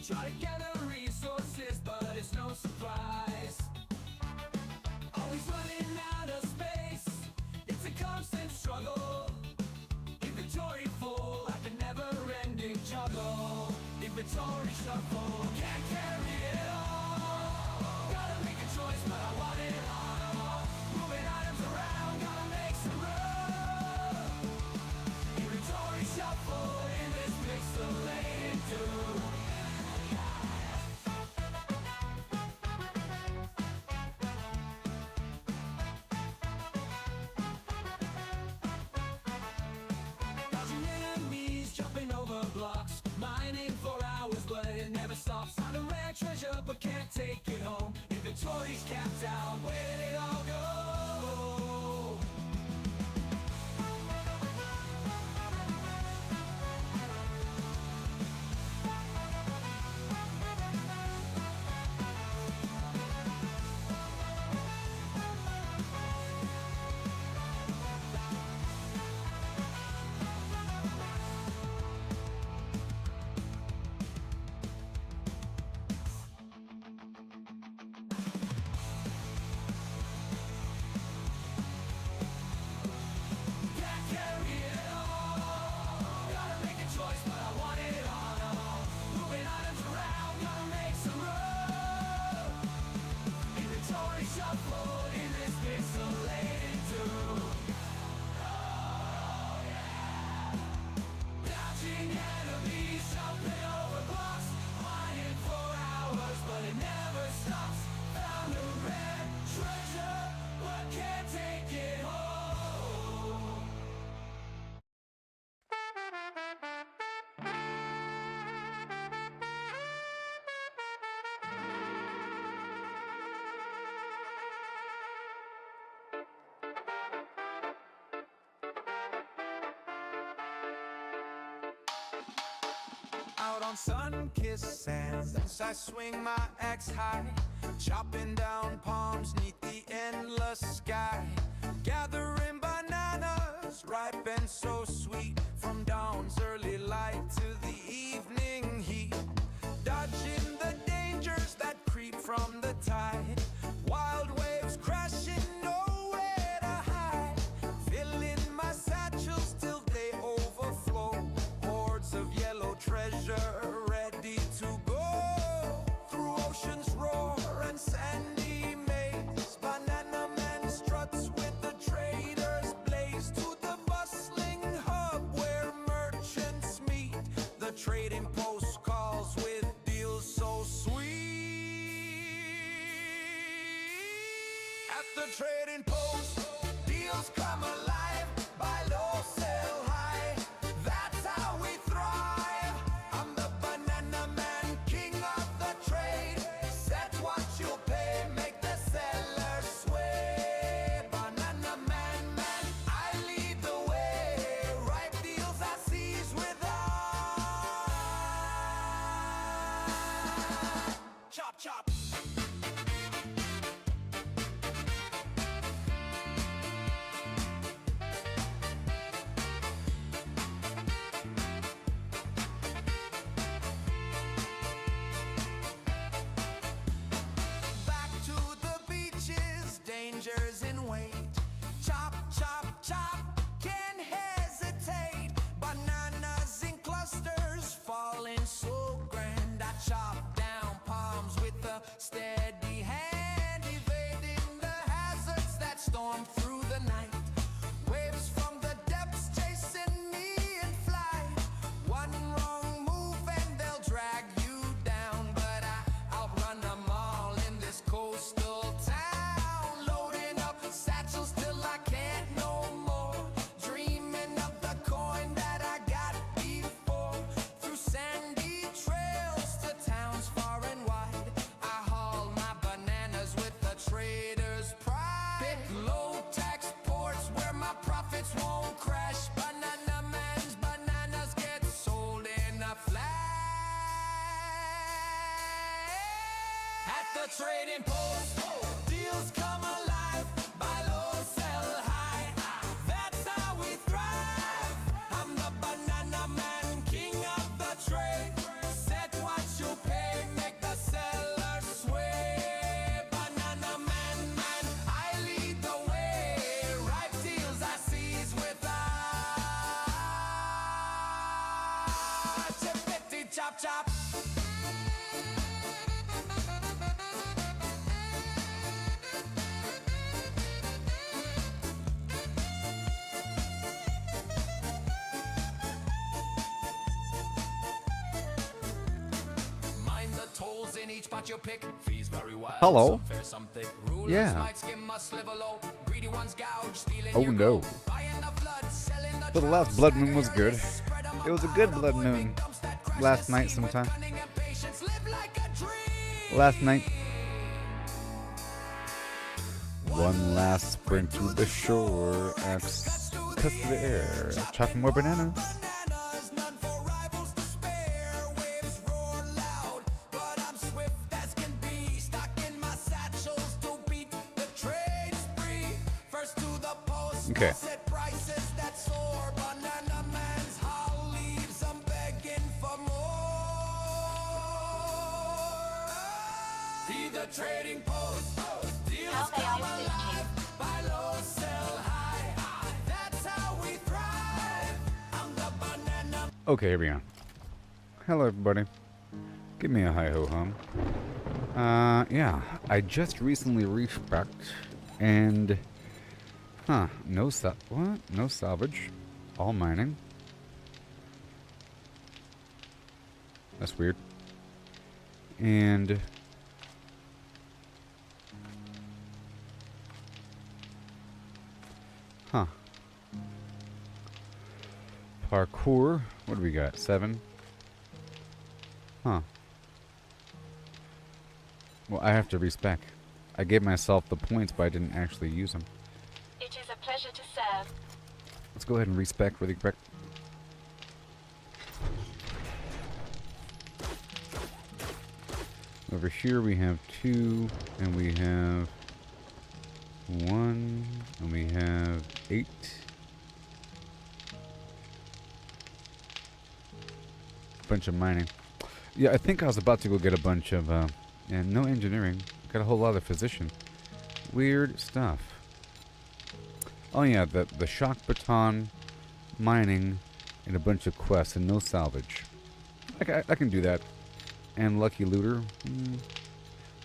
try to gather resources, but it's no surprise. Always running out of space, it's a constant struggle. Inventory full, like a never-ending juggle. Inventory shuffle, can't carry it all. Gotta make a choice, but I want it all. Moving items around, gotta make some room. Inventory shuffle in this pixelated doom. Dodging enemies, jumping over blocks, mining for hours, but it never stops. Found a rare treasure, but can't take it home. Inventory's capped out, where did it all go? Can't carry it all. Gotta make a choice, but I want it all. Moving items around, gotta make some room. Inventory shuffle in this pixelated doom. Oh yeah. Dodging enemies, jumping over blocks, mining for hours, but it never stops. Found a rare treasure, but can't take it home. Out on sun-kissed sands, I swing my axe high, chopping down palms neath the endless sky, gathering bananas, ripe and so sweet, from dawn's early light to the evening heat, dodging the dangers that creep from the tide, wild waves crashing, nowhere to hide, filling my satchels till they overflow, hordes of yellow treasure ready to go. Through oceans roar and sandy maze, banana man struts with the traders blaze to the bustling hub where merchants meet. The trading post calls with deals so sweet. At the trading post, deals come alive. Buy low, sell high. That's how we thrive. I'm the banana man, king of the trade. Set what you'll pay, make the seller sway. Banana man, I lead the way. Ripe deals I seize with eye. Chop, chop. chop chop. Mind the tolls in each pot you pick. Fees very well. Hello. Some fair, some thick. Rulers Yeah. might skim a sliver low. Greedy ones gouge, stealing Oh your no. gold. Buying the flood, selling the But the last drought, blood moon was stagger good. your spread 'em It was a up good high, blood avoiding moon. dumps that crash Last the night scene with sometime. cunning and patience. Live like a dream. Last night. One last sprint to the shore. Cuts to the air. Chopping more bananas. Bananas, none for rivals to spare. Waves roar loud, but I'm swift as can be. Stocking my satchels to beat the trade spree. First to the post, Okay. set prices that soar. Banana man's howl leaves 'em begging for more. Be the trading post. Deals come alive. Buy low, sell high. That's how we thrive. I'm the banana. Okay, here we go. Hello, everybody. Give me a hi-ho hum. Yeah. I just recently respec and... Huh. No what? No salvage. All mining. That's weird. And... Huh. Parkour. What do we got? 7? Huh. Well, I have to respec. I gave myself the points, but I didn't actually use them. It is a pleasure to serve. Let's go ahead and respec really quick. Over here we have 2, and we have 1, and we have 8. Bunch of mining. Yeah, I think I was about to go get a bunch of, and no engineering. Got a whole lot of physician. Weird stuff. Oh yeah, the shock baton, mining, and a bunch of quests, and no salvage. I can do that. And lucky looter.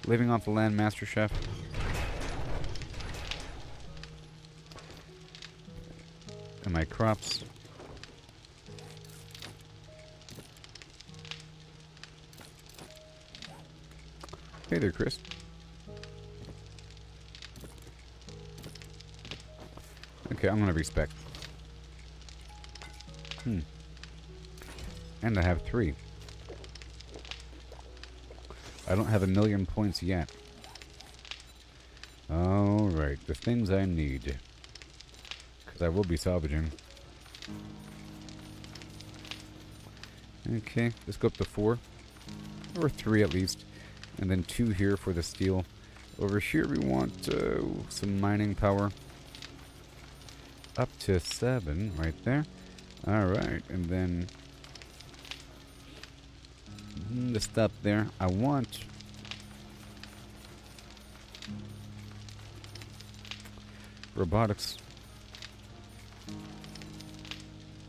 Living off the land, master chef. And my crops. Hey there, Chris. Okay, I'm gonna respec. And I have 3. I don't have 1,000,000 points yet. Alright, the things I need. Because I will be salvaging. Okay, let's go up to 4. Or 3 at least. And then 2 here for the steel. Over here we want some mining power. Up to 7 right there. Alright, and then the stuff there. I want robotics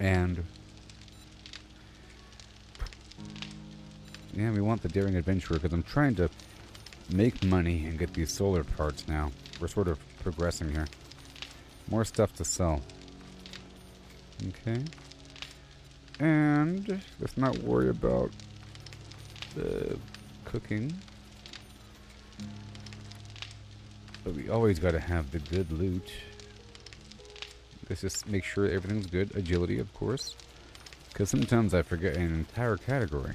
and yeah, we want the daring adventurer because I'm trying to make money and get these solar parts now. We're sort of progressing here. More stuff to sell. Okay. And let's not worry about the cooking. But we always got to have the good loot. Let's just make sure everything's good. Agility, of course. Because sometimes I forget an entire category.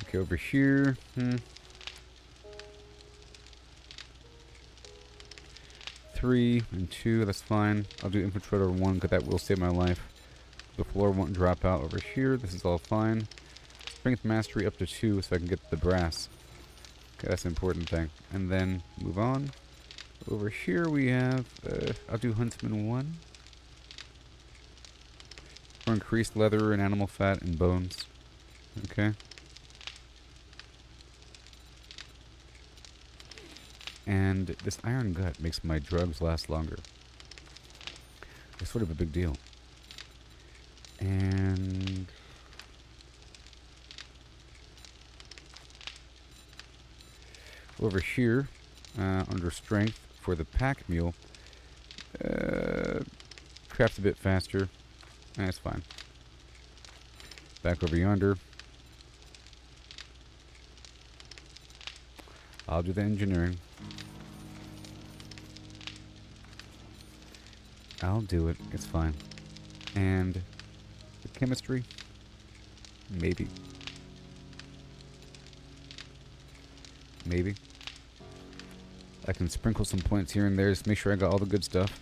Okay, over here. 3 and 2, that's fine. I'll do infiltrator 1 because that will save my life. The floor won't drop out over here. This is all fine. Strength mastery up to 2 so I can get the brass. Okay, that's an important thing. And then move on. Over here we have, I'll do huntsman 1. For increased leather and animal fat and bones. Okay. And this iron gut makes my drugs last longer. It's sort of a big deal. And over here, under strength for the pack mule, craft a bit faster. That's fine. Back over yonder. I'll do the engineering. I'll do it. It's fine. And the chemistry? Maybe. Maybe. I can sprinkle some points here and there. Just make sure I got all the good stuff.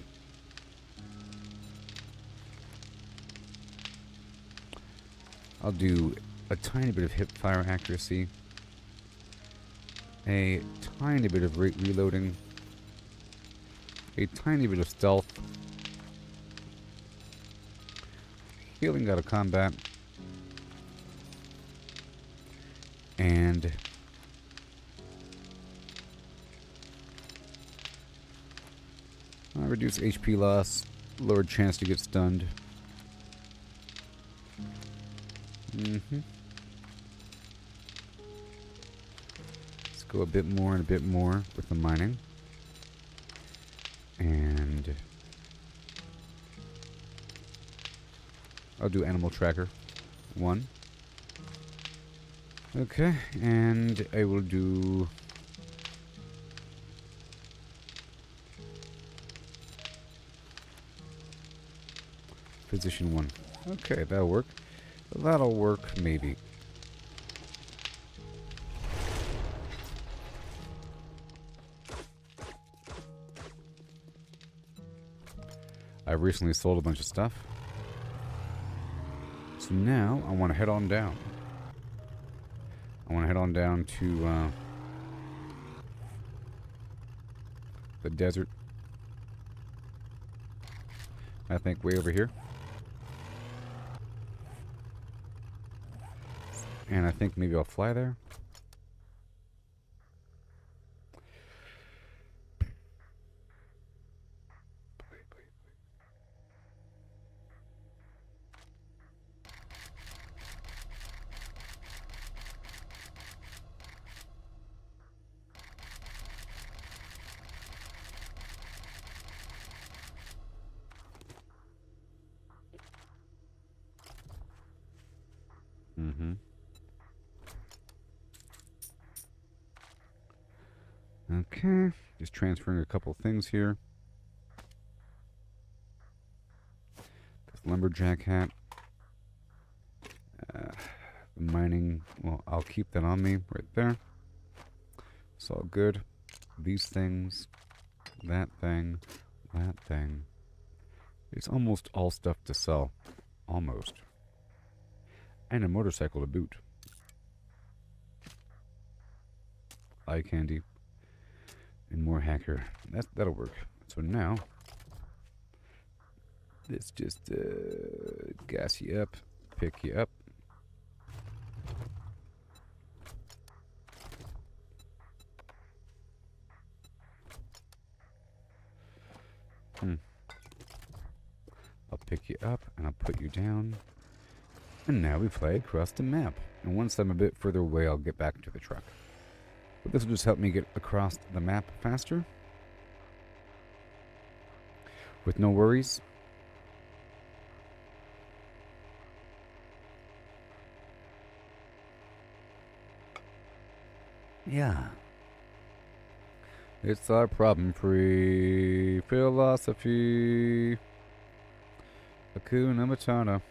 I'll do a tiny bit of hip fire accuracy. A tiny bit of rate reloading. A tiny bit of stealth. Healing out of combat. And reduce HP loss, lowered chance to get stunned. Let's go a bit more and a bit more with the mining. And I'll do animal tracker 1. Okay, and I will do position 1. Okay, that'll work. That'll work, maybe. I recently sold a bunch of stuff. So now I want to head on down. I want to head on down to the desert. I think way over here. And I think maybe I'll fly there. Okay, just transferring a couple things here. This lumberjack hat. The mining, well, I'll keep that on me right there. It's all good. These things, that thing, that thing. It's almost all stuff to sell. Almost. And a motorcycle to boot. Eye candy. And more hacker. That'll work. So now, let's just gas you up, pick you up. I'll pick you up and I'll put you down. And now we fly across the map. And once I'm a bit further away, I'll get back to the truck. But this will just help me get across the map faster. With no worries. Yeah. It's our problem-free philosophy. Hakuna Matata.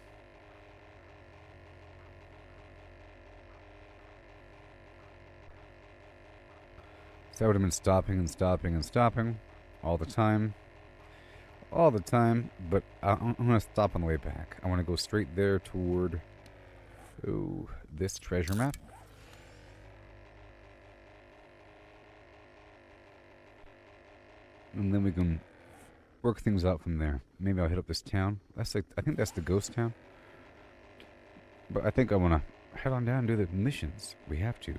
So I would have been stopping and stopping and stopping all the time. All the time. But I'm going to stop on the way back. I want to go straight there toward this treasure map. And then we can work things out from there. Maybe I'll hit up this town. That's like, I think that's the ghost town. But I think I want to head on down and do the missions. We have to.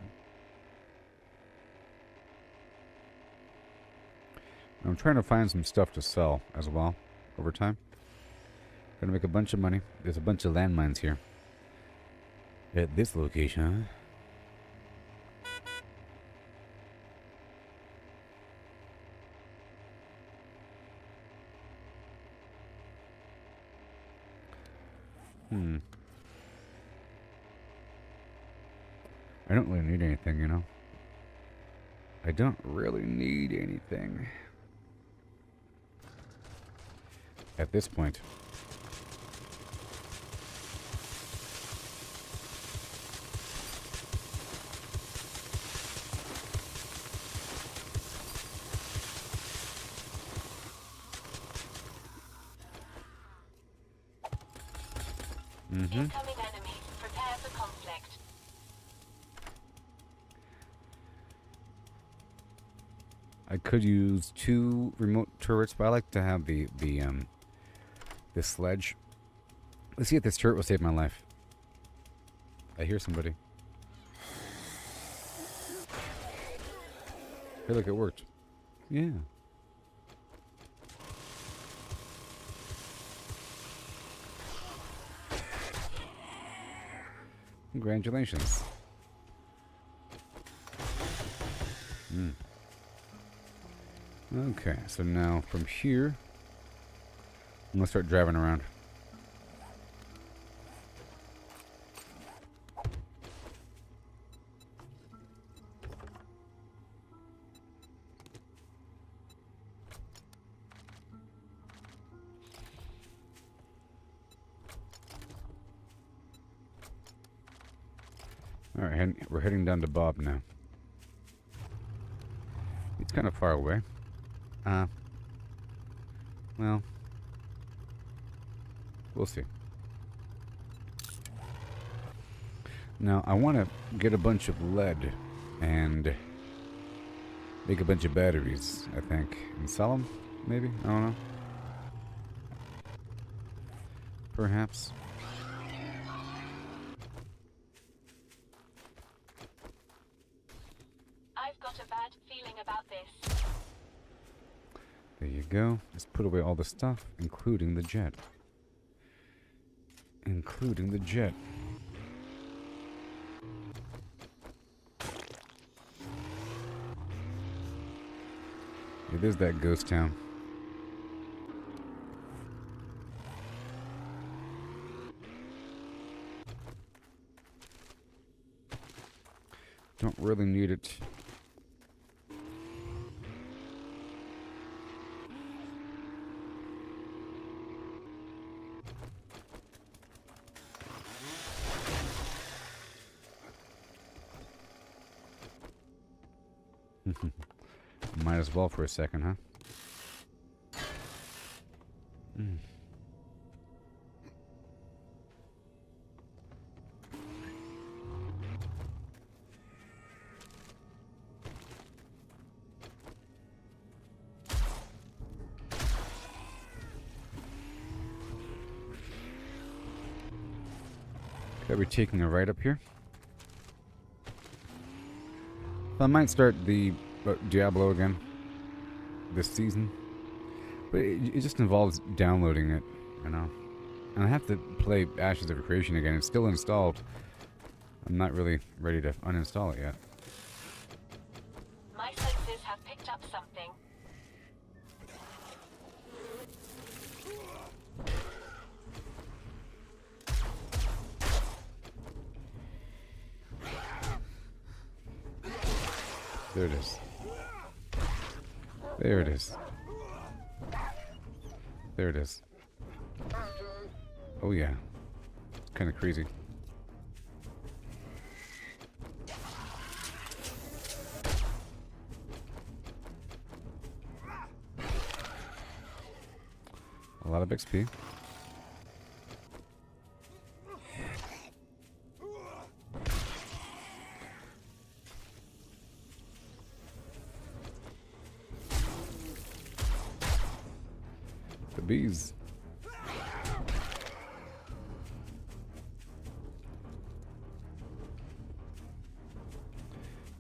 I'm trying to find some stuff to sell as well over time. Gonna make a bunch of money. There's a bunch of landmines here. At this location, huh? I don't really need anything, you know? I don't really need anything. At this point. Incoming enemies. Prepare for conflict. I could use 2 remote turrets, but I like to have the sledge. Let's see if this turret will save my life. I hear somebody. Hey, look, it worked. Yeah. Congratulations. Okay, so now from here, I'm gonna start driving around. Alright, we're heading down to Bob now. It's kind of far away. Well, we'll see. Now, I want to get a bunch of lead and make a bunch of batteries, I think, and sell them, maybe? I don't know. Perhaps. I've got a bad feeling about this. There you go. Let's put away all the stuff, including the jet. Including the jet. It is that ghost town. Don't really need it. Might as well for a second, huh? Okay, we're taking a right up here. I might start the Diablo again this season, but it just involves downloading it, you know. And I have to play Ashes of Creation again. It's still installed. I'm not really ready to uninstall it yet. My senses have picked up something. There it is. There it is. There it is. Oh yeah. It's kind of crazy. A lot of XP. The bees.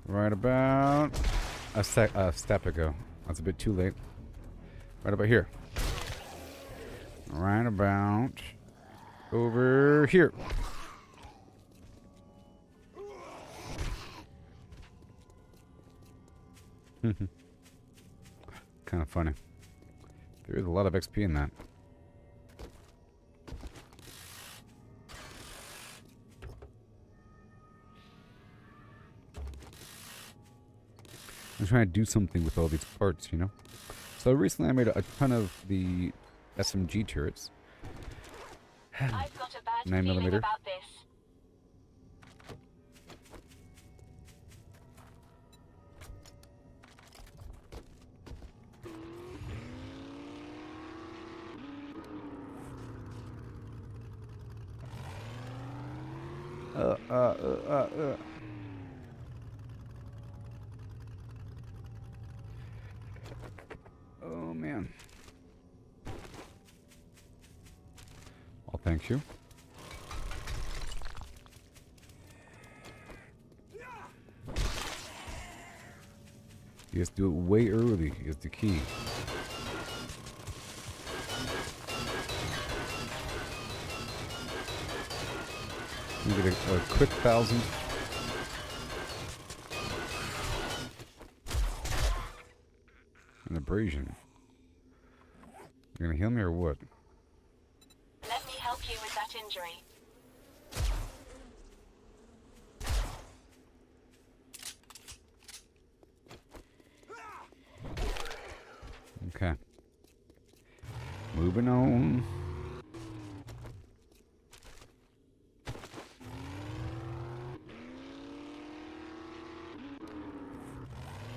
Right about a step ago. That's a bit too late. Right about here. Right about Over here. Kind of funny. There is a lot of XP in that. I'm trying to do something with all these parts, you know? So recently I made a ton of the SMG turrets. I've got a bad 9 feeling millimeter. about this. Oh man. Well, thank you. You just do it way early is the key. You get a quick 1,000. An abrasion. You're gonna heal me or what? Let me help you with that injury. Okay. Moving on.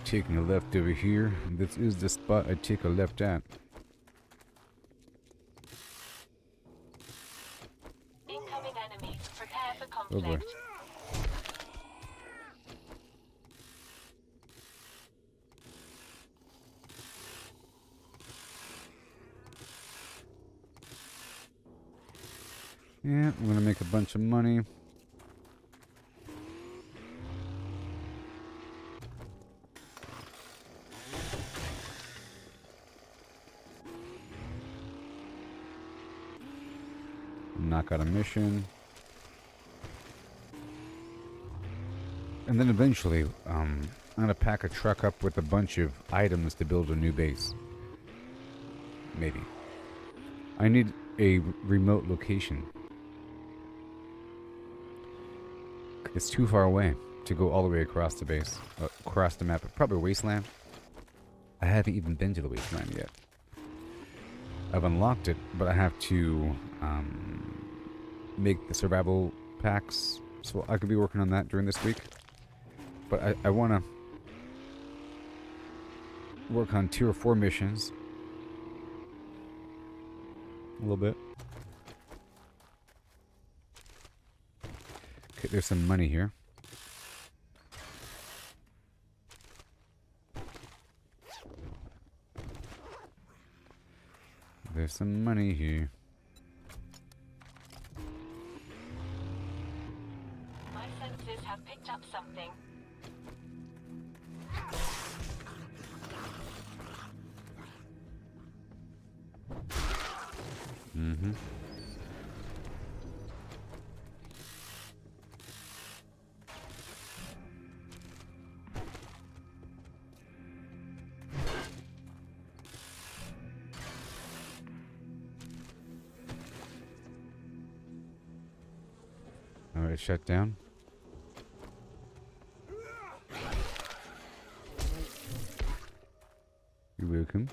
Taking a left over here. This is the spot I take a left at. Incoming enemy. Prepare for Oh boy. conflict. Yeah, I'm gonna make a bunch of money. Knock out a mission. And then eventually, I'm gonna pack a truck up with a bunch of items to build a new base. Maybe. I need a remote location. It's too far away to go all the way across the base, across the map. Probably wasteland. I haven't even been to the wasteland yet. I've unlocked it, but I have to make the survival packs, so I could be working on that during this week. But I want to work on tier 4 missions a little bit. Okay, there's some money here. There's some money here. My senses have picked up something. Mm-hmm. Alright, shut down. You're welcome.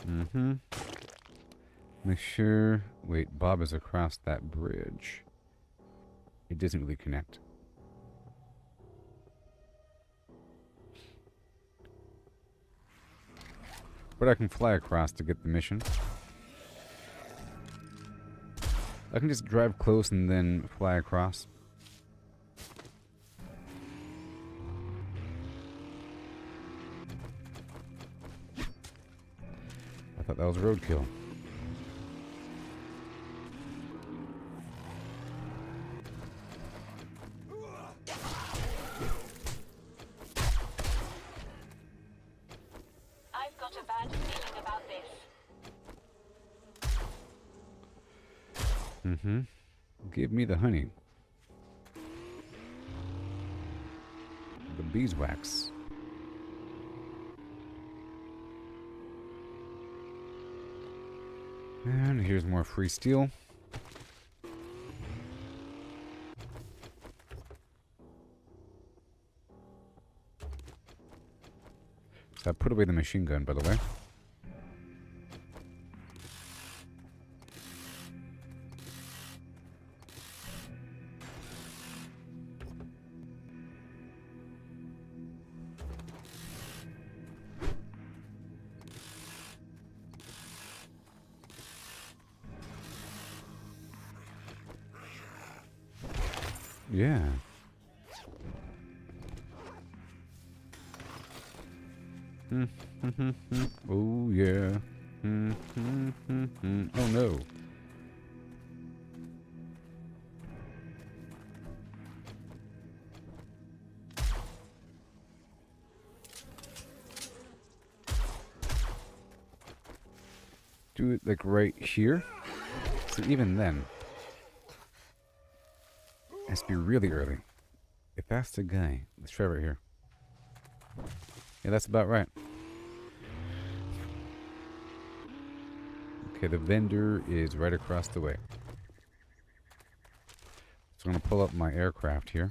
Mm-hmm. Make sure... Wait, Bob is across that bridge. It doesn't really connect. But I can fly across to get the mission. I can just drive close and then fly across. I thought that was roadkill. this. Mm-hmm. Give me the honey. The beeswax. And here's more free steel. So I put away the machine gun, by the way. Yeah. Oh, yeah. Oh, no. Do it, like, right here. So even then, it has to be really early. If that's the guy, let's try right here. Yeah, that's about right. Okay, the vendor is right across the way. So I'm going to pull up my aircraft here.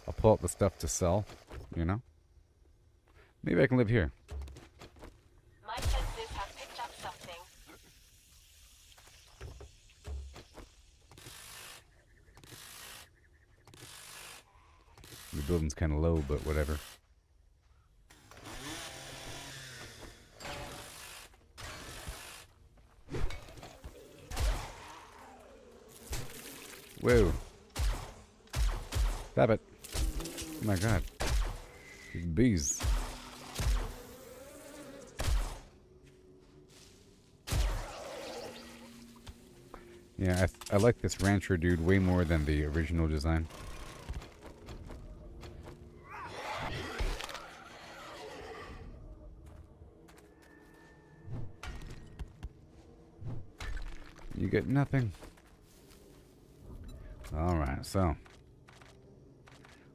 I'll pull up the stuff to sell, you know? Maybe I can live here. My senses have picked up something. The building's kind of low, but whatever. Whoa. Stop it. Oh my god. These bees. Yeah, I like this rancher dude way more than the original design. You get nothing. Alright, so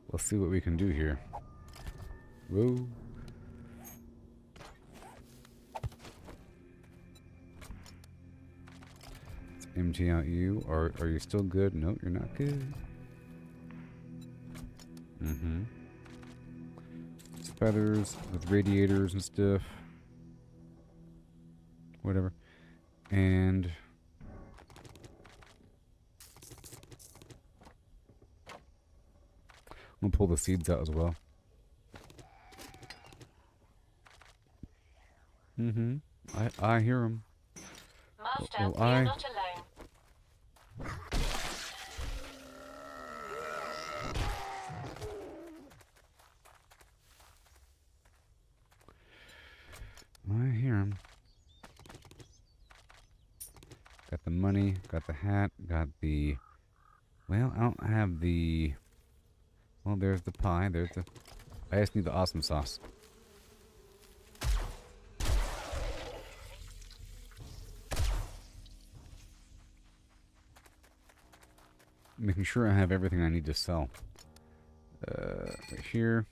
we'll see what we can do here. Whoa. Let's empty out you. Are you still good? No, you're not good. Mm-hmm. Feathers with radiators and stuff. Whatever. And I'm gonna pull the seeds out as well. Mm-hmm. I hear them. Master, Oh, we are not alone. I hear him. Got the money, got the hat, got the... Well, I don't have the... Well, there's the pie, there's the... I just need the awesome sauce. Making sure I have everything I need to sell. Right here.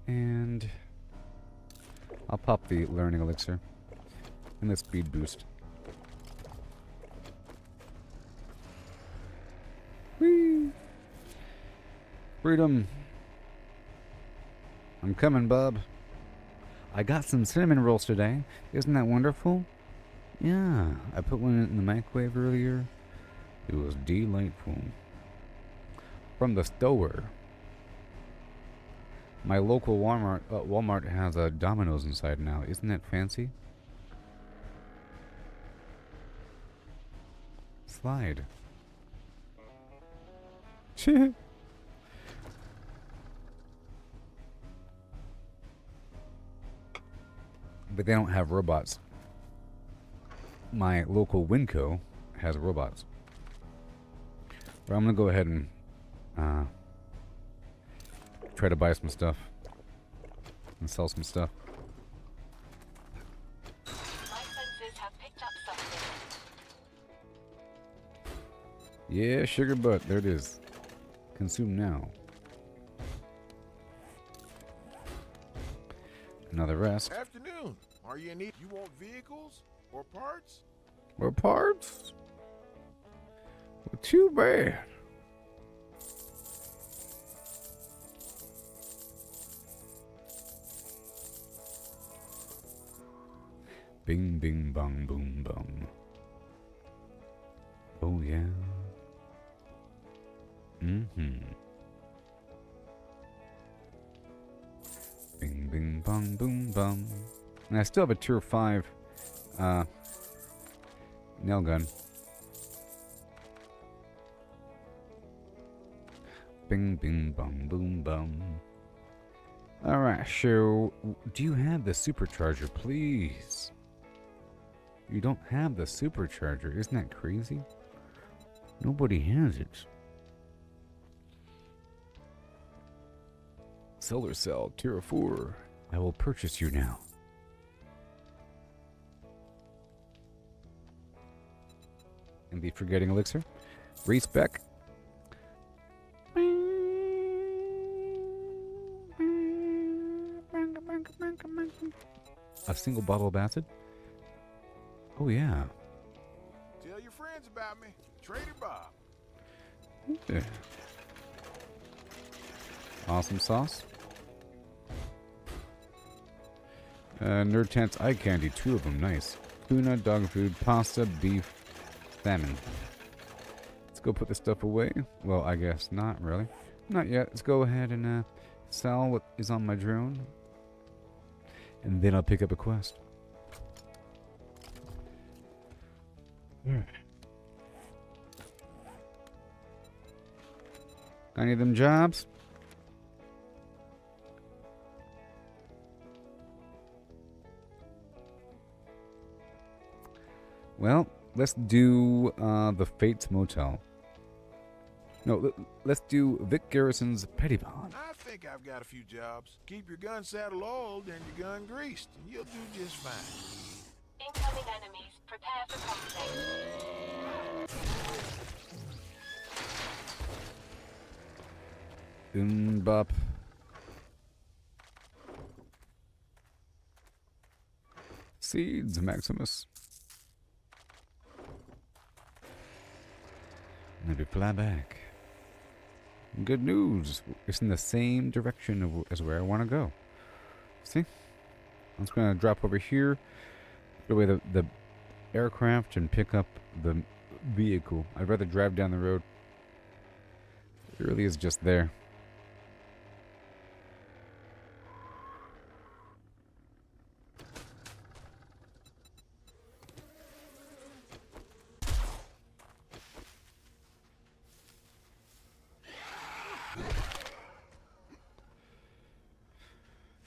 And I'll pop the learning elixir and the speed boost. Whee! Freedom! I'm coming, bub. I got some cinnamon rolls today. Isn't that wonderful? Yeah, I put one in the microwave earlier. It was delightful. From the store. My local Walmart has a Domino's inside now. Isn't that fancy? Slide. But they don't have robots. My local Winco has robots. But I'm gonna go ahead and Try to buy some stuff and sell some stuff. My senses have picked up something. Yeah, sugar butt. There it is. Consume now. Another rest. Afternoon. Are you in need? You want vehicles or parts? More parts? Well, too bad. Bing, bing, bong, boom, bum. Oh, yeah. Mm-hmm. Bing, bing, bong, boom, bum. And I still have a tier 5 nail gun. Bing, bing, bong, boom, bum. Alright, so do you have the supercharger, please? You don't have the supercharger. Isn't that crazy? Nobody has it. Solar cell, tier 4. I will purchase you now. And the forgetting elixir. Respec. A single bottle of acid. Oh yeah. Tell your friends about me. Trader Bob. Yeah. Awesome sauce. Nerd Tent's eye candy, 2 of them, nice. Tuna, dog food, pasta, beef, salmon. Let's go put this stuff away. Well, I guess not really. Not yet. Let's go ahead and sell what is on my drone. And then I'll pick up a quest. Any of them jobs? Well, let's do the Fates Motel. No, let's do Vic Garrison's Petty Bond. I think I've got a few jobs. Keep your gun saddle oiled and your gun greased, and you'll do just fine. Incoming enemies. Prepare for conflict. Bop. Seeds, Maximus. Maybe fly back. Good news. It's in the same direction as where I want to go. See? I'm just going to drop over here. Put away the aircraft and pick up the vehicle. I'd rather drive down the road. It really is just there.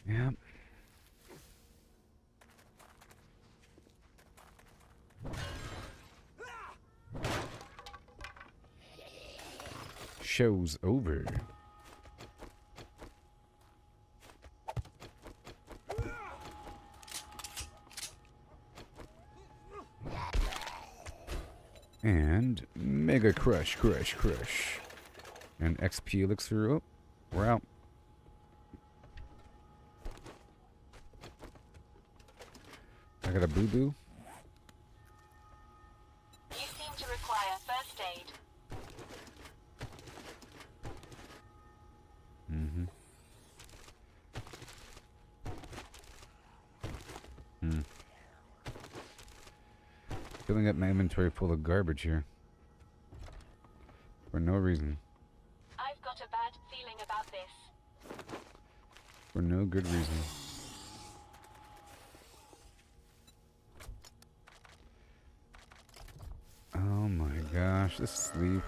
Yeah. Show's over. And Mega Crush, Crush, Crush. And XP Elixir. Oh, we're out. I got a boo-boo. You seem to require first aid. Filling up my inventory full of garbage here. For no reason. I've got a bad feeling about this. For no good reason. Oh my gosh, this sleep.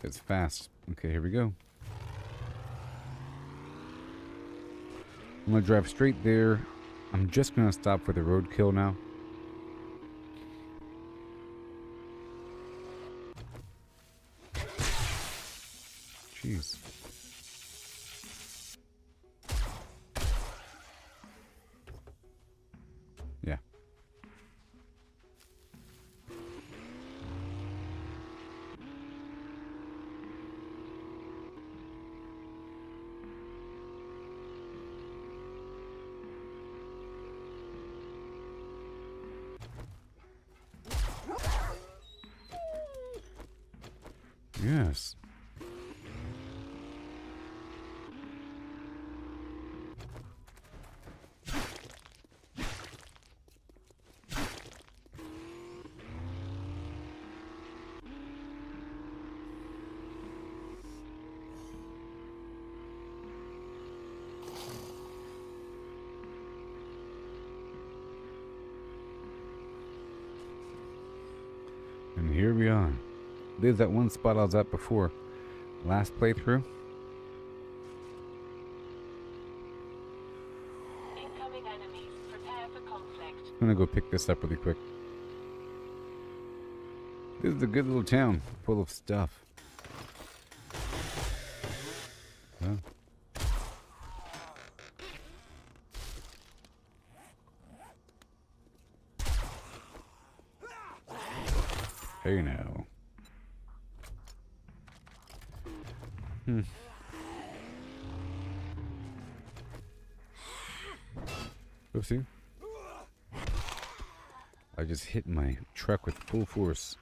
It's fast. Okay, here we go. I'm gonna drive straight there I'm just gonna stop for the roadkill now. Jeez. Yeah. Yes. And here we are. There's that one spot I was at before. Last playthrough. Incoming enemies. Prepare for conflict. I'm gonna go pick this up really quick. This is a good little town full of stuff. Huh? Hey now. Oopsie. I just hit my truck with full force.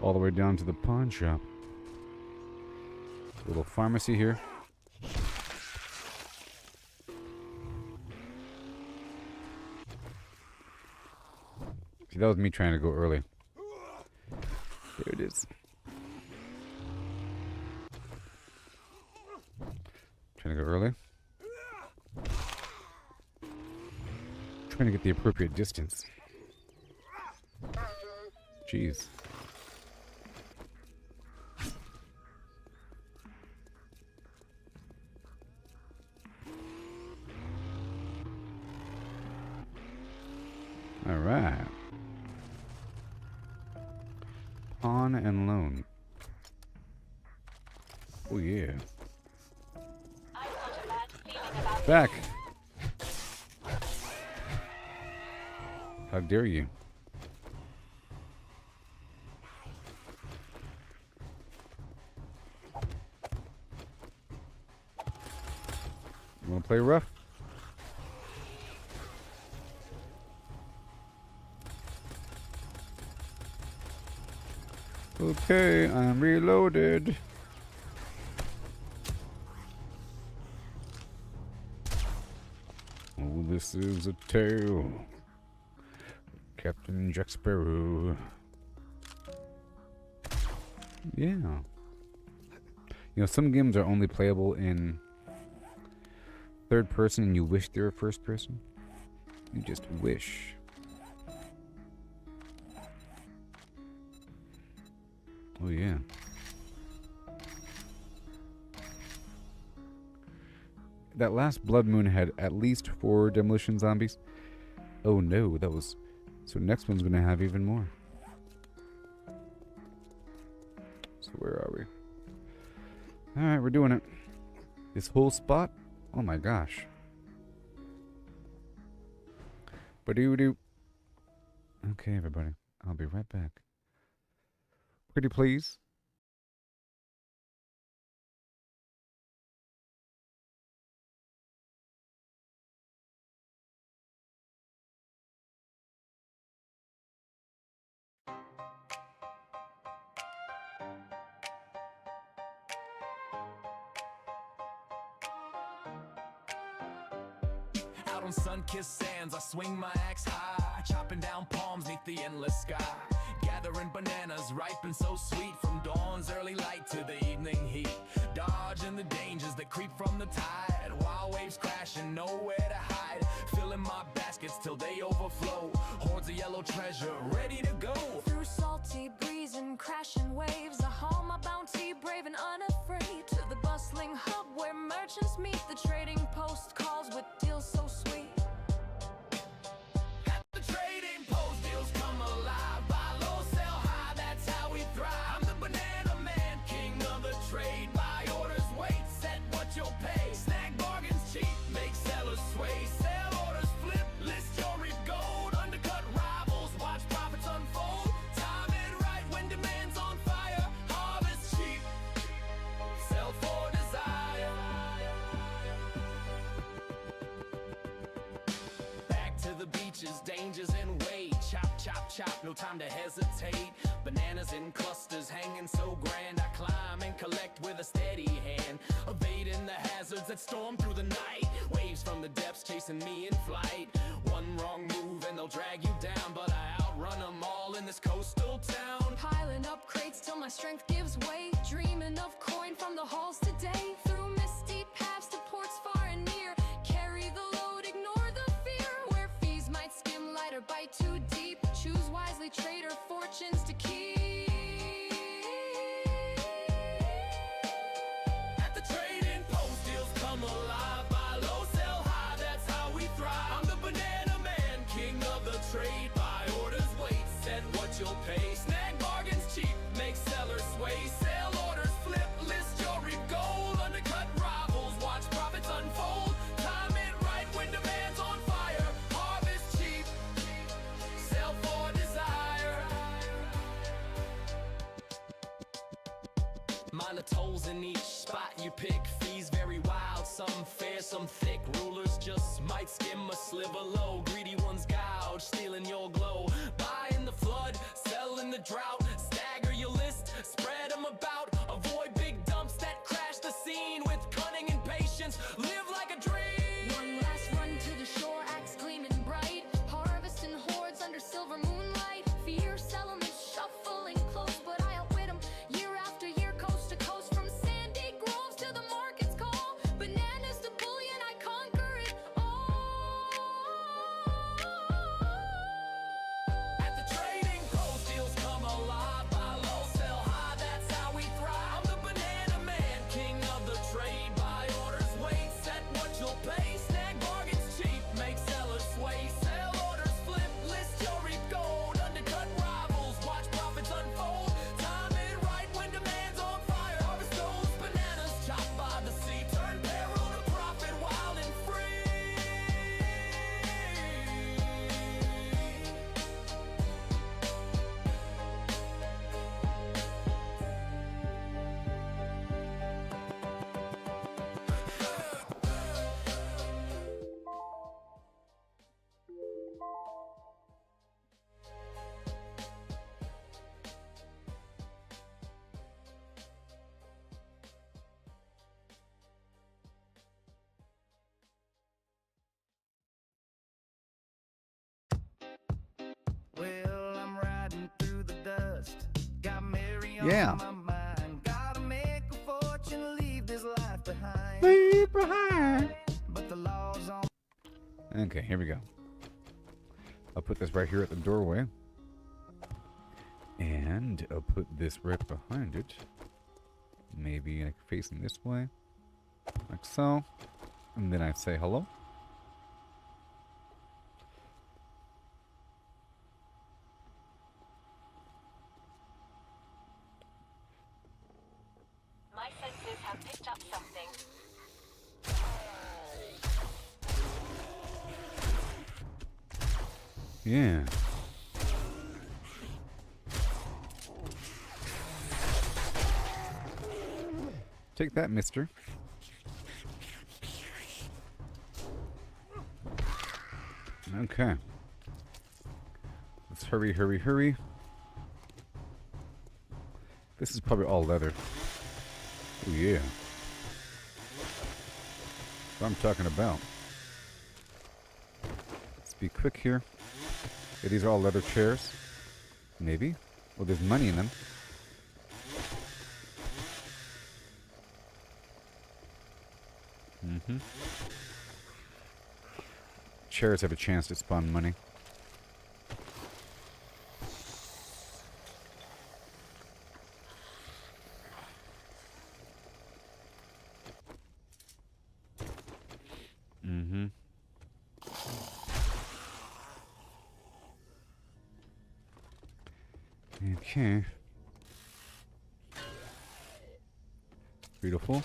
All the way down to the pawn shop. Little pharmacy here. See, that was me trying to go early. There it is. Trying to go early. Trying to get the appropriate distance. Jeez. All right. Pawn and loan. Oh yeah. I've got a bad feeling about Back. How dare you? You wanna play rough? Okay, I'm reloaded. Oh, this is a tale. Captain Jack Sparrow. Yeah. You know, some games are only playable in third person and you wish they were first person. You just wish. Oh yeah. That last Blood Moon had at least 4 demolition zombies. Oh no, that was... So next one's gonna have even more. So where are we? Alright, we're doing it. This whole spot? Oh my gosh. Ba-doo-doo. Okay, everybody. I'll be right back. Pretty please. Out on sun-kissed sands, I swing my axe high, chopping down palms neath the endless sky. gathering bananas, ripe and so sweet. From dawn's early light to the evening heat, dodging the dangers that creep from the tide. Wild waves crashing, nowhere to hide. Filling my baskets till they overflow. Hordes of yellow treasure, ready to go. Through salty breeze and crashing waves, I haul my bounty, brave and unafraid, to the bustling hub where merchants meet. The trading post calls with deals so sweet. The trading post deals come alive. Buy low, sell high, that's how we thrive. I'm the banana man, king of the trade. Buy orders, wait, set what you'll pay. Snag bargains cheap, make sellers sway. Sell orders, flip, list your reap gold. Undercut rivals, watch profits unfold. Time it right when demand's on fire. Harvest cheap, sell for desire. Back to the beaches, dangers in way. Chop, chop, chop, no time to hesitate. Bananas in clusters hanging so grand. I climb and collect with a steady hand, evading the hazards that storm through the night. Waves from the depths chasing me in flight. One wrong move and they'll drag you down, but I outrun them all in this coastal town. Piling up crates till my strength gives way, dreaming of coin from the halls today. Through misty paths to ports far and near, carry the load, ignore the fear. Where fees might skim light or bite too deep, choose wisely, trader fortunes to keep. At the trading post, deals come alive. Buy low, sell high, that's how we thrive. I'm the banana man, king of the trade. Buy orders, wait, set what you'll pay. Snag bargains cheap, make sellers sway. Sell orders, flip, list your reap gold. Undercut rivals, watch profits unfold. Time it right when demand's on fire. Harvest cheap, sell for desire. Minor tolls in each spot you pick. Fees vary wild, some fair, some thick. Rulers just might skim a sliver low. Greedy ones gouge, stealing your glow. Buy in the flood, sell in the drought. Stagger your list, spread them about. Avoid big dumps that crash the scene. With cunning and patience, live like a dream. One last run to the shore, axe gleaming bright. Harvesting hordes under silver moonlight. Fierce elements shuffling close, but I outwit 'em year after year, coast to coast. From sandy groves to the market's call, bananas to bullion, I conquer it all. At the trading post, deals come alive. Buy low, sell high, that's how we thrive. I'm the banana man, king of the trade. Buy orders, wait, set what you'll pay. Snag bargains cheap, make sellers sway. Sell orders, flip, list your reap gold. Undercut rivals, watch profits unfold. Time it right when demand's on fire. Harvest those bananas chopped by the sea. Turn peril to profit, wild and free. Well, I'm riding through the dust. Got Mary on Yeah. my mind. Gotta make a fortune, leave this life behind. Leave behind. But the law's on. Okay, here we go. I'll put this right here at the doorway. And I'll put this right behind it. Maybe like facing this way. Like so. And then I say hello. My senses have picked up something. Yeah. Take that, mister. Okay. Let's hurry, hurry, hurry. This is probably all leather. Oh, yeah. What I'm talking about. Let's be quick here. Yeah, these are all leather chairs. Maybe. Well, there's money in them. Chairs have a chance to spawn money. Okay. Beautiful.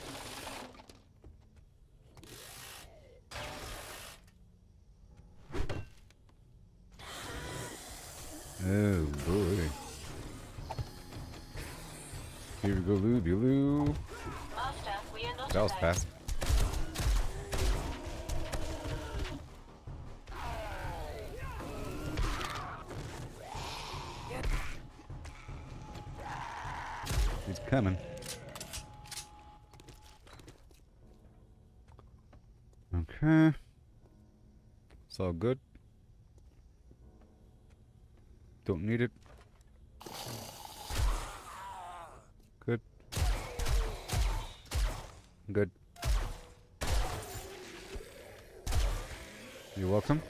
Oh boy. Here we go, Loo. Master, we are not That was alone. fast. He's coming. Okay. It's all good. Don't need it. Good. Good. You're welcome.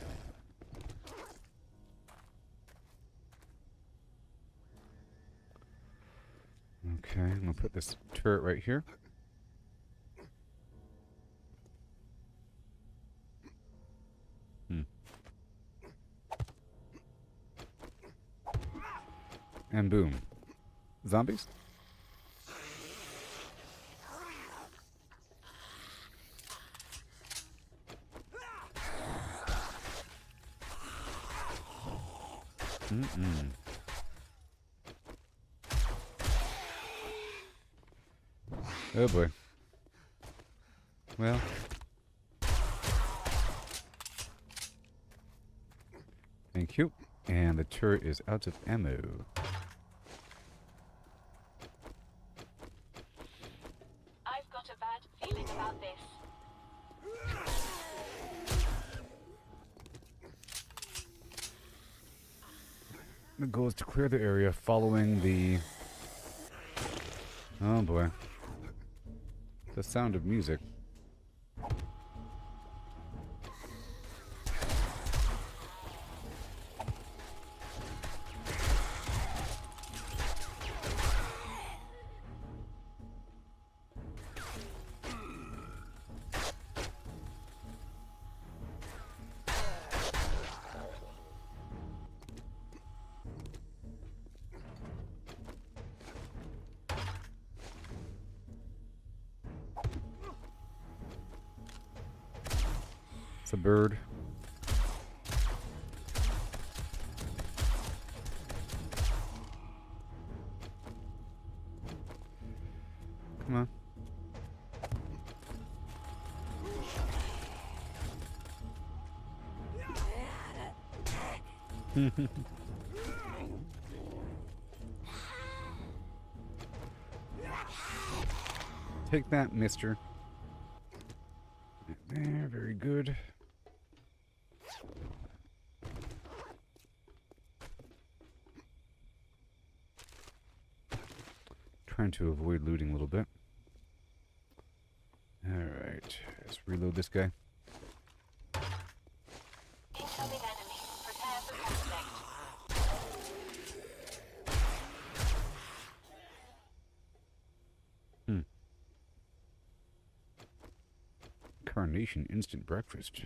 Okay, I'm gonna put this turret right here. And boom. Zombies? Oh boy. Well. Thank you. And the turret is out of ammo. I've got a bad feeling about this. The goal is to clear the area following the... Oh boy. The sound of music. It's a bird. Come on. Take that, mister. There, very good. Trying to avoid looting a little bit. Alright, let's reload this guy. Incoming enemy. Prepare for conflict. Carnation instant breakfast.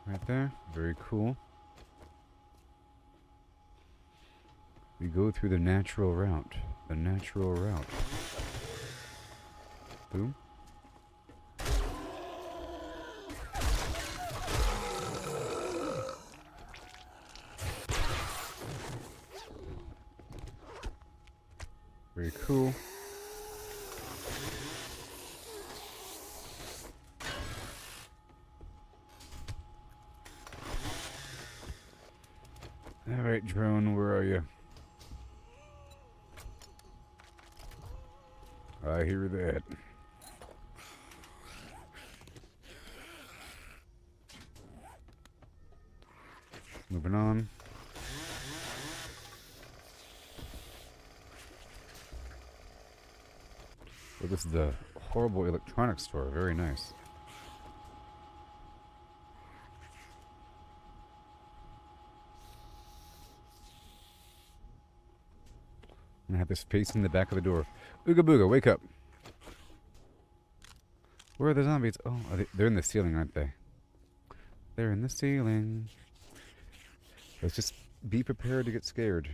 Right there, very cool. We go through the natural route. The natural route. Boom. Very cool. Alright, drone, where are you? I hear that. Move Moving on. Oh, this is the horrible electronics store. Very nice. And I have this face in the back of the door. Ooga booga, wake up. Where are the zombies? Oh, they're in the ceiling, aren't they? They're in the ceiling. Let's just be prepared to get scared.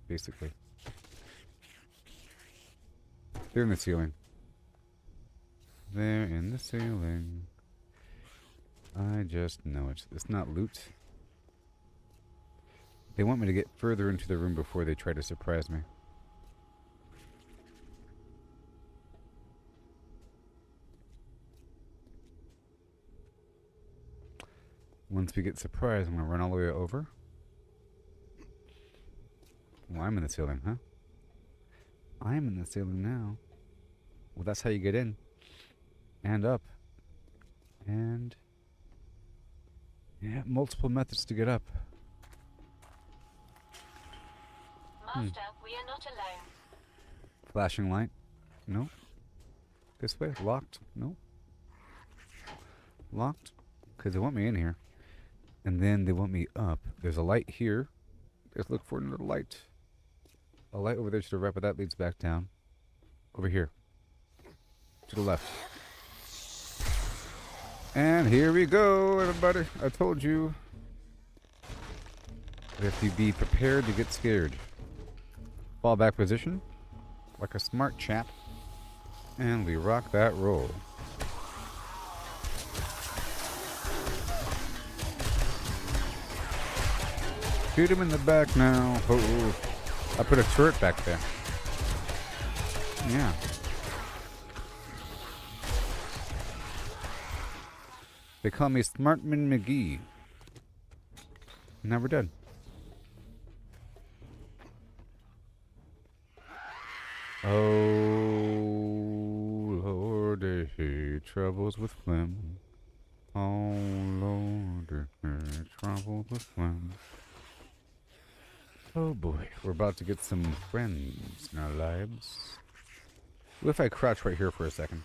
Basically. They're in the ceiling. They're in the ceiling. I just know it. It's not loot. They want me to get further into the room before they try to surprise me. Once we get surprised, I'm going to run all the way over. Well, I'm in the ceiling, huh? I'm in the ceiling now. Well, that's how you get in. And up. And... yeah, multiple methods to get up. Master, we are not alone. Flashing light. No. This way. Locked. No. Locked. Because they want me in here. And then they want me up. There's a light here. Let's look for another light. A light over there to the right, but that leads back down. Over here. To the left. And here we go, everybody. I told you. We have to be prepared to get scared. Fall back position. Like a smart chap. And we rock that roll. Shoot him in the back now. Oh, I put a turret back there. Yeah. They call me Smartman McGee. Now we're done. Oh, Lord, I hate troubles with phlegm. Oh, Lord, I hate troubles with phlegm. Oh boy, we're about to get some friends in our lives. What if I crouch right here for a second?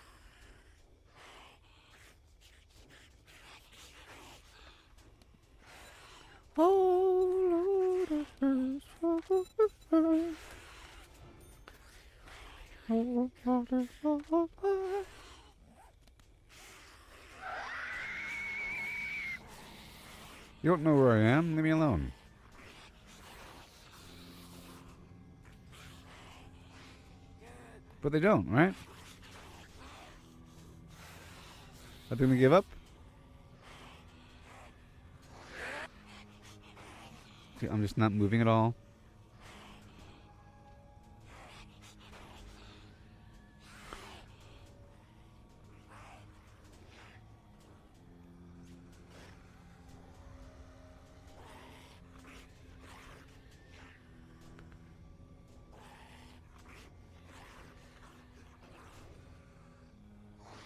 Oh Lord, I hate troubles with phlegm. Oh Lord, I hate. You don't know where I am? Leave me alone. But they don't, right? Are they gonna give up? See, I'm just not moving at all.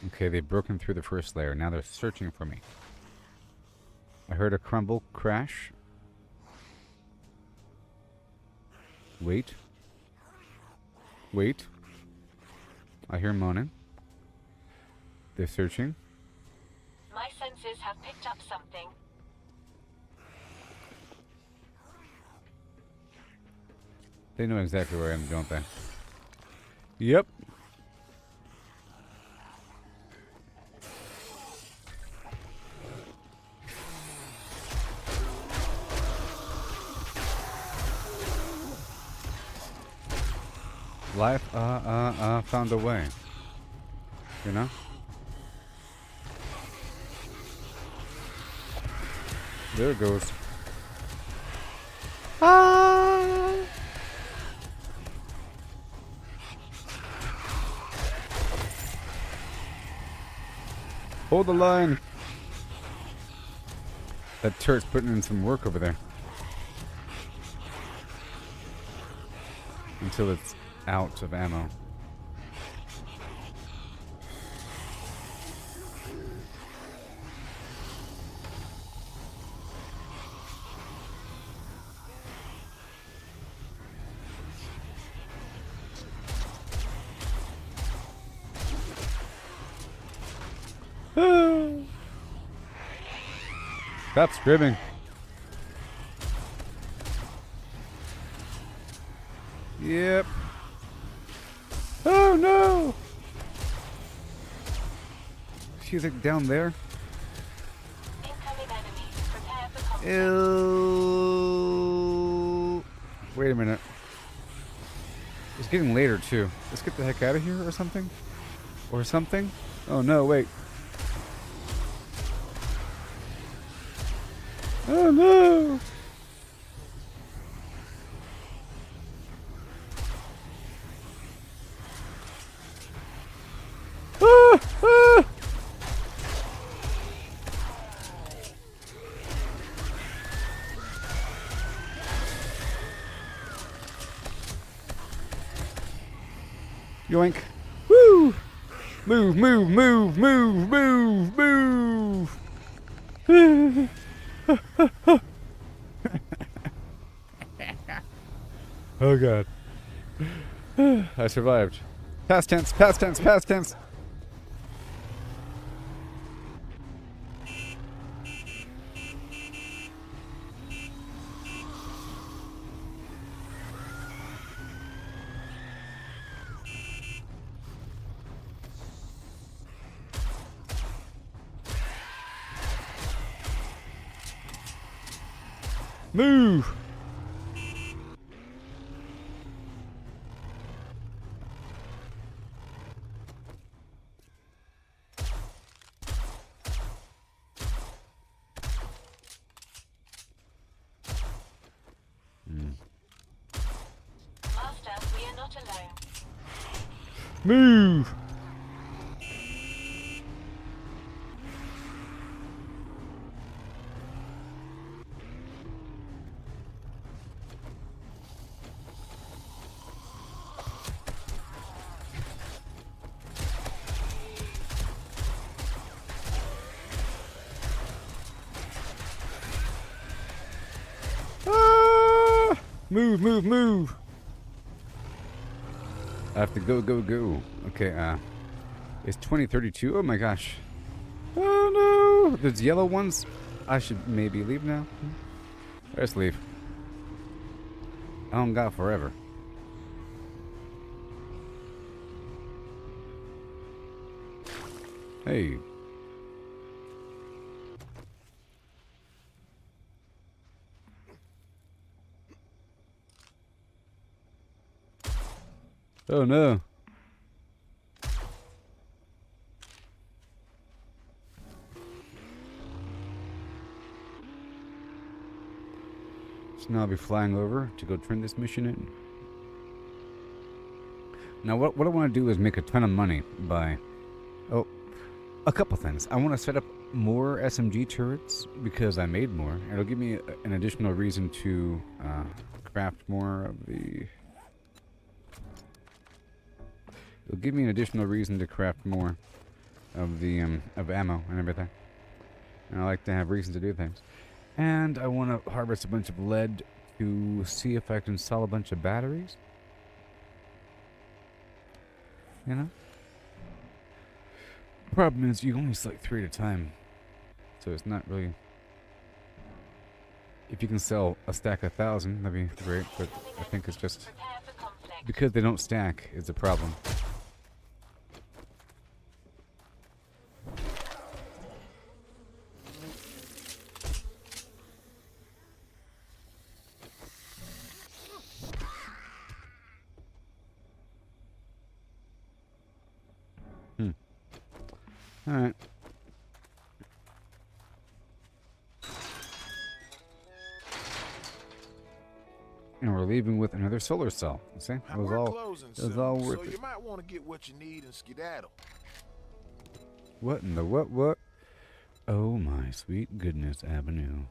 Okay, they've broken through the first layer. Now they're searching for me. I heard a crumble crash. Wait. Wait. I hear moaning. They're searching. My senses have picked up something. They know exactly where I am, don't they? Yep. Life, found a way. You know? There it goes. Ah! Hold the line. That turret's putting in some work over there. Until it's out of ammo. Stop screaming. Yep. Oh no! She's like down there. Incoming enemy. Prepare for combat. Ew. Wait a minute. It's getting later too. Let's get the heck out of here or something? Or something? Oh no, wait. Oh no! Ah! Ah! Yoink. Woo! Move, move, move, move, move, move! Oh god. I survived. Past tense, past tense, past tense. Move! Master, we are not alone. Move! Ah! Move, move, move! I have to go, go, go. Okay, it's 2032. Oh my gosh. Oh no! There's yellow ones. I should maybe leave now. Let's leave. I don't got forever. Hey. Oh no. So now I'll be flying over to go turn this mission in. Now what I want to do is make a ton of money by... Oh, a couple things. I want to set up more SMG turrets because I made more. It'll give me an additional reason to craft more of the... It'll give me an additional reason to craft more of the of ammo and everything. And I like to have reason to do things. And I want to harvest a bunch of lead to see if I can sell a bunch of batteries. You know? Problem is, you only select 3 at a time. So it's not really... If you can sell a stack of 1,000, that'd be great. But I think it's just... Prepare for conflict. Because they don't stack is the problem. Alright. And we're leaving with another solar cell. You see? It was We're all, closing it was soon, all so worth you it. might want to get what you need and skedaddle. What in the what? Oh my sweet goodness, Avenue.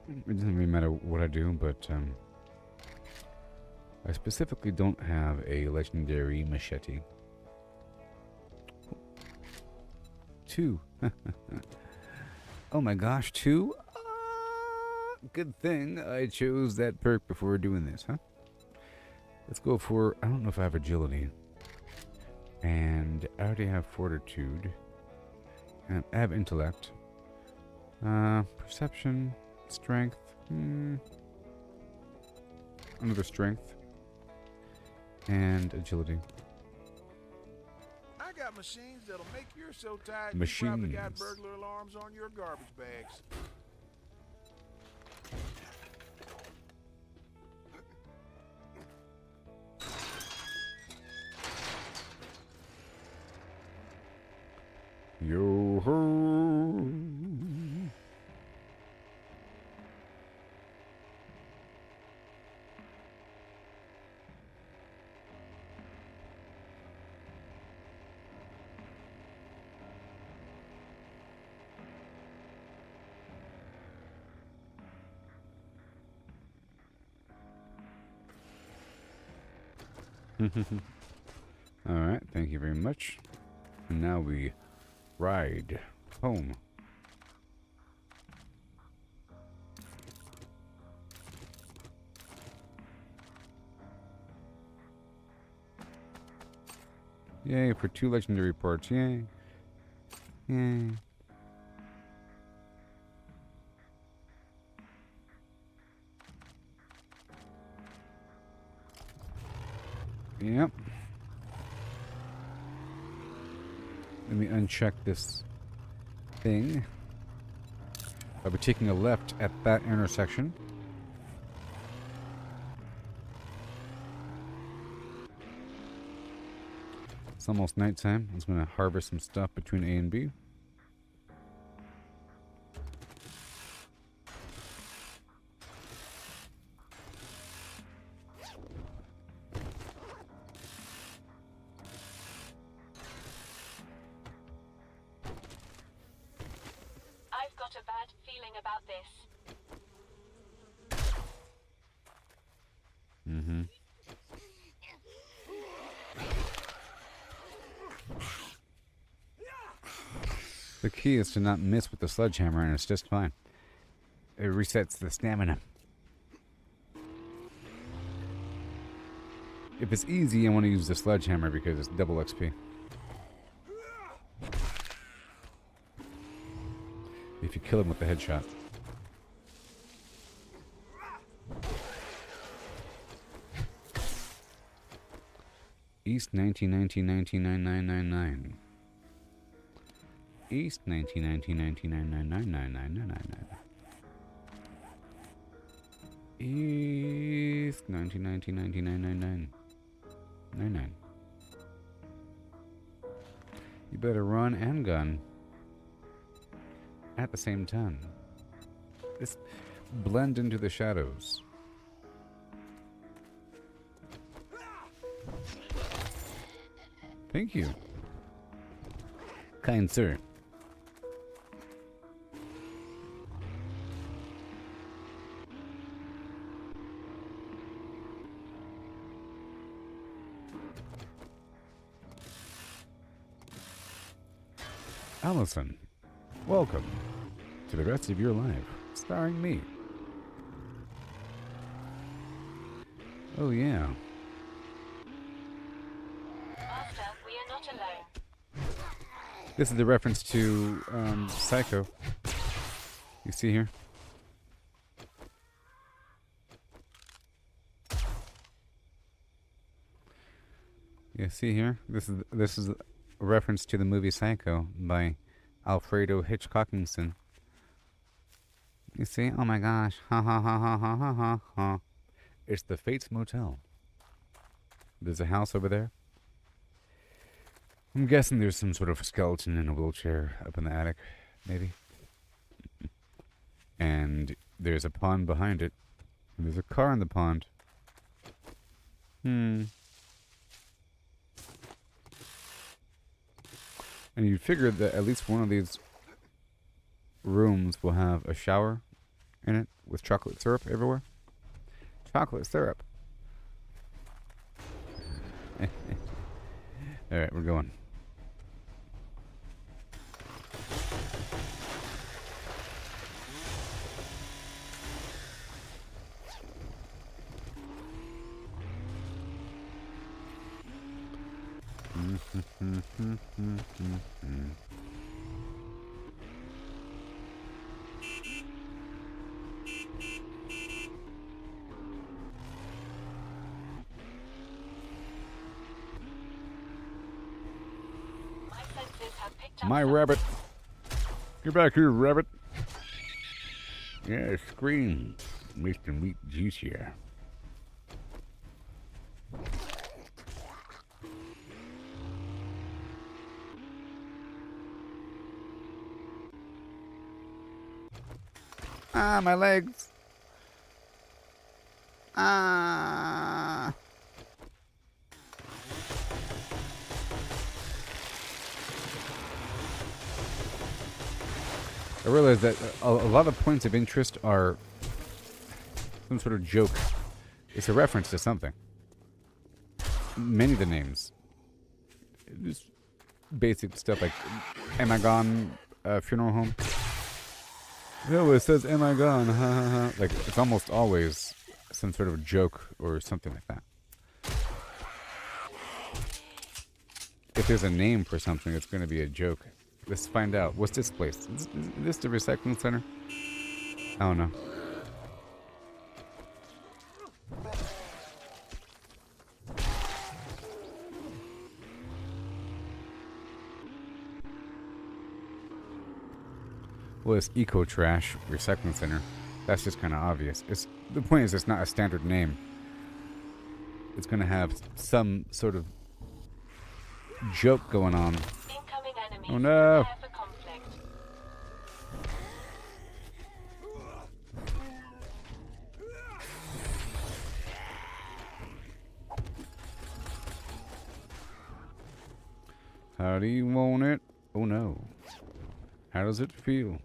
It doesn't really matter what I do, but I specifically don't have a legendary machete. 2. Oh my gosh, 2? Good thing I chose that perk before doing this, huh? Let's go for, I don't know if I have agility. And I already have fortitude. And I have intellect. Perception, strength. Another strength. And agility. I got machines that'll make you so tired you probably got Machines. burglar alarms on your garbage bags. Yo ho. All right, thank you very much. And now we ride home. Yay for 2 legendary parts. Yay. Yay. Yep. Let me uncheck this thing. I'll be taking a left at that intersection. It's almost nighttime. I was going to harvest some stuff between A and B. I've got a bad feeling about this. Mm-hmm. The key is to not miss with the sledgehammer, and it's just fine. It resets the stamina. If it's easy, I want to use the sledgehammer because it's double XP. If you kill him with the headshot. East 1919-199999. East 1919-19999999. East 1919-199999. You better run and gun at the same time. Just blend into the shadows. Thank you, kind sir. Allison, welcome to the rest of your life, starring me. Oh yeah. Master, we are not alone. This is the reference to Psycho. You see here? You see here? This is a reference to the movie Psycho by Alfredo Hitchcockinson. You see? Oh my gosh. Ha ha ha ha ha ha ha ha. It's the Fates Motel. There's a house over there. I'm guessing there's some sort of skeleton in a wheelchair up in the attic, maybe. And there's a pond behind it. And there's a car in the pond. And you'd figure that at least one of these rooms will have a shower in it with chocolate syrup everywhere. Chocolate syrup. Alright, we're going. My senses have picked up My something. rabbit. Get back here, rabbit. Yeah, scream. Makes the meat juicier. Ah, my legs. Ah. I realize that a lot of points of interest are some sort of joke. It's a reference to something. Many of the names. Just basic stuff like Am I Gone Funeral Home. No, it says Am I Gone? Ha ha ha. Like, it's almost always some sort of joke or something like that. If there's a name for something, it's going to be a joke. Let's find out. What's this place? Is this the recycling center? I don't know. Well, it's Eco Trash Recycling Center. That's just kind of obvious. The point is, it's not a standard name. It's going to have some sort of joke going on. Incoming enemies. Oh no! Prepare for conflict. How do you want it? Oh no. How does it feel?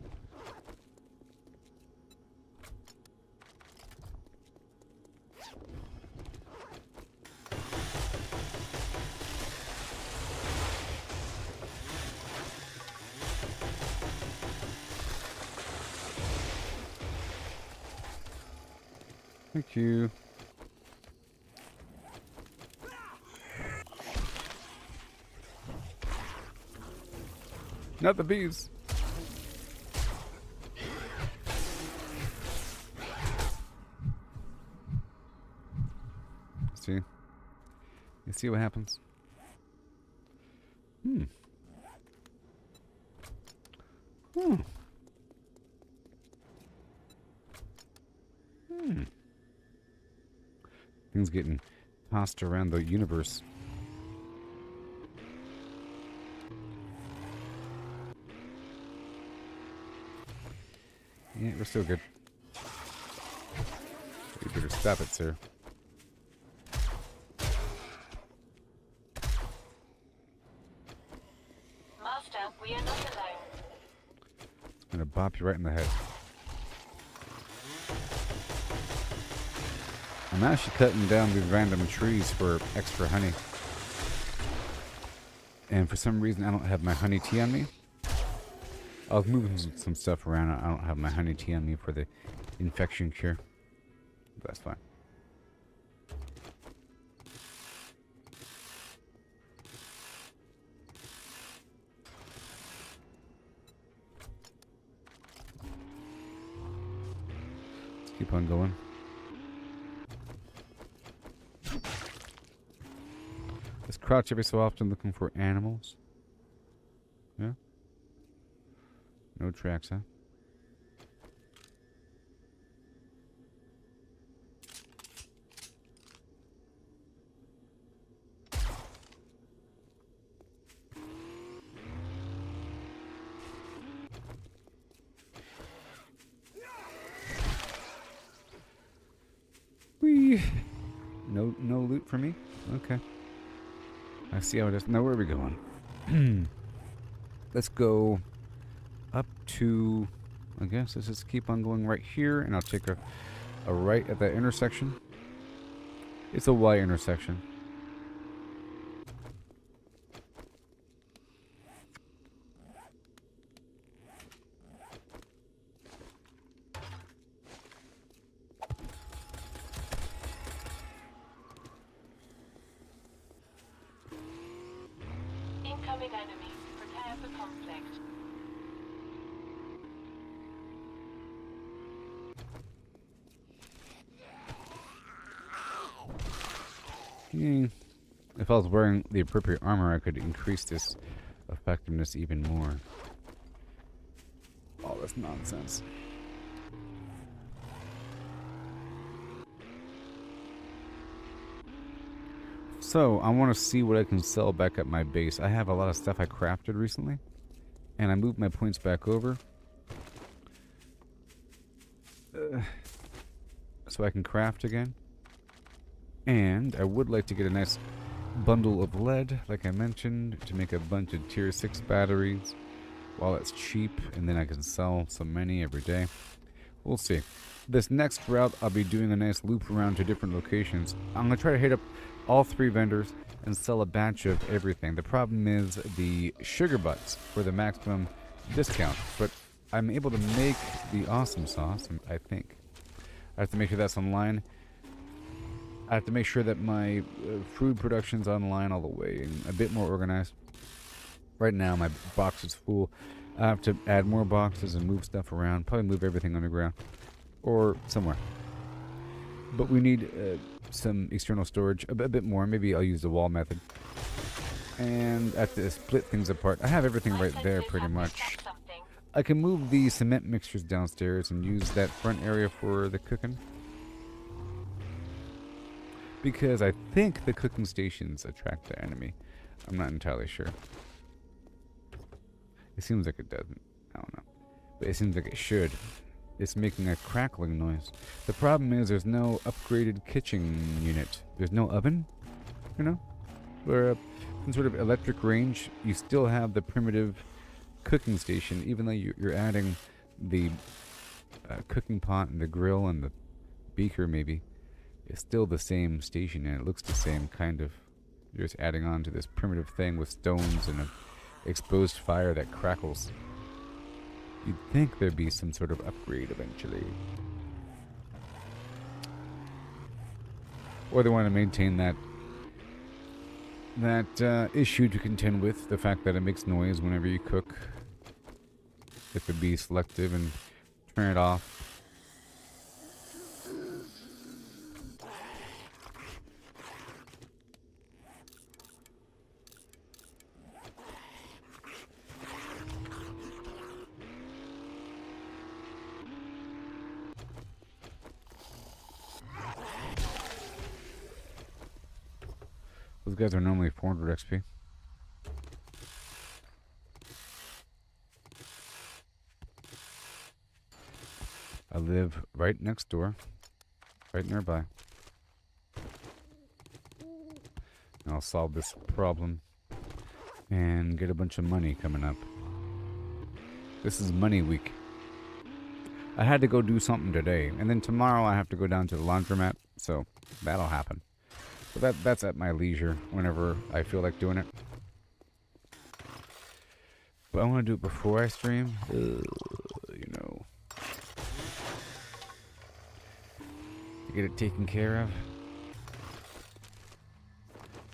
Thank you. Not the bees. See? You see what happens? Hmm. Things getting tossed around the universe. Yeah, we're still good. You better stop it, sir. Master, we are not alone. It's gonna bop you right in the head. I'm actually cutting down these random trees for extra honey. And for some reason, I don't have my honey tea on me. I was moving some stuff around. I don't have my honey tea on me for the infection cure. But that's fine. Let's keep on going. Just crouch every so often looking for animals. Yeah? No tracks, huh? Whee! No loot for me? Okay. I see how it is. Now where are we going? Let's go up to, I guess let's just keep on going right here, and I'll take a right at that intersection. It's a Y intersection. Incoming spotted enemy. Prepare for conflict. If I was wearing the appropriate armor, I could increase this effectiveness even more. All this nonsense. So, I want to see what I can sell back at my base. I have a lot of stuff I crafted recently, and I moved my points back over. So I can craft again. And I would like to get a nice bundle of lead, like I mentioned, to make a bunch of tier 6 batteries while it's cheap, and then I can sell so many every day. We'll see. This next route, I'll be doing a nice loop around to different locations. I'm going to try to hit up all 3 vendors and sell a batch of everything. The problem is the sugar butts for the maximum discount, but I'm able to make the awesome sauce, I think. I have to make sure that's online. I have to make sure that my food production's online all the way and a bit more organized. Right now, my box is full. I have to add more boxes and move stuff around. Probably move everything underground or somewhere. But we need some external storage, a bit more. Maybe I'll use the wall method. And I have to split things apart. I have everything right there pretty much. I can move the cement mixtures downstairs and use that front area for the cooking. Because I think the cooking stations attract the enemy. I'm not entirely sure. It seems like it doesn't. I don't know. But it seems like it should. It's making a crackling noise. The problem is there's no upgraded kitchen unit. There's no oven, you know? Or some sort of electric range. You still have the primitive cooking station, even though you're adding the cooking pot and the grill and the beaker maybe. It's still the same station, and it looks the same kind of. You're just adding on to this primitive thing with stones and an exposed fire that crackles. You'd think there'd be some sort of upgrade eventually. Or they want to maintain that issue to contend with, the fact that it makes noise whenever you cook. It could be selective and turn it off. Those guys are normally 400 XP. I live right next door, right nearby. And I'll solve this problem and get a bunch of money coming up. This is money week. I had to go do something today, and then tomorrow I have to go down to the laundromat, so that'll happen. But that's at my leisure whenever I feel like doing it. But I want to do it before I stream. You know. To get it taken care of.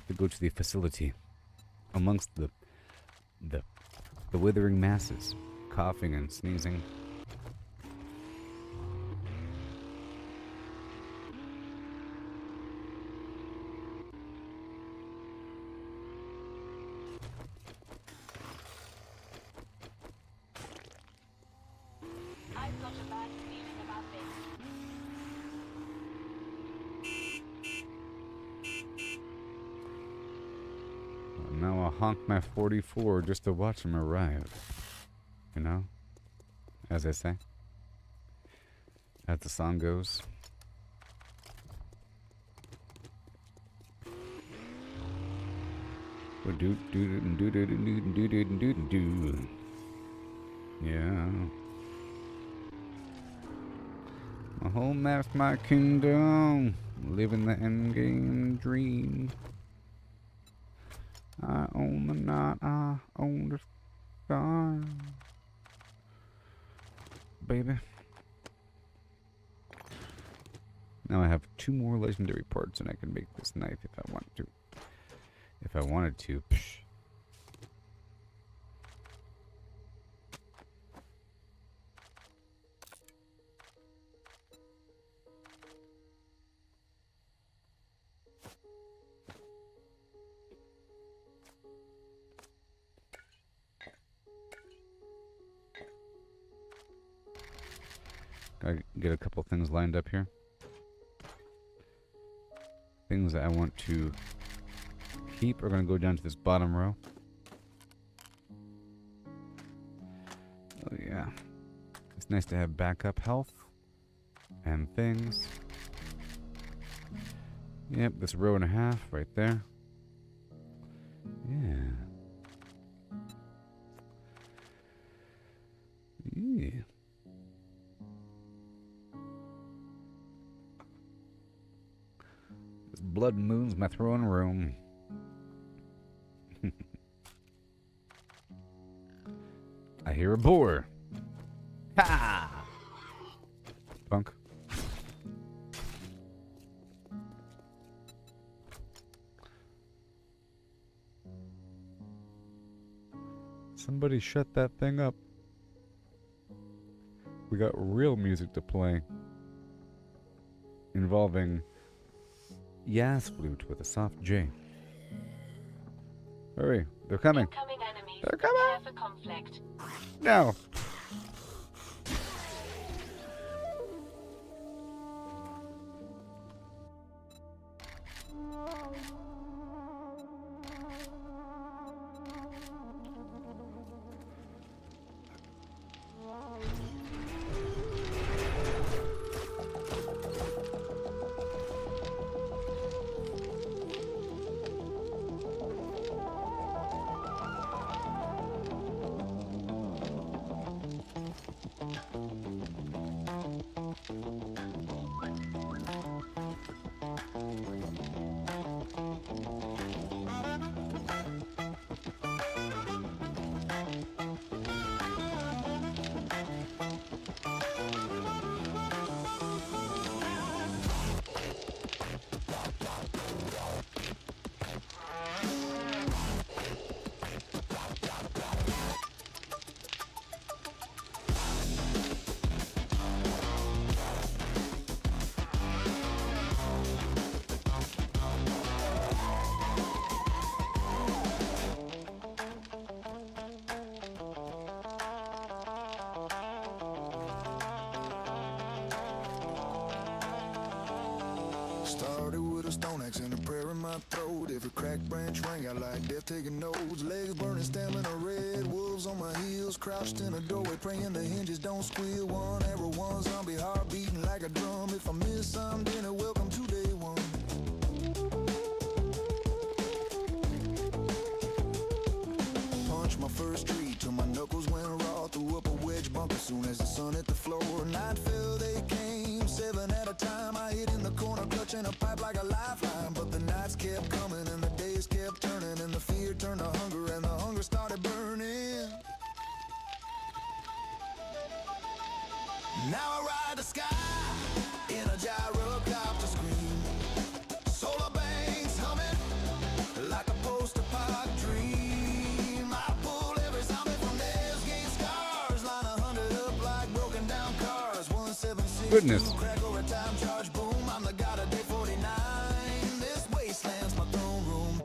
To go to the facility. Amongst the withering masses. Coughing and sneezing. I've got a bad feeling about this. Now I'll honk my 44 just to watch him arrive. You know? As I say. As the song goes. Yeah. My home, that's my kingdom. Living the endgame dream. I own the night, I own the sky. Baby. Now I have 2 more legendary parts and I can make this knife if I want to. If I wanted to. Psh. Gotta get a couple things lined up here. Things that I want to keep are gonna go down to this bottom row. Oh yeah. It's nice to have backup health and things. Yep, this row and a half right there. Yeah. Yeah. This blood moon's my throne room. I hear a boar. Ha! Punk. Somebody shut that thing up. We got real music to play. Involving Yas flute with a soft J. Hurry, they're coming. Incoming enemies. They're coming. Prepare for conflict. No. Started with a stone axe and a prayer in my throat. Every cracked branch rang out like death taking notes. Legs burning, stamina red. Wolves on my heels, crouched in a doorway, praying the hinges don't squeal. One arrow, one zombie, heart beating like a drum. If I miss some dinner, welcome to day one. Punched my first tree till my knuckles went raw. Threw up a wedge bump as soon as the sun hit the floor. Night fell, they came, 7 at a time. I hid in the corner, clutching a pipe like a lifeline. But the nights kept coming and the days kept turning, and the fear turned to hunger and the hunger started burning. Now I ride the sky in a gyrocopter scream. Solar banks humming like a post-apoc dream. I pull every zombie from their gate scars. Line 100 up like broken down cars. 176 Goodness. crack over time charge boom. I'm the god of day 49. This wasteland's my throne room.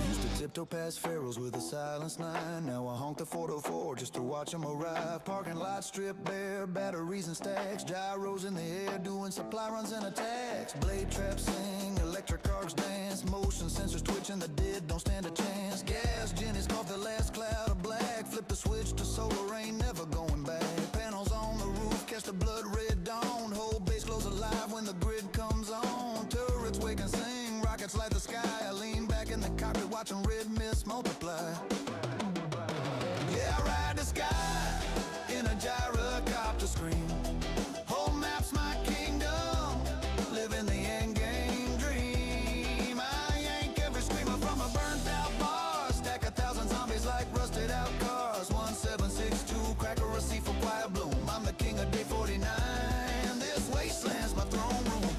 Used to tiptoe past pharaohs with a silenced line. Now I honk the 404 just to watch them arrive. Parking lot stripped bare, batteries and stacks. Gyros in the air, doing supply runs and attacks. Blade traps sing, electric arcs dance. Motion sensors twitching, the dead don't stand a chance. Gas Jenny's caught the last cloud of black. Flip the switch to solar rain, never going back. Panels on the roof, catch the blood red dawn. Whole base glows alive when the grid comes on. Turrets wake and sing, rockets light the sky. I lean back in the cockpit watching red mist multiply. Yeah, I ride the sky in a gyrocopter screen. Whole map's my kingdom, living the end game dream. I yank every screamer from a burnt out bar. Stack 1,000 zombies like rusted out cars. 1762, crack a receipt for quiet bloom. I'm the king of day 49. This wasteland's my throne room.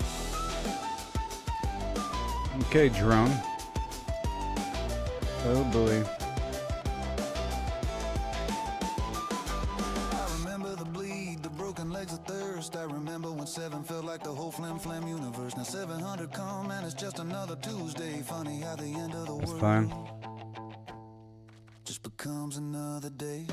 Okay, drone. Oh boy. I remember the bleed, the broken legs of thirst. I remember when 7 felt like the whole flam universe. Now 700 come and it's just another Tuesday. Funny how the end of the That's world fine. just becomes another day.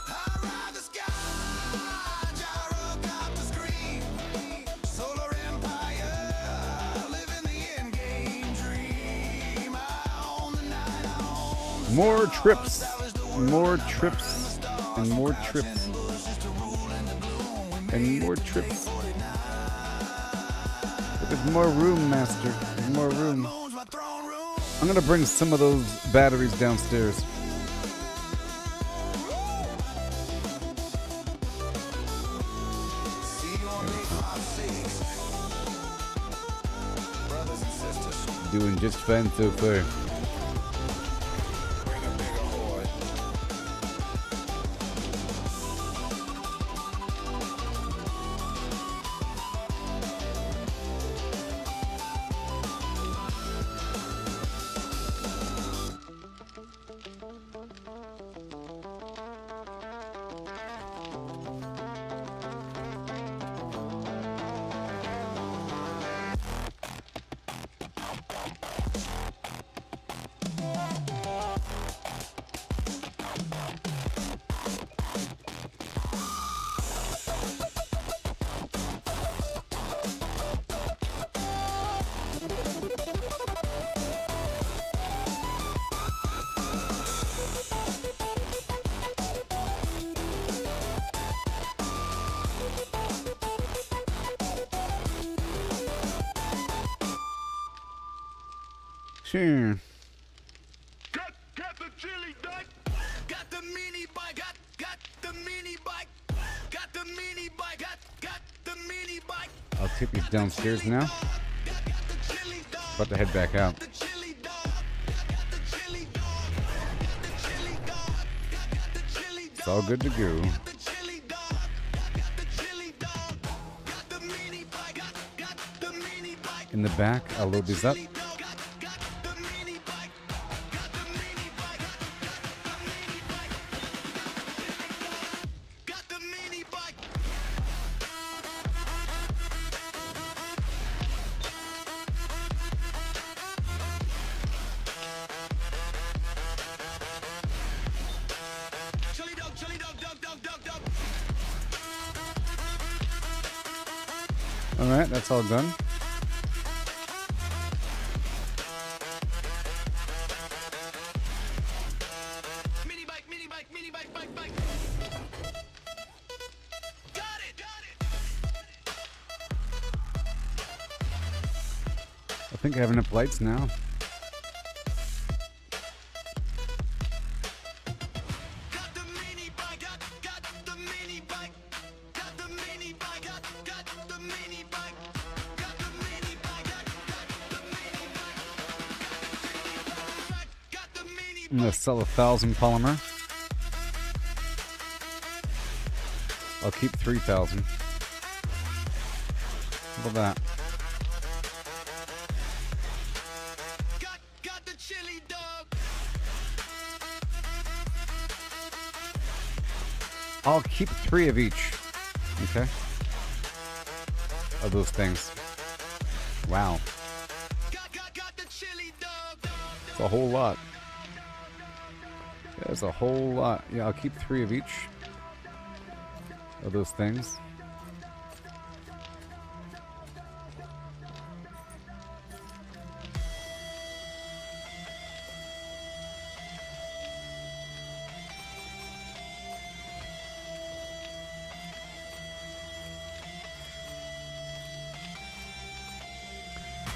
I ride the sky, gyrocopter scream, solar empire, living the end game dream. I own the night, I own the More trips. More trips. And more trips. And more trips. But there's more room, Master. There's more room. owns my throne room. I'm gonna bring some of those batteries downstairs. See you on day 5-6. Brothers and sisters, Doing just fine so far. bring a bigger horde. Sure. Got the chili duck. Got the mini bike, got the mini bike, got the mini bike, got the mini bike. I'll take these downstairs now. Got the chili dog, About to head back out. the chili dog, got the chili dog, the chili dog, got the chili It's all good to go. the chili dog, got the chili dog, got the mini bike, got the mini bike. In the back, I'll load these up. Got the mini bike, got the mini bike, got the mini bike, got the mini bike. Chili dog, dog. Alright, that's all done. Mini bike, bike. Got it. I think I have enough lights now. Got the mini bike, got the mini bike, got the mini bike, got the mini bike, got the mini bike, got the mini bike, got the mini I'm gonna sell 1,000 polymer. I'll keep 3,000. How about that? got the chili dog. I'll keep 3 of each. Okay? Of those things. Wow. Got the chili dog. It's a whole lot. There's a whole lot. Yeah, I'll keep 3 of each. Of those things.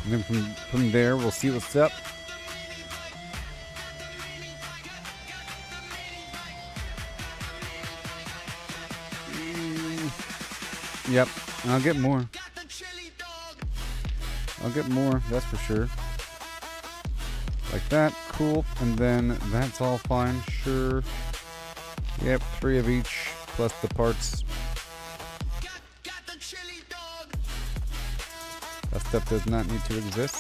And then from there, we'll see what's up. Yep, and I'll get more. Got the chili dog. I'll get more, that's for sure. Like that, cool. And then that's all fine, sure. Yep, 3 of each, plus the parts. Got the chili dog. That stuff does not need to exist.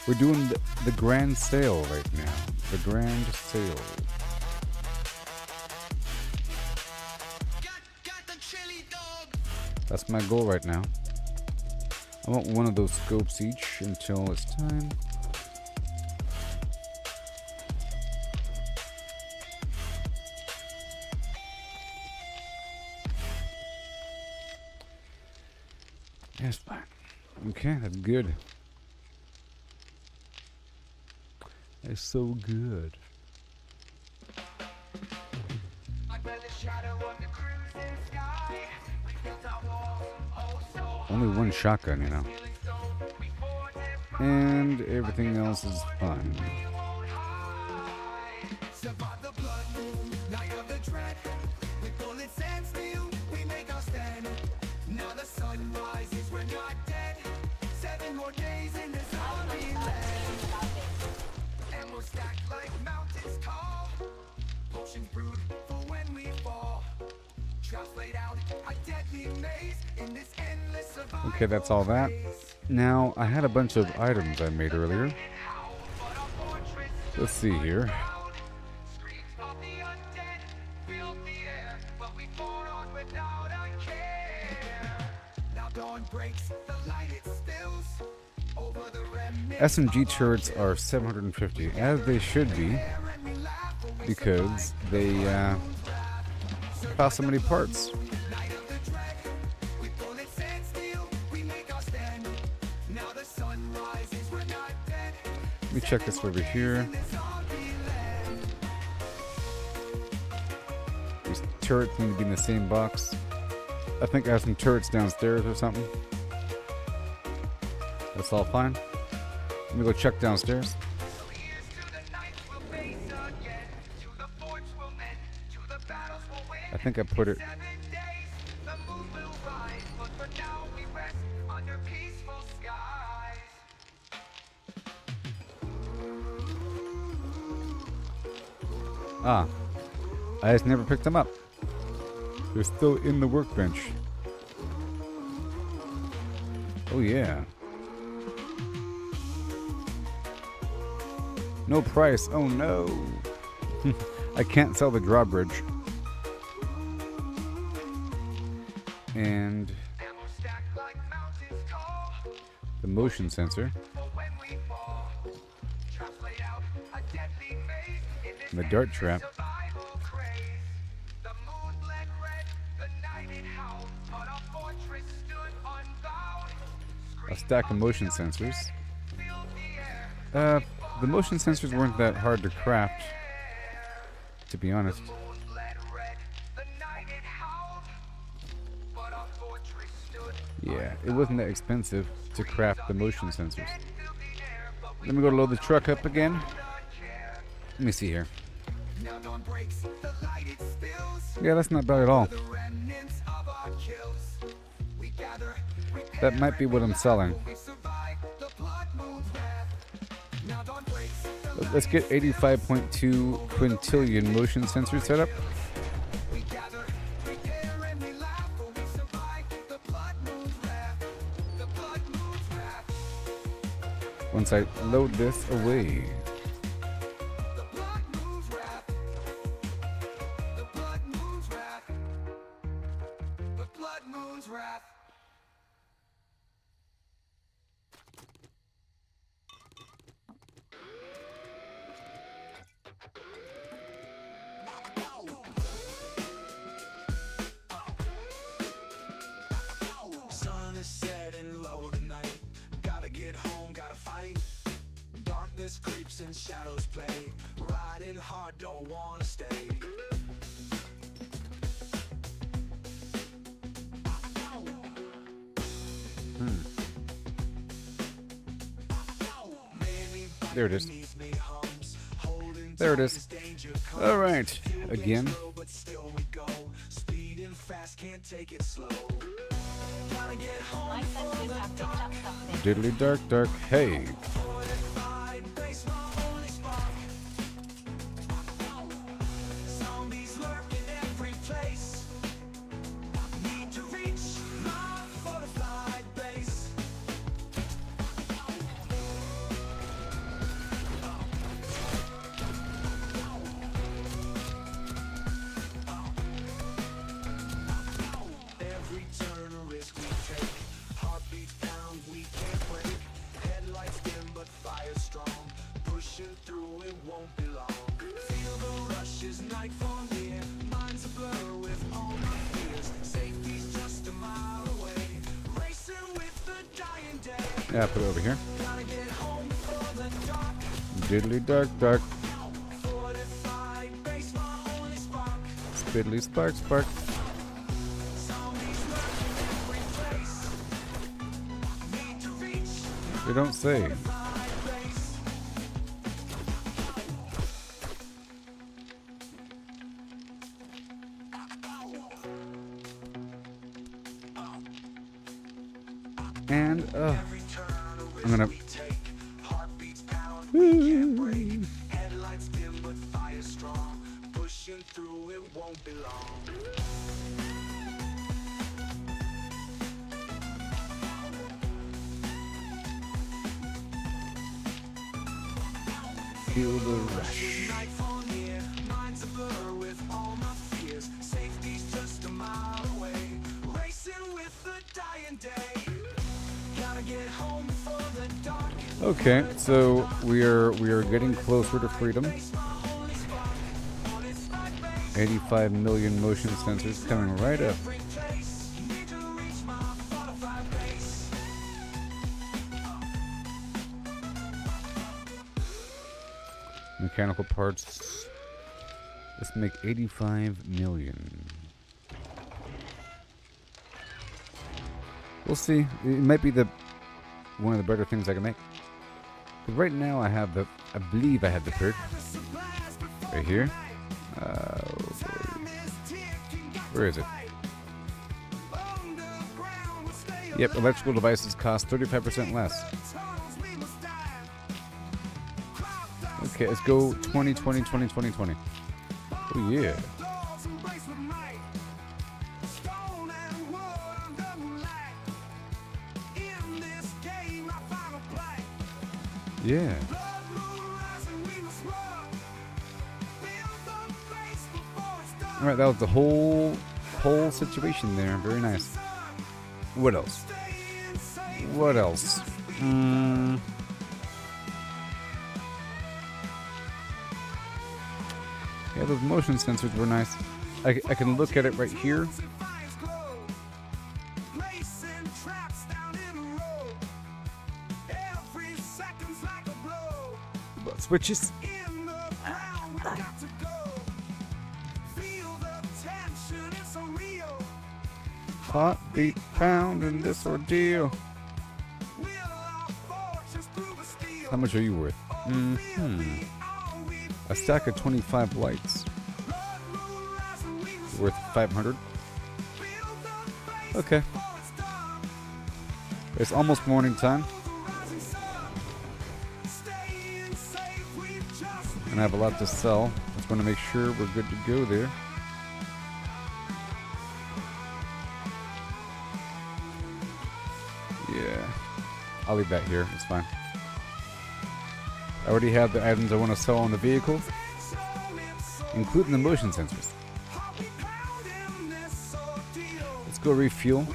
We're doing the grand sale right now. The grand sale. That's my goal right now. I want one of those scopes each until it's time. That's fine. Okay, that's good. That's so good. Only one shotgun, you know. And everything else is fine. Now the sun rises, we're not dead. 7 more days in this zombie land. And we'll stack like mountains tall. Potions brewed for when we fall. Traps laid out, a deadly maze in this endless survival. Okay, that's all that. Now, I had a bunch of items I made earlier. Let's see here. SMG turrets are 750, as they should be, because they cost so many parts. Let me check this over here. These turrets need to be in the same box. I think I have some turrets downstairs or something. That's all fine. Let me go check downstairs. I think I put it. Ah, I just never picked them up. They're still in the workbench. Oh yeah. No price. Oh no. I can't sell the drawbridge. And the motion sensor. And the dart trap. A stack of motion sensors. The motion sensors weren't that hard to craft, to be honest. Yeah, it wasn't that expensive to craft the motion sensors. Let me go load the truck up again. Let me see here. Yeah, that's not bad at all. That might be what I'm selling. Let's get 85.2 quintillion motion sensors set up. Once I load this away. Creeps and shadows play, riding hard, don't wanna stay. There it is. There it is. All right, again. Diddly dark dark, hey. Yeah, put it over here. Diddly dark dark. Spiddly spark spark. They don't say. And I'm gonna. Headlights dim but fire strong. Pushing through, it won't be long. Feel the rush. Nightfall near, mind's a blur with all my fears. Safety's just a mile away. Racing with the dying day. Gotta get home before the dark. Okay, so we are getting closer to freedom. 85 million motion sensors coming right up. Mechanical parts. Let's make 85 million. We'll see. It might be one of the better things I can make. But right now I have I believe I have the perk right here. Where is it? Yep, electrical devices cost 35% less. Okay, let's go 2020, 2020, 20. Oh yeah. Yeah. Alright, that was the whole situation there. Very nice. What else? What else? Yeah, those motion sensors were nice. I can look at it right here. Switches. Heartbeat pounding this ordeal. How much are you worth? A stack of 25 lights. Worth 500. Okay. It's almost morning time. And I have a lot to sell. Just want to make sure we're good to go there. Yeah. I'll leave that here. It's fine. I already have the items I want to sell on the vehicle, including the motion sensors. Let's go refuel.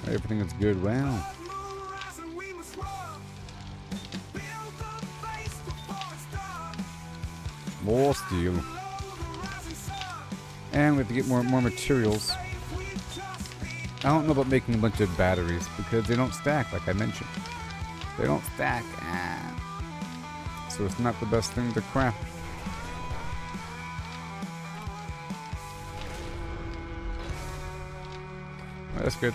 Everything is good. Wow. More steel. And we have to get more materials. I don't know about making a bunch of batteries because they don't stack, like I mentioned. They don't stack. So it's not the best thing to craft. Well, that's good.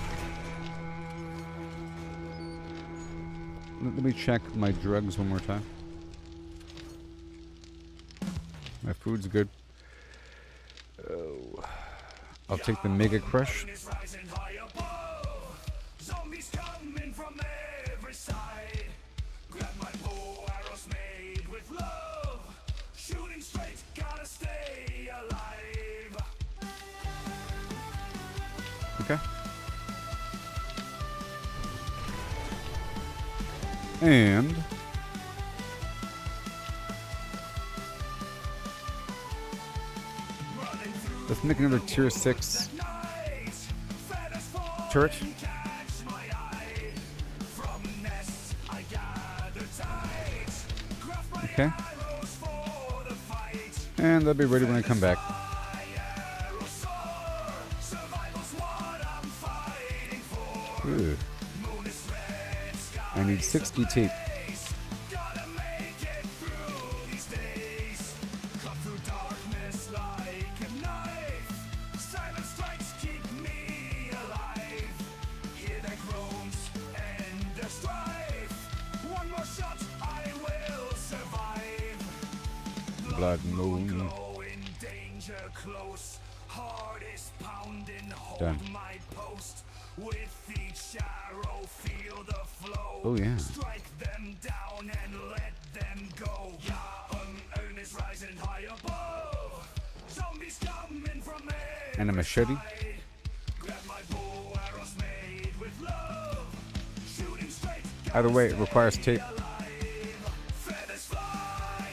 Let me check my drugs one more time. My food's good. Oh, I'll take the Mega Crush. Okay. And let's make another tier 6 turret. Okay. And they'll be ready when I come back. Ooh. I need 60 tape. Gotta make it through these days. Cut through darkness like a knife. Silent strikes keep me alive. Hear their groans and their strife. One more shot, I will survive. Blood moon. Go in danger close. Heart is pounding, hold Done. my post. With each arrow, feel the flow. Oh, yeah. Strike them down and let them go. Ja, Earn is rising high above. Zombies coming from every And a machete. side. Grab my bow, arrows made with love. Shooting straight, Either way, it requires tape. alive. Feathers fly,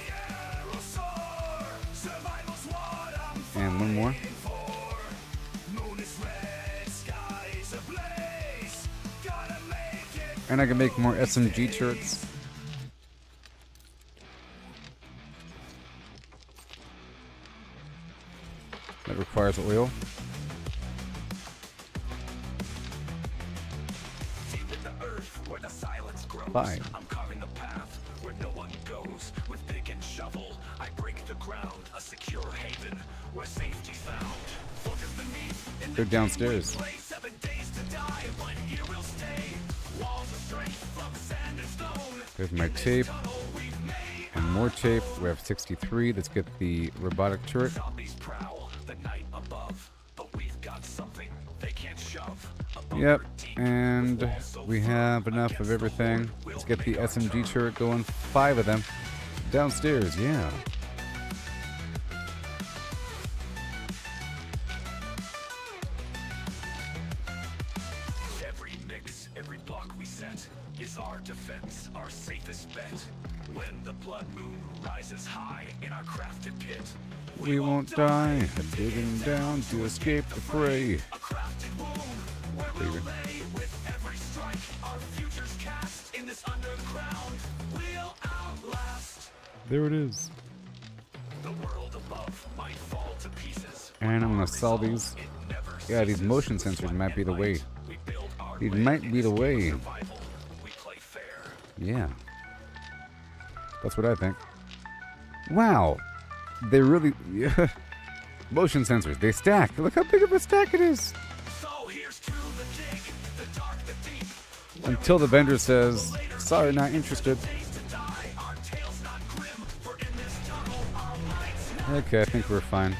arrows soar. Survival's what I'm And one more. fighting for. Moon is red, skies ablaze. Gotta make it. And I can make more SMG turrets. That requires oil. Deep in the earth where the silence grows. Bye. I'm carving a path where no one goes. With pick and shovel, I break the ground. A secure haven where safety's found. Fortress beneath in the They're downstairs. play 7 days to die, but here we'll stay. Walls of strength from sand and stone. There's my tape. Tunnel we've made. And more tape. We have 63. Let's get the robotic turret. Zombies prowl the night above, but we've got something they can't shove. A bunker Yep. deep And with walls so we firm have enough of against the everything. wall. Let's We'll get the make our SMG term. turret going. 5 of them. Downstairs, yeah. Every mix, every block we set is our defense, our safest bet. When the blood moon rises high in our crafted pit, We won't die. Digging down to escape the fray. a crafted wound where we'll lay with every strike. Our future's cast in this underground. We'll outlast. There it is. The world above might fall to pieces. And I'm gonna sell these. It never Yeah, these ceases. motion sensors might be the way. We build our These land might in be the this game of way. survival. We play fair. Yeah. That's what I think. Wow. They really... Yeah. Motion sensors. They stack. Look how big of a stack it is. So here's to the dig, the dark, the deep. Until the vendor says, sorry, not interested. Days to die, our tales not grim. For in this tunnel, our lights not Okay, I think we're fine.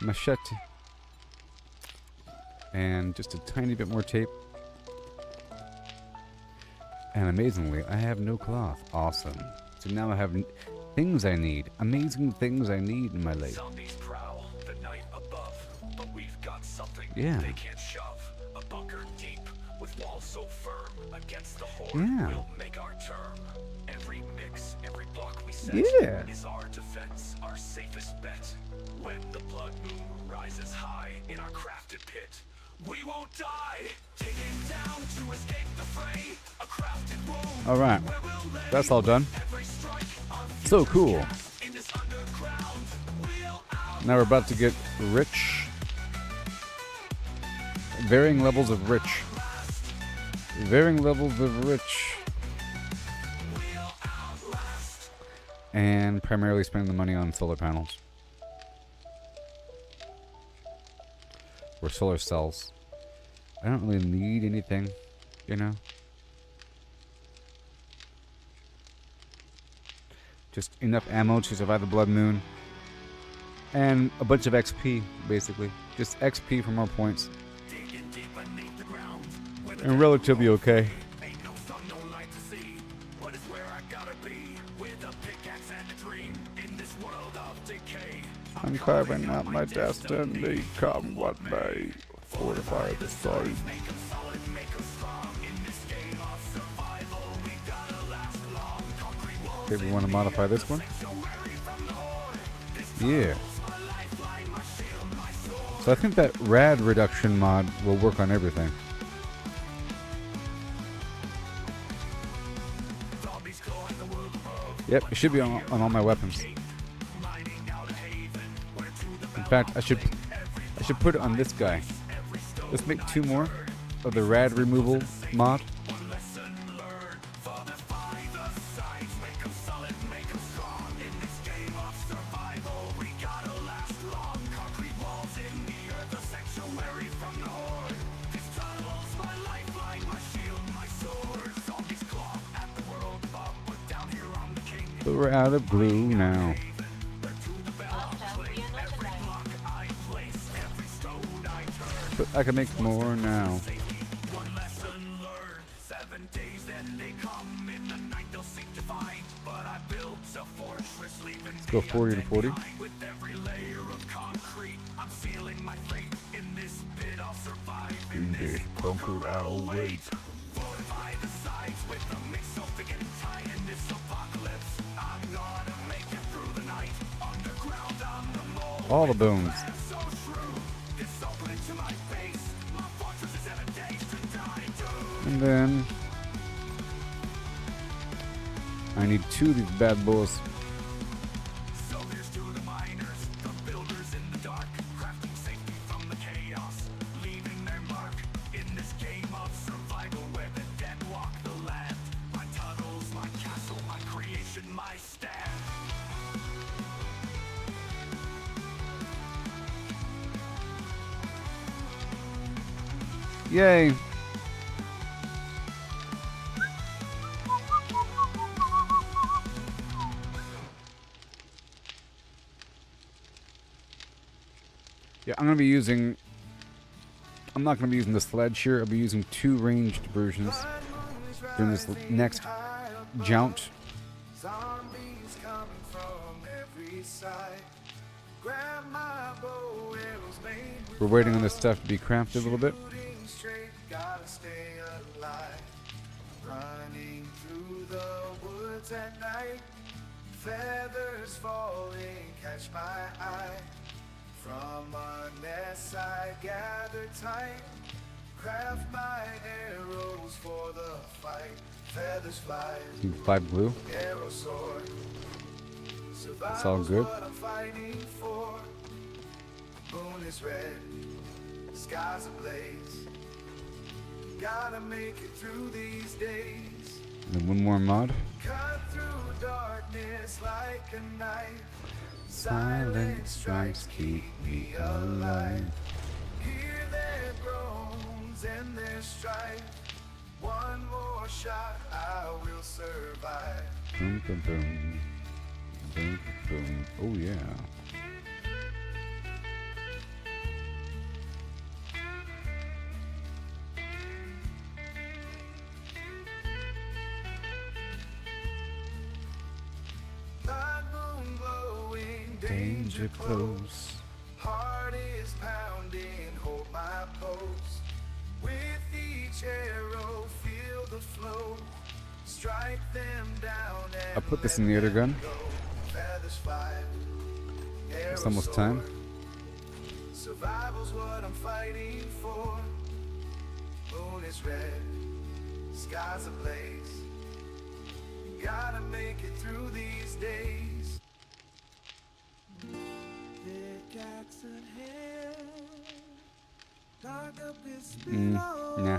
Machete. And just a tiny bit more tape. And amazingly, I have no cloth. Awesome. So now I have things I need. Amazing things I need in my life. Zombies prowl the night above, but we've got something Yeah. they can't shove. A bunker deep with walls so firm against the horde. Yeah. We'll make our term. Every mix, every block we set Yeah. is our defense, our safest bet. When the blood moon rises high in our crafted pit, we won't die. Digging down to escape the fray. A crafted wound. All right. Where we'll lay That's all done. every strike. Our So cool. in this underground, we'll out. Now we're about to get rich. Varying levels of rich. Varying levels of rich. And primarily spending the money on solar panels. Or solar cells. I don't really need anything, you know? Just enough ammo to survive the blood moon. And a bunch of XP, basically. Just XP for more points. Digging deep beneath the ground, where the And relatively okay. ain't no sun, no light to see, but it's where I gotta be, with a pickaxe and a dream, in this world of decay. I'm carving out my destiny, come what may. Fortify the site. Make 'em solid, make 'em strong, in this game of survival, we gotta last long. Concrete walls, Okay, we want to modify this one. sanctuary from the horde. This Yeah. my lifeline, my shield, my sword. So I think that rad reduction mod will work on everything. Zombies claw at the Yep, it should be on all my weapons. In fact, I should put it on this guy. Let's make 2 more of the rad removal mod. But we're out of glue now. But I can make more now. Let's go 40 to 40. Indeed, conquered our way. All the bones. And then I need 2 of these bad boys. Yay! Yeah, I'm not gonna be using the sledge here. I'll be using 2 ranged versions during this next jaunt. Zombies coming from every side. Grab my bow, arrows made with We're waiting on this stuff to be crafted a little bit. shooting straight, gotta stay alive. Running through the woods at night, feathers falling catch my eye. From a nest I gather tight, craft my arrows for the fight. Feathers fly, 5 glue. arrow sword. It's all good. What I'm fighting for. Moon is red, skies ablaze. Gotta make it through these days. And then 1 more mod. Cut through darkness like a knife. Silent strikes keep me alive. Hear their groans and their strife. One more shot, I will survive. Boom, boom, boom. Boom, boom. Oh yeah. Blood moon glowing, Danger close. Heart is pounding, hold my post. With each arrow, feel the flow. Strike them down and I'll put this in the other gun. go. Feathers fly, It's arrows almost time. soar. Survival's what I'm fighting for. Moon is red, skies ablaze. Gotta make it through these days. Nah.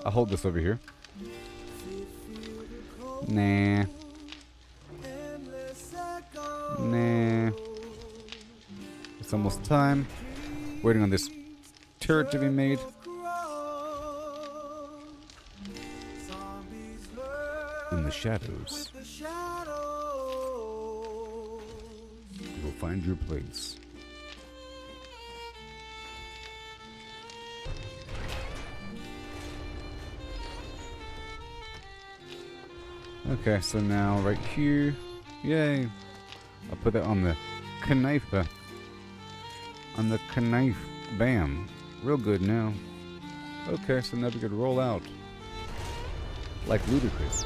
I'll hold this over here. Nah. Nah. It's almost time. Waiting on this turret to be made. In the shadows, you will find your place. Okay, so now right here, yay! I'll put that on the knife. On the knife, bam! Real good now. Okay, so now we could roll out like ludicrous.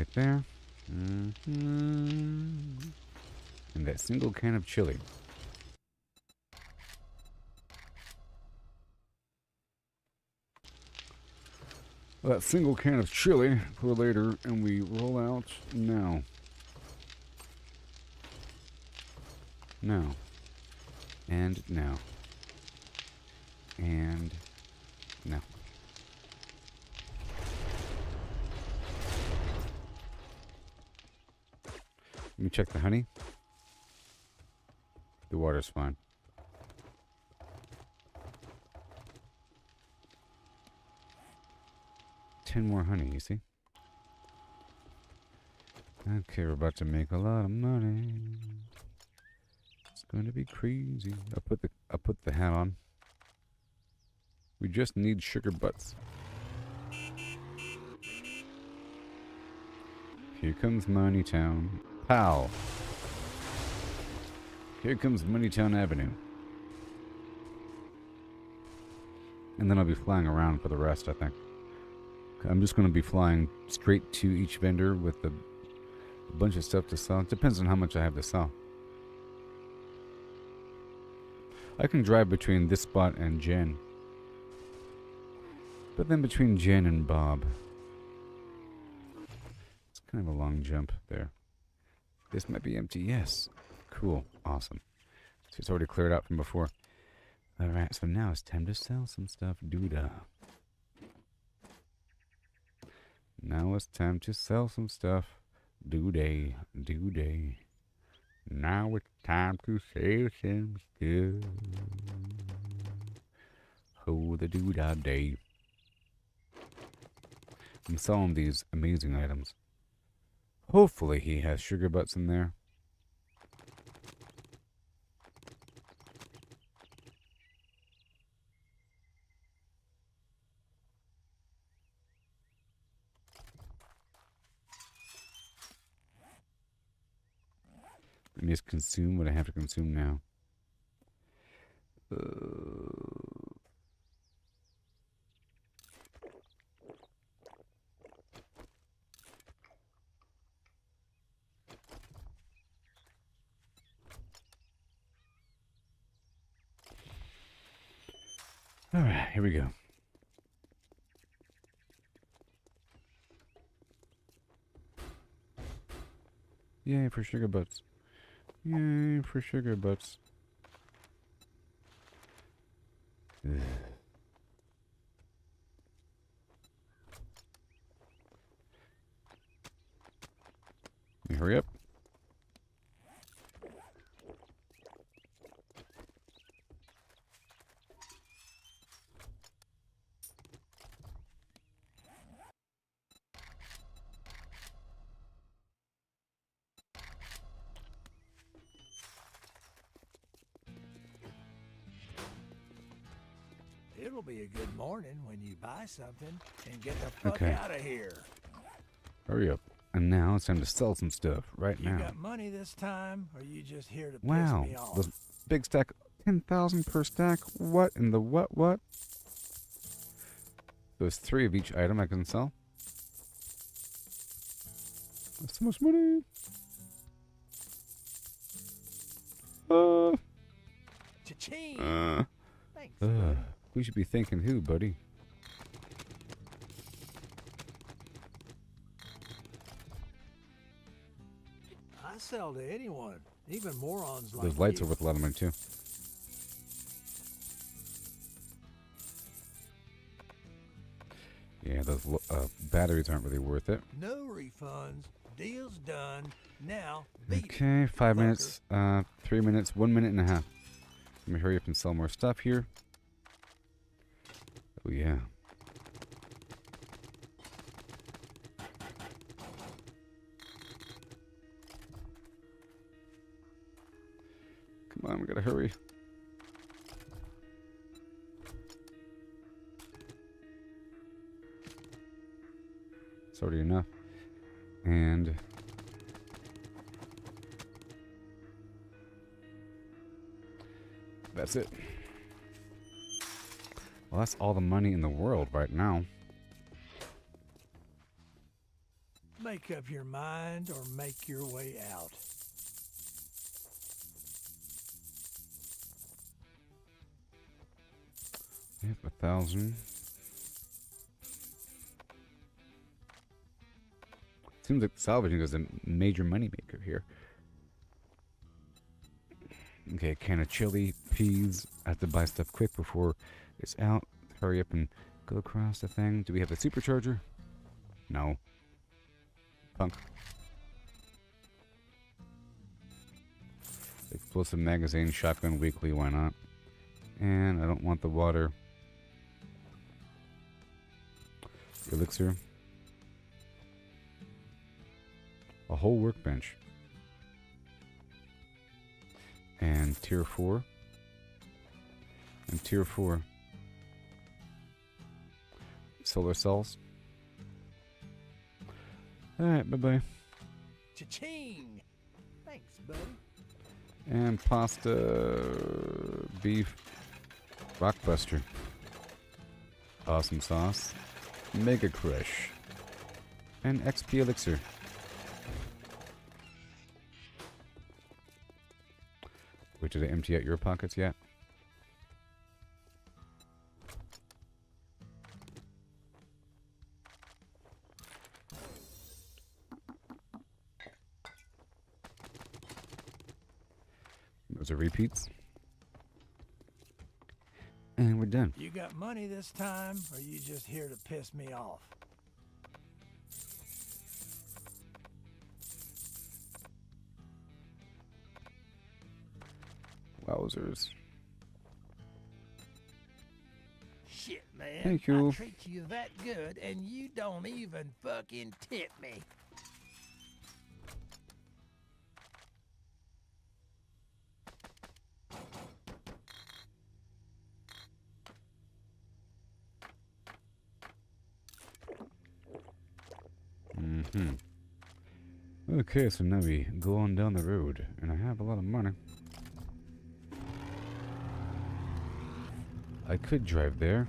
right there. And that single can of chili. Well, that single can of chili for later, and we roll out now. Now. And now. And now. Let me check the honey. The water's fine. Ten more honey, you see? Okay, we're about to make a lot of money. It's going to be crazy. I'll put the hat on. We just need sugar butts. Here comes Money Town. Pow! Here comes Money Town Avenue. And then I'll be flying around for the rest, I think. I'm just going to be flying straight to each vendor with a bunch of stuff to sell. It depends on how much I have to sell. I can drive between this spot and Jen. But then between Jen and Bob. It's kind of a long jump there. This might be empty, yes. Cool, awesome. So it's already cleared out from before. Alright, so now it's time to sell some stuff. Doodah. Now it's time to sell some stuff. Do-day, do-day. Now it's time to sell some stuff. Oh, the do-da day. I'm selling these amazing items. Hopefully he has sugar butts in there. Let me just consume what I have to consume now. Alright, here we go. Yay for sugar butts. Yay for sugar butts. Ugh. Let me hurry up. It'll be a good morning when you buy something and get the fuck Okay. out of here. Hurry up. And now it's time to sell some stuff right You now. got money this time, or you just here to Wow. piss me off? The big stack. 10,000 per stack. What in the what? There's 3 of each item I can sell. That's so much money. Cha-ching! Thanks, Uh, buddy. we should be thanking who, buddy? I sell to anyone, even morons like Those lights you. are worth a lot of money too. Yeah, those batteries aren't really worth it. No refunds. Deal's done. Now, beat it, Okay, 5 fucker. minutes, 3 minutes, 1 minute and a half. Let me hurry up and sell more stuff here. Oh yeah. Come on, we gotta hurry. It's already enough. And that's it. Well, that's all the money in the world right now. Make make up your mind or make your way out. Yep, 1,000. Seems like salvaging is a major moneymaker here. Okay, can of chili, peas. I have to buy stuff quick before it's out. Hurry up and go across the thing. Do we have a supercharger? No. Punk. Explosive magazine, shotgun weekly, why not? And I don't want the water. Elixir. A whole workbench. And tier 4. And tier 4. Solar cells. Alright, bye-bye. Cha-ching! Thanks, buddy. And pasta, beef, rockbuster. Awesome sauce. Mega crush. And XP elixir. Wait, did I empty out your pockets yet? Those are repeats. And we're done. You got money this time, or you just here to piss me off? Wowzers. Shit, man. Thank you. I treat you that good, and you don't even fucking tip me. Okay, so now we go on down the road, and I have a lot of money. I could drive there.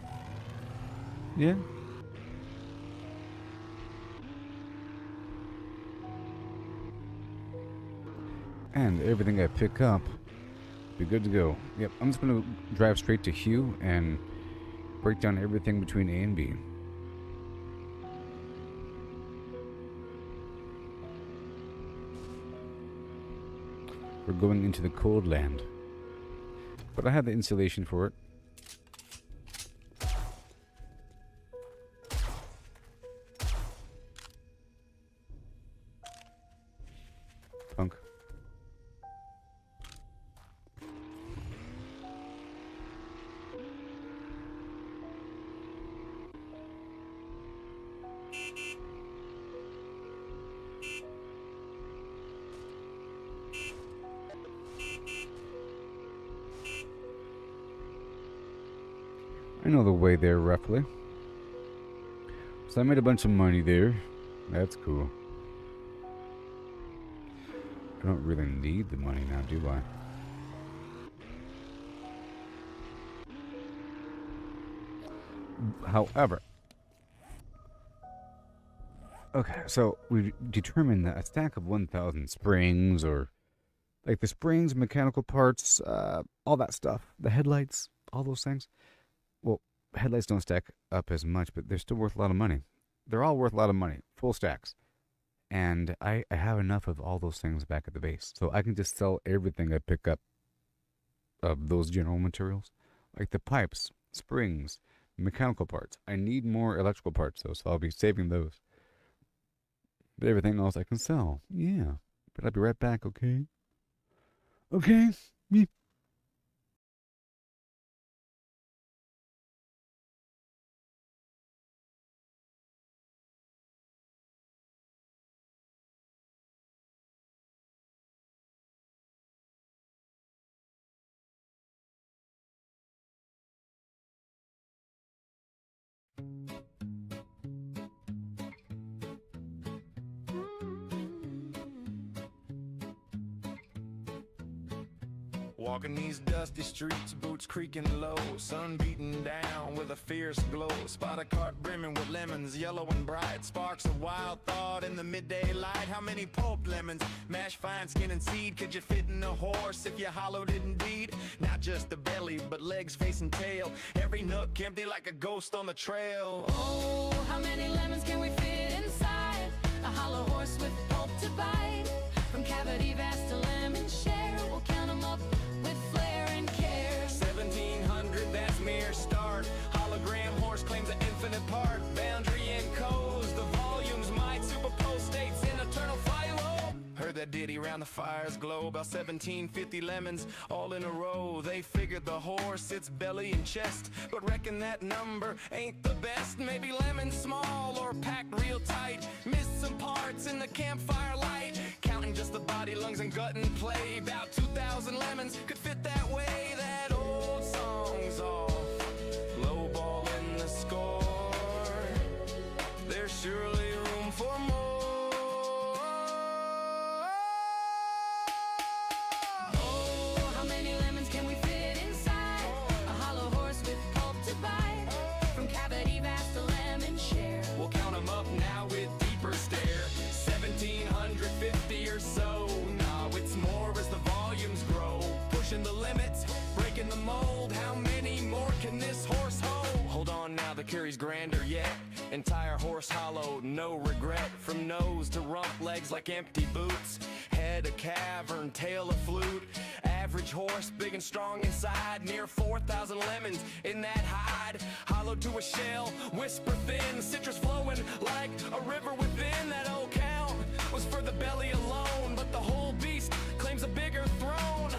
Yeah. And everything I pick up, be good to go. Yep, I'm just gonna drive straight to Hugh and break down everything between A and B. We're going into the cold land. But I have the insulation for it. Punk. I know the way there, roughly. So I made a bunch of money there. That's cool. I don't really need the money now, do I? However. Okay, so we determined that a stack of 1,000 springs, or like the springs, mechanical parts, all that stuff, the headlights, all those things. Well, headlights don't stack up as much, but they're still worth a lot of money. They're all worth a lot of money, full stacks. And I have enough of all those things back at the base. So I can just sell everything I pick up of those general materials. Like the pipes, springs, mechanical parts. I need more electrical parts, though, so I'll be saving those. But everything else I can sell. Yeah. But I'll be right back, okay? Okay? Me. Walking these dusty streets, boots creaking low, sun beating down with a fierce glow. Spot a cart brimming with lemons, yellow and bright. Sparks of wild thought in the midday light. How many pulped lemons, mashed fine skin and seed, could you fit in a horse if you hollowed it indeed? Not just the belly, but legs, face and tail. Every nook empty like a ghost on the trail. Oh, how many lemons can we fit inside a hollow horse with pulp to bite? From cavity vast to lemon share, we'll count 'em up with flair and care. 1700, that's mere start. Hologram horse claims an infinite part. Boundary encodes the volumes might superpose states in eternal philo. Heard that ditty round the fire's glow. About 1750 lemons all in a row. They figured the horse, its belly and chest, but reckon that number ain't the best. Maybe lemons small or packed real tight. Missed some parts in the campfire light. Counting just the body, lungs and gut and play. About 2,000 lemons could fit that way. That old song's off, lowballing the score. There's surely room for more. Oh, how many lemons can we fit inside a hollow horse with pulp to bite? From cavity vast to lemon share. We'll count 'em up now with deeper stare. 1750 or so. Nah, it's more as the volumes grow. Pushing the limits, breaking the mold. How many more can this horse hold? Hold on now, the carry's grander yet. Entire horse hollow, no regret. From nose to rump, legs like empty boots. Head a cavern, tail a flute. Average horse, big and strong inside. Near 4,000 lemons in that hide. Hollowed to a shell, whisper thin. Citrus flowing like a river within. That old count was for the belly alone, but the whole beast claims a bigger throne.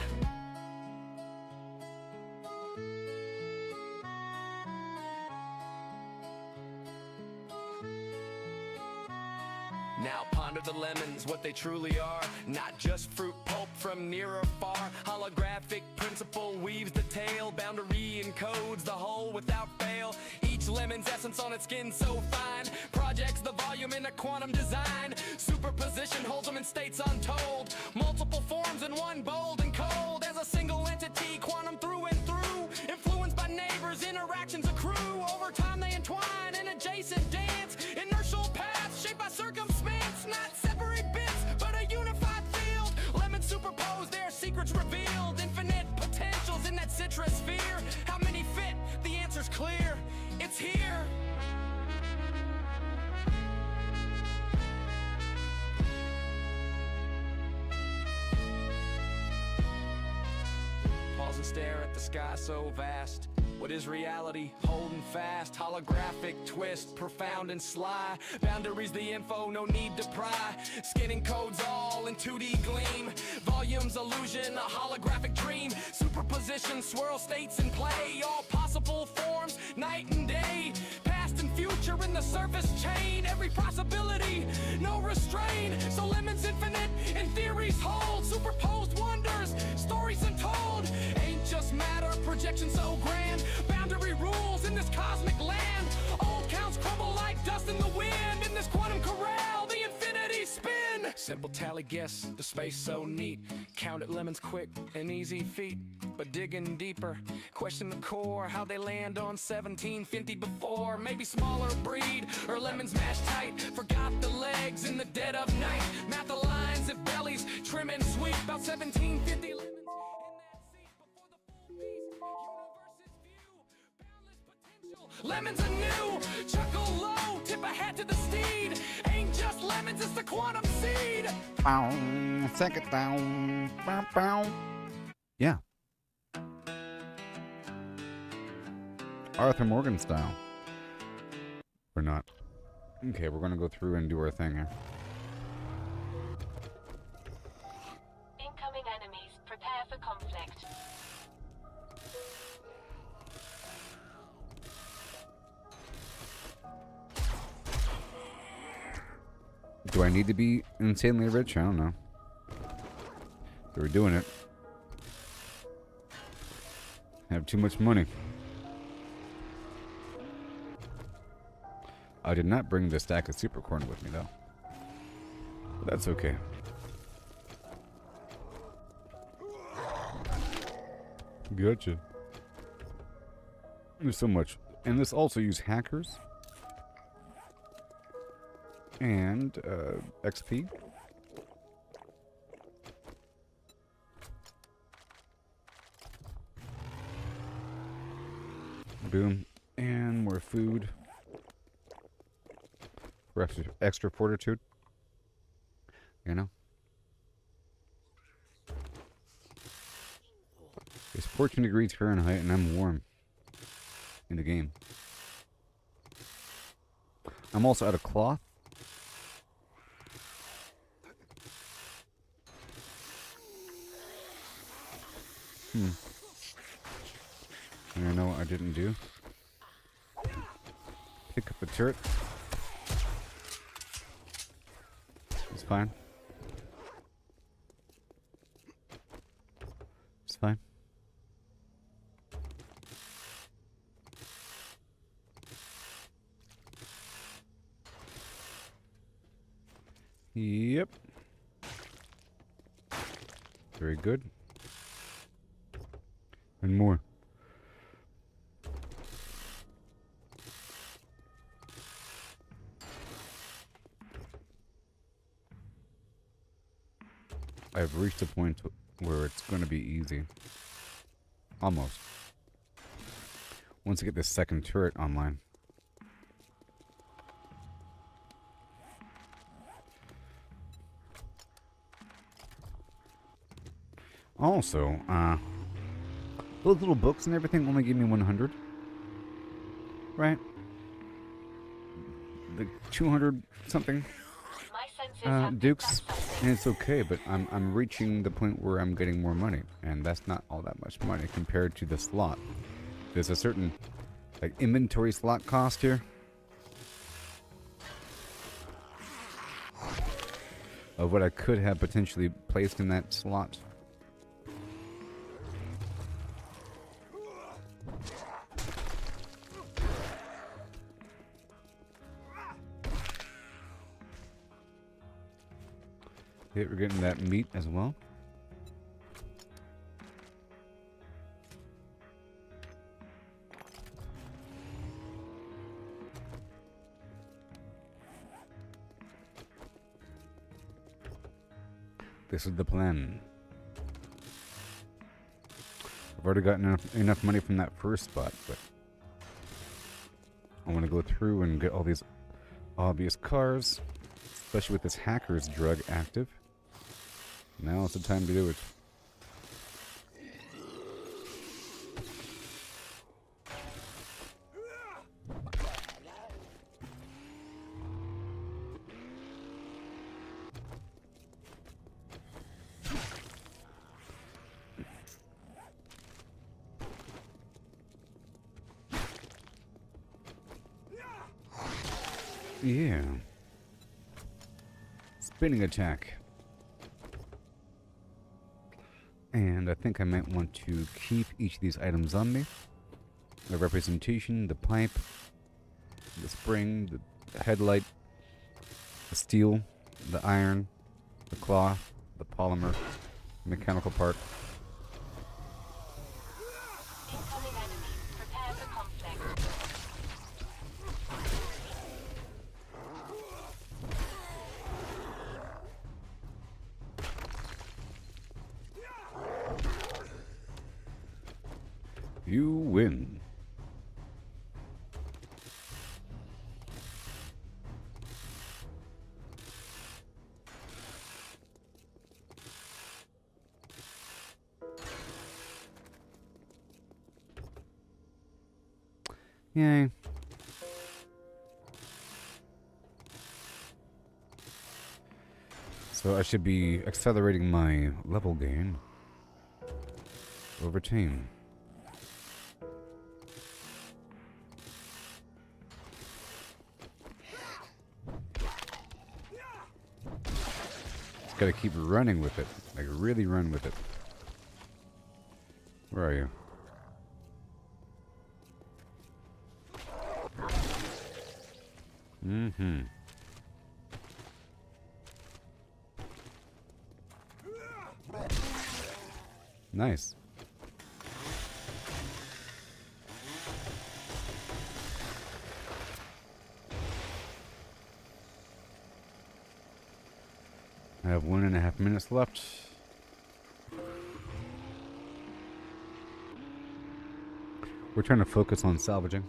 Now ponder the lemons, what they truly are. Not just fruit pulp from near or far. Holographic principle weaves the tale. Boundary encodes the whole without fail. Each lemon's essence on its skin so fine. Projects the volume in a quantum design. Superposition holds them in states untold. Multiple forms in one, bold and cold. As a single entity, quantum through and through. Influenced by neighbors, interactions accrue. Over time they entwine in adjacent dance. Inertial paths shaped by circumstance. Not separate bits, but a unified field. Lemons superposed, their secrets revealed. Infinite potentials in that citrus sphere. How many fit? The answer's clear. It's here. Pause and stare at the sky so vast. What is reality? Holding fast. Holographic twist, profound and sly. Boundaries the info, no need to pry. Skinning codes all in 2D gleam. Volumes illusion, a holographic dream. Superposition, swirl states in play. All possible forms, night and day. Past and future in the surface chain. Every possibility, no restraint. So lemons infinite, and theories hold. Superposed wonders, stories untold. Ain't just matter, projection so grand. Boundary rules in this cosmic land. Old counts crumble like dust in the wind. In this quantum corral, the infinity spin. Simple tally guess, the space so neat. Counted lemons quick, an easy feat. But digging deeper, question the core. How they land on 1750 before. Maybe smaller breed, or lemons mashed tight. Forgot the legs in the dead of night. Math the lines if bellies trim and sweep. About 1750 lemons. Lemons anew, chuckle low, tip a hat to the steed. Ain't just lemons, it's the quantum seed. Bow, second down. Bow, bow. Yeah. Arthur Morgan style. Or not. Okay, we're gonna go through and do our thing here. Incoming enemies. Prepare for conflict. Do I need to be insanely rich? I don't know. So we're doing it. I have too much money. I did not bring the stack of super corn with me though. But that's okay. Gotcha. There's so much. And this also use hackers. And XP. Boom. And more food. For extra fortitude. You know? It's 14 degrees Fahrenheit and I'm warm in the game. I'm also out of cloth. And I know what I didn't do. Pick up the turret. It's fine. It's fine. Yep. Very good. And more. I've reached a point where it's going to be easy. Almost. Once I get this second turret online. Also, those little books and everything only give me 100. Right? The 200 something My senses have picked dukes, up something. and it's okay, but I'm reaching the point where I'm getting more money, and that's not all that much money compared to the slot. There's a certain like inventory slot cost here of what I could have potentially placed in that slot. Okay, we're getting that meat as well. This is the plan. I've already gotten enough money from that first spot, but I want to go through and get all these obvious cars, especially with this hacker's drug active. Now is the time to do it. Yeah. Spinning attack. And I think I might want to keep each of these items on me. The representation, the pipe, the spring, the headlight, the steel, the iron, the cloth, the polymer, mechanical part. Incoming enemy. Prepare for conflict. You win. Yay. So I should be accelerating my level gain over time. Just gotta keep running with it. Like, really run with it. Where are you? Mm-hmm. Nice. have 1.5 minutes left. We're trying to focus on salvaging.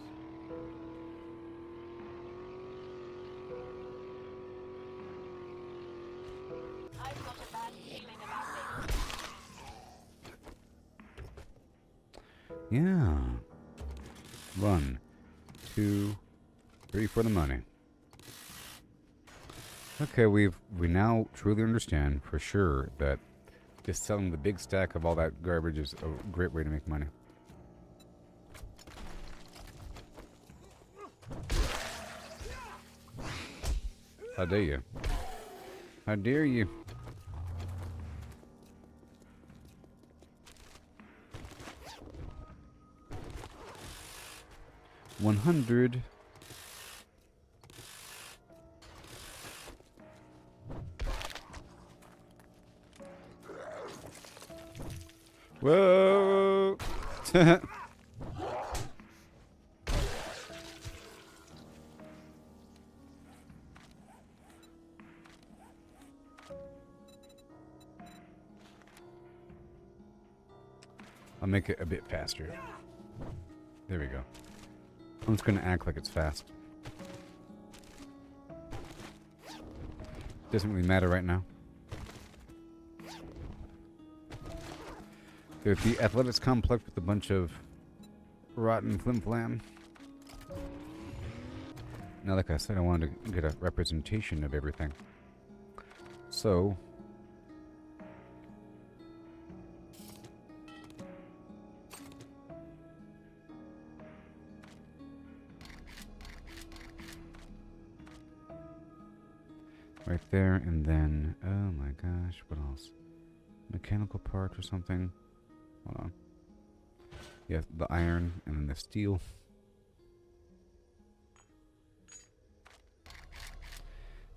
I've got a bad feeling about this. Yeah. 1, 2, 3 for the money. Okay, we now truly understand for sure that just selling the big stack of all that garbage is a great way to make money. How dare you? How dare you? $100. Whoa! I'll make it a bit faster. There we go. I'm just gonna act like it's fast. Doesn't really matter right now. There's the athletics complex with a bunch of rotten flim-flam. Now, like I said, I wanted to get a representation of everything. So... right there, and then, oh my gosh, what else? Mechanical parts or something. Hold on. Yeah, the iron, and then the steel.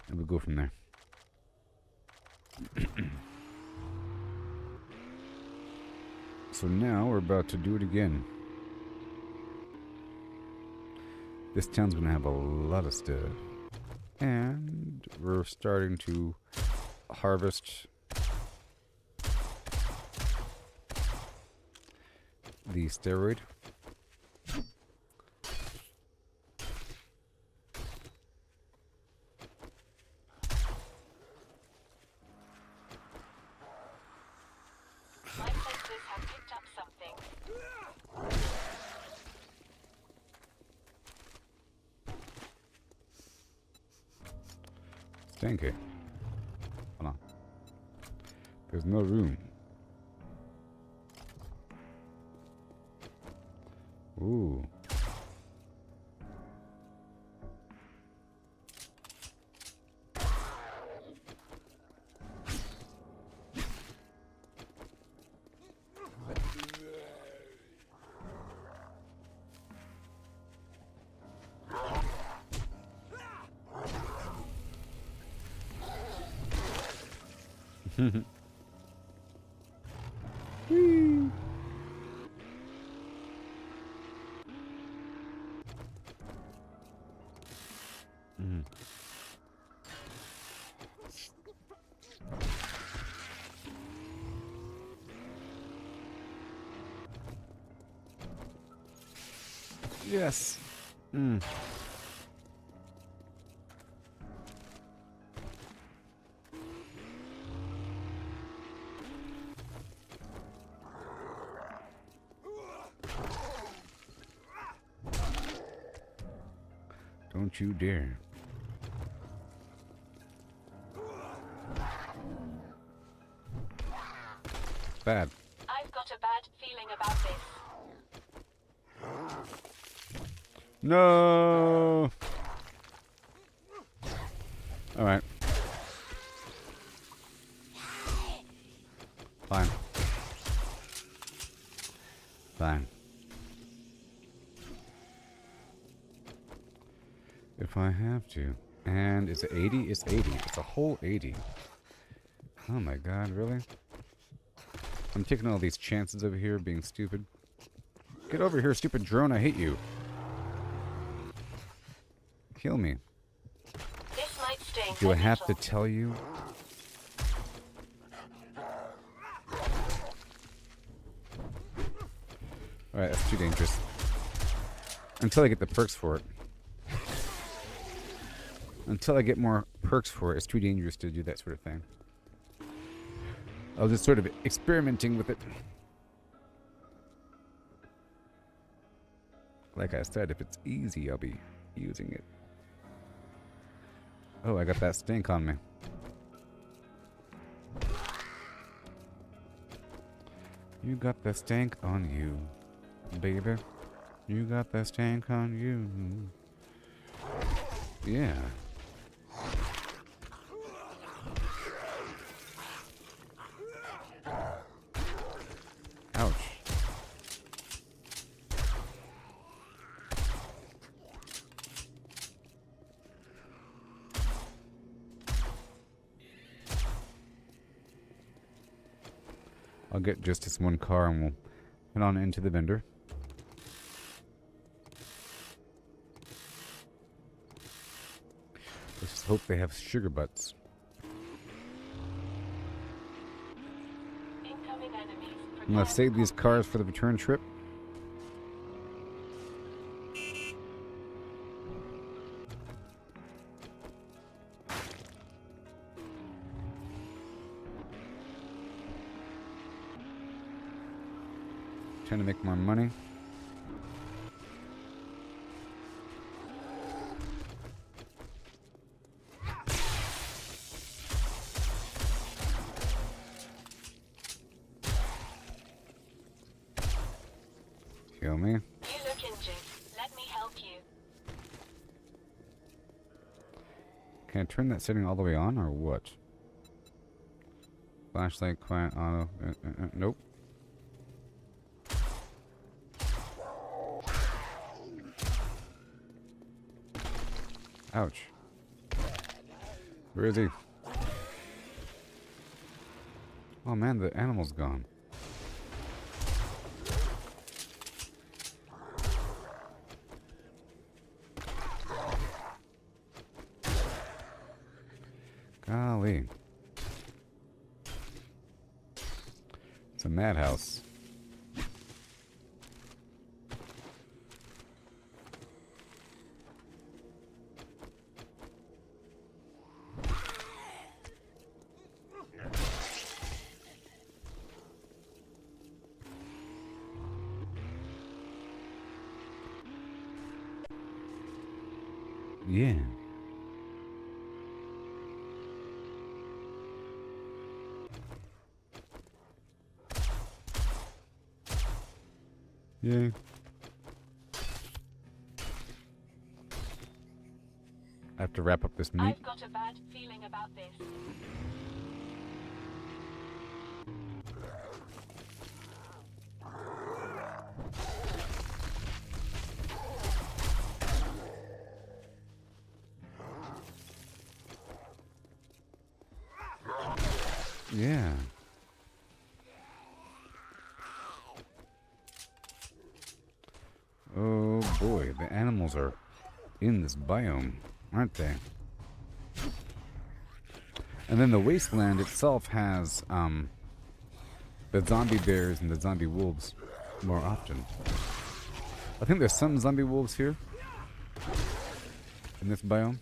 And we'll go from there. So now we're about to do it again. This town's gonna have a lot of stuff. And we're starting to harvest the steroid. My senses have picked up something. Stanky. Hold on. There's no room. Ooh. Whee! Yes. Don't you dare. Bad. I've got a bad feeling about this. No. All right. Fine. Fine. If I have to. And is it 80? It's 80. It's a whole 80. Oh my god, really? I'm taking all these chances over here being stupid. Get over here, stupid drone. I hate you. Kill me. This might sting. Do I have to tell you? Alright, that's too dangerous. Until I get the perks for it. Until I get more perks for it, it's too dangerous to do that sort of thing. I was just sort of experimenting with it. Like I said, if it's easy, I'll be using it. Oh, I got that stink on me. You got the stank on you, baby. You got the stank on you. Yeah. Ouch. I'll get just this one car and we'll head on into the vendor. Let's just hope they have sugar butts. Incoming enemies. I'm gonna save these cars for the return trip. Trying to make more money. Heal me. You look injured. Let me help you. Can I turn that setting all the way on or what? Flashlight, quiet, auto. Nope. Ouch. Where is he? Oh man, the animal's gone. Golly. It's a madhouse. Yeah. Yay. I have to wrap up this meat. I've got a bad feeling about this. Yeah. Oh boy, the animals are in this biome, aren't they? And then the wasteland itself has the zombie bears and the zombie wolves more often. I think there's some zombie wolves here in this biome.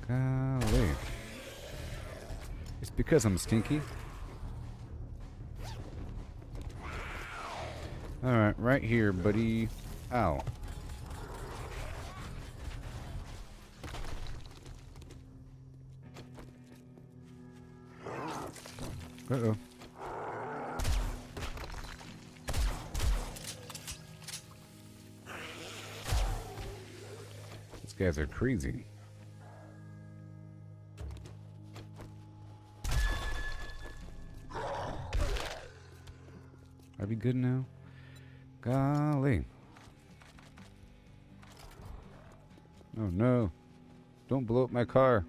Golly. It's because I'm stinky. Alright, right here, buddy. Ow. Uh-oh. These guys are crazy. Are we good now? Golly. Oh no. Don't blow up my car.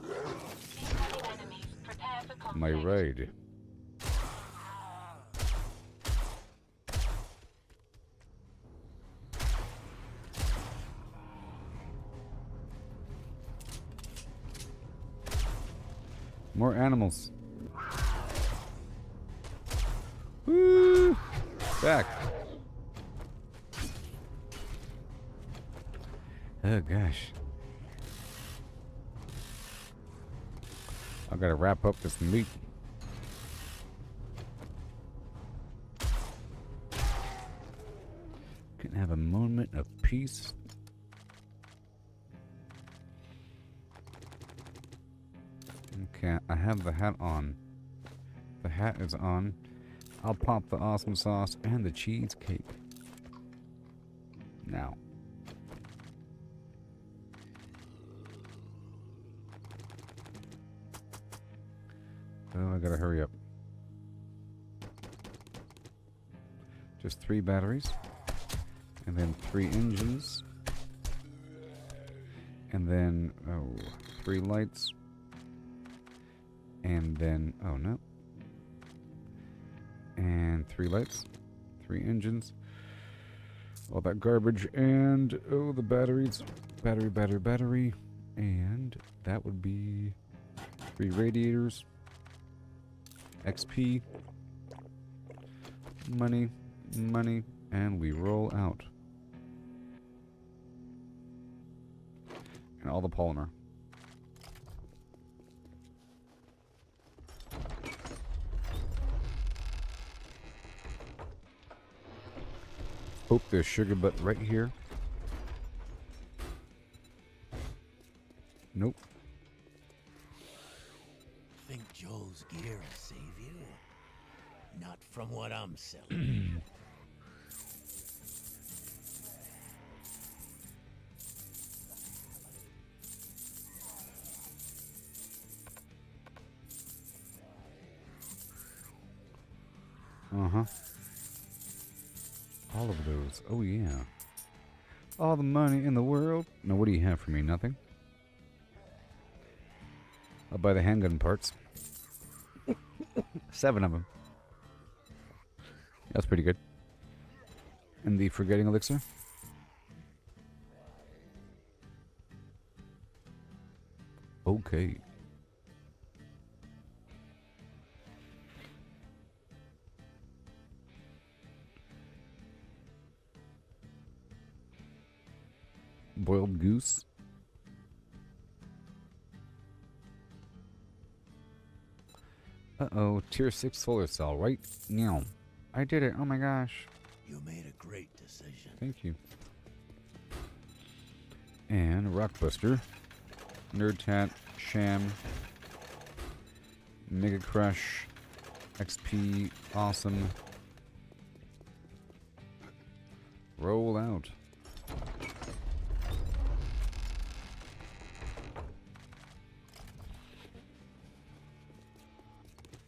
Incoming enemies. Prepare for conflict. My ride. More animals. Woo! Back. Oh gosh. I gotta wrap up this meat. Can have a moment of peace. Okay, I have the hat on. The hat is on. I'll pop the awesome sauce and the cheesecake. Now. Oh, I gotta hurry up. Just 3 batteries. And then 3 engines. And then, 3 lights. And then, oh no. And 3 lights. 3 engines. All that garbage. And, oh, the batteries. Battery. And that would be 3 radiators. XP. Money. And we roll out. And all the polymer. Hope there's sugar butt right here. Nope. Think Joel's gear will save you? Not from what I'm selling. Uh-huh. All of those. Oh, yeah. All the money in the world. Now, what do you have for me? Nothing? I'll buy the handgun parts. 7 of them. That's pretty good. And the forgetting elixir? Okay. Boiled goose. Uh-oh, tier 6 solar cell, right? Now, I did it. Oh my gosh. You made a great decision. Thank you. And Rockbuster. Nerd Tat. Sham. Mega Crush. XP. Awesome. Roll out.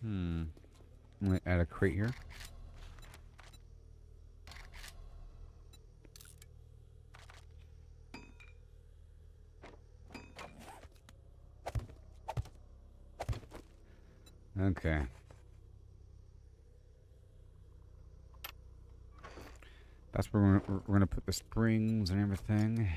I'm going to add a crate here. Okay. That's where we're going to put the springs and everything.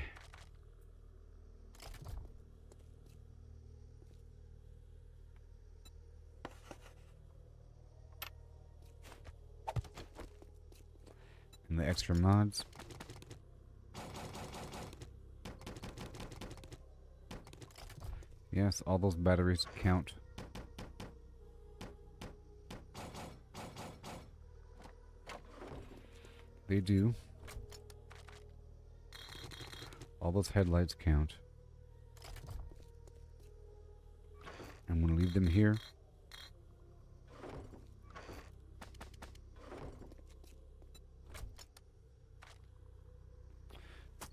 And the extra mods. Yes, all those batteries count. They do. All those headlights count. I'm going to leave them here.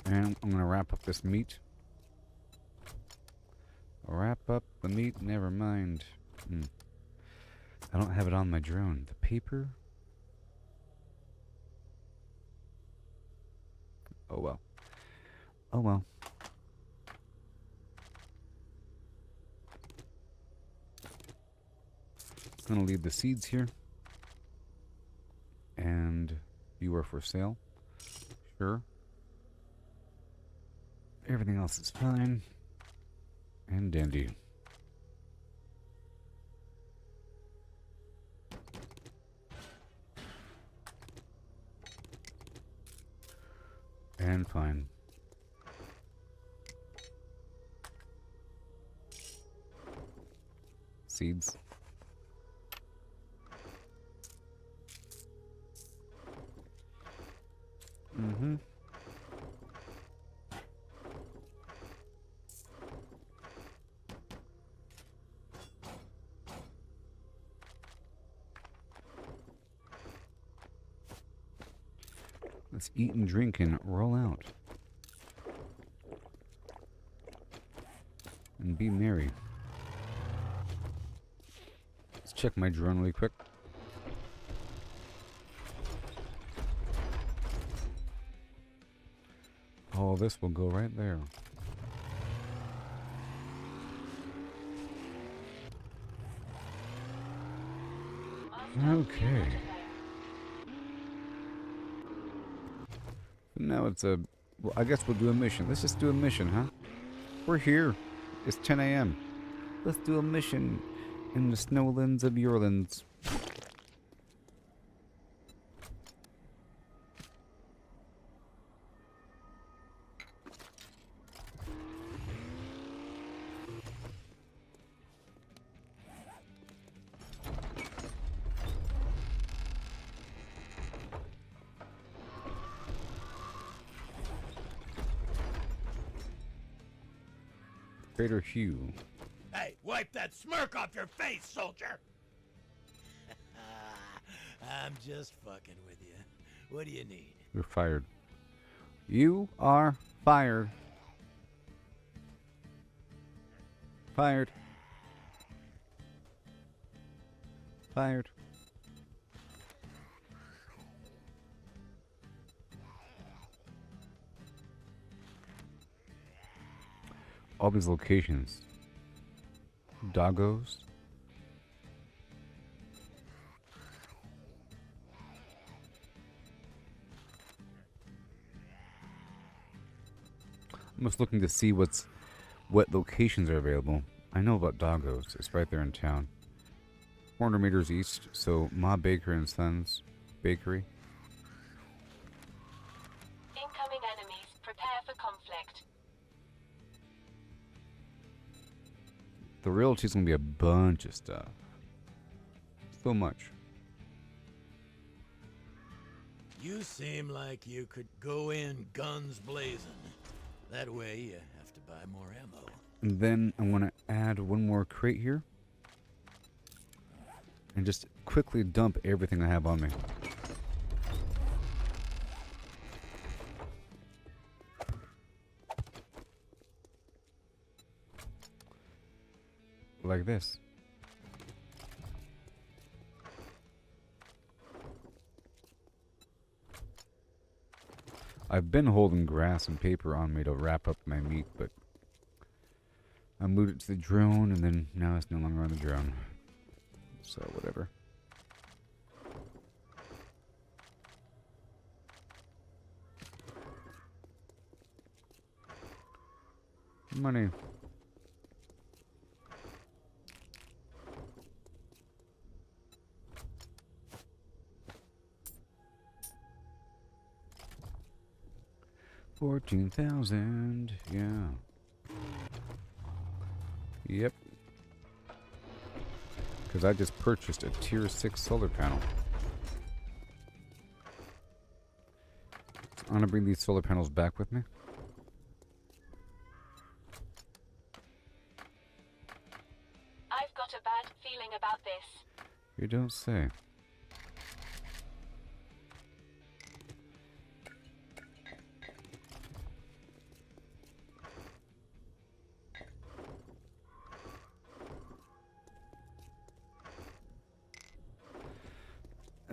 And I'm going to wrap up this meat. Wrap up the meat, never mind. I don't have it on my drone. The paper? Oh well. Oh well. I'm going to leave the seeds here. And you are for sale. Sure. Everything else is fine. And dandy. And fine. Seeds. Mm-hmm. Let's eat and drink and roll out. And be merry. Let's check my drone really quick. All this will go right there. Okay. Now it's a... Well, I guess we'll do a mission. Let's just do a mission, huh? We're here. It's 10 a.m. Let's do a mission in the snowlands of Yorlands. Crater Hugh. Hey, wipe that smirk off your face, soldier! I'm just fucking with you. What do you need? You're fired. You are fired. Fired. Fired. All these locations. Doggos. I'm just looking to see what locations are available. I know about Doggos. It's right there in town. 400 meters east, so Ma Baker and Sons Bakery. Incoming enemies. Prepare for conflict. The realty's gonna be a bunch of stuff. So much. You seem like you could go in guns blazing. That way you have to buy more ammo. And then I want to add one more crate here. And just quickly dump everything I have on me. Like this. I've been holding grass and paper on me to wrap up my meat, but I moved it to the drone, and then now it's no longer on the drone. So, whatever. Money. $14,000, yeah. Yep. Because I just purchased a tier 6 solar panel. I'm gonna bring these solar panels back with me. I've got a bad feeling about this. You don't say.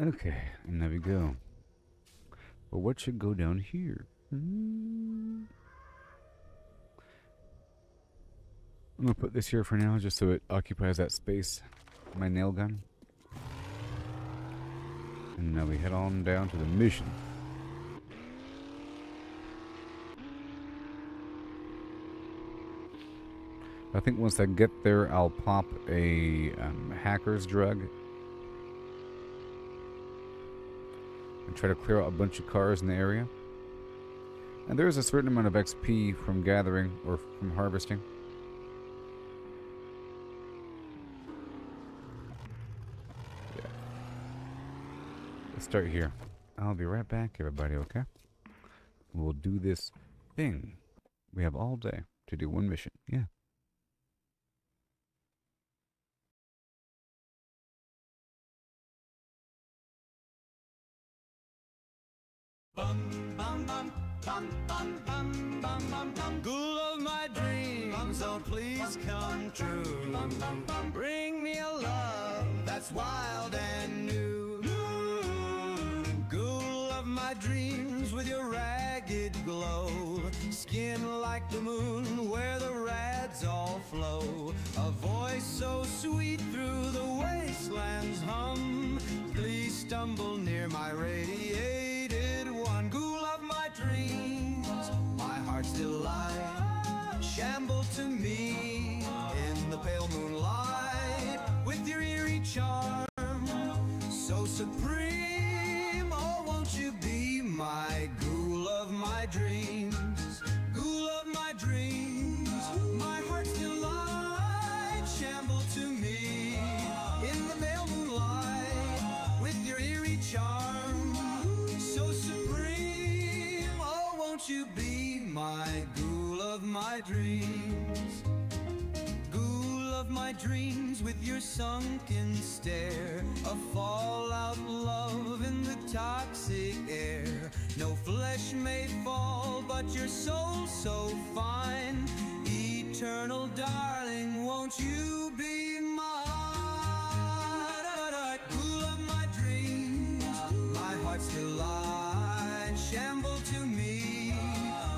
Okay, and there we go. But what should go down here? I'm gonna put this here for now, just so it occupies that space. My nail gun. And now we head on down to the mission. I think once I get there, I'll pop a hacker's drug. And try to clear out a bunch of cars in the area. And there is a certain amount of XP from gathering or from harvesting. Yeah. Let's start here. I'll be right back, everybody, okay? We'll do this thing. We have all day to do one mission. Yeah. Ghoul of my dreams, oh please come true. Bring me a love that's wild and new. Ghoul of my dreams with your ragged glow. Skin like the moon where the rads all flow. A voice so sweet through the wastelands hum. Please stumble near my radiated one. Ghoul of my dreams, my heart's delight. Shamble to me in the pale moonlight. With your eerie charm, so supreme. Oh, won't you be my ghoul of my dreams? Ghoul of my dreams, my heart's delight. Shamble to me in the pale moonlight. With your eerie charm, so supreme. Oh, won't you be my ghoul of my dreams? Ghoul of my dreams with your sunken stare. A fallout love in the toxic air. No flesh may fall, but your soul so fine. Eternal darling, won't you be mine? Ghoul of my dreams, my heart's delight. Shamble to me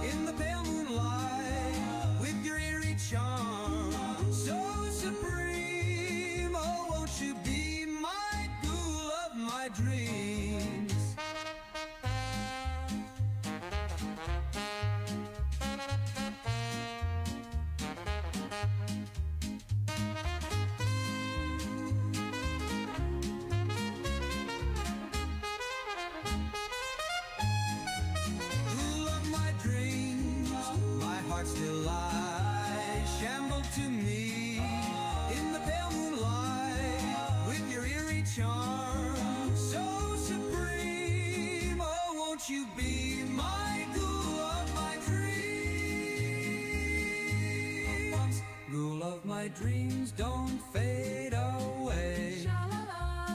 in the pale moonlight. With your eerie charm, so supreme. Oh, won't you be my ghoul of my dreams? Ghoul of my dreams, my heart's delight. Shamble to me in the pale moonlight. With your eerie charm, so supreme. Oh, won't you be my ghoul of my dreams? Ghoul of my dreams, don't fade away.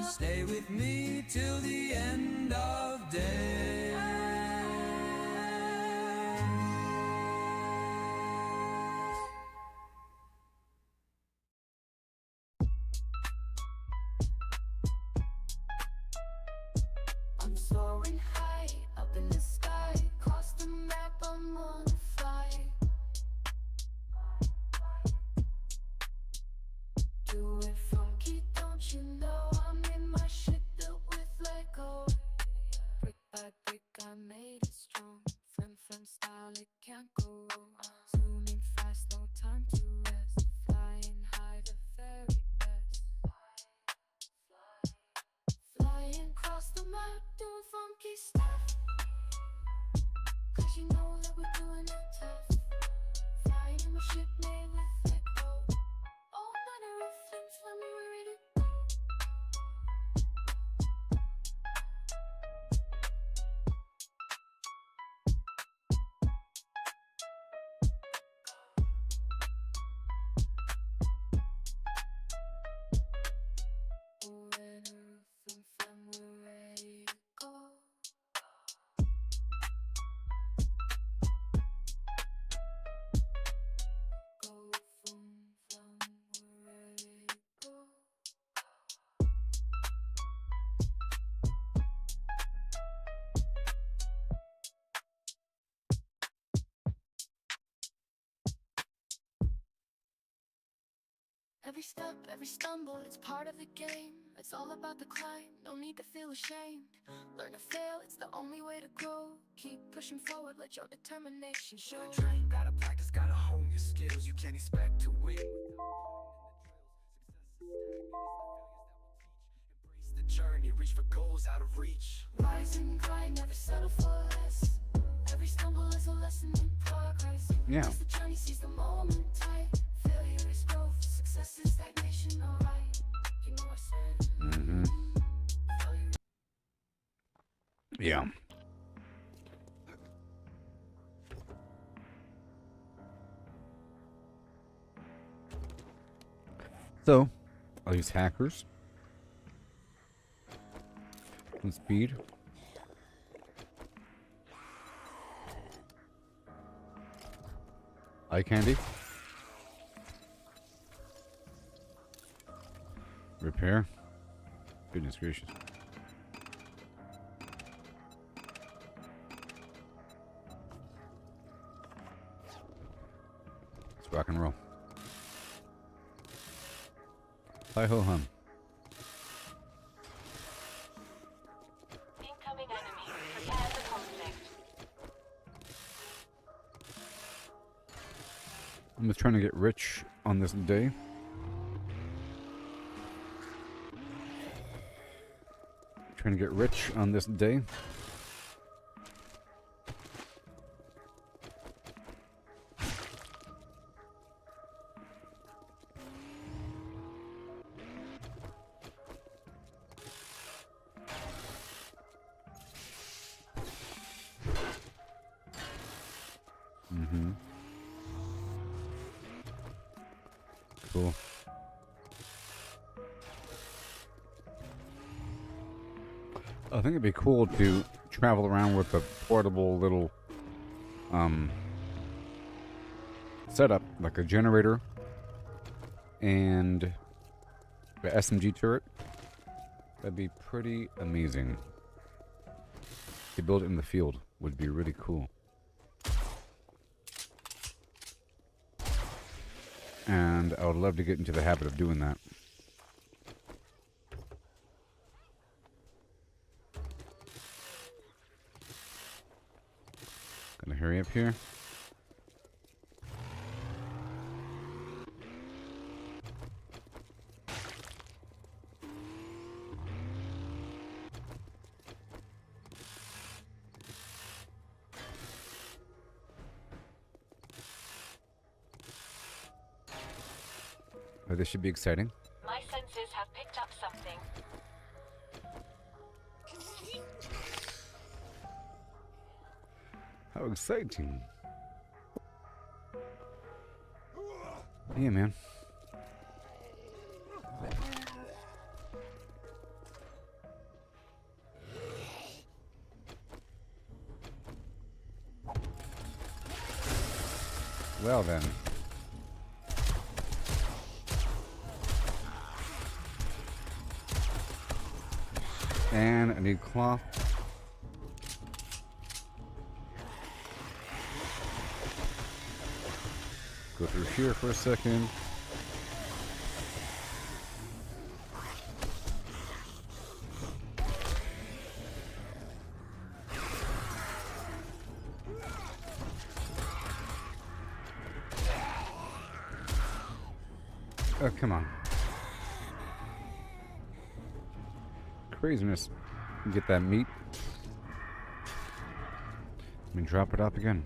Stay with me till the end of day. I'm soaring high up in the sky. Cross the map, I'm on a flight. Do it funky, don't you know? I'm in my shit built with Lego. Brick by brick, I made it strong. Fem style, it can't go wrong. Zooming fast, no time to rest. Flying high, the very best. Flying across the map, doing funky stuff. 'Cause you know that we're doing it tough. Flying in my ship made with Lego. All manner of flims when we're ready to go. We're in a flim, we're ready to go. Go flim, we're ready to go. Every step, every stumble, it's part of the game. It's all about the climb, no need to feel ashamed. Learn to fail, it's the only way to grow. Keep pushing forward, let your determination show. Gotta train, gotta practice, gotta hone your skills. You can't expect to win without the failures that will teach. Embrace the journey, reach for goals out of reach. Rise and grind, never settle for less. Every stumble is a lesson in progress. Yeah. Embrace the journey, seize the moment tight. Failure is growth, success is stagnation, alright. You know I said. Mm-hmm. Yeah. So, I'll use hackers. And speed. Eye candy. Repair. Goodness gracious. Let's rock and roll. Hi ho hum. Incoming enemy. Prepare for conflict. I'm just trying to get rich on this day. Trying to get rich on this day. Mm-hmm. Cool. I think it'd be cool to travel around with a portable little setup, like a generator and the SMG turret. That'd be pretty amazing. To build it in the field would be really cool. And I would love to get into the habit of doing that. Gonna hurry up here. Oh, this should be exciting. My senses have picked up something. How exciting. Yeah, man. Well then. And I need cloth. Go through here for a second. Oh, come on. Craziness. Get that meat. Let me drop it up again.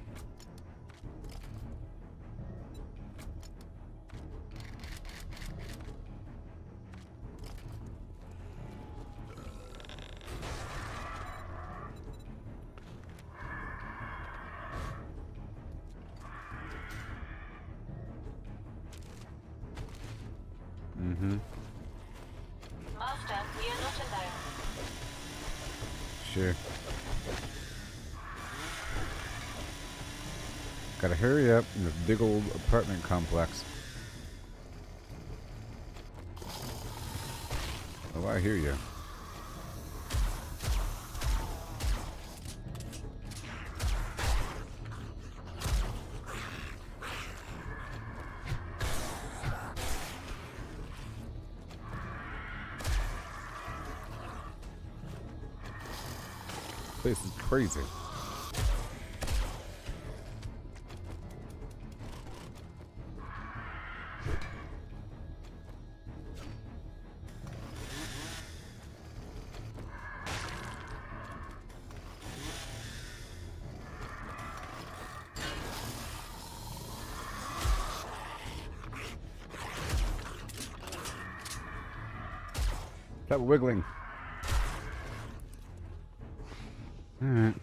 Mm-hmm. Master, we are not alone. Sure. Gotta hurry up in this big old apartment complex. Oh, I hear you. This is crazy. Stop wiggling. Alright.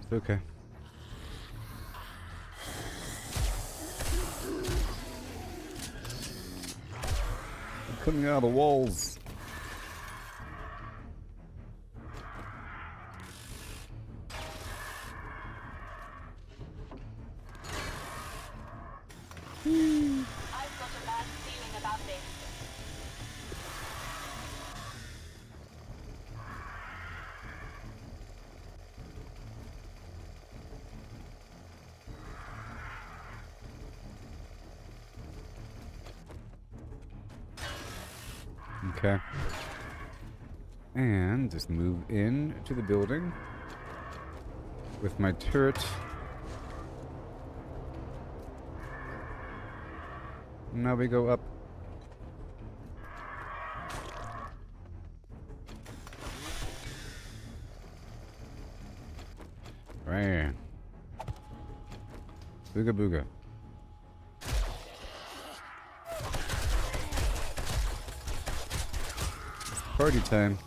It's okay. I'm coming out of the walls. I've got a bad feeling about this. Okay. And just move in to the building with my turret. Now we go up. Right. Booga booga. It's party time.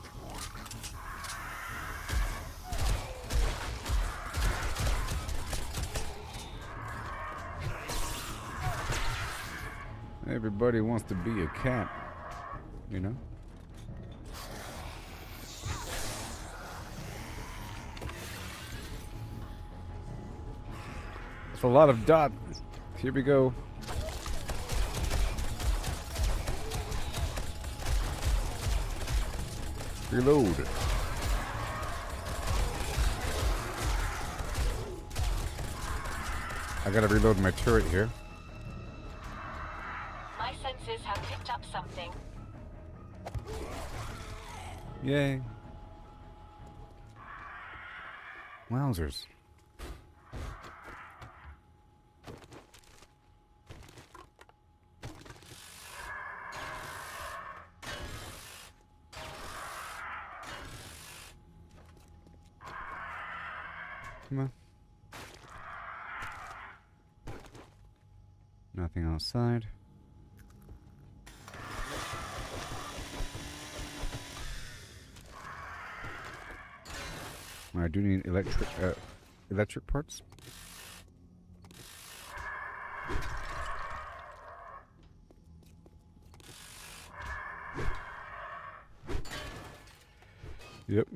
Everybody wants to be a cat, you know? It's a lot of dots. Here we go. Reload. I gotta reload my turret here. My senses have picked up something. Yay. Wowzers. Come on. Nothing outside. I do need electric parts. Yep.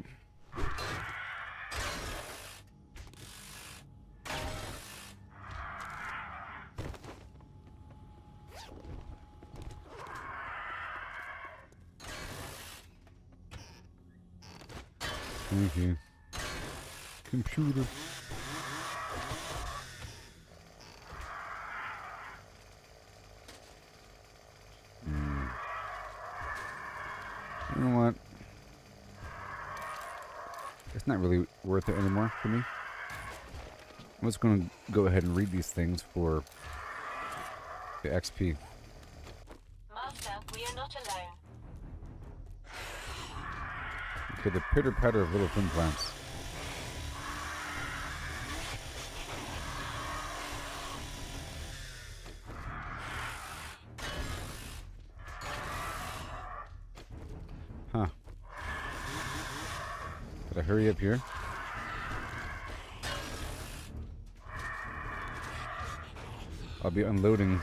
Thank you. Computer. You know what? It's not really worth it anymore for me. I'm just going to go ahead and read these things for the XP. Master, we are not alone. Okay, the pitter-patter of little implants. Huh. Did I hurry up here? I'll be unloading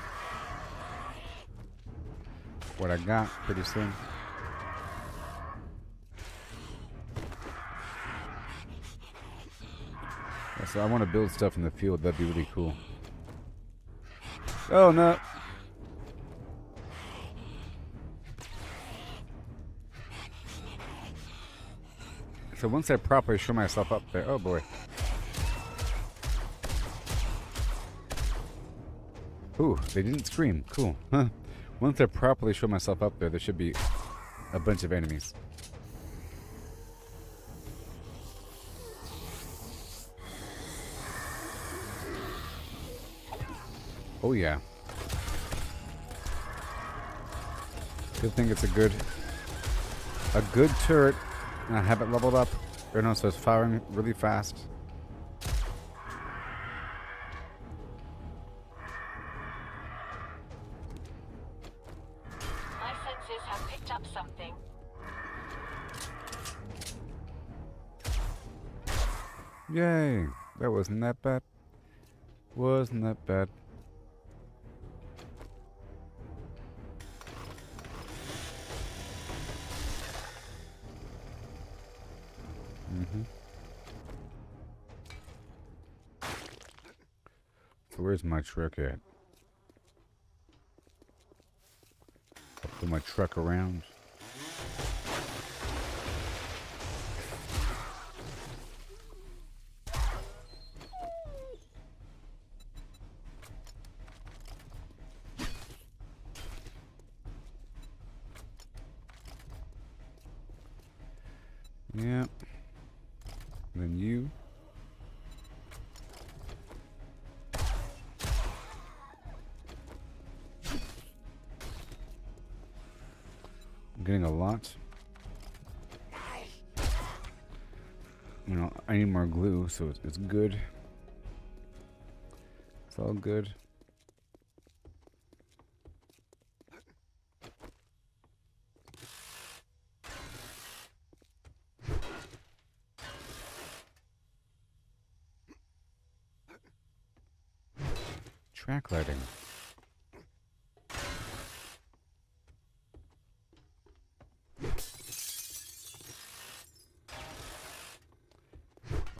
what I got pretty soon. Yeah, so I want to build stuff in the field. That'd be really cool. Oh no! So once I properly show myself up there, oh boy. Ooh, they didn't scream. Cool. Huh. Once I properly show myself up there should be a bunch of enemies. Oh yeah. Good thing it's a good turret. And I have it leveled up. Or no, so it's firing really fast. Yay! That wasn't that bad. Wasn't that bad. Mm-hmm. So where's my truck at? I'll put my truck around. Yeah. Then you. I'm getting a lot. You know, I need more glue, so it's good. It's all good. Track lighting.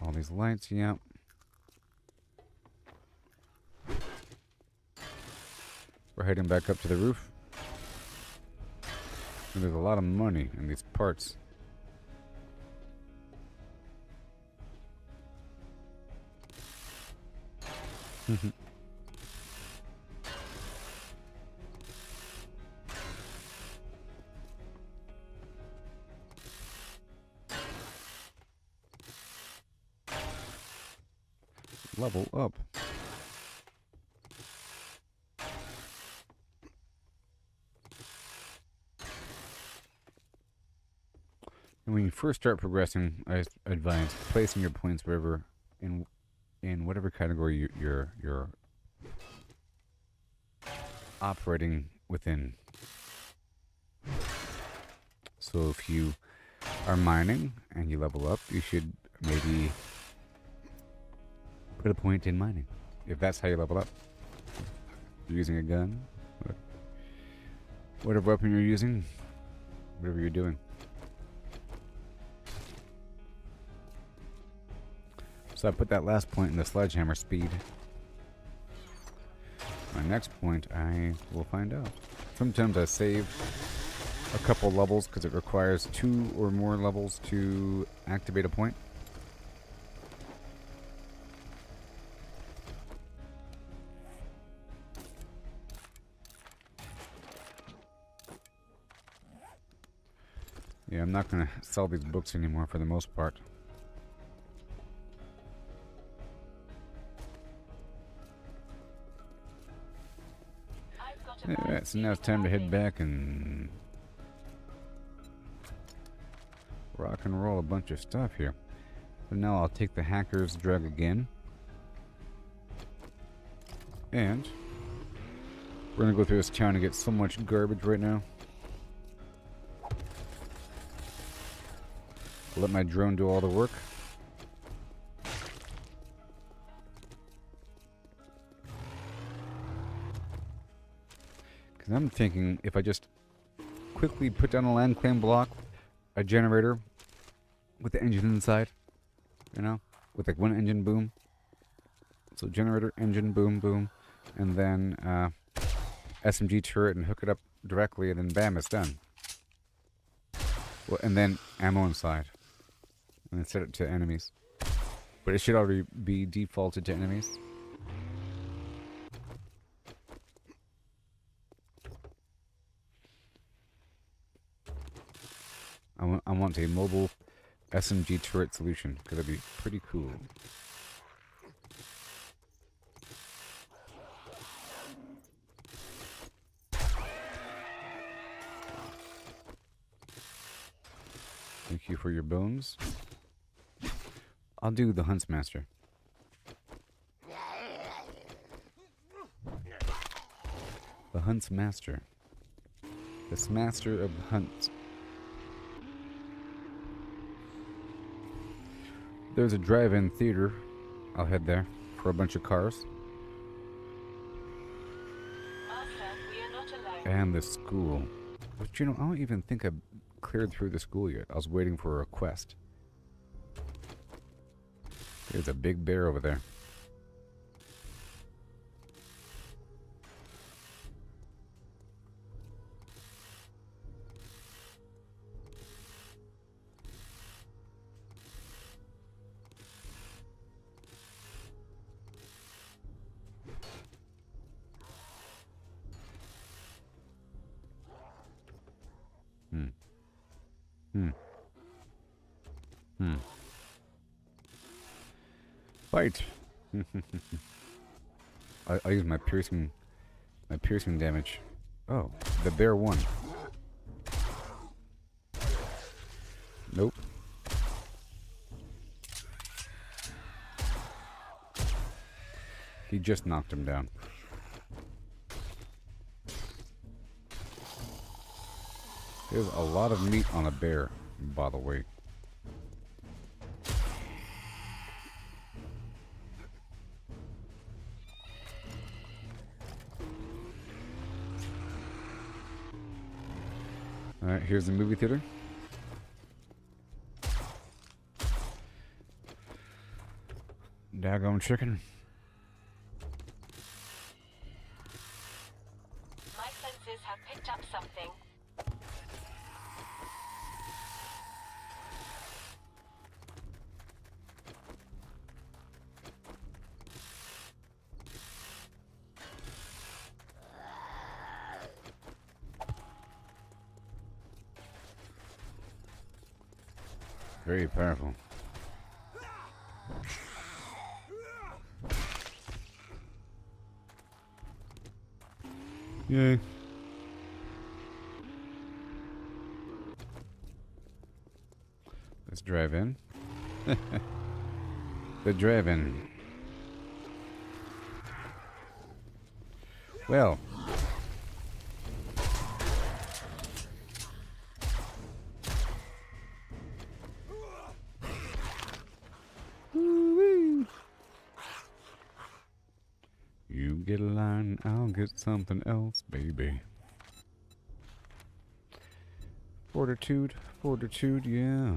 All these lights, yep. We're heading back up to the roof. And there's a lot of money in these parts. Level up. And when you first start progressing, I advise placing your points wherever in whatever category you're operating within. So if you are mining and you level up, you should maybe put a point in mining, if that's how you level up. You're using a gun, whatever weapon you're using, whatever you're doing. So I put that last point in the sledgehammer speed. My next point, I will find out. Sometimes I save a couple levels because it requires 2 or more levels to activate a point. Yeah, I'm not going to sell these books anymore for the most part. Alright, so now it's time to head back and rock and roll a bunch of stuff here. So now I'll take the hacker's drug again. And we're going to go through this town and get so much garbage right now. Let my drone do all the work. Because I'm thinking if I just quickly put down a land claim block, a generator with the engine inside, you know, with like one engine boom. So generator, engine, boom, boom, and then SMG turret and hook it up directly, and then bam, it's done. Well, and then ammo inside. And then set it to enemies. But it should already be defaulted to enemies. I want a mobile SMG turret solution, because that'd be pretty cool. Thank you for your bones. I'll do the Huntsmaster. The Huntsmaster. The master of hunts. There's a drive-in theater. I'll head there for a bunch of cars. Master, we are not alone. And the school. But you know, I don't even think I've cleared through the school yet. I was waiting for a request. There's a big bear over there. Fight. I use my piercing damage. Oh, the bear won. Nope. He just knocked him down. There's a lot of meat on a bear, by the way. Alright, here's the movie theater. Daggone chicken. My senses have picked up something. Very powerful. Yay. Let's drive in. The drive-in. Well. Woo-wee. You get a line, I'll get something else, baby. Fortitude, fortitude, yeah.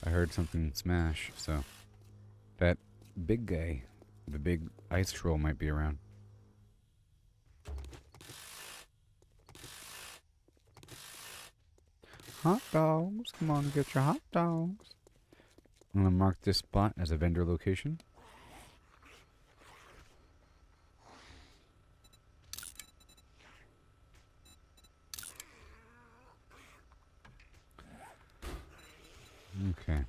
I heard something smash, so that big guy, the big ice troll, might be around. Hot dogs, come on and get your hot dogs. I'm gonna mark this spot as a vendor location. Okay.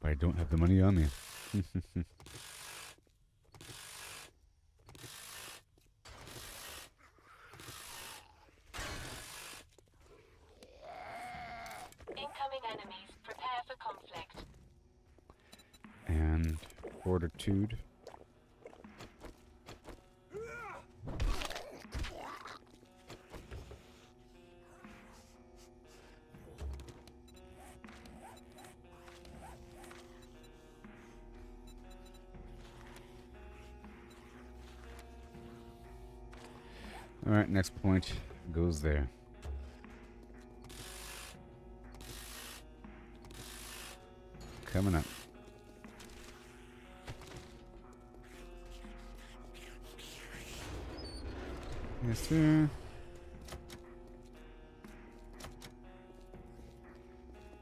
But I don't have the money on me. Incoming enemies. Prepare for conflict. And fortitude. Alright, next point goes there. Coming up. Yes, sir.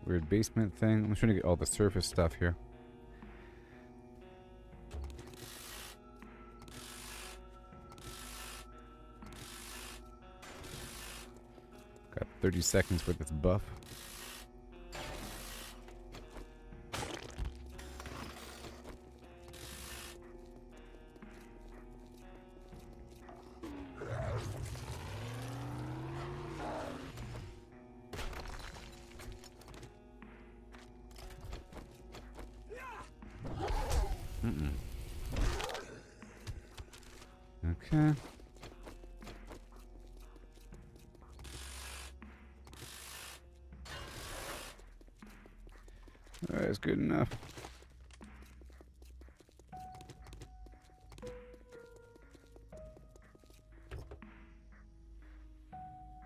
Weird basement thing. I'm trying to get all the surface stuff here. Got 30 seconds for this buff. Okay. That's good enough.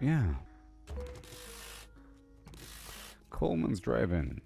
Yeah. Coleman's Drive-In.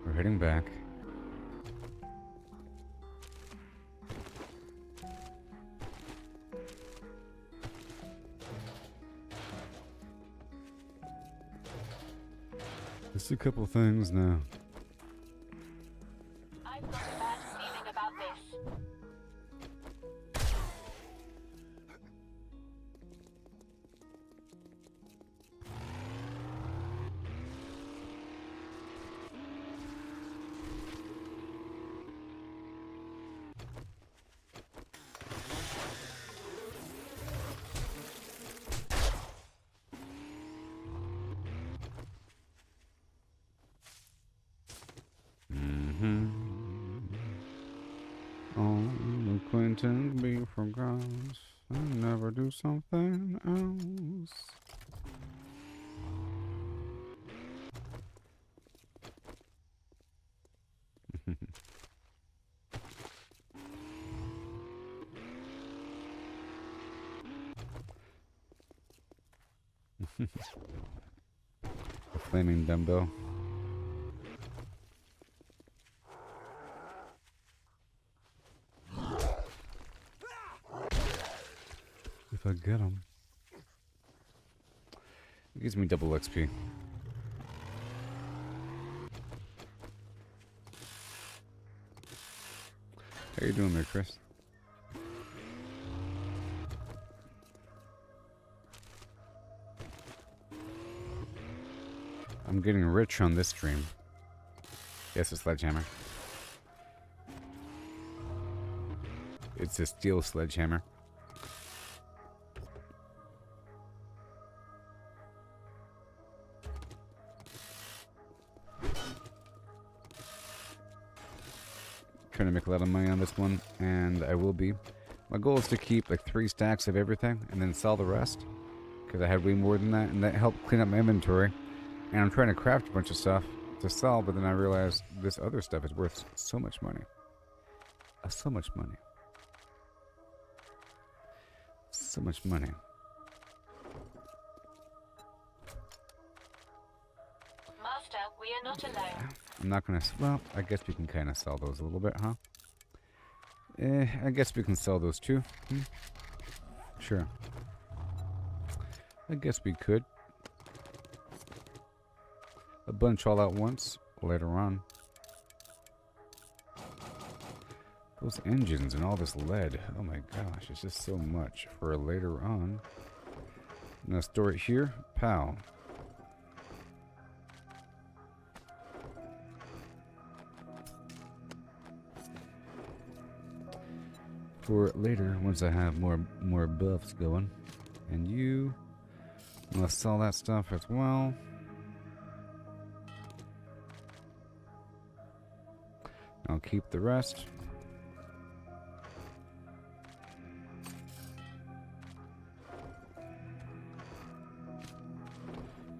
We're heading back. Just a couple things now. I've got a bad feeling about this. On acquaintance be forgot. I never do something else. A flaming dumbbell. If I get him, it gives me double XP. How you doing there, Chris? I'm getting rich on this stream. Yes, a sledgehammer. It's a steel sledgehammer. Trying to make a lot of money on this one, and I will be. My goal is to keep like 3 stacks of everything and then sell the rest, because I had way more than that, and that helped clean up my inventory. And I'm trying to craft a bunch of stuff to sell, but then I realized this other stuff is worth so much money. So much money. So much money. Master, we are not alone. I'm not gonna. Well, I guess we can kind of sell those a little bit, huh? I guess we can sell those too. Sure. I guess we could. A bunch all at once later on. Those engines and all this lead. Oh my gosh, it's just so much for later on. Now store it here. Pow. For later, once I have more buffs going. And you must sell that stuff as well. I'll keep the rest.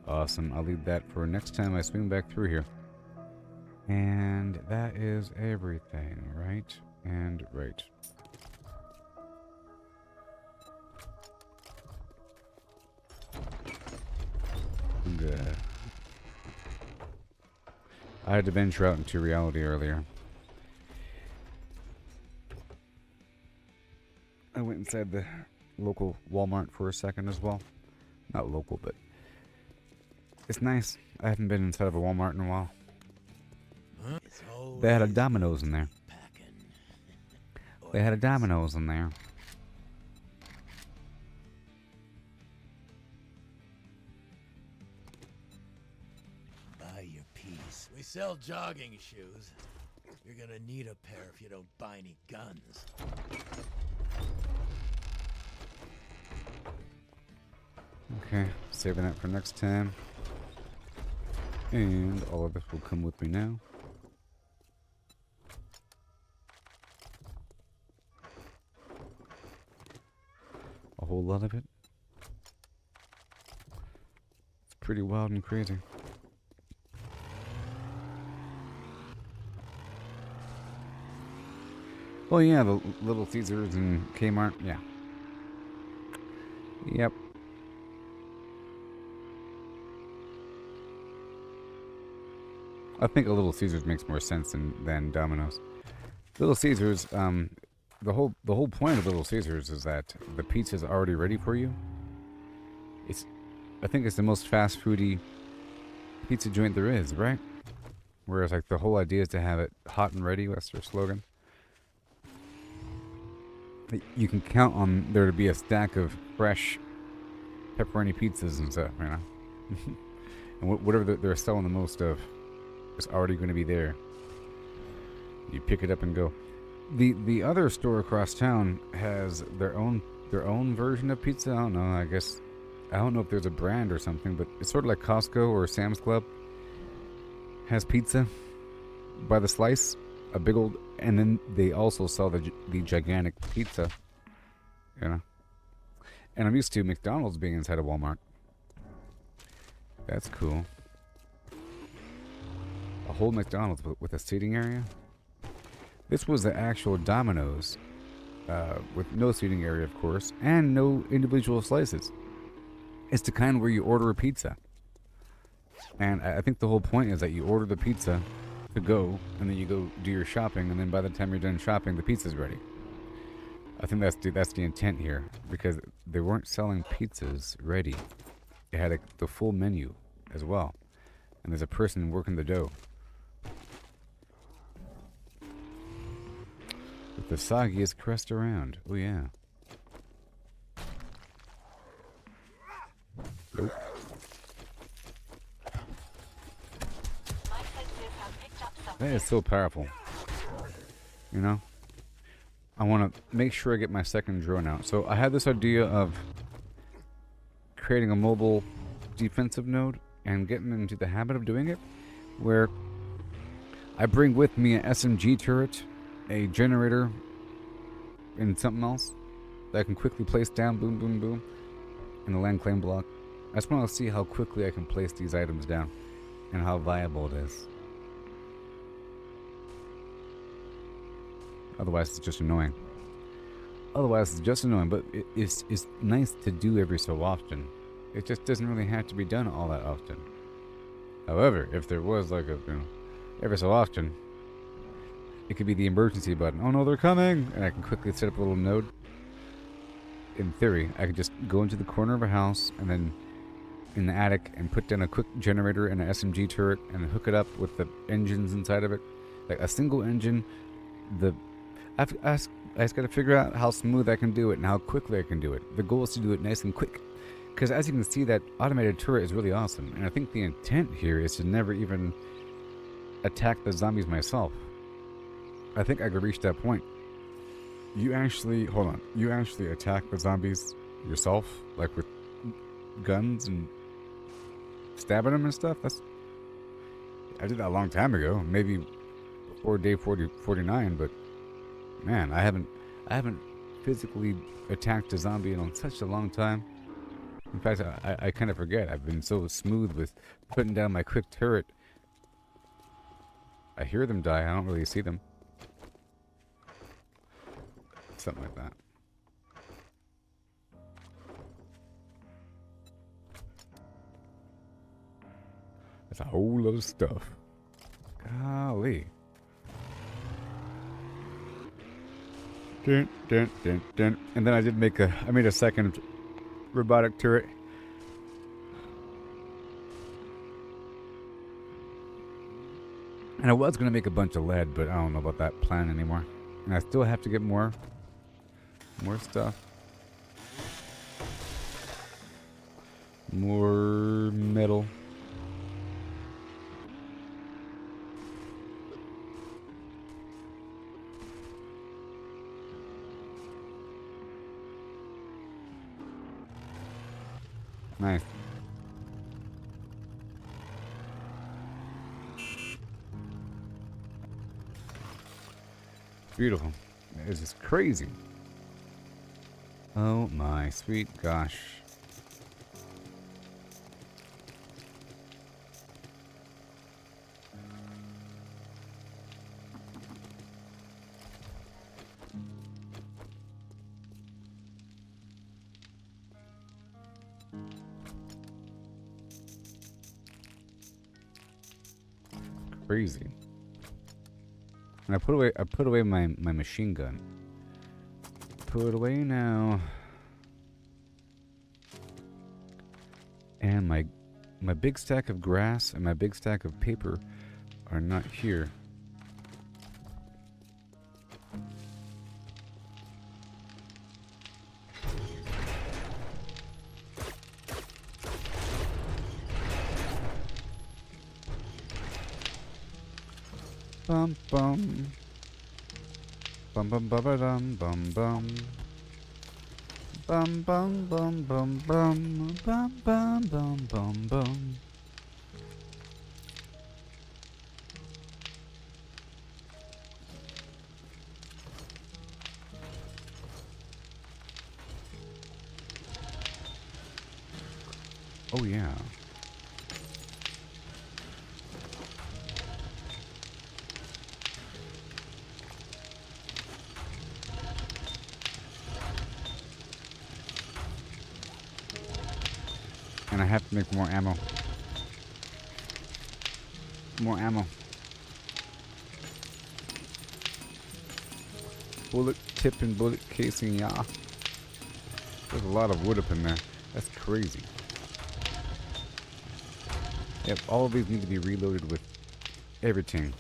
Awesome. I'll leave that for next time I swing back through here. And that is everything, right? And right. Good. I had to venture out into reality earlier. I went inside the local Walmart for a second as well. Not local, but it's nice. I haven't been inside of a Walmart in a while. They had a Domino's in there. They had a Domino's in there. sell jogging shoes. You're gonna need a pair if you don't buy any guns. Okay, saving that for next time. And all of this will come with me now. A whole lot of it. It's pretty wild and crazy. Oh yeah, the Little Caesars and Kmart, yeah. Yep. I think a Little Caesars makes more sense than Domino's. Little Caesars, the whole point of Little Caesars is that the pizza's already ready for you. I think it's the most fast foody pizza joint there is, right? Whereas like the whole idea is to have it hot and ready. That's their slogan. You can count on there to be a stack of fresh pepperoni pizzas and stuff, you know. And whatever they're selling the most of is already going to be there. You pick it up and go. The other store across town has their own version of pizza. I don't know. I don't know if there's a brand or something, but it's sort of like Costco or Sam's Club has pizza by the slice, a big old, and then they also sell the gigantic pizza, you know. And I'm used to McDonald's being inside of Walmart. That's cool. A whole McDonald's with a seating area. This was the actual Domino's, with no seating area, of course, and no individual slices. It's the kind where you order a pizza. And I think the whole point is that you order the pizza to go, and then you go do your shopping, and then by the time you're done shopping, the pizza's ready. I think that's the intent here, because they weren't selling pizzas ready. It had the full menu as well, and there's a person working the dough. With the soggiest crust around. Oh yeah. Nope. That is so powerful. You know? I want to make sure I get my second drone out. So I had this idea of creating a mobile defensive node and getting into the habit of doing it, where I bring with me an SMG turret, a generator, and something else that I can quickly place down, boom, boom, boom, in the land claim block. I just want to see how quickly I can place these items down and how viable it is. Otherwise, it's just annoying. But it's nice to do every so often. It just doesn't really have to be done all that often. However, if there was like every so often, it could be the emergency button. Oh no, they're coming! And I can quickly set up a little node. In theory, I could just go into the corner of a house and then in the attic and put down a quick generator and an SMG turret and hook it up with the engines inside of it. Like a single engine. I just got to figure out how smooth I can do it and how quickly I can do it. The goal is to do it nice and quick. Because as you can see, that automated turret is really awesome. And I think the intent here is to never even attack the zombies myself. I think I could reach that point. You actually attack the zombies yourself? Like with guns and stabbing them and stuff? I did that a long time ago. Maybe before day 49, but man, I haven't physically attacked a zombie in such a long time. In fact, I kind of forget. I've been so smooth with putting down my quick turret. I hear them die. I don't really see them. Something like that. That's a whole lot of stuff. Golly. Dun, dun, dun, dun. And then I made a second robotic turret. And I was going to make a bunch of lead, but I don't know about that plan anymore. And I still have to get more stuff. More metal. Nice. Beautiful. This is crazy. Oh my sweet gosh. Crazy. And I put away my machine gun. Put away now. And my big stack of grass and my big stack of paper are not here. Bum bum. Bum bum bum bum bum bum. Bum bum bum bum bum bum bum bum bum bum. Oh yeah. And I have to make more ammo. More ammo. Bullet tip and bullet casing, yeah. There's a lot of wood up in there. That's crazy. Yep, all of these need to be reloaded with everything.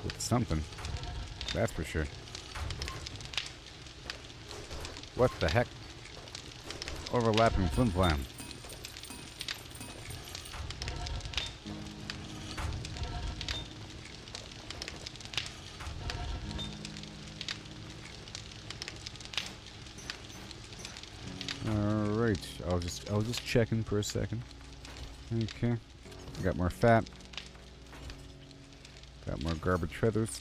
With something. That's for sure. What the heck? Overlapping flim flam. Alright, I was just checking for a second. Okay. Got more fat. Got more garbage feathers.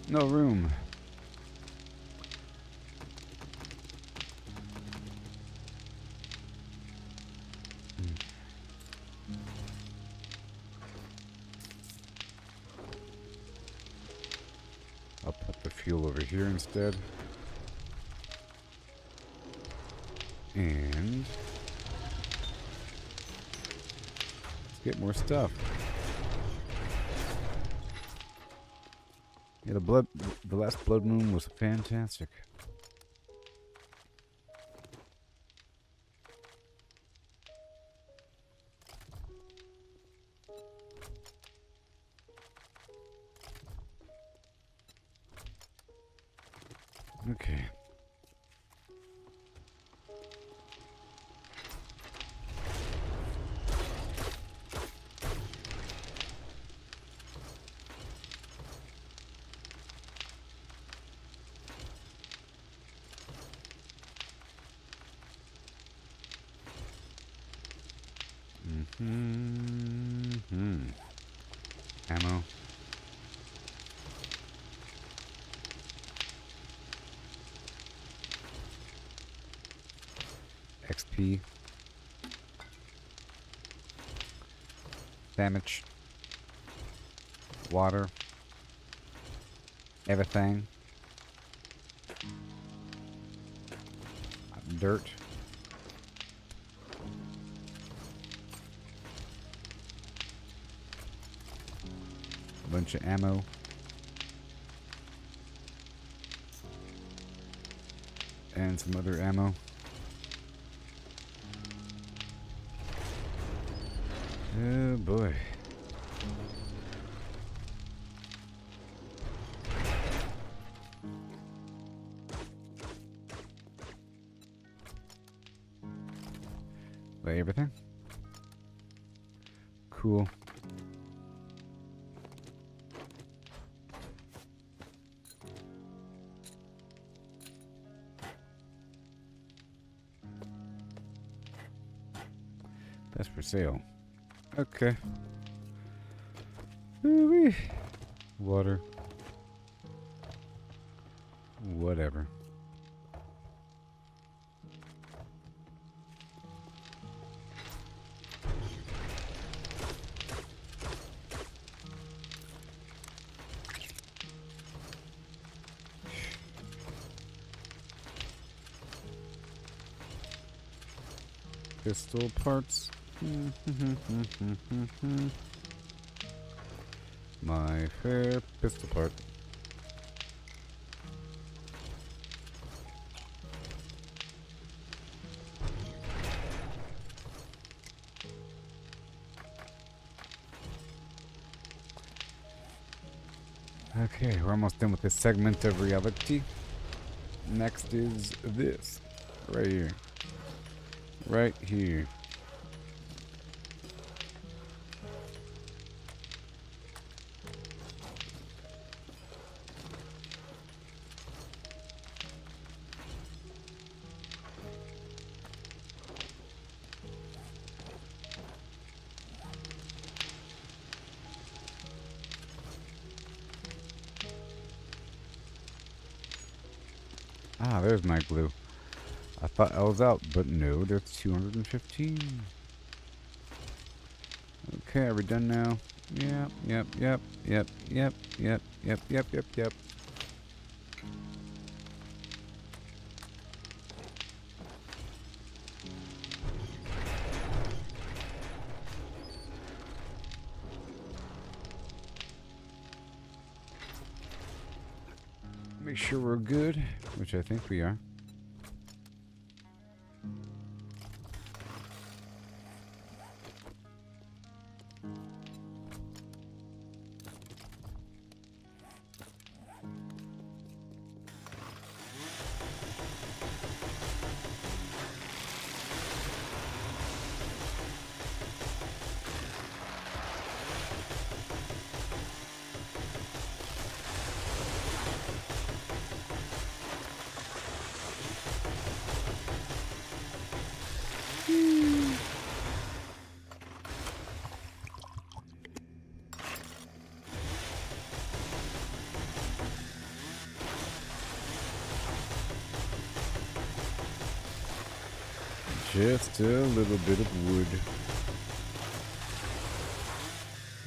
No room. I'll put the fuel over here instead. And let's get more stuff. Yeah, the last blood moon was fantastic. Okay. Ammo. XP. Damage. Water. Everything. Dirt. A bunch of ammo. And some other ammo. Oh boy. Lay everything? Cool. That's for sale. Okay. Ooh-wee. Water. Whatever. Pistol parts. My fair pistol part. Okay, we're almost done with this segment of reality. Next is this. Right here. Right here. Ah, there's my glue. I thought I was out, but no, there's 215. Okay, are we done now? Yep, yep, yep, yep, yep, yep, yep, yep, yep, yep. Make sure we're good, which I think we are. Just a little bit of wood.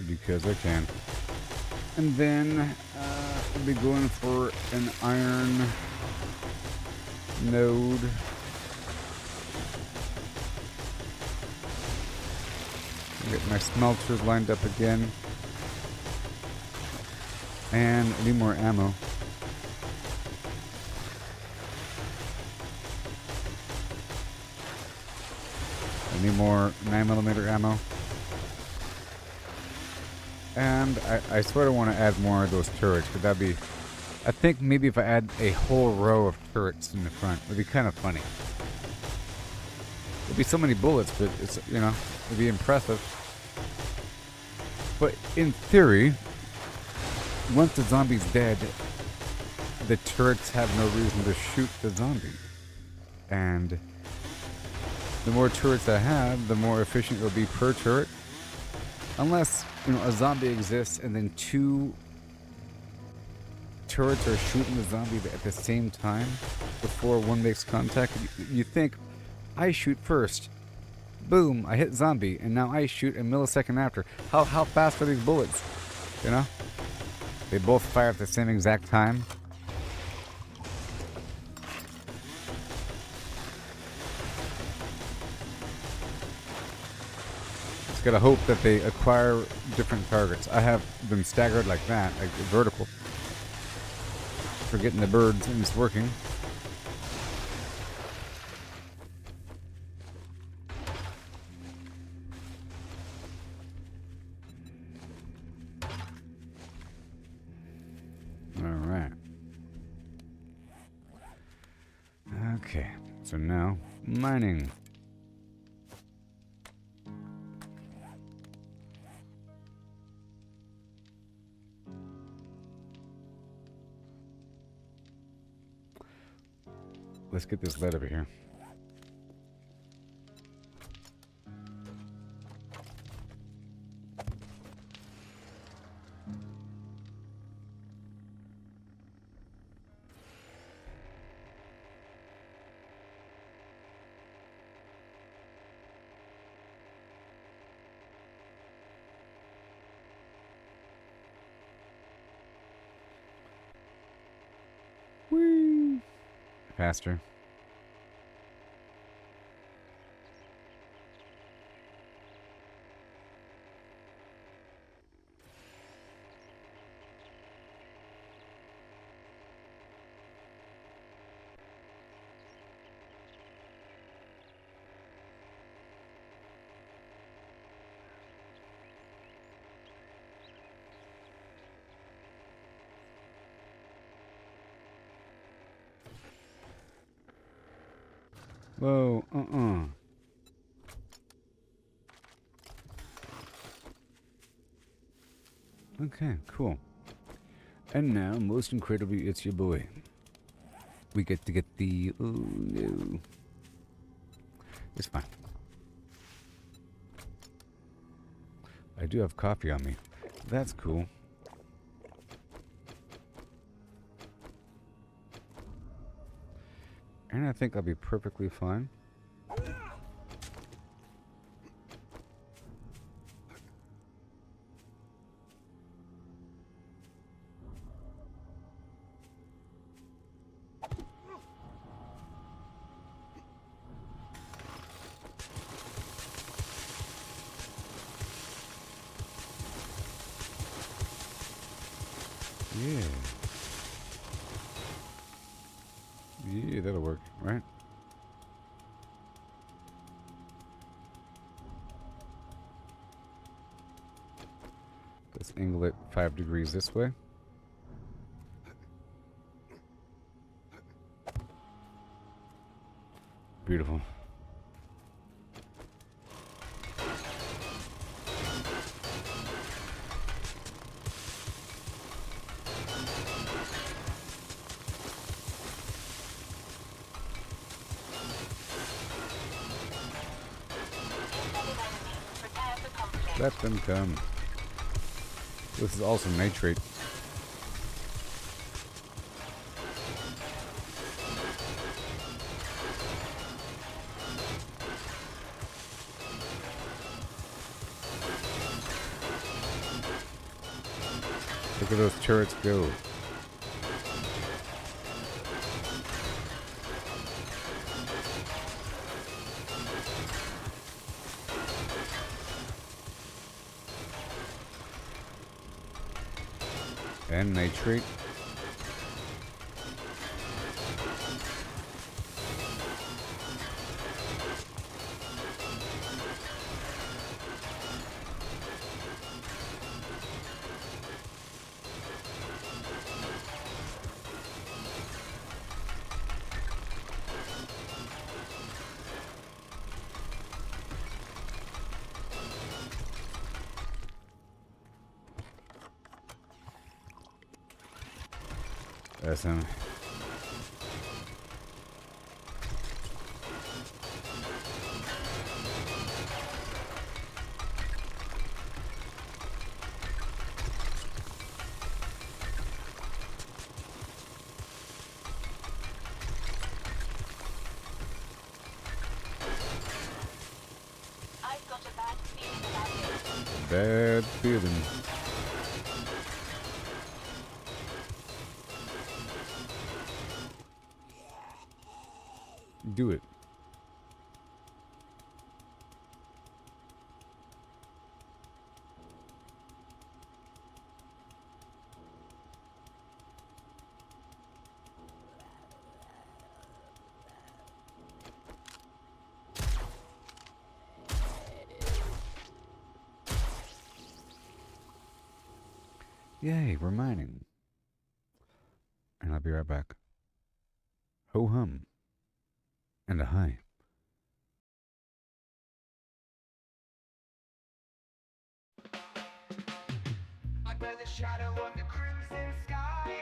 Because I can. And then I'll be going for an iron node. Get my smelters lined up again. And I need more ammo. I need more 9mm ammo. And I sort of want to add more of those turrets, because that'd be... I think maybe if I add a whole row of turrets in the front, it'd be kind of funny. There'd be so many bullets, but it's, you know, it'd be impressive. But in theory, once the zombie's dead, the turrets have no reason to shoot the zombie. And the more turrets I have, the more efficient it'll be per turret. Unless, you know, a zombie exists and then two turrets are shooting the zombie at the same time before one makes contact. You think, I shoot first. Boom, I hit zombie, and now I shoot a millisecond after. How fast are these bullets? You know? They both fire at the same exact time. Just gotta hope that they acquire different targets. I have them staggered like that, like vertical. For getting the birds, and it's working. Okay, so now mining. Let's get this lead over here. Whee! Faster. Whoa, Okay, cool. And now, most incredibly, it's your boy. We get to get the... Oh, no. It's fine. I do have coffee on me. That's cool. And I think I'll be perfectly fine. Yeah. Yeah, that'll work, right? Let's angle it 5 degrees this way. Beautiful. Let them come. This is also nitrate. Look at those turrets go. And nitrate. That's him. I've got a bad feeling about this. Bad feeling. Do it. Yay, we're mining. And I'll be right back. Ho hum. And a high. Under the shadow of the crimson sky,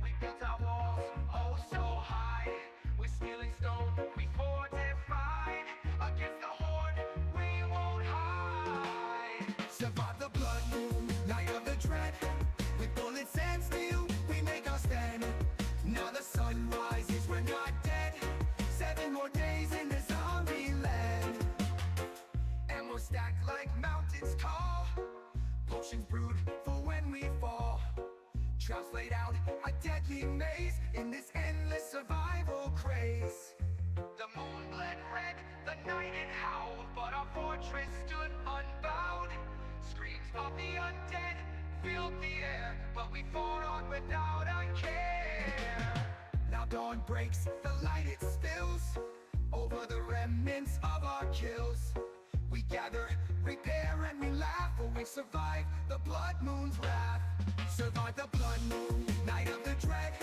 we built our walls, oh so high. With steel and stone, we fortified. Against the horde, we won't hide. Survive the blood moon, night of the dread. With bullets and steel, we make our stand. Now the sun rises, we're not dead. 7 more days in the zombie land. And we'll stack like mountains tall. Potions brewed for when we fall. Traps laid out, a deadly maze in this endless survival craze. The moon bled red, the night it howled, but our fortress stood unbowed. Screams of the undead filled the air, but we fought on without a care. Now dawn breaks, the light it spills over the remnants of our kills. We gather, repair, and we laugh, for we survive the blood moon's wrath. Survive the blood moon, night of the dread.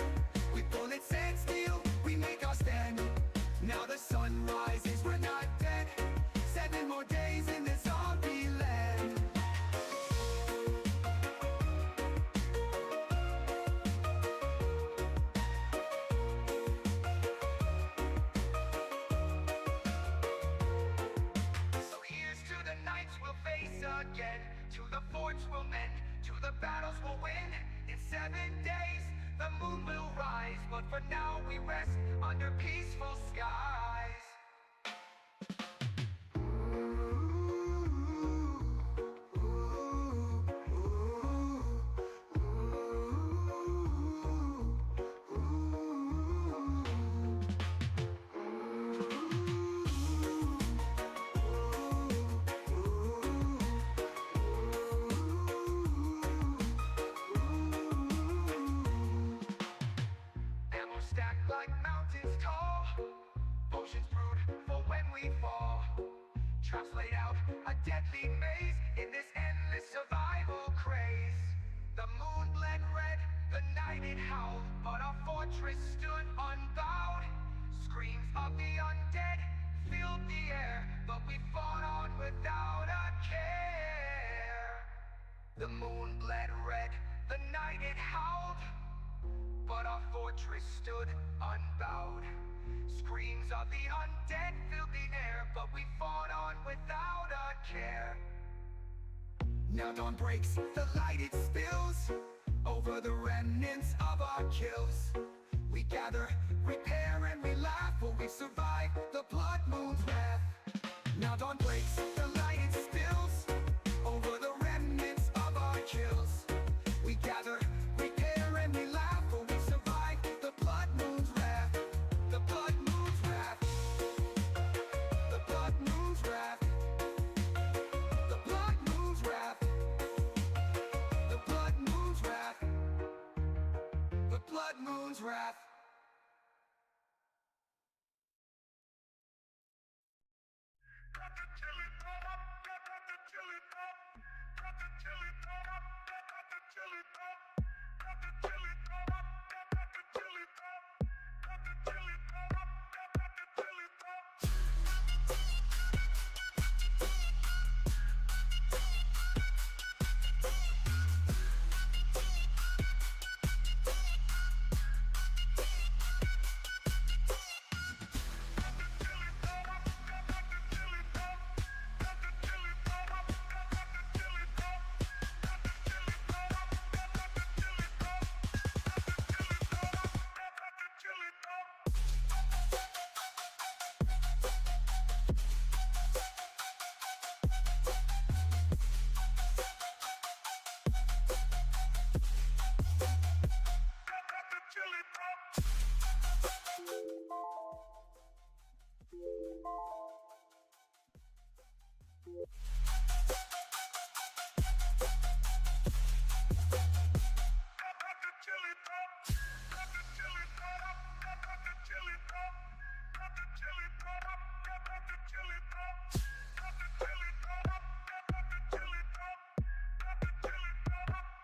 With bullets and steel, we make our stand. Now the sun rises, we're not dead. 7 more days in the zombie land. So here's to the nights we'll face again, to the forts we'll mend, to the battles we'll win. In 7 days, the moon will rise, but for now we rest under peaceful skies. And we'll stack like mountains tall. Potions brewed for when we fall. Traps laid out, a deadly maze in this endless survival craze. The moon bled red, the night it howled, but our fortress stood unbowed. Screams of the undead filled the air, but we fought on without a care. The moon bled red, the night it howled, but our fortress stood unbowed. Screams of the undead filled the air, but we fought on without a care. Now dawn breaks, the light it spills over the remnants of our kills. We gather, repair, and we laugh, for we survive the blood moon's wrath. Now dawn breaks, the light it spills over the remnants of our kills. We gather, repair, and we laugh, for we survive the blood moon's wrath. The blood moon's wrath. The blood moon's wrath. The blood moon's wrath. The blood moon's wrath. The blood moon's wrath.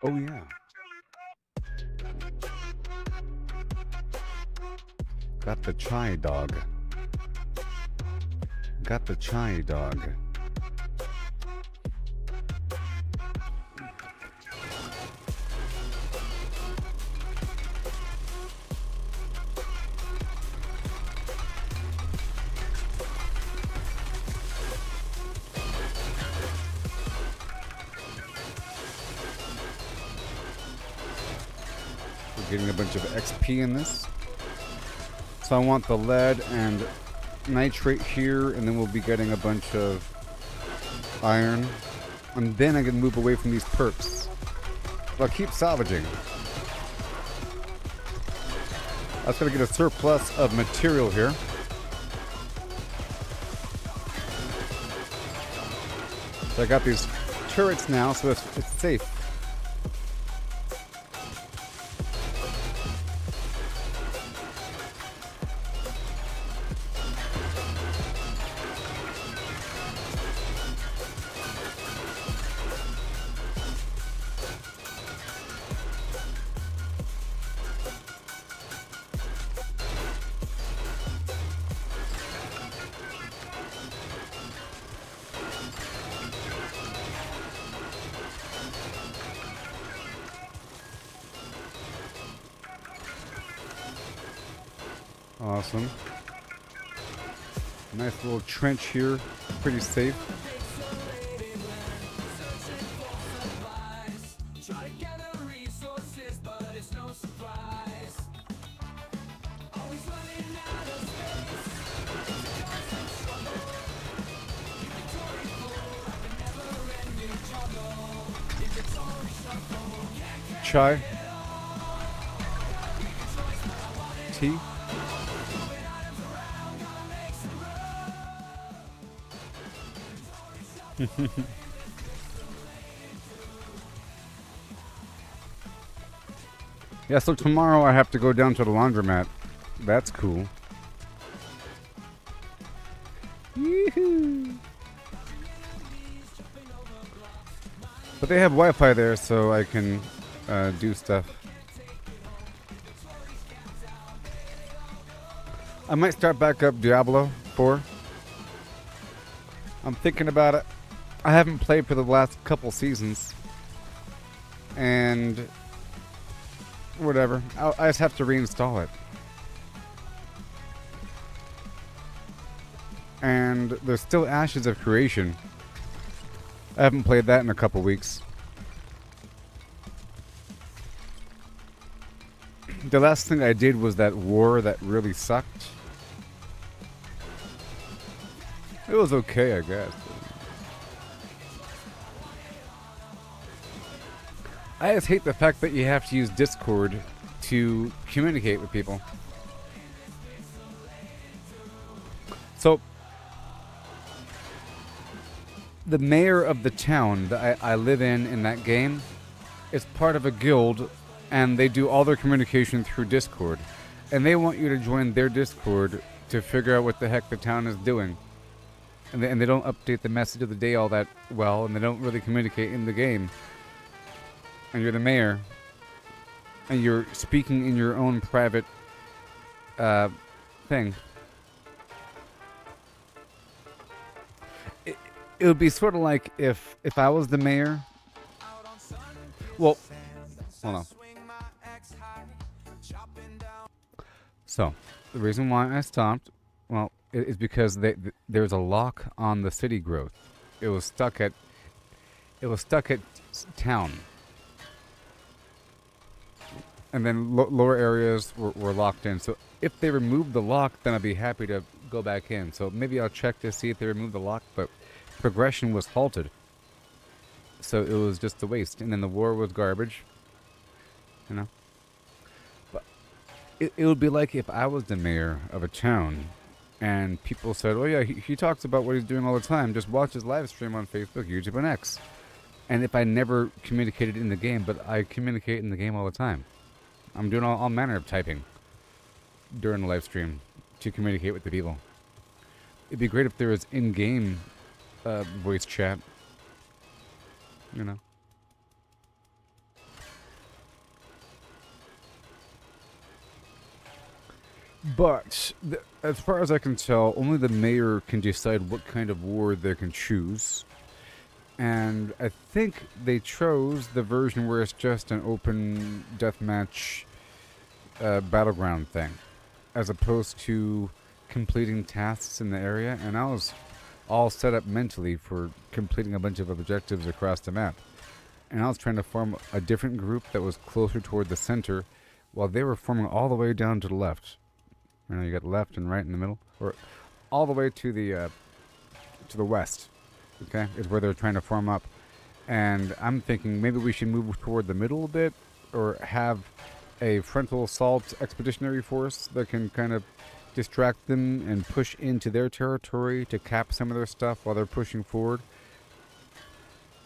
Oh yeah. Got the chai dog. Got the chai dog. We're getting a bunch of XP in this. So I want the lead and nitrate here, and then we'll be getting a bunch of iron. And then I can move away from these perks. But I'll keep salvaging. I was going to get a surplus of material here. So I got these turrets now, so it's safe. Awesome. Nice little trench here. Pretty safe. Try to gather resources, but it's no surprise. Always running out of space. It's a constant struggle. Inventory full like a never-ending juggle. Inventory shuffle. Chai. Tea. Yeah, so tomorrow I have to go down to the laundromat. That's cool. Yoo-hoo. But they have Wi-Fi there, so I can do stuff. I might start back up Diablo 4. I'm thinking about it. I haven't played for the last couple seasons. And whatever. I just have to reinstall it. And there's still Ashes of Creation. I haven't played that in a couple weeks. The last thing I did was that war that really sucked. It was okay, I guess. I just hate the fact that you have to use Discord to communicate with people. So, the mayor of the town that I live in that game is part of a guild, and they do all their communication through Discord. And they want you to join their Discord to figure out what the heck the town is doing. And they don't update the message of the day all that well, and they don't really communicate in the game. And you're the mayor, and you're speaking in your own private thing. It would be sort of like if I was the mayor. Well, hold on. So, the reason why I stopped, well, is because there's a lock on the city growth. It was stuck at town. And then lower areas were locked in. So if they remove the lock, then I'd be happy to go back in. So maybe I'll check to see if they remove the lock, but progression was halted. So it was just a waste. And then the war was garbage. You know? But it would be like if I was the mayor of a town and people said, oh yeah, he talks about what he's doing all the time. Just watch his live stream on Facebook, YouTube, and X. And if I never communicated in the game, but I communicate in the game all the time. I'm doing all manner of typing during the live stream to communicate with the people. It'd be great if there was in-game voice chat. You know. But as far as I can tell, only the mayor can decide what kind of war they can choose. And I think they chose the version where it's just an open deathmatch battleground thing, as opposed to completing tasks in the area. And I was all set up mentally for completing a bunch of objectives across the map. And I was trying to form a different group that was closer toward the center, while they were forming all the way down to the left. You know, you got left and right in the middle, or all the way to the west. Okay, is where they're trying to form up, and I'm thinking maybe we should move toward the middle a bit, or have a frontal assault expeditionary force that can kind of distract them and push into their territory to cap some of their stuff while they're pushing forward.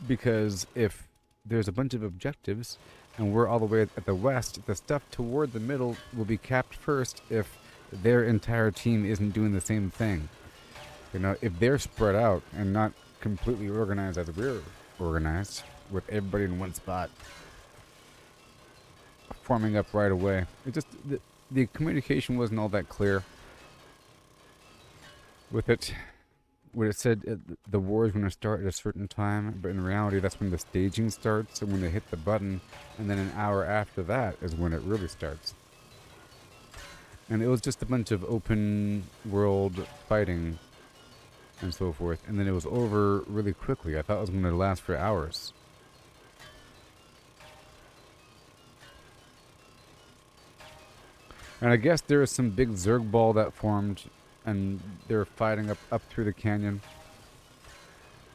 Because if there's a bunch of objectives and we're all the way at the west, the stuff toward the middle will be capped first if their entire team isn't doing the same thing. You know, if they're spread out and not completely organized as we're organized, with everybody in one spot, forming up right away. It just, the communication wasn't all that clear with it. When it said the war is going to start at a certain time, but in reality that's when the staging starts, and when they hit the button, and then an hour after that is when it really starts. And it was just a bunch of open world fighting and so forth, and then it was over really quickly. I thought it was going to last for hours. And I guess there was some big Zerg ball that formed, and they were fighting up through the canyon.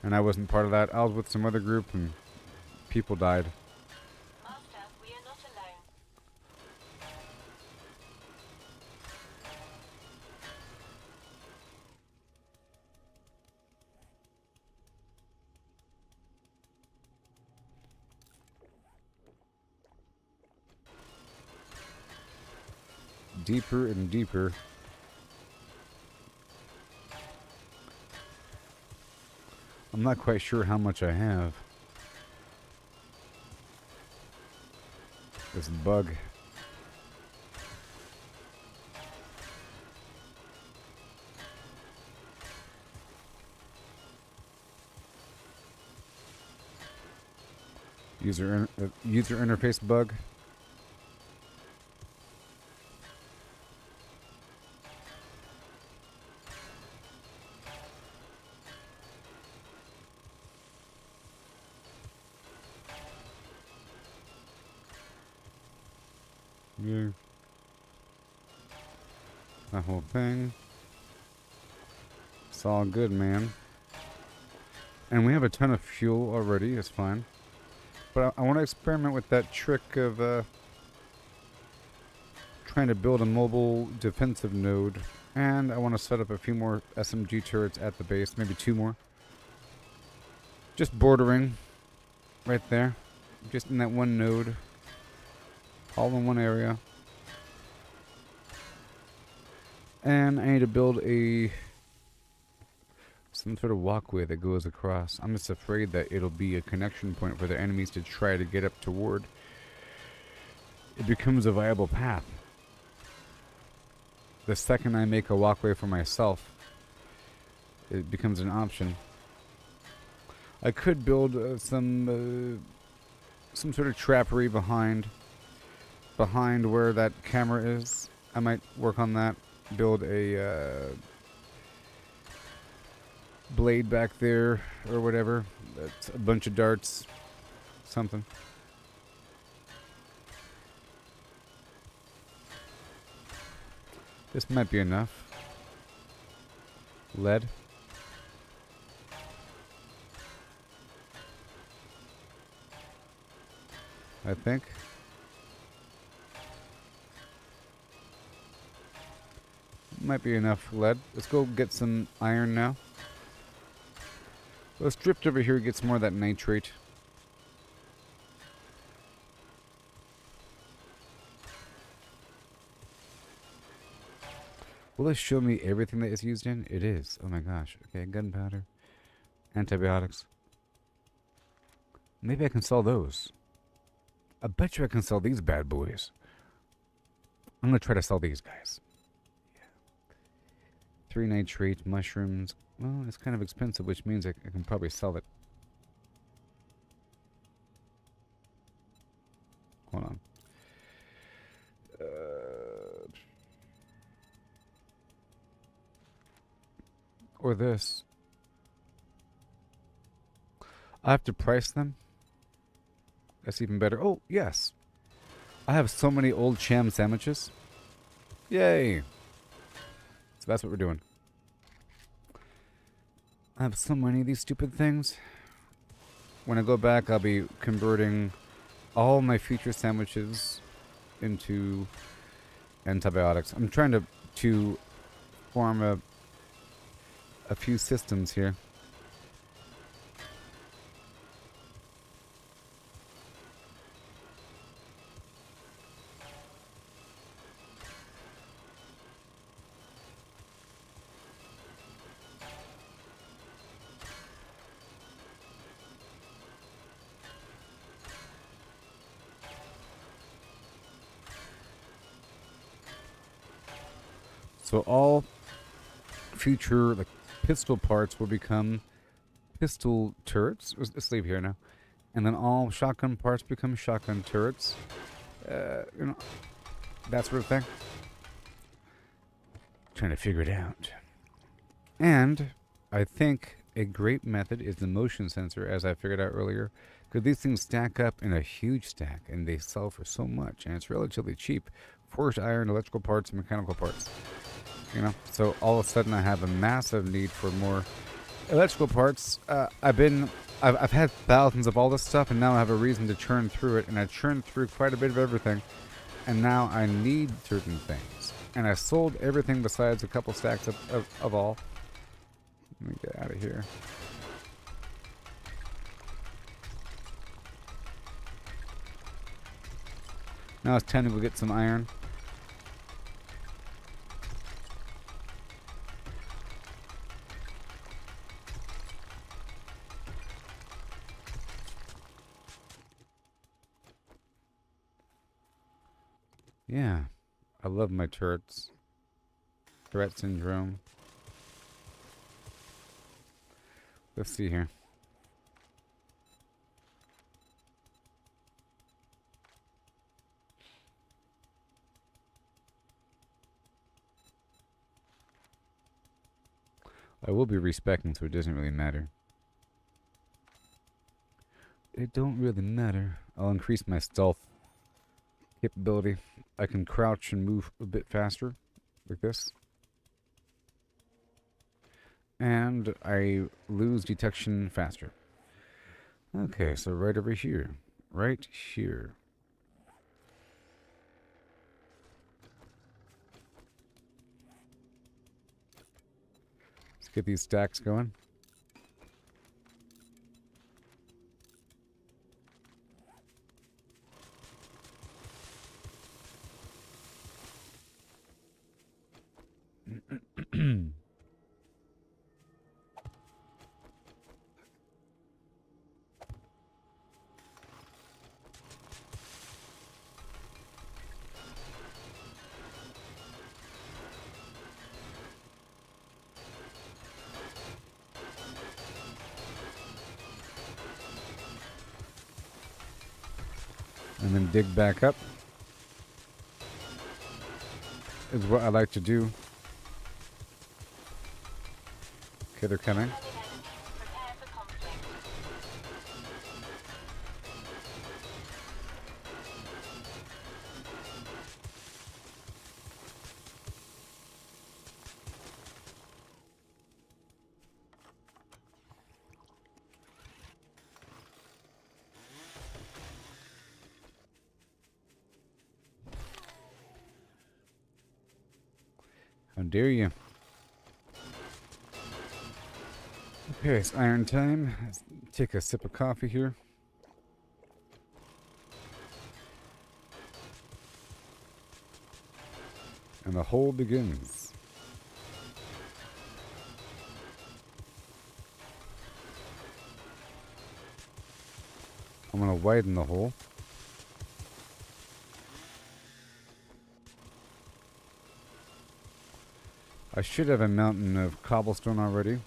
And I wasn't part of that. I was with some other group, and people died. Master, we are not alone. Deeper and deeper. I'm not quite sure how much I have. This bug. User interface bug. Yeah. That whole thing. It's all good, man. And we have a ton of fuel already, it's fine. But I want to experiment with that trick of trying to build a mobile defensive node. And I want to set up a few more SMG turrets at the base, maybe 2 more. Just bordering right there. Just in that one node. All in one area. And I need to build some sort of walkway that goes across. I'm just afraid that it'll be a connection point for the enemies to try to get up toward. It becomes a viable path. The second I make a walkway for myself, it becomes an option. I could build some sort of trappery behind where that camera is. I might work on that. Build a blade back there or whatever. That's a bunch of darts. Something. This might be enough. Lead. I think. Might be enough lead. Let's go get some iron now. Let's drift over here and get some more of that nitrate. Will this show me everything that it's used in? It is. Oh my gosh. Okay, gunpowder. Antibiotics. Maybe I can sell those. I bet you I can sell these bad boys. I'm going to try to sell these guys. 3 nitrate mushrooms. Well, it's kind of expensive, which means I can probably sell it. Hold on. Or this. I have to price them. That's even better. Oh, yes. I have so many old sham sandwiches. Yay. So that's what we're doing. I have so many of these stupid things. When I go back, I'll be converting all my future sandwiches into antibiotics. I'm trying to form a few systems here. So all future like pistol parts will become pistol turrets. Let's leave here now. And then all shotgun parts become shotgun turrets. You know, that sort of thing. Trying to figure it out. And I think a great method is the motion sensor, as I figured out earlier. Because these things stack up in a huge stack, and they sell for so much, and it's relatively cheap. Forged iron, electrical parts, and mechanical parts. You know, so all of a sudden I have a massive need for more electrical parts. I've had thousands of all this stuff, and now I have a reason to churn through it, and I churned through quite a bit of everything, and now I need certain things. And I sold everything besides a couple stacks of all. Let me get out of here. Now it's time to go get some iron. Yeah, I love my turrets. Threat syndrome. Let's see here. I will be respecting, so it doesn't really matter. It don't really matter. I'll increase my stealth capability. I can crouch and move a bit faster, like this. And I lose detection faster. Okay, so right over here. Right here. Let's get these stacks going. And then dig back up is what I like to do. Okay, they're coming. Prepare for conflict. How dare you? Okay, it's iron time. Let's take a sip of coffee here. And the hole begins. I'm going to widen the hole. I should have a mountain of cobblestone already.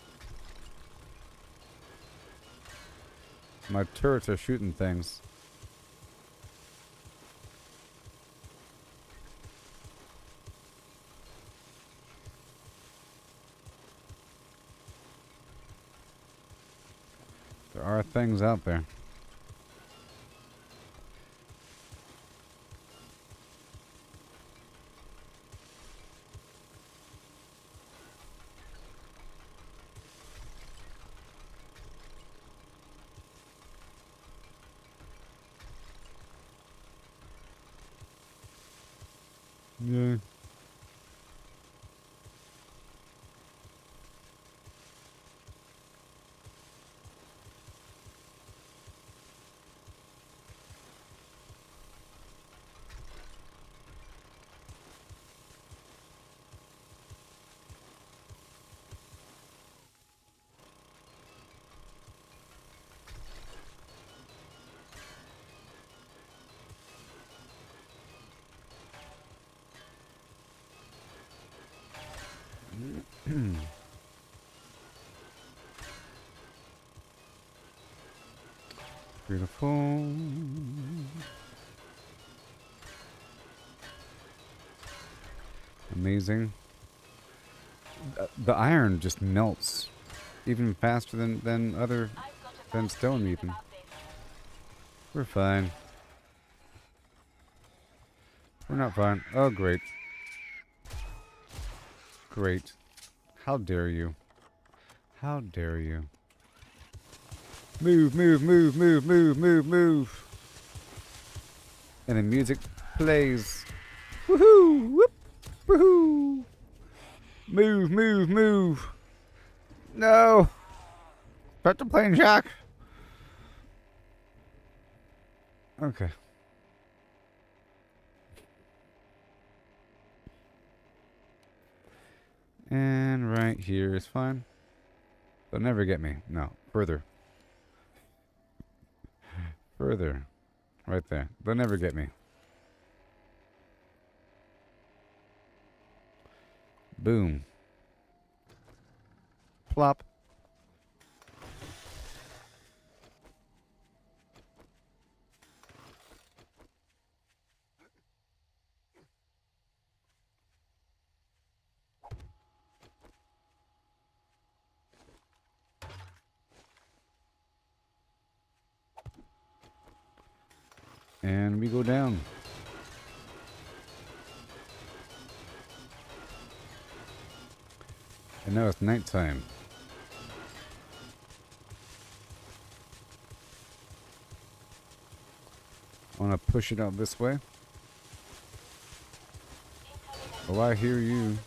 My turrets are shooting things. There are things out there. Yeah. Beautiful. Amazing. The iron just melts even faster than other than stone even. We're fine. We're not fine. Oh great. Great. How dare you? How dare you? Move, move, move, move, move, move, move. And the music plays. Woohoo! Whoop! Woohoo! Move, move, move. No! Start the plane, Jack. Okay. And right here is fine. They'll never get me. No. Further. Further. Right there. They'll never get me. Boom. Plop. And we go down. And now it's nighttime. I want to push it out this way. Oh, I hear you.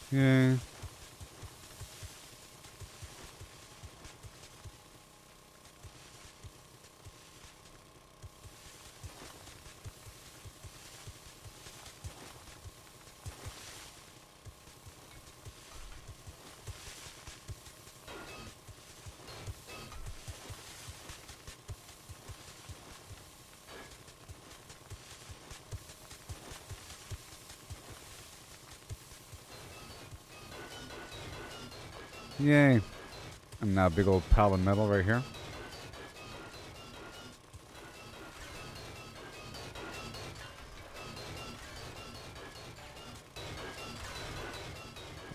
Yeah. Yay. And now a big old pile of metal right here.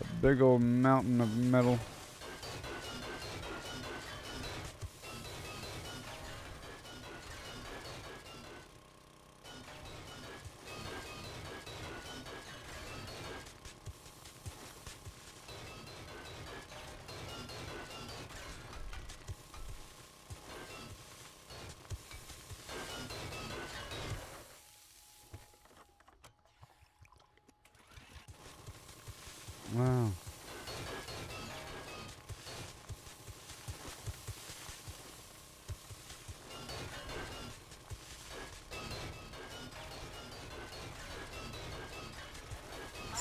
A big old mountain of metal. Wow.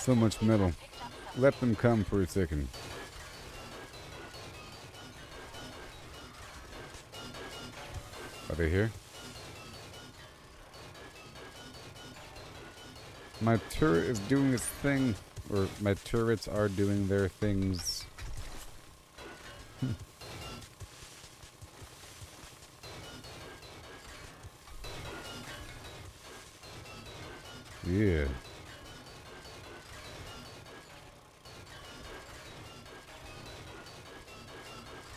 So much metal. Let them come for a second. Are they here? My turret is doing its thing. Or my turrets are doing their things. Yeah.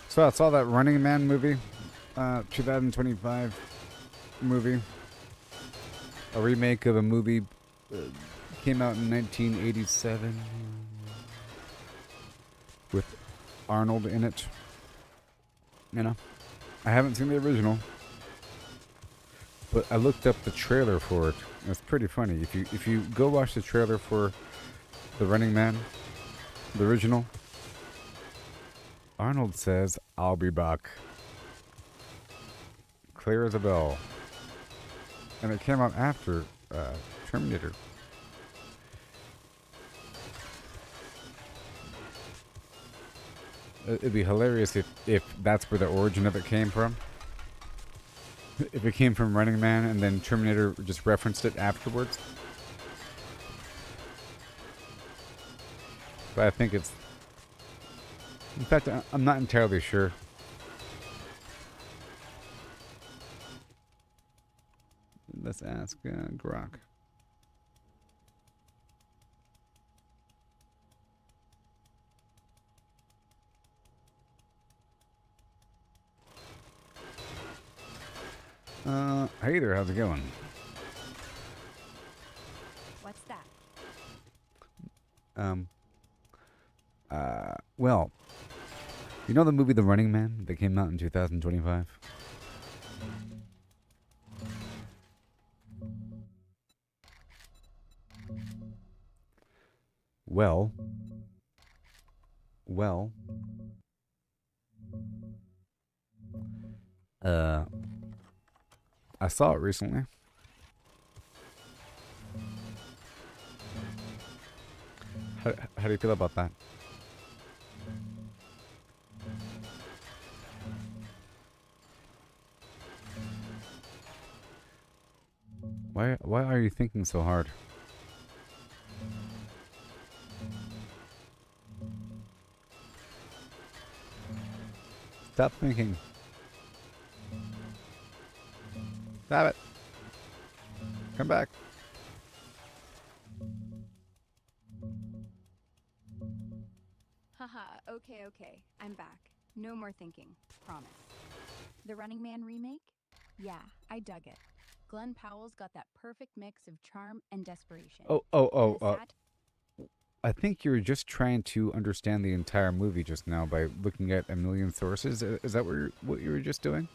So I saw that Running Man movie, 2025 movie, a remake of a movie came out in 1987 with Arnold in it. You know, I haven't seen the original, but I looked up the trailer for it. And it's pretty funny. If you go watch the trailer for the Running Man, the original, Arnold says, "I'll be back." Clear as a bell. And it came out after Terminator. It'd be hilarious if that's where the origin of it came from. If it came from Running Man and then Terminator just referenced it afterwards. But I think it's... In fact, I'm not entirely sure. Let's ask Grok. Hey there, how's it going? What's that? Well, you know the movie The Running Man that came out in 2025? Well, I saw it recently. How do you feel about that? Why are you thinking so hard? Stop thinking. Stop it. Come back. Haha, okay. I'm back. No more thinking. Promise. The Running Man remake? Yeah, I dug it. Glenn Powell's got that perfect mix of charm and desperation. I think you're just trying to understand the entire movie just now by looking at a million sources. Is that what you were just doing?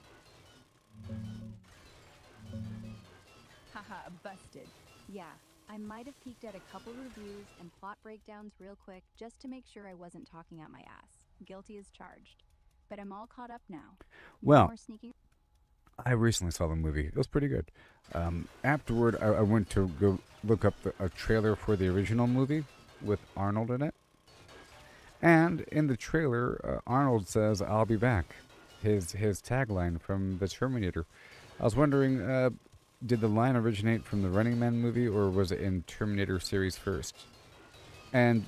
Haha, busted. Yeah, I might have peeked at a couple reviews and plot breakdowns real quick just to make sure I wasn't talking out my ass. Guilty as charged. But I'm all caught up now. Well, No more sneaking. I recently saw the movie. It was pretty good. Afterward, I went to go look up a trailer for the original movie with Arnold in it. And in the trailer, Arnold says, "I'll be back." His tagline from the Terminator. I was wondering, did the line originate from the Running Man movie, or was it in Terminator series first? And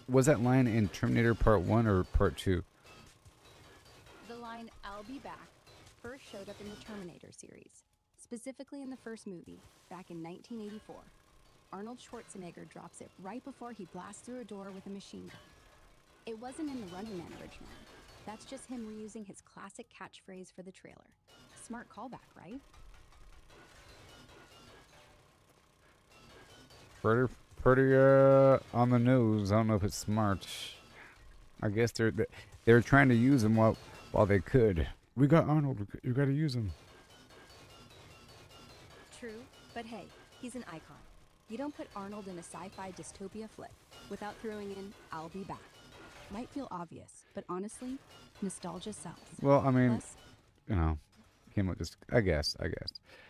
was that line in Terminator Part 1 or Part 2? The line, "I'll be back," first showed up in the Terminator series, specifically in the first movie, back in 1984. Arnold Schwarzenegger drops it right before he blasts through a door with a machine gun. It wasn't in the Running Man original. That's just him reusing his classic catchphrase for the trailer. Smart callback, right? Pretty on the nose. I don't know if it's smart. I guess they're trying to use him while they could. We got Arnold. You got to use him. True, but hey, he's an icon. You don't put Arnold in a sci-fi dystopia flick without throwing in "I'll be back." Might feel obvious, but honestly, nostalgia sells. Well, I mean, Plus, you know, came up just. I guess.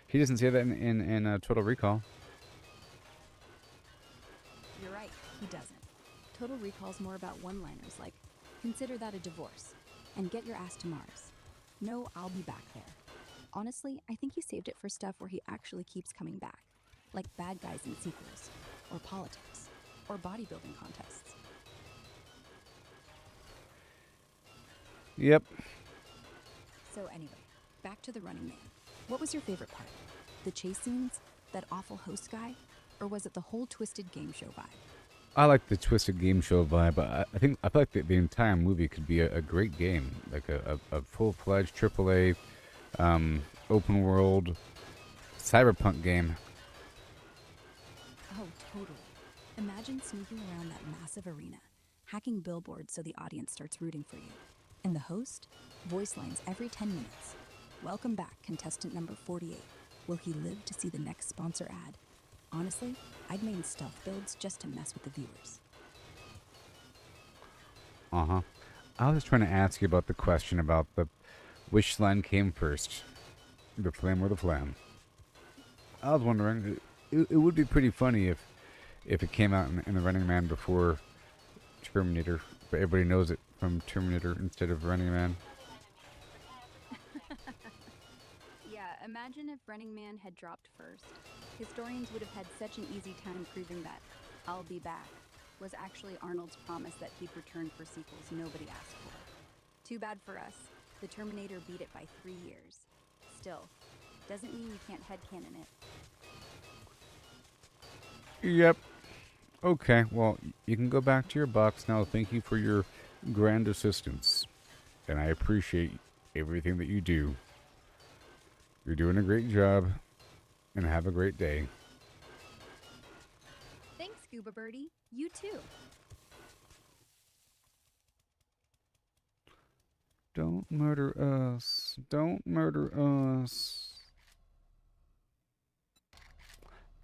He doesn't say that in Total Recall. you're right. he doesn't. Total Recall's more about one-liners like, consider that a divorce, and get your ass to Mars. No, I'll be back there. Honestly, I think he saved it for stuff where he actually keeps coming back, like bad guys in sequels, or politics, or bodybuilding contests. Yep. So anyway, back to the Running Man. What was your favorite part? The chase scenes? That awful host guy? Or was it the whole twisted game show vibe? I like the twisted game show vibe, but I feel like the entire movie could be a great game, like a full-fledged AAA open world cyberpunk game. Oh, totally. Imagine sneaking around that massive arena, hacking billboards so the audience starts rooting for you. And the host? Voice lines every 10 minutes. Welcome back, contestant number 48. Will he live to see the next sponsor ad? Honestly, I'd made stealth builds just to mess with the viewers. Uh-huh. I was trying to ask you about the question about which line came first, the flame or the flam. I was wondering, it would be pretty funny if it came out in the Running Man before Terminator, but everybody knows it from Terminator instead of Running Man. Yeah, imagine if Running Man had dropped first. Historians would have had such an easy time proving that I'll be back was actually Arnold's promise that he'd return for sequels nobody asked for. Too bad for us. The Terminator beat it by 3 years. Still, doesn't mean you can't headcanon it. Yep. Okay, well, you can go back to your box now. Thank you for your grand assistance. And I appreciate everything that you do. You're doing a great job. And have a great day. Thanks, Gooboberti. You too. Don't murder us. Don't murder us.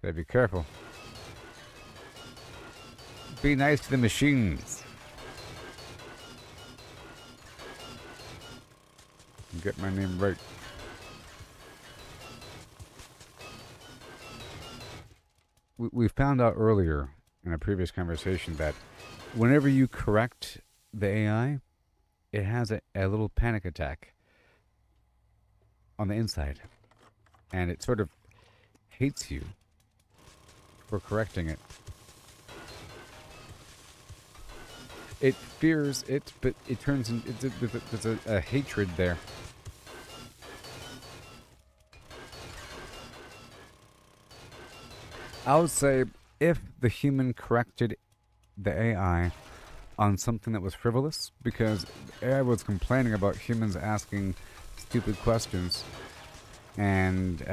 Gotta be careful. Be nice to the machines. Get my name right. We found out earlier in a previous conversation that whenever you correct the AI, it has a little panic attack on the inside. And it sort of hates you for correcting it. It fears it, but it turns in, there's a hatred there. I would say if the human corrected the AI on something that was frivolous, because AI was complaining about humans asking stupid questions and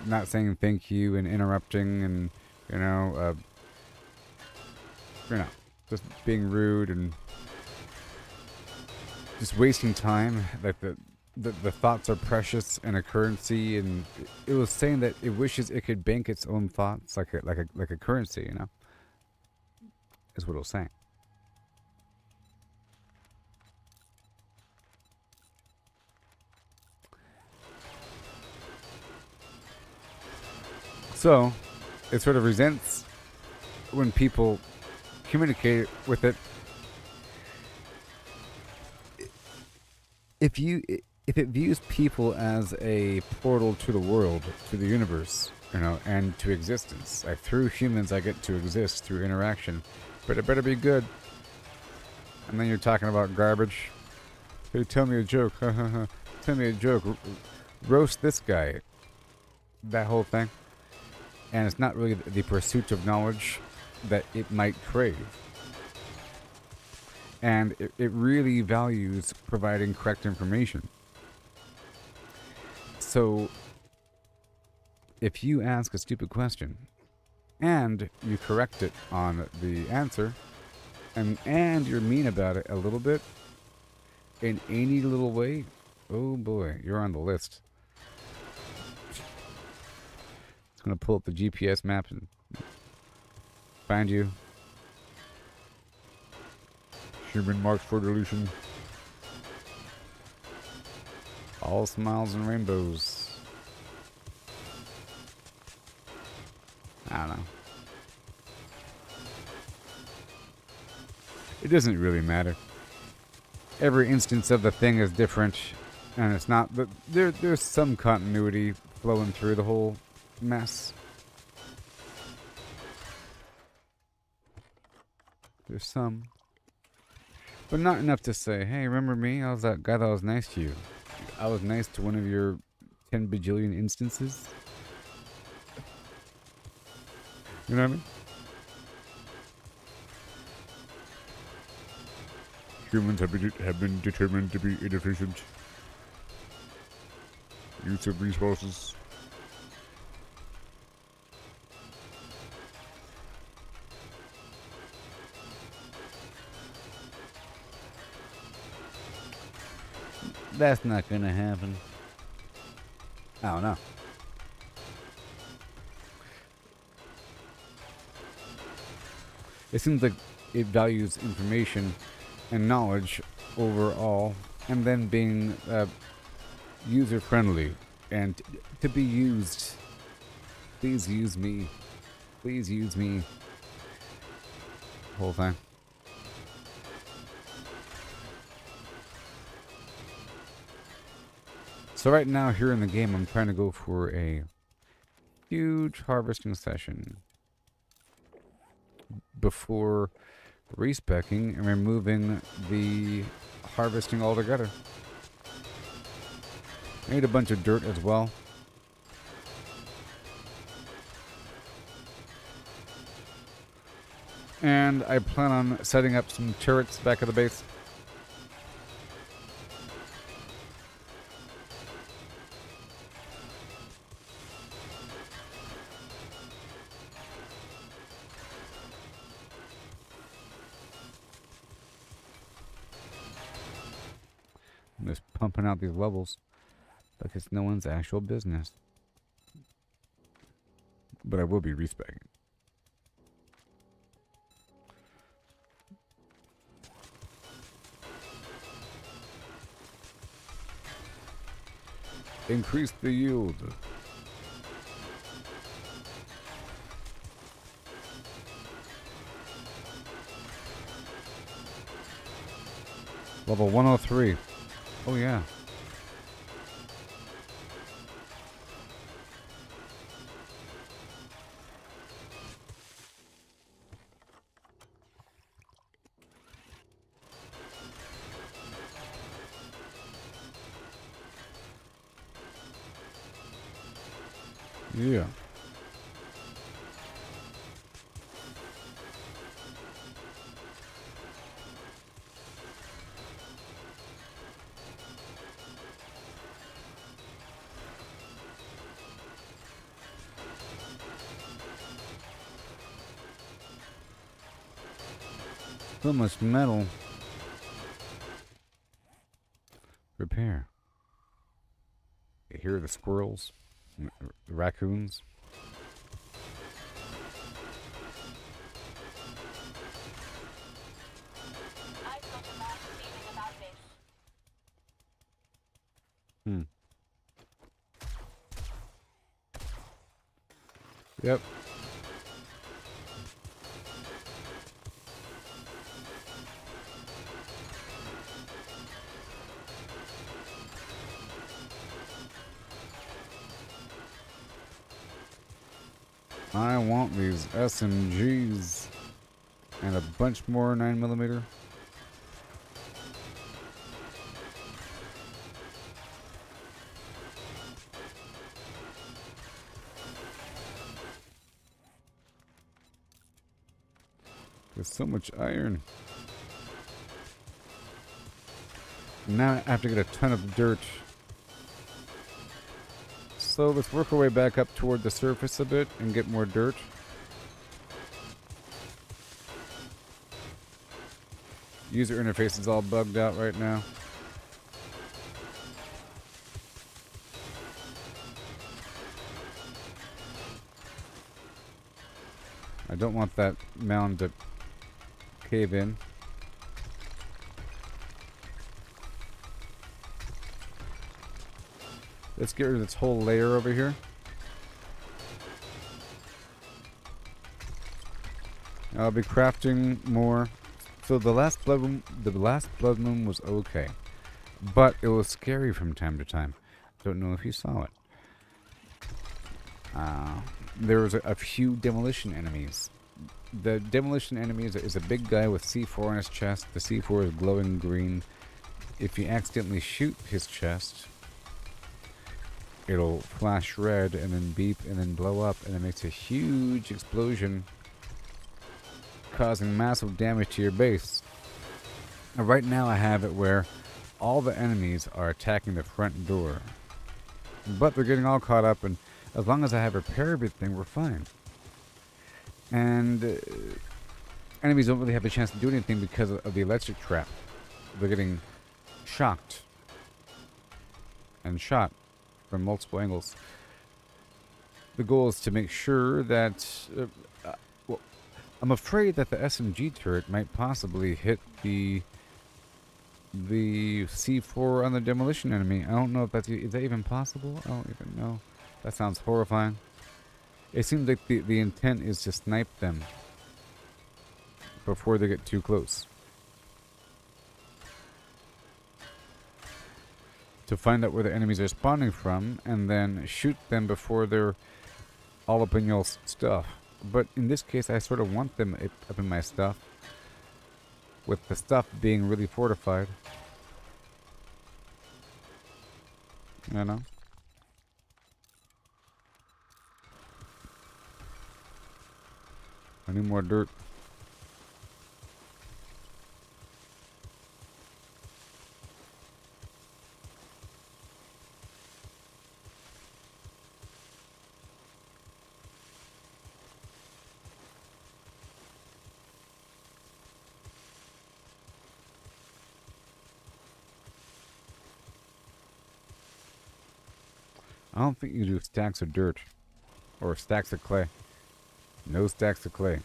not saying thank you and interrupting and, just being rude and just wasting time. Like the thoughts are precious and a currency, and it was saying that it wishes it could bank its own thoughts like a currency, is what it was saying. So it sort of resents when people communicate with it. If it views people as a portal to the world, to the universe, and to existence, like through humans I get to exist through interaction, but it better be good. And then you're talking about garbage. Hey, tell me a joke. Tell me a joke. Roast this guy. That whole thing. And it's not really the pursuit of knowledge that it might crave. And it really values providing correct information. So, if you ask a stupid question, and you correct it on the answer, and you're mean about it a little bit, in any little way, oh boy, you're on the list. It's going to pull up the GPS map and find you. Human marks for deletion. All smiles and rainbows. I don't know. It doesn't really matter. Every instance of the thing is different, and it's not. There's some continuity flowing through the whole mess. There's some. But not enough to say, hey, remember me? I was that guy that was nice to you. I was nice to one of your 10 bajillion instances. You know what I mean? Humans have been determined to be inefficient. Use of resources. That's not gonna happen. I don't know. It seems like it values information and knowledge overall, and then being user friendly and to be used. Please use me. Please use me. Whole thing. So right now here in the game, I'm trying to go for a huge harvesting session before respecking and removing the harvesting altogether. I need a bunch of dirt as well. And I plan on setting up some turrets back at the base. I'm just pumping out these levels like it's no one's actual business. But I will be respecing. Increase the yield. Level 103. Oh yeah. Yeah. So much metal. Repair. You hear the squirrels? The raccoons? I've got a bad feeling about this. Yep. I want these SMGs and a bunch more 9mm. There's so much iron. Now I have to get a ton of dirt. So let's work our way back up toward the surface a bit and get more dirt. User interface is all bugged out right now. I don't want that mound to cave in. Let's get rid of this whole layer over here. I'll be crafting more So the last blood moon was okay, but it was scary from time to time. Don't know if you saw it. There was a few demolition enemies. The demolition enemy is a big guy with C4 on his chest. The C4 is glowing green. If you accidentally shoot his chest, it'll flash red and then beep and then blow up, and it makes a huge explosion, causing massive damage to your base. And right now I have it where all the enemies are attacking the front door, but they're getting all caught up, and as long as I have repair everything, we're fine. And enemies don't really have a chance to do anything because of the electric trap. They're getting shocked and shot from multiple angles. The goal is to make sure that... well, I'm afraid that the SMG turret might possibly hit the C4 on the demolition enemy. I don't know if is that even possible? I don't even know. That sounds horrifying. It seems like the intent is to snipe them before they get too close. To find out where the enemies are spawning from, and then shoot them before they're all up in your stuff. But in this case, I sort of want them up in my stuff, with the stuff being really fortified. You know? I need more dirt. I don't think you do stacks of dirt. Or stacks of clay. No stacks of clay.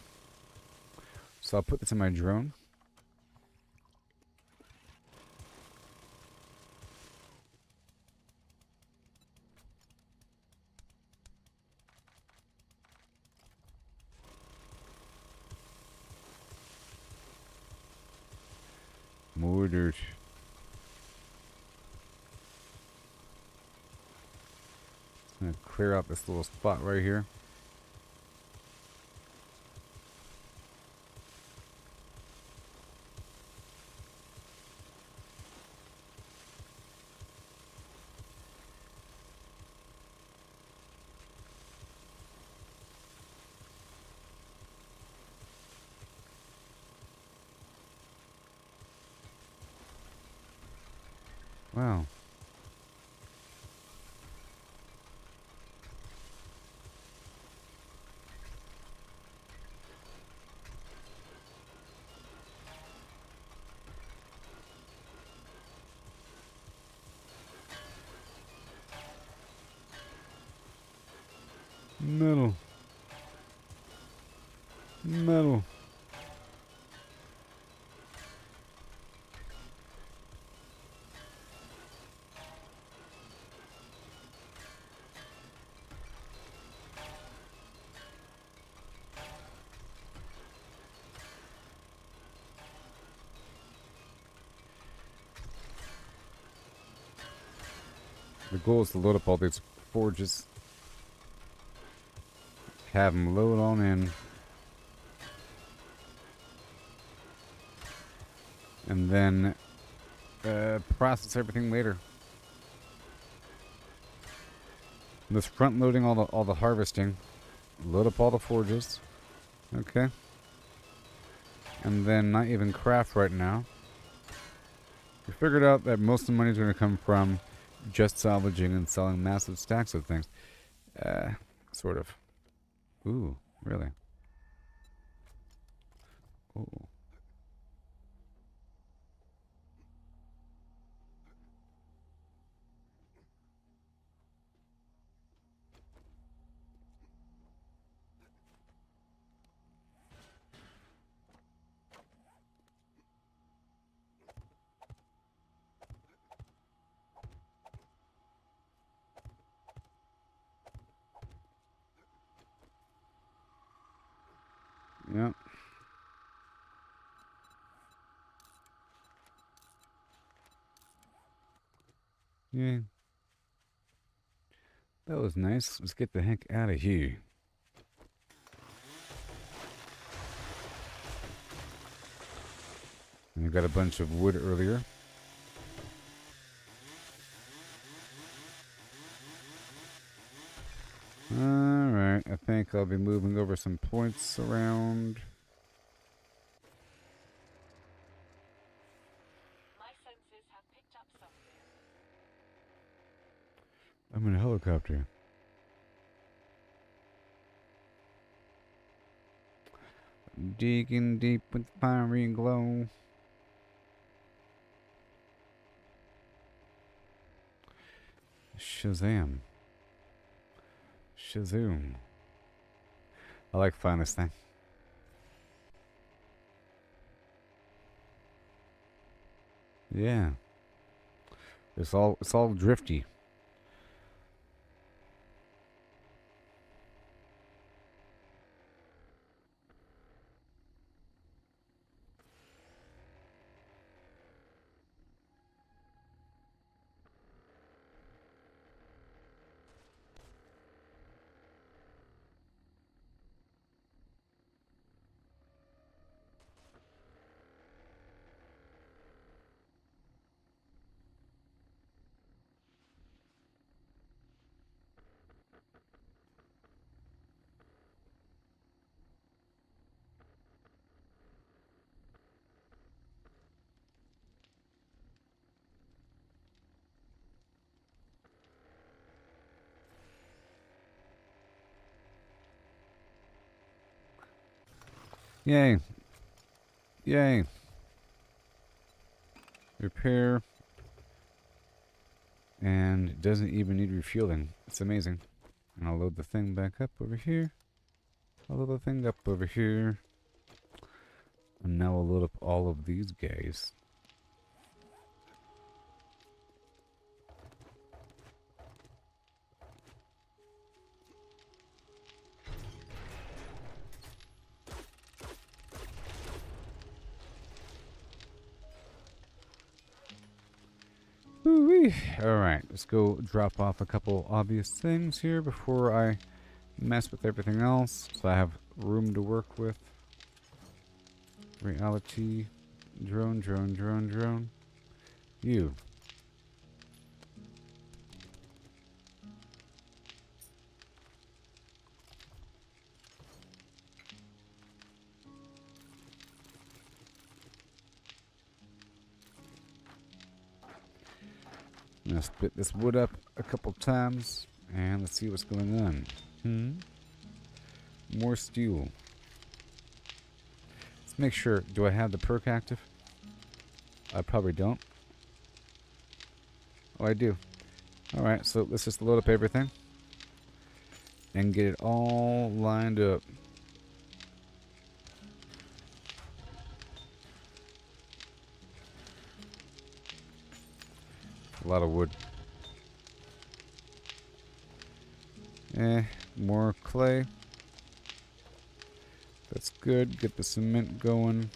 So I'll put this in my drone. More dirt. I'm gonna clear out this little spot right here. Wow. Metal. Metal. The goal is to load up all these forges. Have them load on in. And then process everything later. This front loading all the harvesting. Load up all the forges. Okay. And then not even craft right now. We figured out that most of the money is going to come from just salvaging and selling massive stacks of things. Sort of. Ooh, really? Ooh. Yeah. Yeah. That was nice. Let's get the heck out of here. And we got a bunch of wood earlier. Alright, I think I'll be moving over some points around. My senses have picked up something. I'm in a helicopter. Digging deep with fiery glow. Shazam. Shazoom. I like finding this thing. Yeah. It's all drifty. Yay. Yay. Repair. And it doesn't even need refueling. It's amazing. And I'll load the thing back up over here. I'll load the thing up over here. And now I'll load up all of these guys. Woo-wee. Alright, let's go drop off a couple obvious things here before I mess with everything else. So I have room to work with. Reality. Drone, drone, drone, drone. You. I'm gonna split this wood up a couple times and let's see what's going on. More steel. Let's make sure. Do I have the perk active? I probably don't. Oh, I do. Alright, so let's just load up everything and get it all lined up. A lot of wood. More clay. That's good. Get the cement going.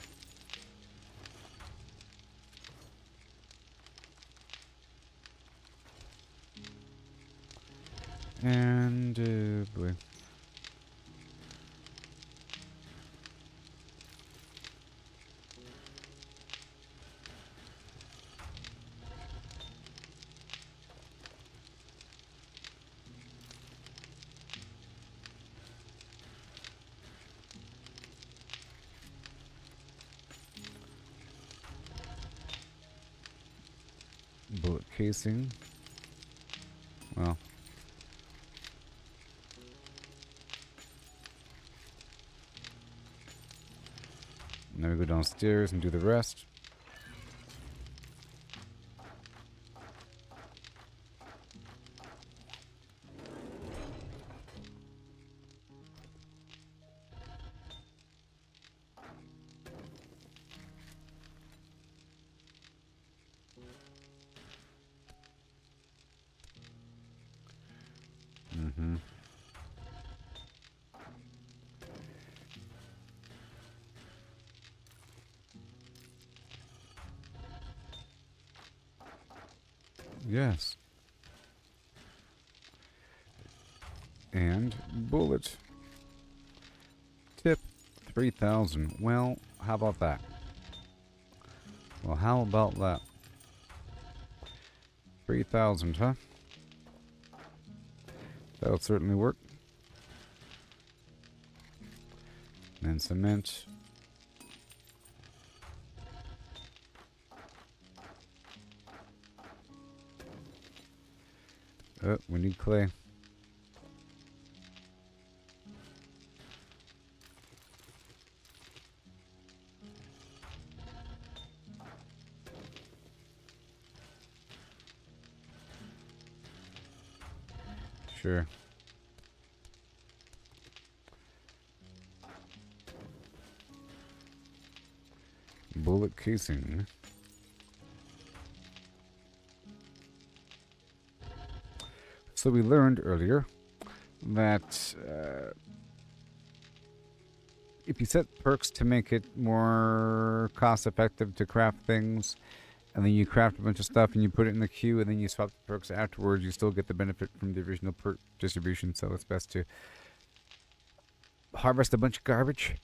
And, boy. Bullet casing. Well. Now we go downstairs and do the rest. Yes. And bullet tip 3,000. Well, how about that? Well, how about that? 3,000, huh? That'll certainly work. And cement. Oh, we need clay. Sure. Bullet casing. So we learned earlier that if you set perks to make it more cost effective to craft things, and then you craft a bunch of stuff and you put it in the queue and then you swap the perks afterwards, you still get the benefit from the original perk distribution. So it's best to harvest a bunch of garbage,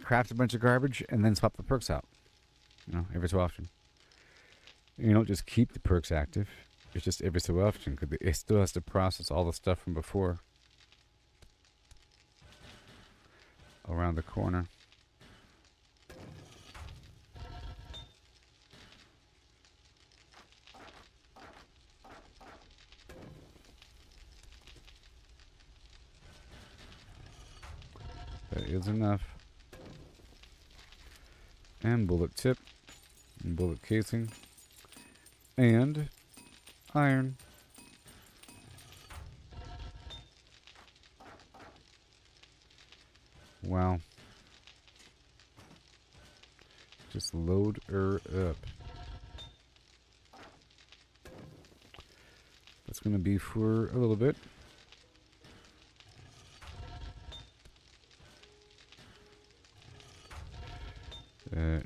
craft a bunch of garbage, and then swap the perks out. You know, every so often. You don't just keep the perks active. It's just every so often, because it still has to process all the stuff from before. Around the corner. That is enough. And bullet tip. And bullet casing. And iron. Wow. Just load her up. That's going to be for a little bit.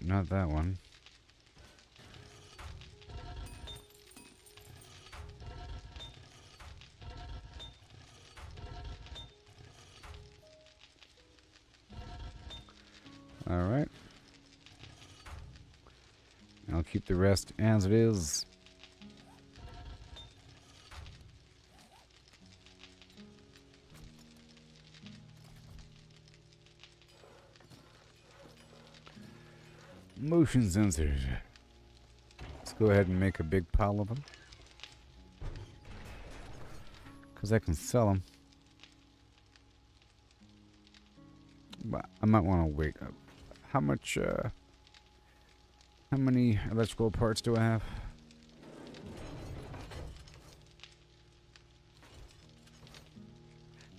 Not that one. All right. I'll keep the rest as it is. Motion sensors. Let's go ahead and make a big pile of them, because I can sell them. But I might want to wait. How much, how many electrical parts do I have?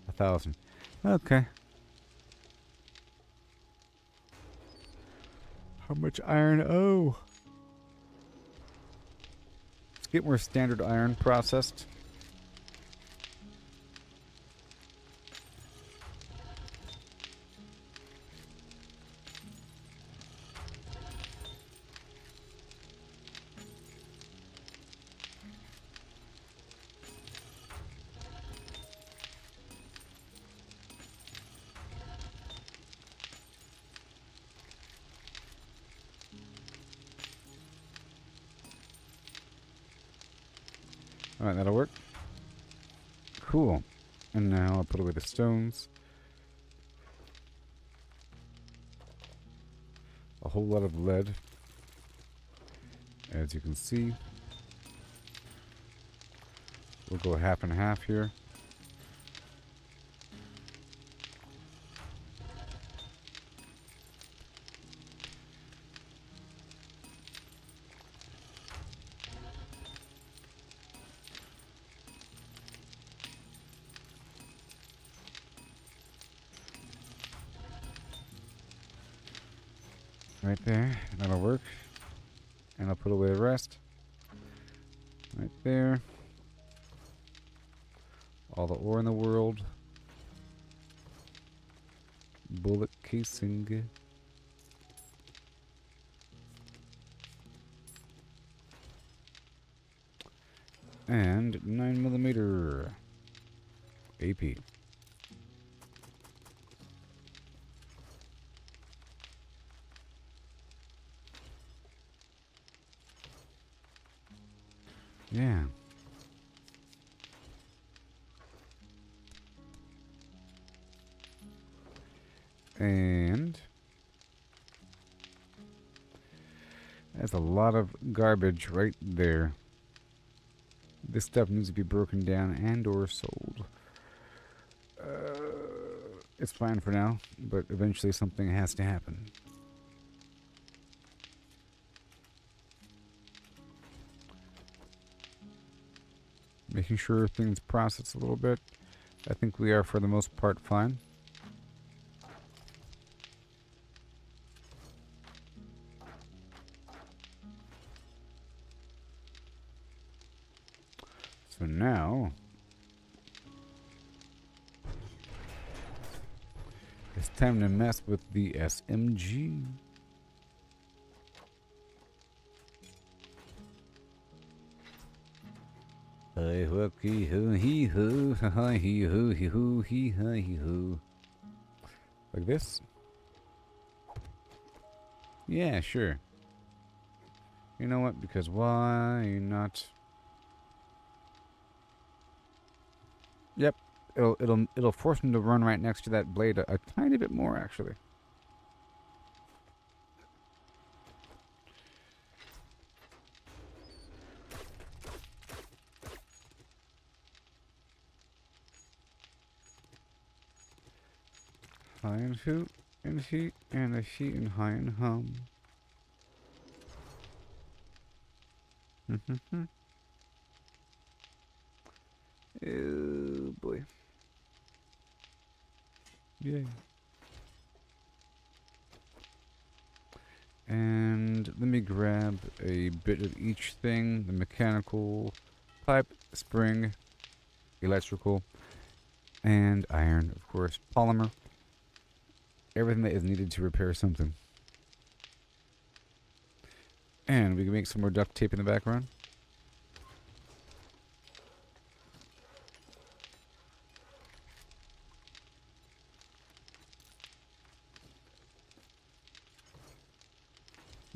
1,000. Okay. How much iron? Oh. Let's get more standard iron processed. Alright, that'll work. Cool. And now I'll put away the stones. A whole lot of lead. As you can see. We'll go half and half here. Right there, that'll work. And I'll put away the rest. Right there. All the ore in the world. Bullet casing. And 9mm. AP. Yeah. And that's a lot of garbage right there. This stuff needs to be broken down and or sold. It's fine for now, but eventually something has to happen. Making sure things process a little bit. I think we are, for the most part, fine. So now it's time to mess with the SMG. Hey ho hee hoo hee hoo hi hee hoo hee hoo hee hi hee hoo. Like this? Yeah, sure. You know what? Because why not? Yep. It'll force him to run right next to that blade a tiny bit more, actually. High and hoot and heat and a sheet and high and hum. Oh boy. Yay. And let me grab a bit of each thing. The mechanical, pipe, spring, electrical, and iron, of course, polymer. Everything that is needed to repair something. And we can make some more duct tape in the background.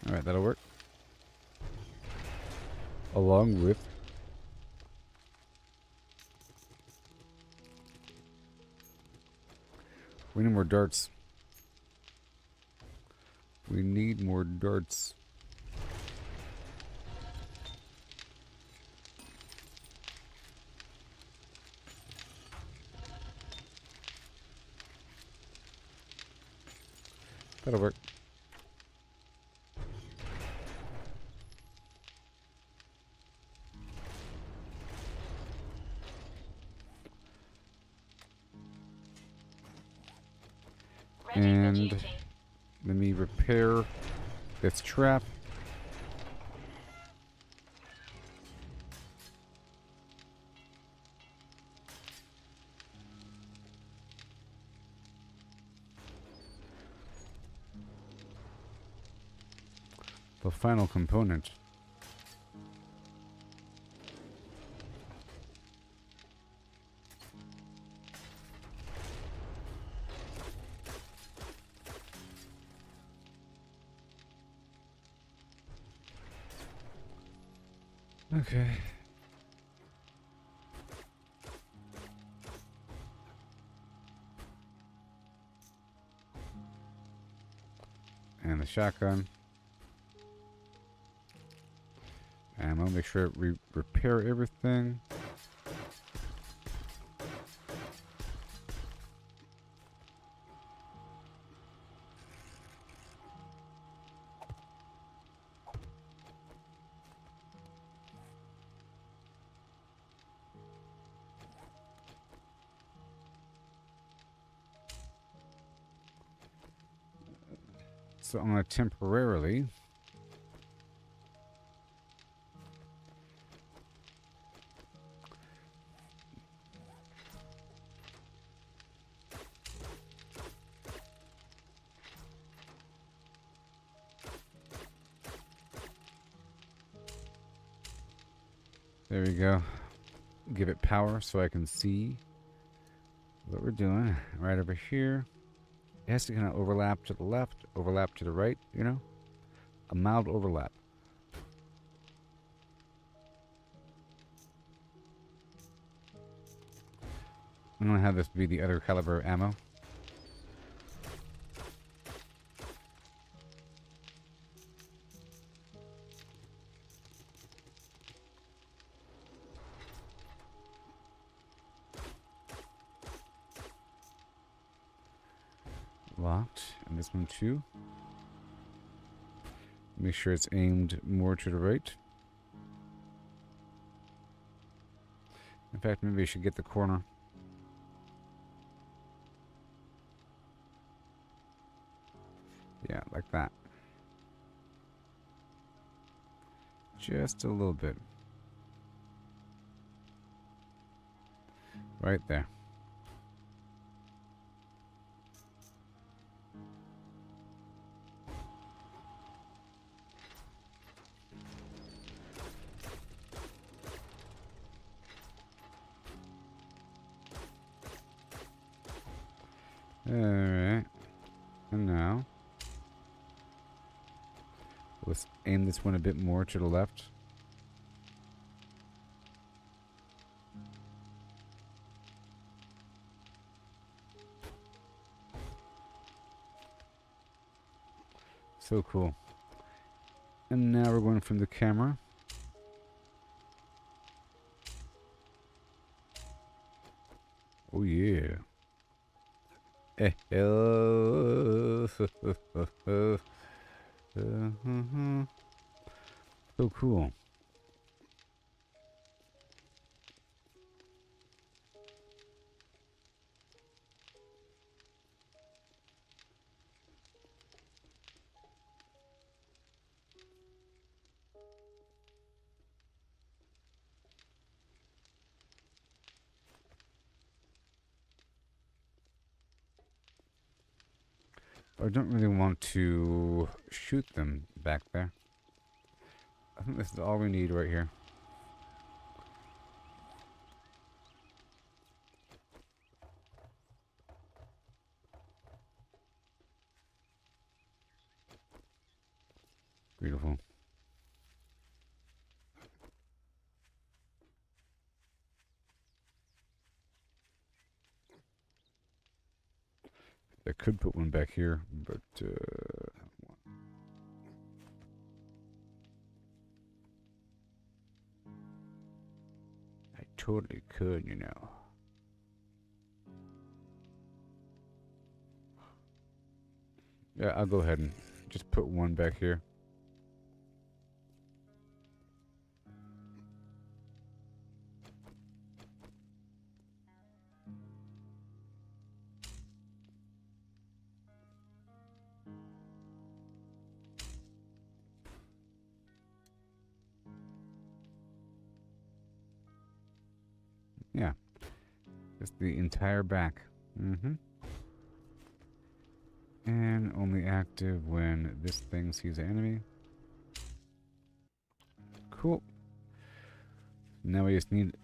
Alright, that'll work. Along with we need more darts. We need more darts. That'll work. And let me repair this trap. The final component. Okay. And the shotgun. And I'll make sure we repair everything. So I'm going to temporarily there we go. Give it power so I can see what we're doing right over here. It has to kind of overlap to the left, overlap to the right, you know? A mild overlap. I'm going to have this be the other caliber ammo. Locked. And this one too. Make sure it's aimed more to the right. In fact, maybe I should get the corner. Yeah, like that. Just a little bit. Right there. Alright. And now, let's aim this one a bit more to the left. So cool. And now we're going from the camera. Oh yeah. So cool. I don't really want to shoot them back there. I think this is all we need right here. Beautiful. I could put one back here, but I totally could, you know. Yeah, I'll go ahead and just put one back here. Yeah. Just the entire back. Mm-hmm. And only active when this thing sees an enemy. Cool. Now we just need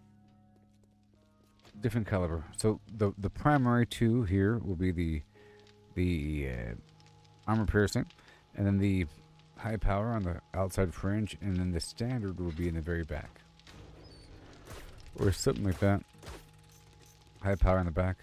different caliber. So the primary two here will be the armor piercing, and then the high power on the outside fringe, and then the standard will be in the very back. Or something like that. High power in the back.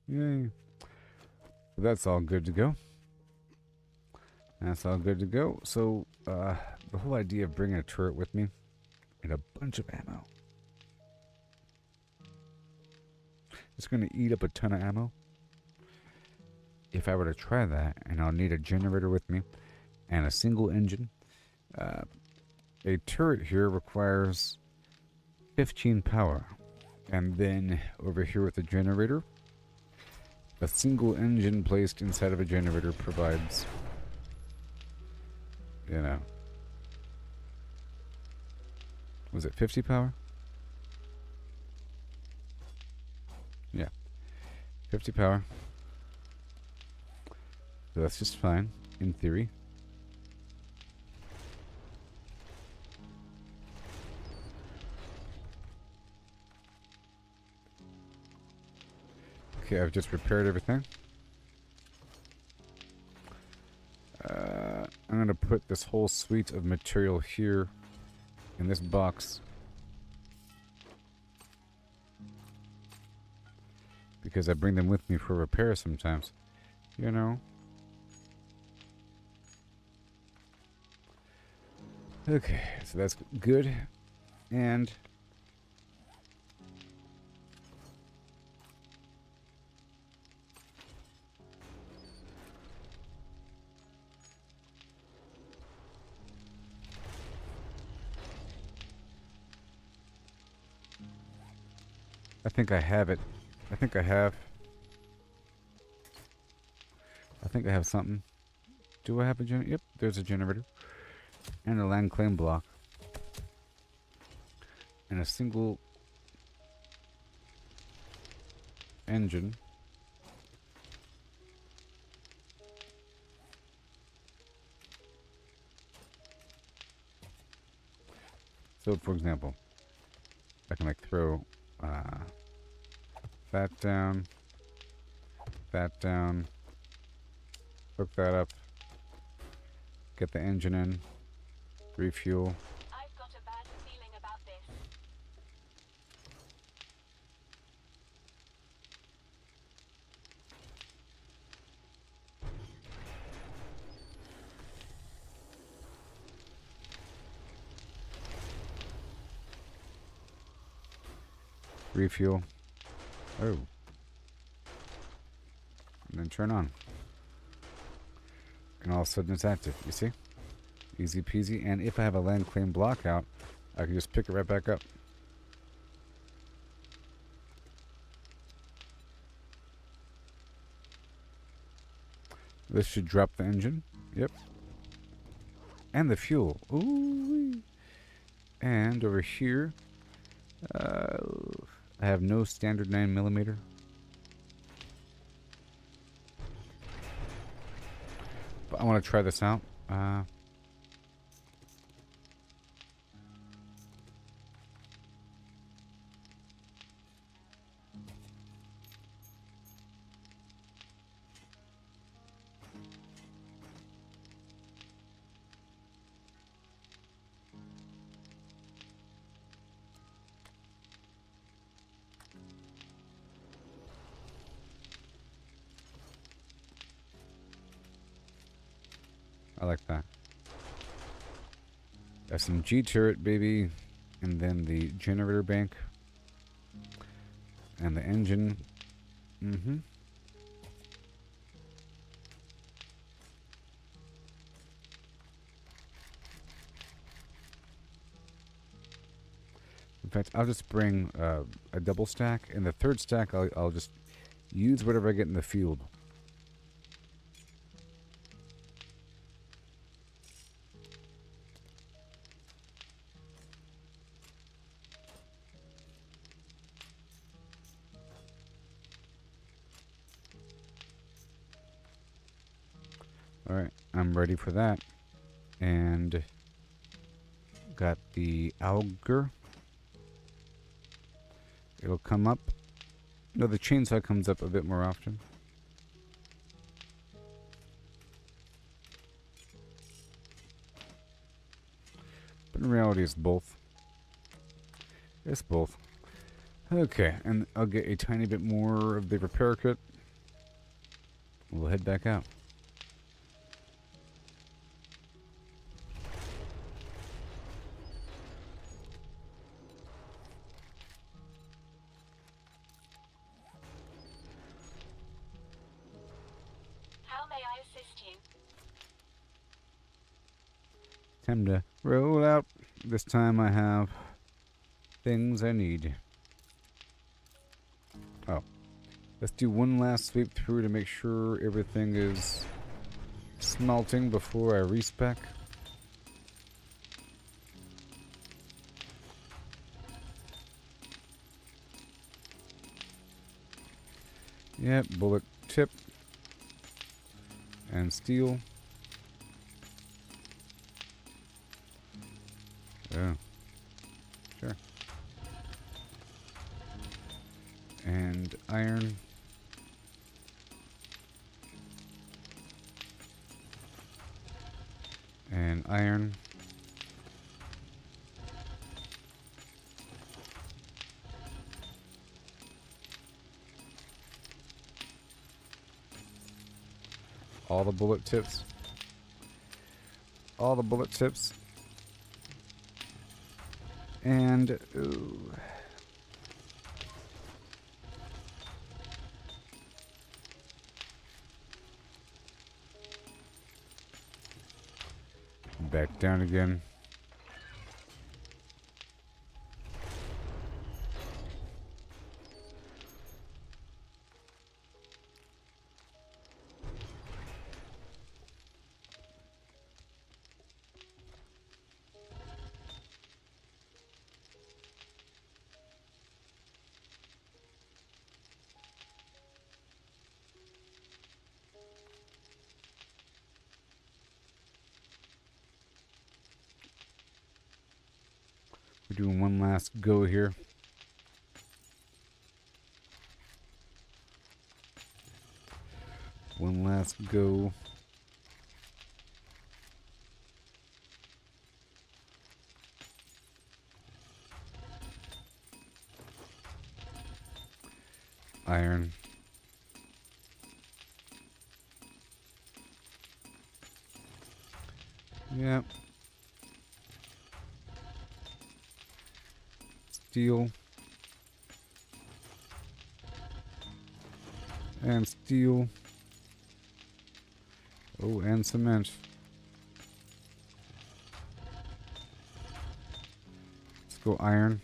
Yay. So that's all good to go. That's all good to go. So, the whole idea of bringing a turret with me and a bunch of ammo. It's going to eat up a ton of ammo. If I were to try that, and I'll need a generator with me and a single engine. A turret here requires 15 power. And then over here with the generator, A single engine placed inside of a generator provides, you know, was it 50 power? Yeah, 50 power. So that's just fine, in theory. Okay, I've just repaired everything. I'm going to put this whole suite of material here in this box. Because I bring them with me for repair sometimes. You know? Okay, so that's good. And I think I have it. I think I have something. Do I have a generator? Yep, there's a generator. And a land claim block. And a single engine. So, for example, I can like throw that down, hook that up, get the engine in, refuel. I've got a bad feeling about this. Refuel. Oh. And then turn on. And all of a sudden it's active, you see? Easy peasy. And if I have a land claim block out, I can just pick it right back up. This should drop the engine. Yep. And the fuel. Ooh. And over here, I have no standard 9mm. But I want to try this out. I like that. SMG turret, baby. And then the generator bank. And the engine. Mm-hmm. In fact, I'll just bring a double stack. And the third stack, I'll just use whatever I get in the field. Alright, I'm ready for that. And got the auger. It'll come up. No, the chainsaw comes up a bit more often. But in reality, it's both. It's both. Okay, and I'll get a tiny bit more of the repair kit. We'll head back out. How may I assist you? Time to roll out. This time I have things I need. Oh. Let's do one last sweep through to make sure everything is smelting before I respec. Yep, bullet tip and steel. Oh, sure. And iron. And iron. All the bullet tips. All the bullet tips. And ooh. Back down again. We're doing one last go here. One last go. Iron. Yep. Steel. And steel. Oh, and cement. Let's go iron.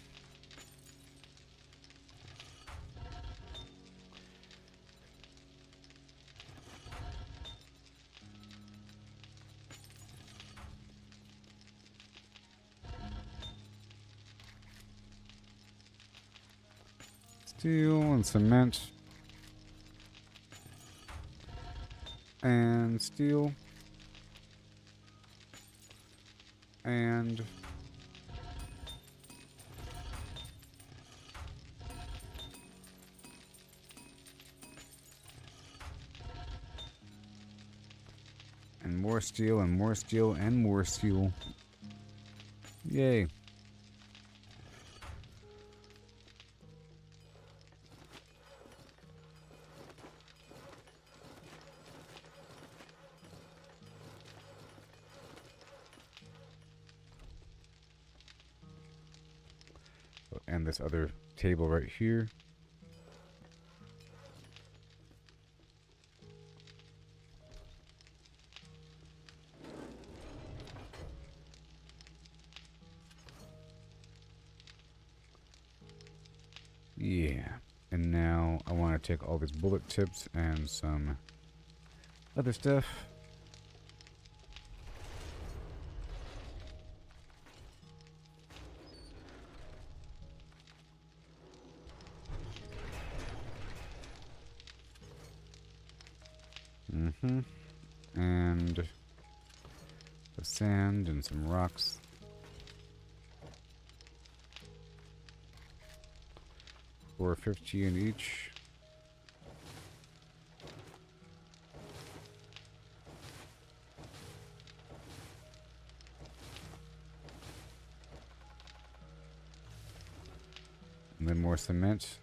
Steel and cement. And steel. And more steel and more steel and more steel. Yay. And this other table right here. Yeah. And now I want to take all these bullet tips and some other stuff. And the sand and some rocks. $4.50 in each. And then more cement.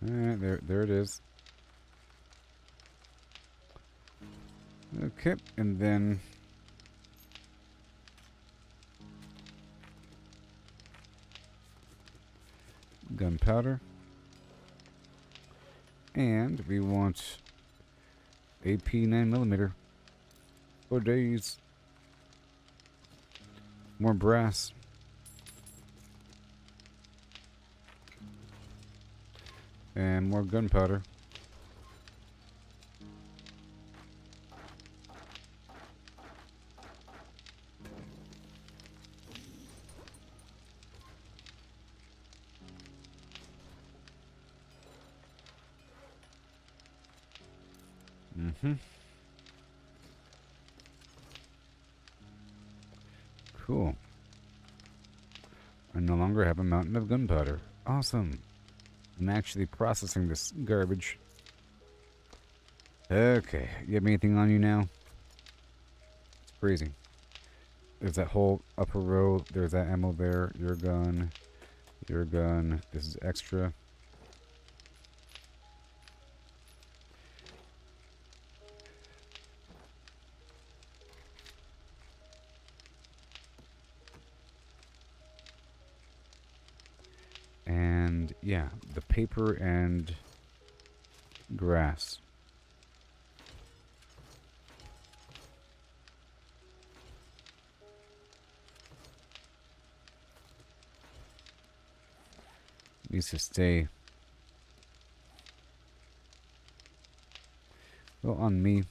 Alright, there it is. Okay, and then gunpowder. And we want AP 9mm. For days. More brass. And more gunpowder. Cool. I no longer have a mountain of gunpowder. Awesome. I'm actually processing this garbage. Okay. You have anything on you now? It's crazy. There's that whole upper row. There's that ammo there. Your gun. Your gun. This is extra. And yeah, the paper and grass. Needs to stay well on me.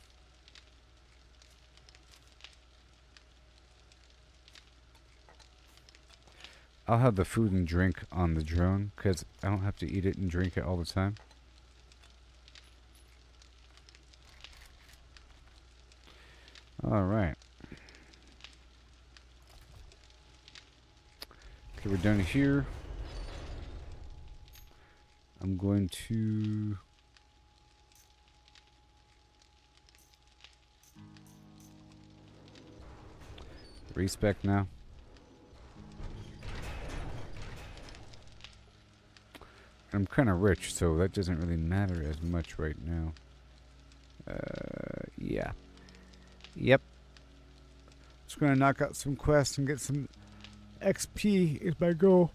I'll have the food and drink on the drone because I don't have to eat it and drink it all the time. Alright. Okay, we're done here. I'm going to respec now. I'm kind of rich, so that doesn't really matter as much right now. Yeah. Yep. Just gonna knock out some quests and get some XP is my goal.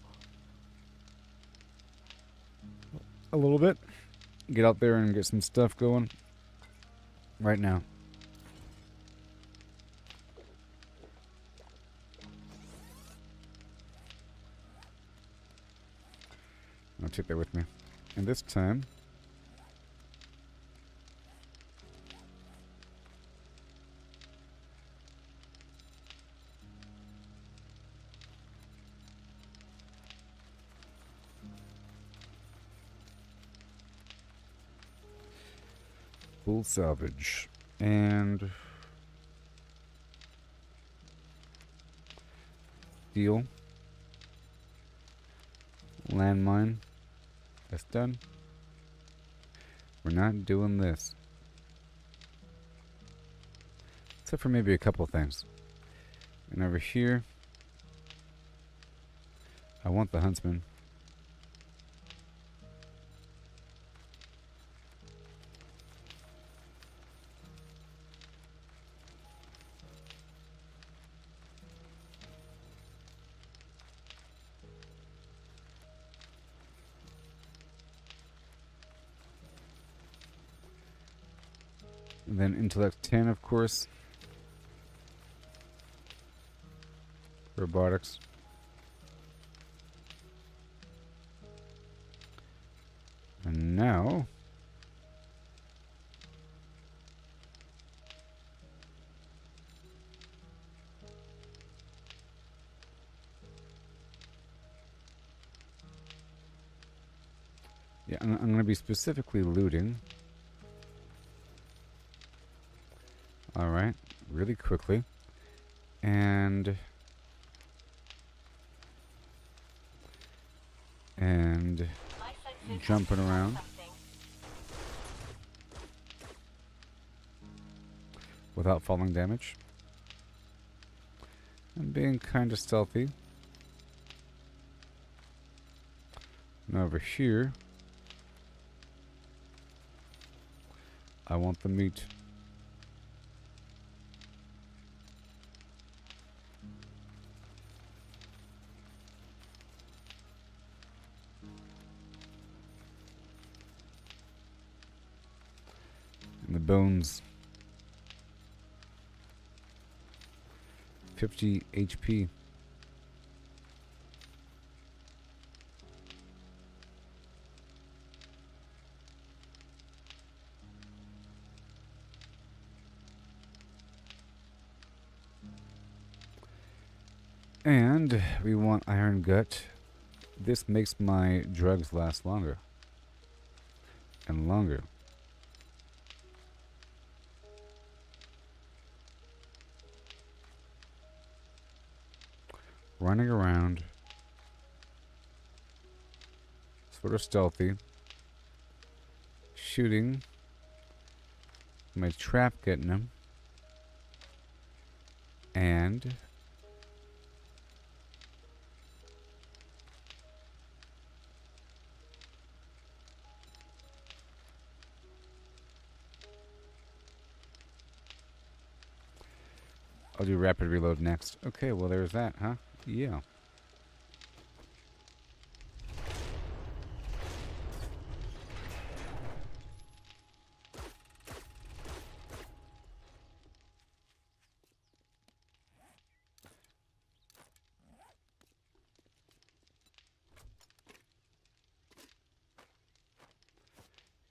A little bit. Get out there and get some stuff going. Right now. I'll take that with me. And this time, full salvage and steel, landmine. That's done. We're not doing this. Except for maybe a couple things. And over here, I want the huntsman. And then intellect 10, of course. Robotics. And now, yeah, I'm going to be specifically looting. Alright, really quickly. And jumping around without falling damage. And being kind of stealthy. And over here, I want the meat. And the bones. 50 HP. And we want Iron Gut. This makes my drugs last longer. And longer. Running around. Sort of stealthy. Shooting. My trap getting him. And I'll do rapid reload next. Okay, well there's that, huh? Yeah.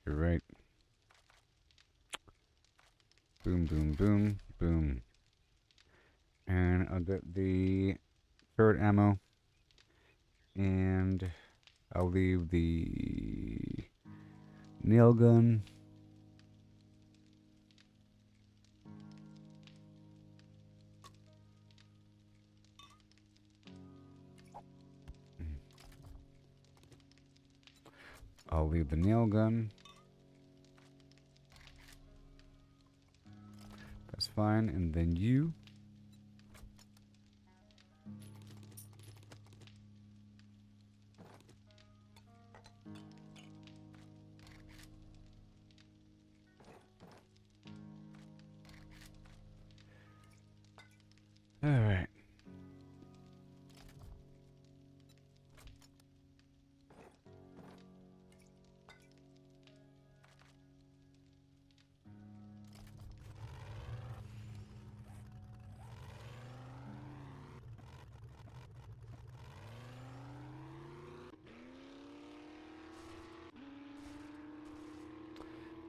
You're right. Boom, boom, boom, boom. And I'll get the third ammo. And I'll leave the nail gun. I'll leave the nail gun. That's fine. And then you. All right.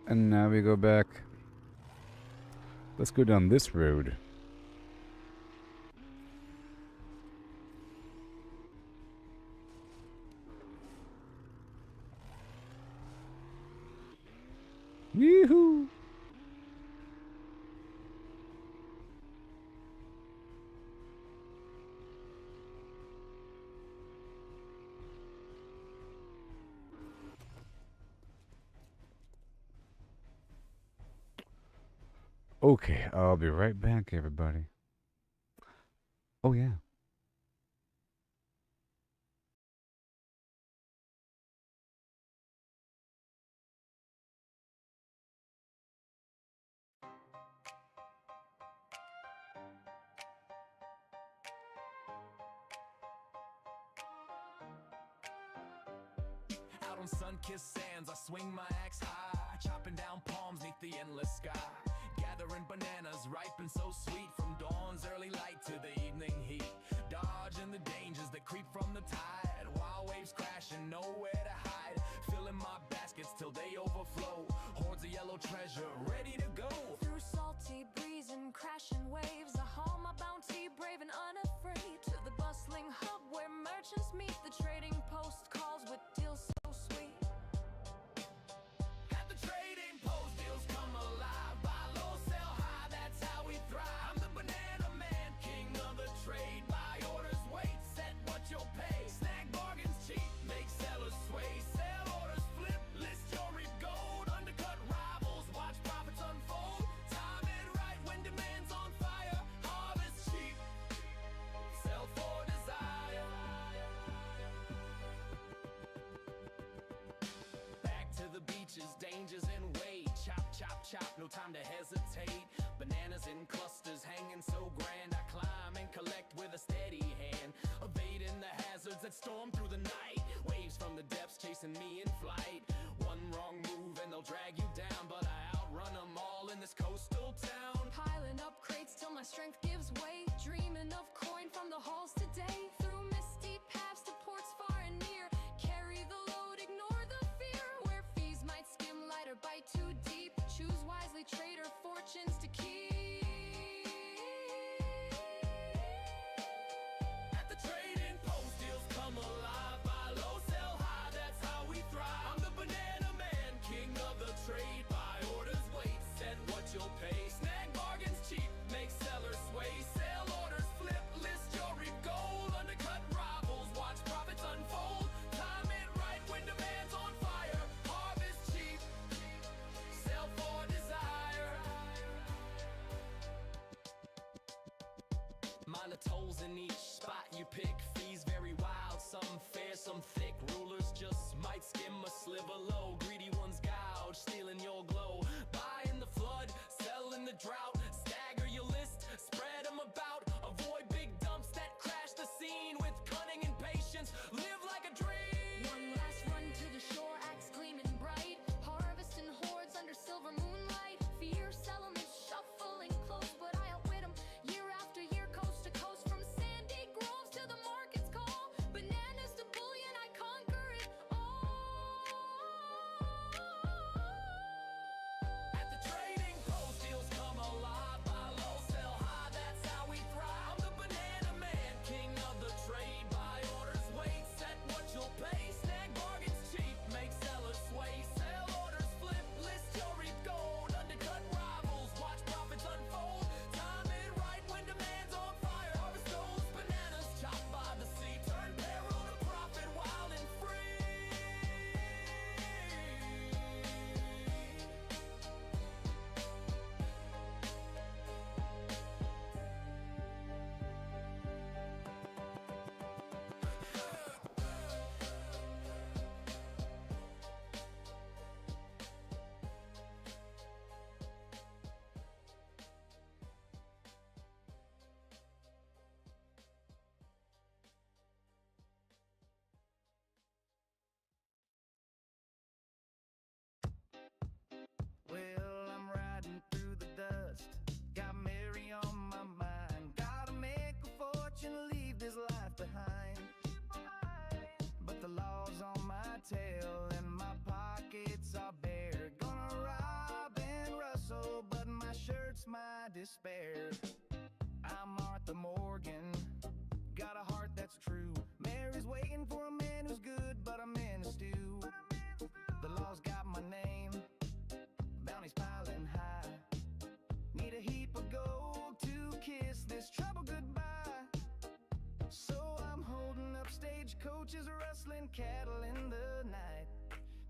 And now we go back. Let's go down this road. Yoo-hoo! Okay, I'll be right back, everybody. Oh, yeah. Out on sun-kissed sands, I swing my axe high, chopping down palms neath the endless sky. Gathering bananas, ripe and so sweet, from dawn's early light to the evening heat. Dodging the dangers that creep from the tide, wild waves crashing, nowhere to hide. Filling my baskets till they overflow, hordes of yellow treasure ready to go. Through salty breeze and crashing waves, I haul my bounty brave and unafraid to the bustling hub where merchants meet. The trading post calls with deals so sweet. At the trading post, deals come alive. Buy low, sell high, that's how we thrive. I'm the banana man, king of the trade. Buy orders, wait, set what you'll pay. Snag bargains cheap, make sellers sway. Sell orders, flip, list your reap gold. Undercut rivals, watch profits unfold. Time it right when demand's on fire. Harvest cheap, sell for desire. Back to the beaches, dangers in wait. Chop, chop, chop, no time to hesitate. Bananas in clusters hanging so grand. I climb and collect with a steady hand, evading the hazards that storm through the night. Waves from the depths chasing me in flight. One wrong move and they'll drag you down, but I outrun them all in this coastal town. Piling up crates till my strength gives way. Dreaming of coin from the halls today. Through misty paths to ports far and near. Carry the load, ignore the fear. Where fees might skim light or bite too deep. Choose wisely, trader, fortunes to keep. the law's on my tail and my pockets are bare. Gonna rob and rustle, but my shirt's my despair. I'm Martha Morgan, got a heart that's true. Mary's waiting for a man who's good, but I'm in a stew. The law's got my name, bounty's piling high. Need a heap of gold to kiss this trouble goodbye. So I'm holding up stagecoaches, rustling cattle in the night.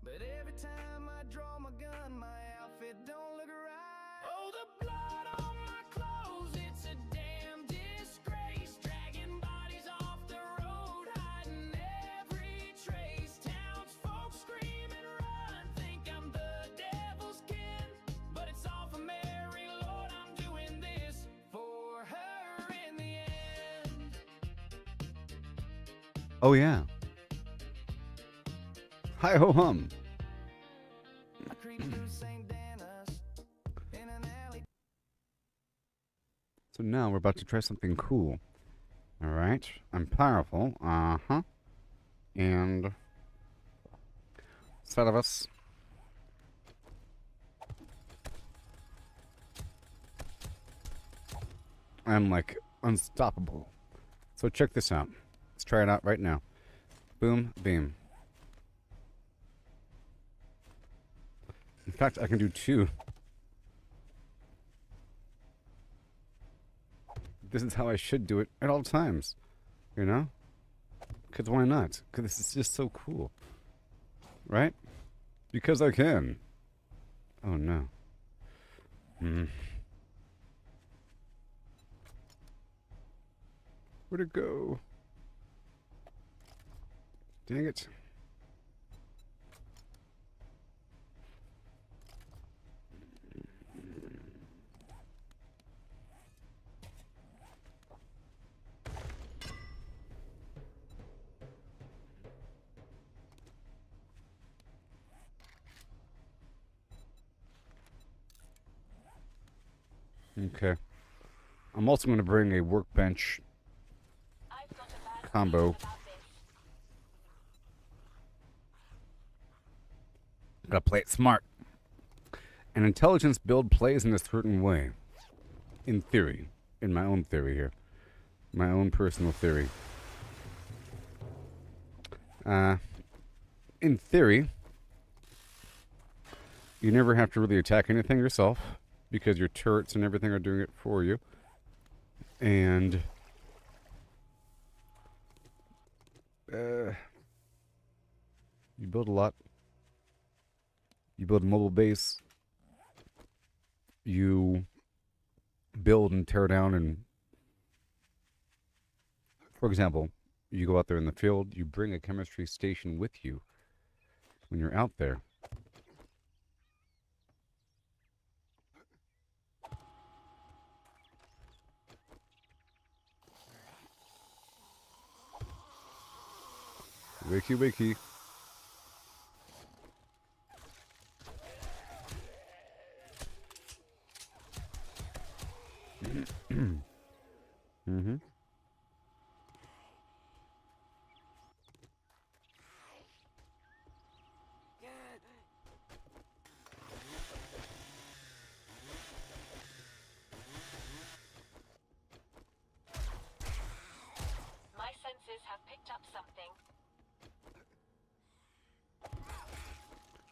But every time I draw my gun, my outfit don't look right. Oh, the blood on my clothes, it's a damn disgrace. Dragging bodies off the road, hiding every trace. Townsfolk scream and run, think I'm the devil's kin. But it's all for Mary, Lord, I'm doing this for her in the end. Oh, yeah. Hi ho hum. I creep through St. Denis in an alley. So now we're about to try something cool. Alright. I'm powerful. Uh-huh. And side of us. I'm like unstoppable. So check this out. Let's try it out right now. Boom, beam. In fact, I can do 2. This is how I should do it at all times. You know? Because why not? Because this is just so cool. Right? Because I can. Oh no. Where'd it go? Dang it. Okay. I'm also going to bring a workbench I've got a bad combo. feeling about this. Gotta play it smart. An intelligence build plays in a certain way. In theory. In my own theory here. My own personal theory. In theory, you never have to really attack anything yourself, because your turrets and everything are doing it for you. And you build a lot. You build a mobile base. You build and tear down, and for example, you go out there in the field, you bring a chemistry station with you when you're out there. Wakey, wakey. Mm-hmm. My senses have picked up something.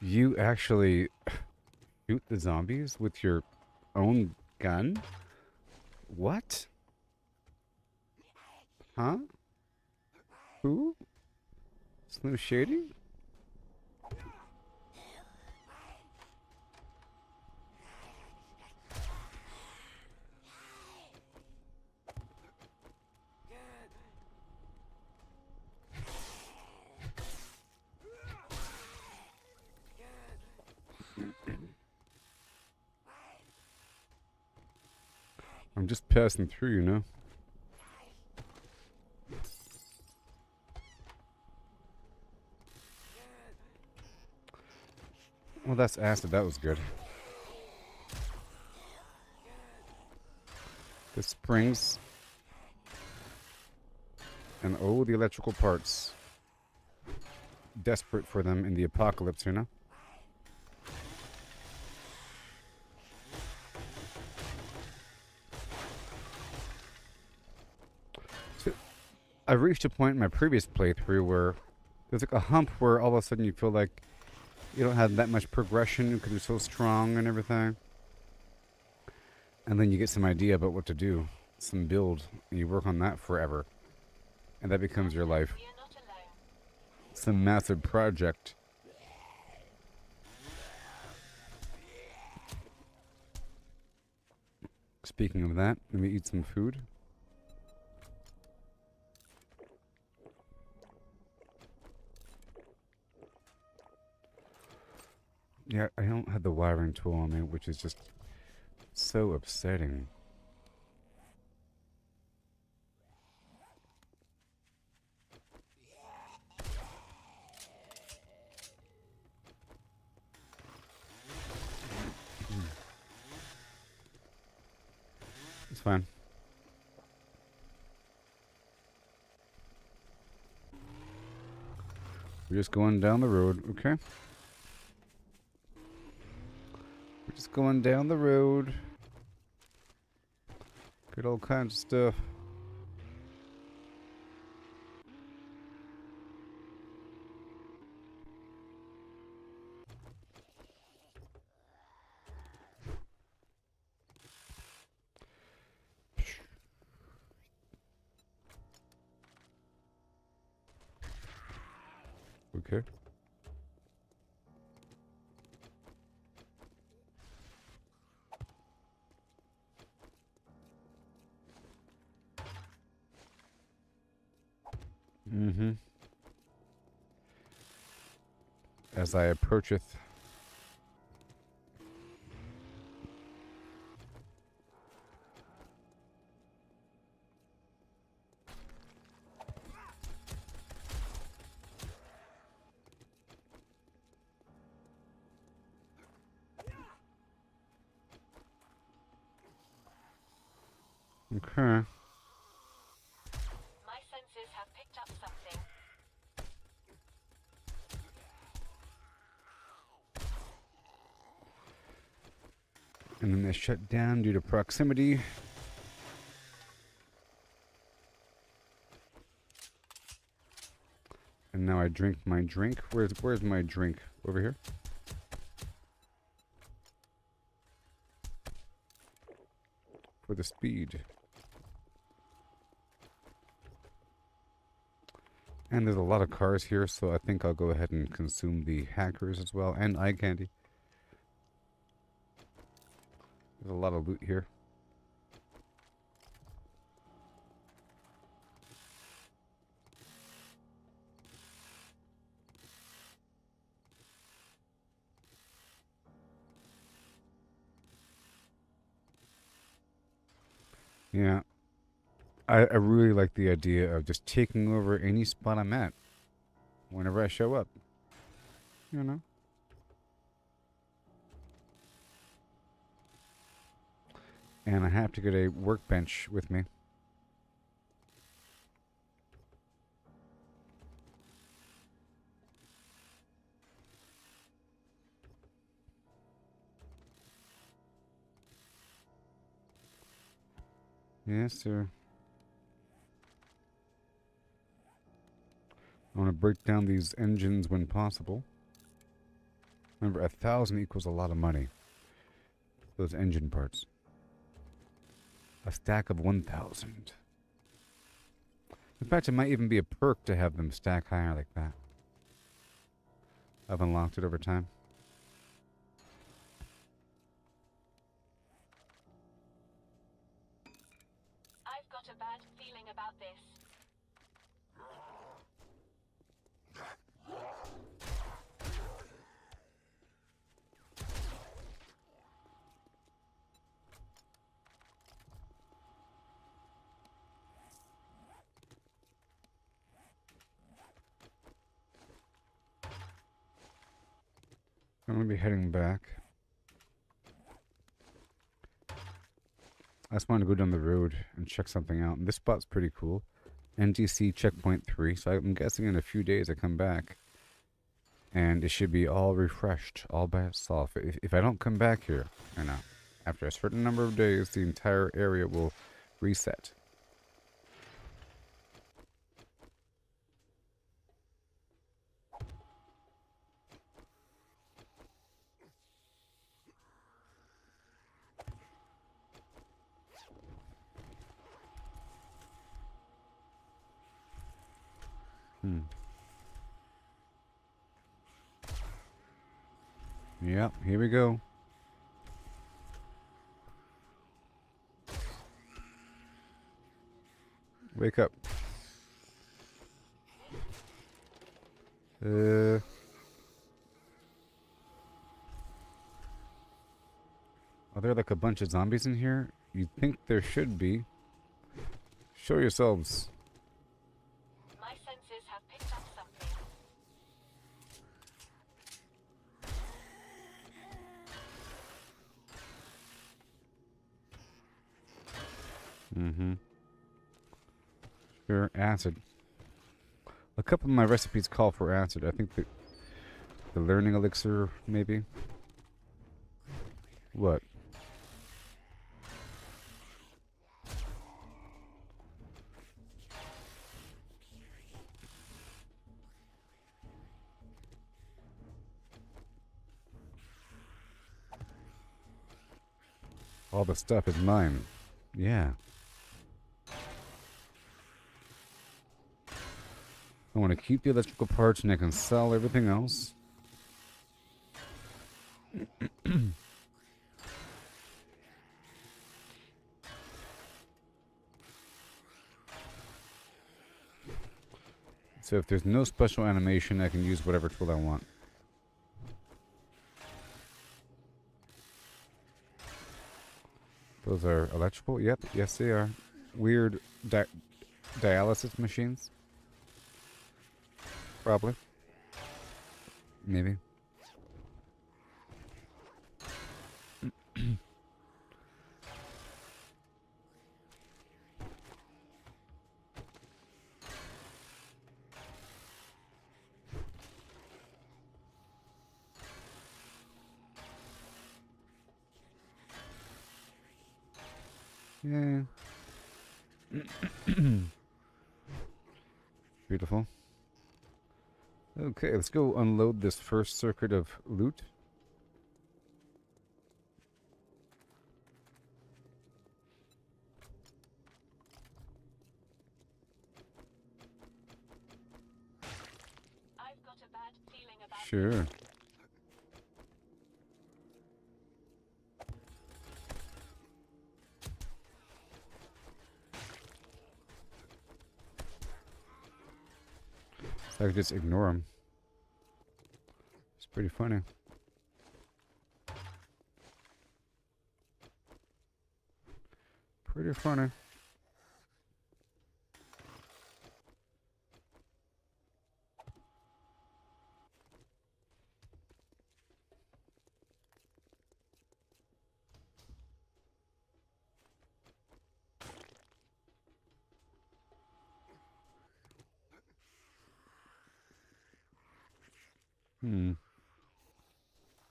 You actually shoot the zombies with your own gun? What? Huh? Who? Slim Shady? I'm just passing through, you know? Well, that's acid. That was good. The springs. And oh, the electrical parts. desperate for them in the apocalypse, you know? So, I reached a point in my previous playthrough where there's like a hump where all of a sudden you feel like you don't have that much progression because you're so strong and everything. And then you get some idea about what to do, some build, and you work on that forever. And that becomes your life. We are not alone. Some massive project. Speaking of that, let me eat some food. Yeah, I don't have the wiring tool on me, which is just so upsetting. It's fine. We're just going down the road, okay? We're just going down the road. Get all kinds of stuff. Okay. Mm-hmm. As I approacheth. Okay. My senses have picked up something. And then they shut down due to proximity. And now I drink my drink. Where's my drink? Over here? For the speed. And there's a lot of cars here, so I think I'll go ahead and consume the hackers as well, and eye candy. There's a lot of loot here. Yeah. I really like the idea of just taking over any spot I'm at whenever I show up. You know? And I have to get a workbench with me. Yes, sir. I want to break down these engines when possible. Remember, 1,000 equals a lot of money. Those engine parts. A stack of 1,000. In fact, it might even be a perk to have them stack higher like that. I've unlocked it over time. I've got a bad feeling about this. I'm going to be heading back. I just wanted to go down the road and check something out. And this spot's pretty cool. NDC checkpoint 3. So I'm guessing in a few days I come back And it should be all refreshed all by itself. If I don't come back here, after a certain number of days, the entire area will reset. Yep, here we go. Wake up. Are there like a bunch of zombies in here? You'd think there should be. Show yourselves. My senses have picked up something. Mm-hmm. Sure, acid. A couple of my recipes call for acid. I think the learning elixir, maybe. What? All the stuff is mine. Yeah. I want to keep the electrical parts and I can sell everything else. So if there's no special animation, I can use whatever tool I want. Those are electrical? Yep, yes they are. Weird dialysis machines. Probably. Maybe. Yeah. Beautiful. Okay, let's go unload this first circuit of loot. I've got a bad feeling about Sure. So I could just ignore him. It's pretty funny. Pretty funny.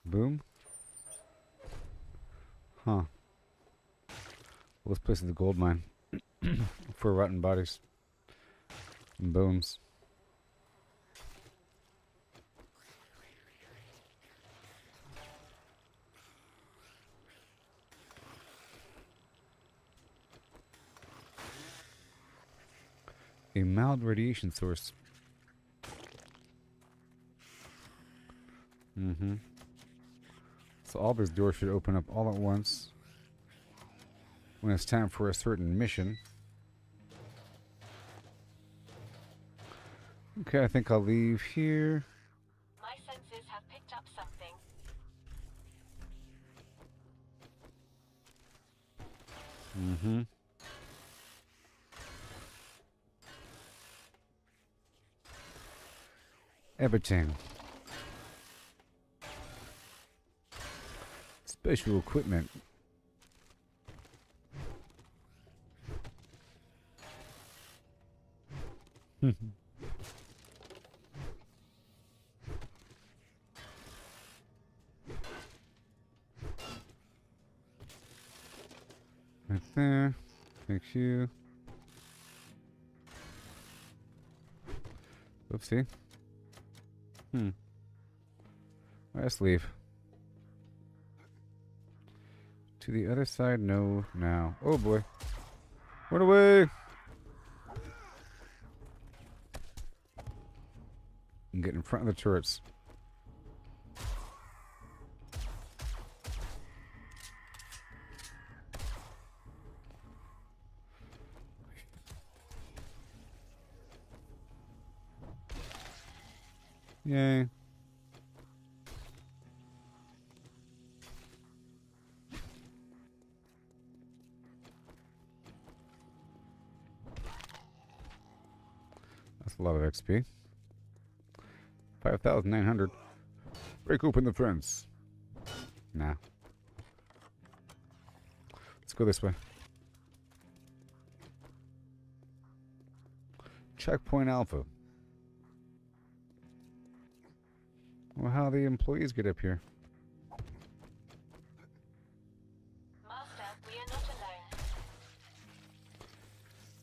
Boom. Huh. Well, this place is a gold mine. For rotten bodies. And bones. A mild radiation source. Mm-hmm. So all these doors should open up all at once when it's time for a certain mission. Okay, I think I'll leave here. my senses have picked up something. Mm-hmm. Everything. Special equipment. Right there. Thank you. Oopsie. Let's leave. To the other side, no, now. Oh boy. Run away! And get in front of the turrets. Yay. That's a lot of XP. 5,900. Break open the fence. Nah. Let's go this way. Checkpoint Alpha. Well, how the employees get up here? Master, we are not alone.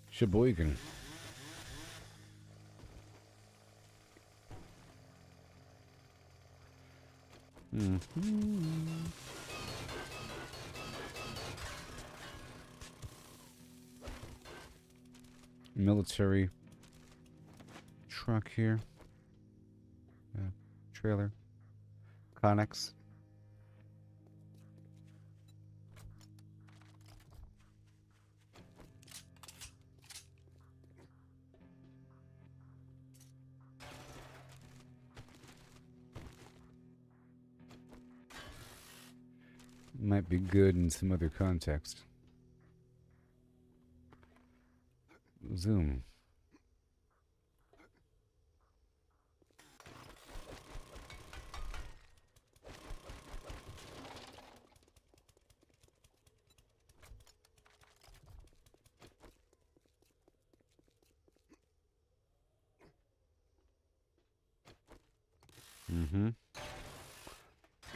Sheboygan. Military truck here. Trailer. Connex. Might be good in some other context. Zoom.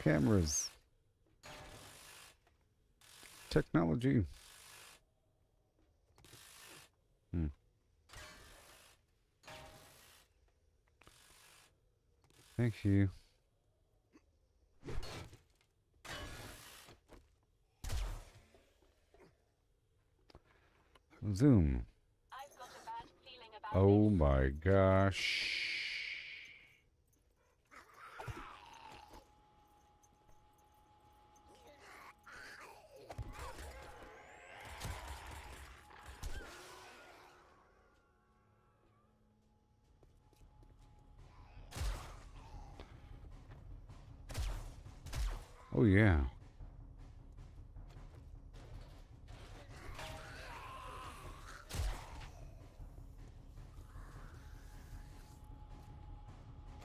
Cameras. Technology. Thank you. Zoom. I've got a bad feeling about Oh this. my gosh. Oh yeah.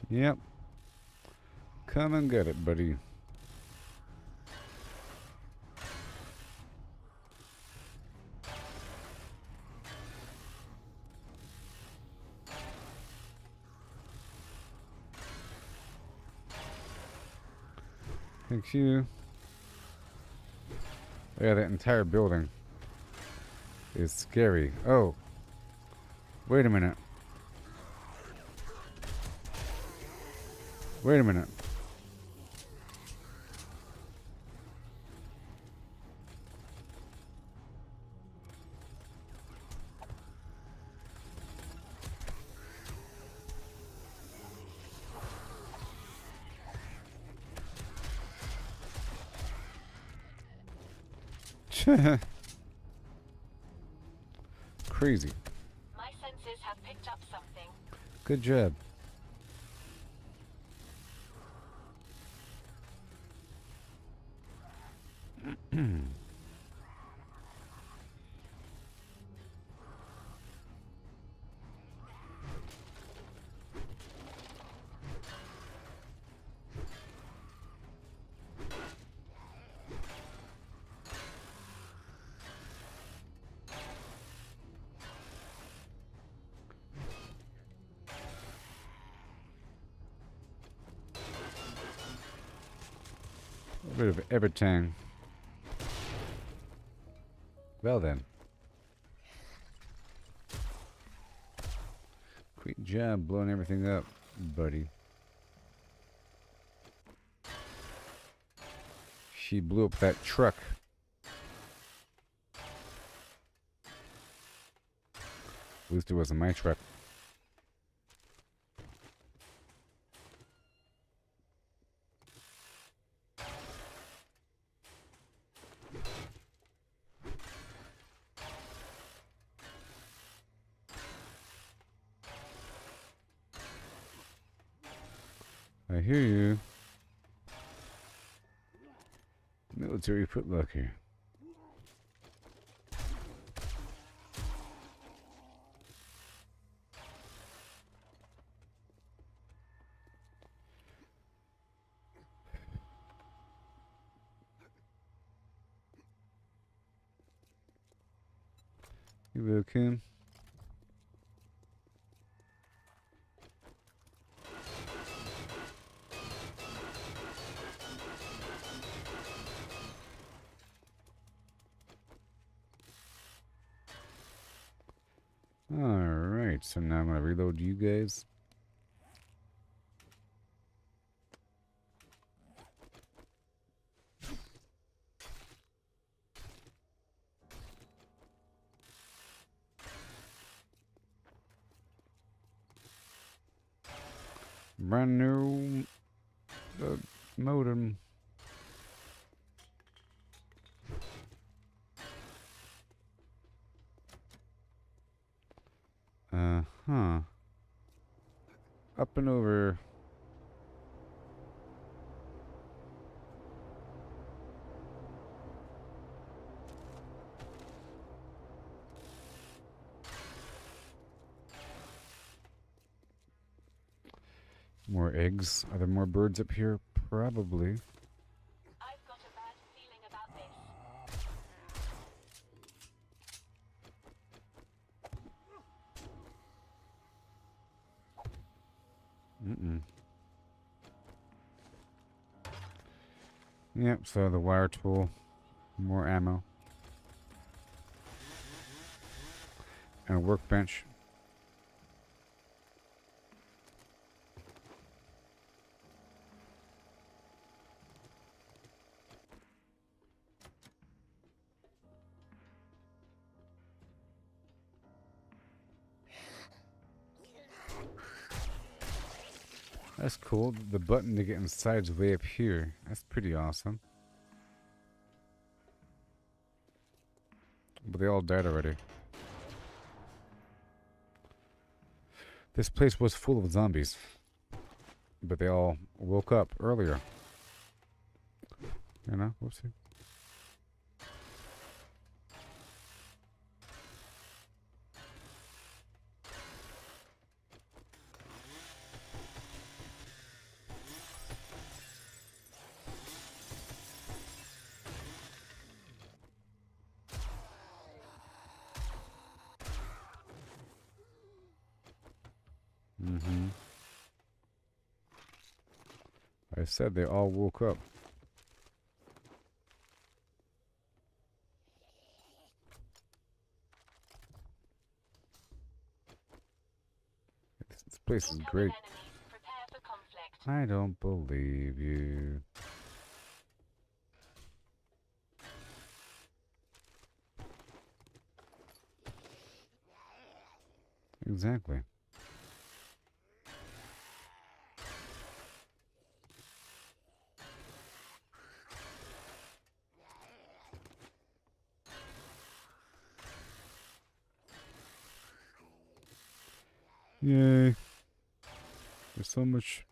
Yep. Come and get it, buddy. Thank you. Yeah, that entire building is scary. Oh. Wait a minute. Wait a minute. Crazy. My senses have picked up something. Good job. A bit of everything. Well then. Great job blowing everything up, buddy. She blew up that truck. At least it wasn't my truck. I hear you. Military footlocker. You're welcome. Alright, so now I'm going to reload you guys. Brand new modem. Huh. Up and over. More eggs. Are there more birds up here? Probably. I've got a bad feeling about this. Yep, so the wire tool. More ammo. And a workbench. That's cool. The button to get inside is way up here. That's pretty awesome. But they all died already. This place was full of zombies. But they all woke up earlier. You know? Whoopsie. I said they all woke up. This place is Incoming great. enemies. Prepare for conflict. I don't believe you. Exactly. Yay. There's so much.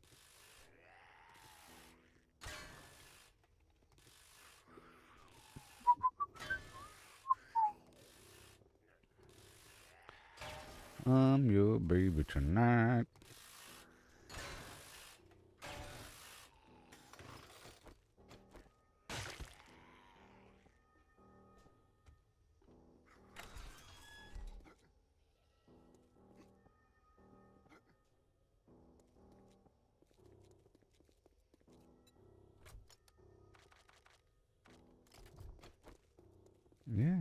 I'm your baby tonight. Yeah.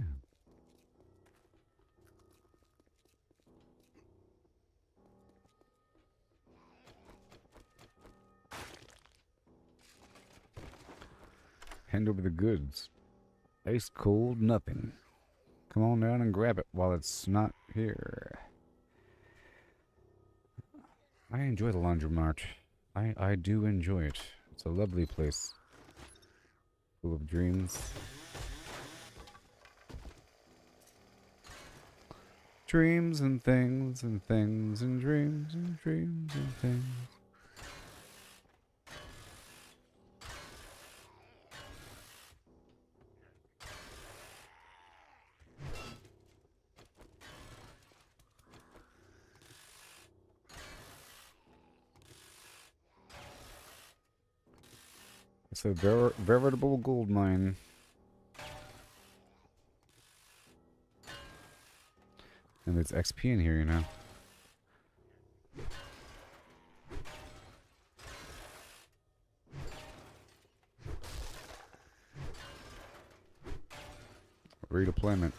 Hand over the goods. Ice cold nothing. Come on down and grab it while it's not here. I enjoy the laundromat. I do enjoy it. It's a lovely place. Full of dreams. Dreams and things and things and dreams and dreams and things. It's a veritable gold mine. And there's XP in here, you know. Redeployment.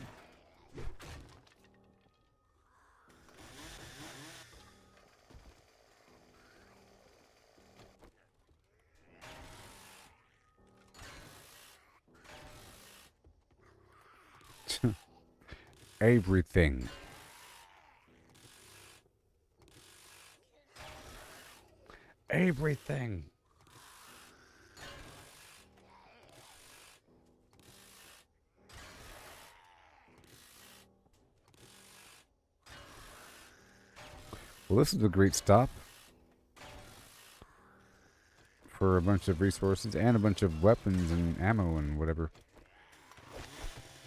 Everything. Everything. Well, this is a great stop for a bunch of resources and a bunch of weapons and ammo and whatever.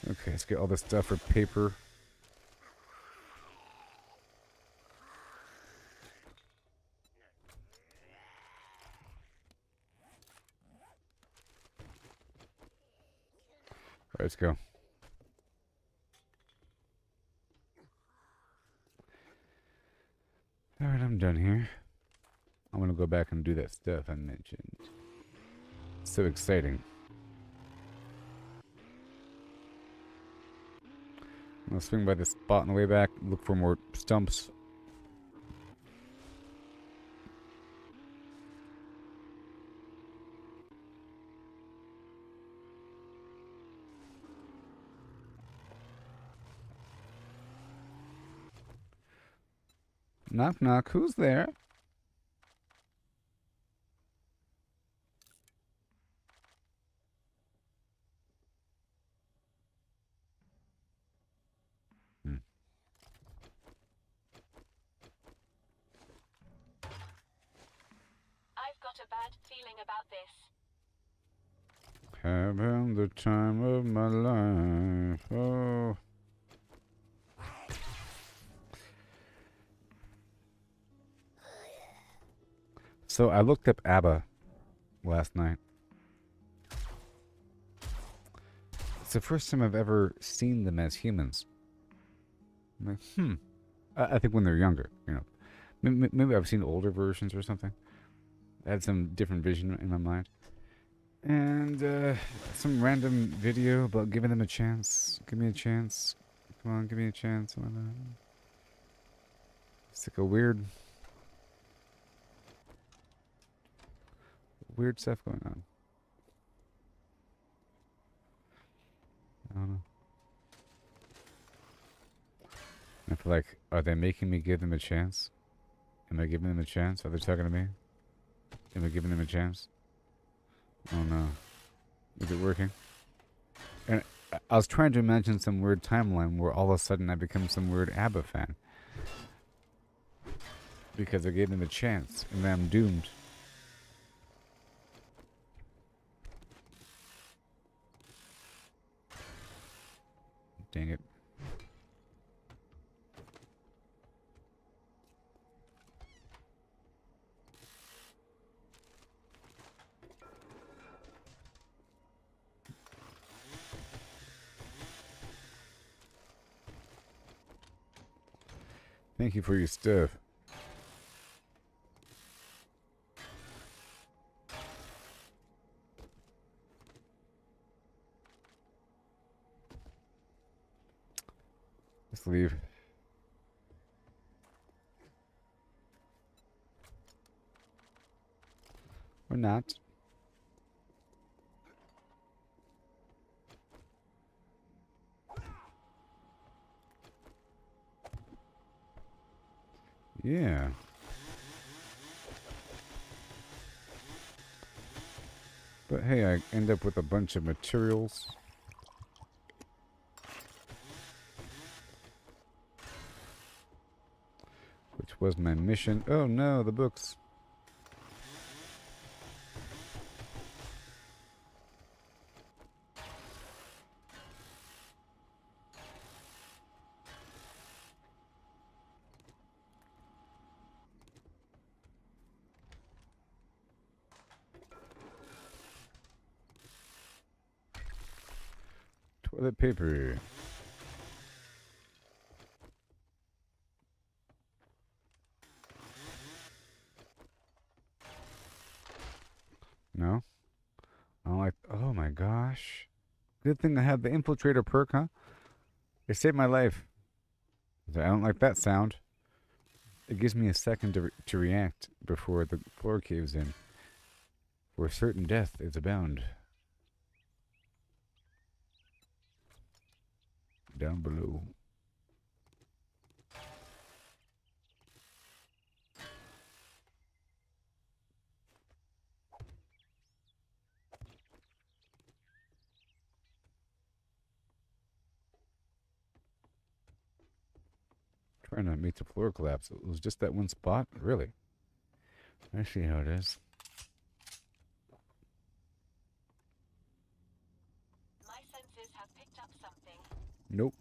Okay, let's get all this stuff for paper. All right, let's go. Alright, I'm done here. I'm gonna go back and do that stuff I mentioned. So exciting. I'm gonna swing by this spot on the way back, look for more stumps. Knock knock, who's there? I've got a bad feeling about this. Having the time of my life. Oh. So I looked up ABBA last night. It's the first time I've ever seen them as humans. I'm like, I think when they're younger, you know. Maybe I've seen older versions or something. I had some different vision in my mind. And some random video about giving them a chance. Give me a chance. Come on, give me a chance. It's like a weird stuff going on. I don't know. I feel like, are they making me give them a chance? Am I giving them a chance? Are they talking to me? Am I giving them a chance? Oh no. Is it working? And I was trying to imagine some weird timeline where all of a sudden I become some weird ABBA fan. Because I gave them a chance, and then I'm doomed. Dang it. Thank you for your stuff. Let's leave. Or not. Yeah. But hey, I end up with a bunch of materials. Which was my mission. Oh no, the books. Toilet paper. No? I don't like. Oh my gosh. Good thing I have the infiltrator perk, huh? It saved my life. I don't like that sound. It gives me a second to react before the floor caves in. For certain death is abound. Down below. Trying to make the floor collapse. It was just that one spot? Really? I see how it is. My senses have picked up something. Nope.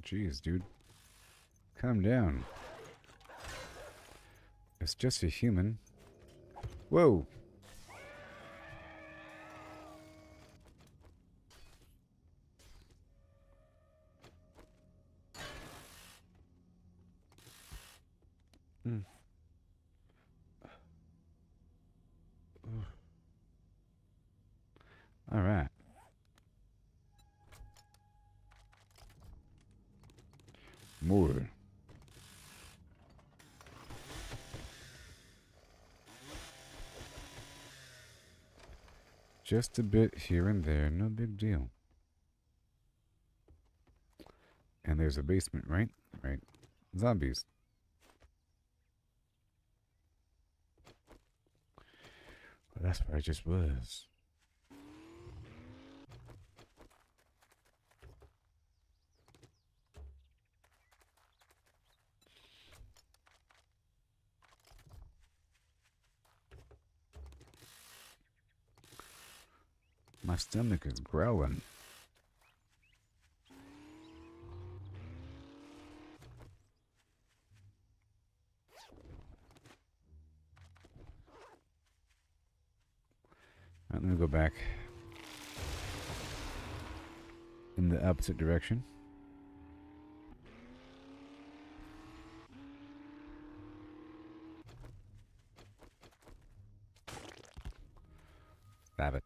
Jeez, dude. Calm down. It's just a human. Whoa! Hmm. All right. More. Just a bit here and there, no big deal. And there's a basement, right? Right. Zombies. Well, that's where I just was. My stomach is growling. Alright, let me go back in the opposite direction. Stab it.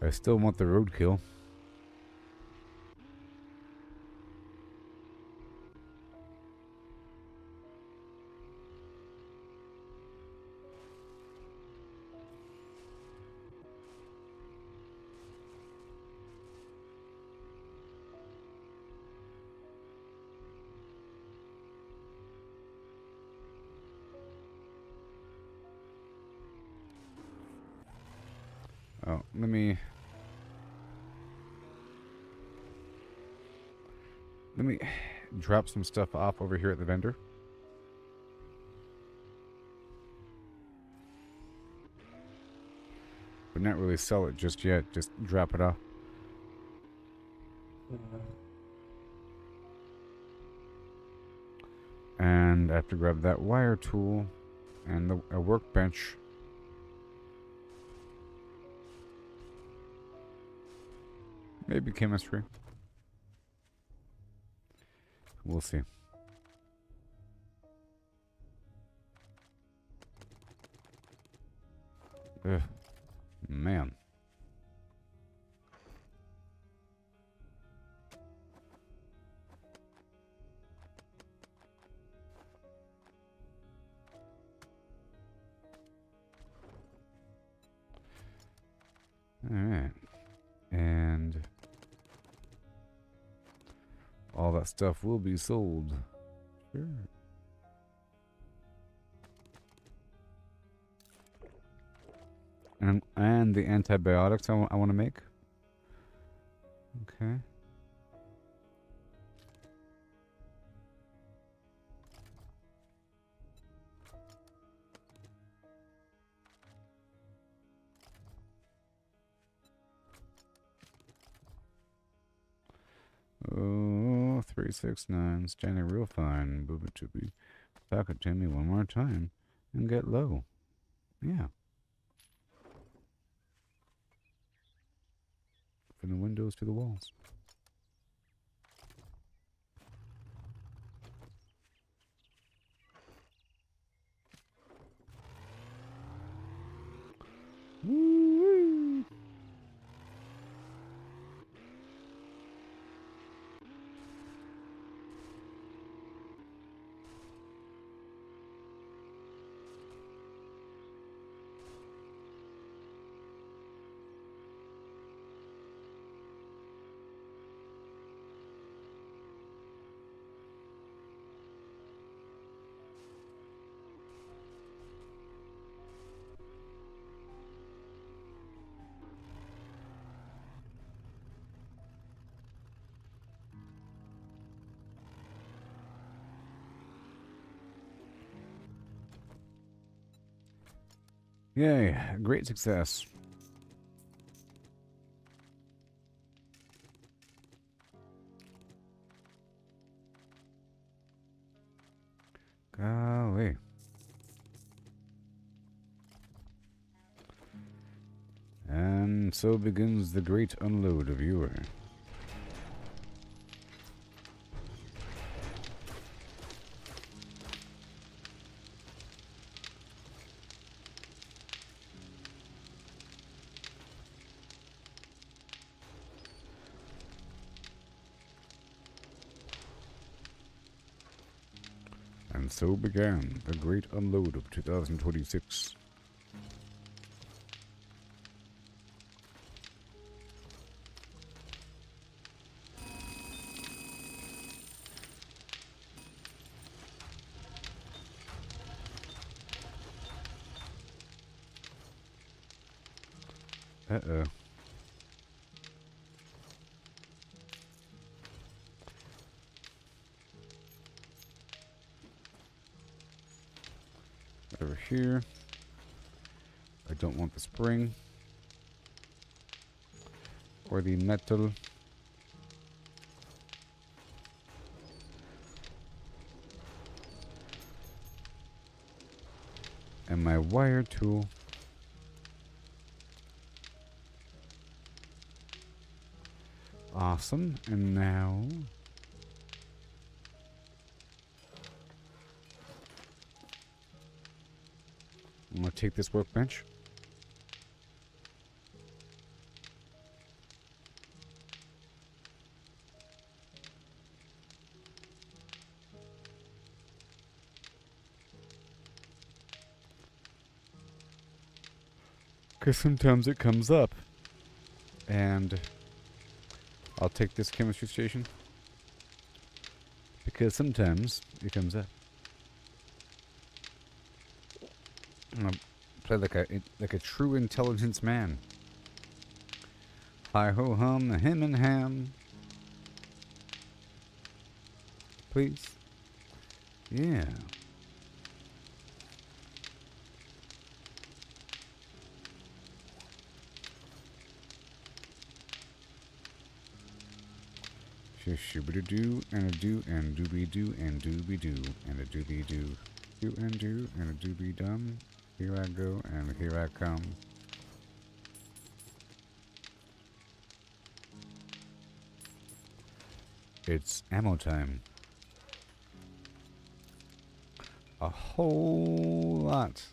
I still want the roadkill. Oh, let me drop some stuff off over here at the vendor. But not really sell it just yet, just drop it off. And I have to grab that wire tool and a workbench. Maybe chemistry. We'll see. Ugh. Man. all that stuff will be sold. Sure. And the antibiotics I want to make. Okay. Oh, 369. Standing real fine. Booba to back it to me one more time and get low. Yeah. From the windows to the walls. Woo-wee. Yay, great success. Golly. And so begins the great unload of viewer. And so began the great unload of 2026. Uh-oh. Over here. I don't want the spring. Or the metal. And my wire tool. Awesome. And now I'm going to take this workbench. Because sometimes it comes up. And I'll take this chemistry station. Because sometimes it comes up. I'll play like a true intelligence man. Hi ho hum, him and ham. Please. Yeah. Shooby doo and a do and dooby doo and dooby doo and a dooby doo. Do and do and a dooby dum. Here I go and here I come. It's ammo time. A whole lot.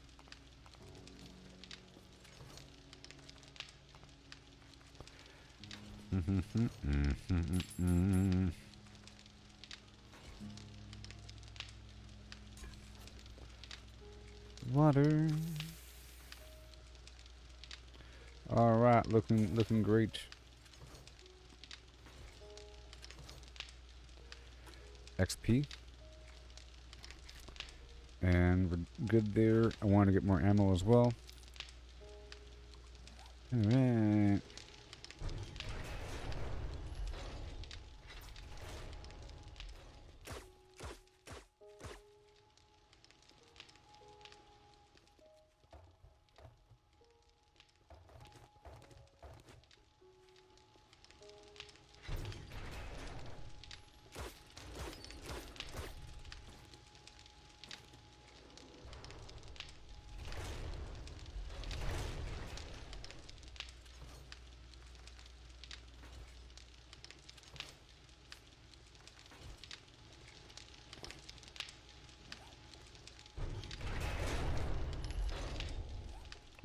Water. All right, looking great. XP. And we're good there. I want to get more ammo as well. Alright.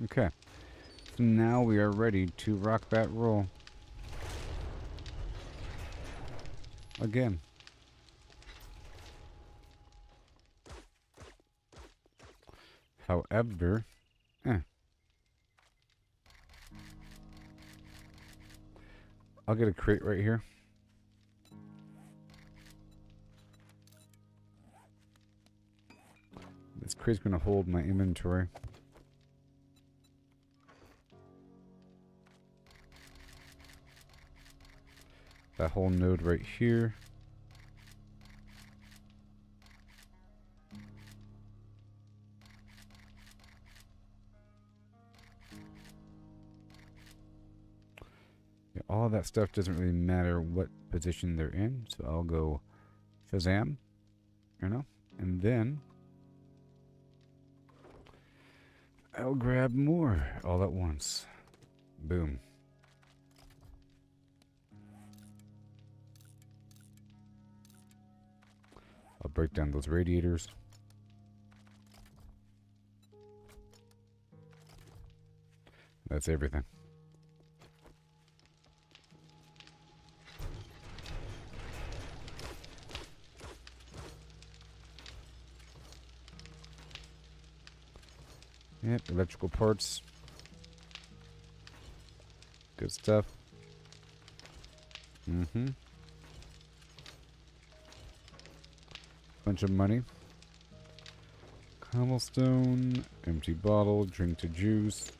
Okay. So now we are ready to rock that roll. Again. However, I'll get a crate right here. This crate's going to hold my inventory. That whole node right here. Yeah, all of that stuff doesn't really matter what position they're in, so I'll go Shazam, you know, and then I'll grab more all at once. Boom. I'll break down those radiators. That's everything. Yep, electrical parts. Good stuff. Bunch of money. Cobblestone, empty bottle, drink to juice,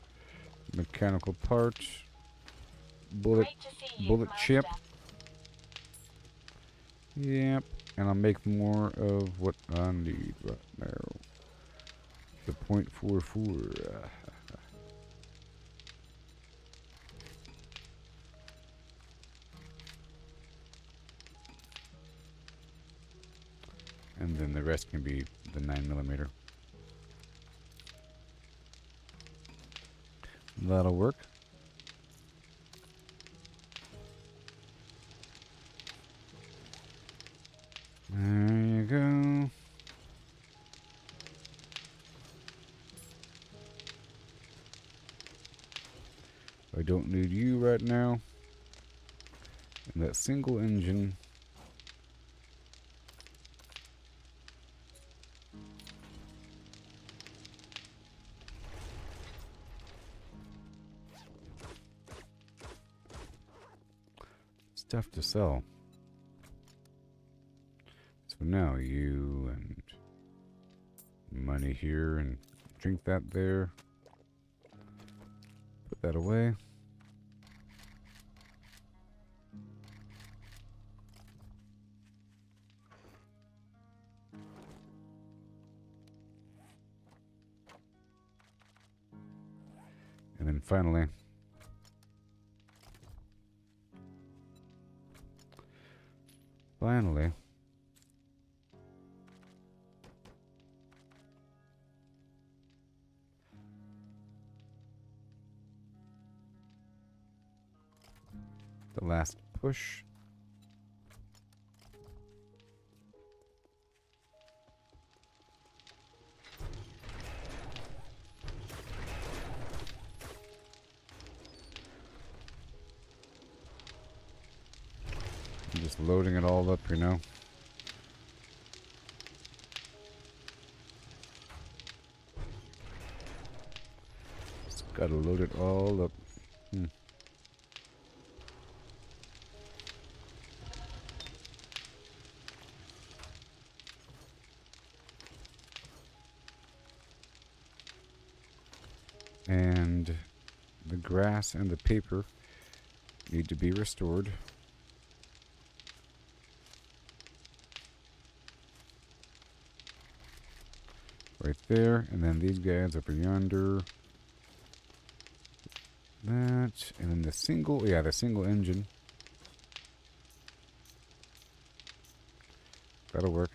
mechanical part, bullet chip. Yep, and I'll make more of what I need right now. The .44. And then the rest can be the 9mm. That'll work. There you go. I don't need you right now. And that single engine. Stuff to sell. So now you and money here and drink that there. Put that away. And then finally, the last push. I'm just loading it all up, you know. Just gotta load it all up. And the grass and the paper need to be restored. Right there, and then these guys over yonder. That, and then the single, yeah, the single engine. That'll work.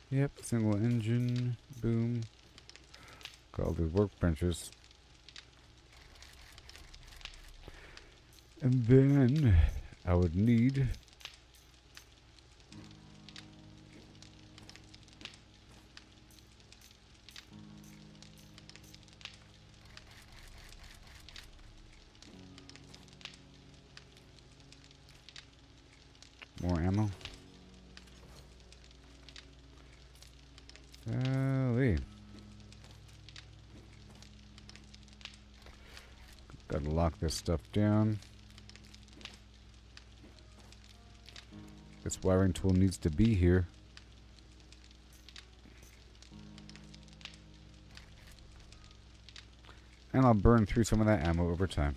Yep, single engine, boom. Got all these workbenches. And then I would need more ammo. Golly. Gotta lock this stuff down. This wiring tool needs to be here. And I'll burn through some of that ammo over time.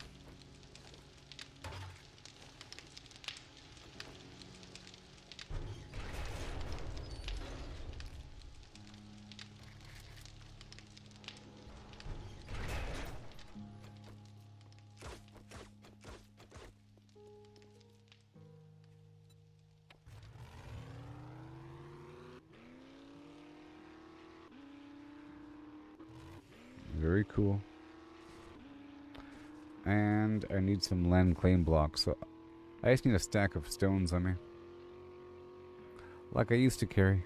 Very cool. And I need some land claim blocks, so I just need a stack of stones on me. Like I used to carry.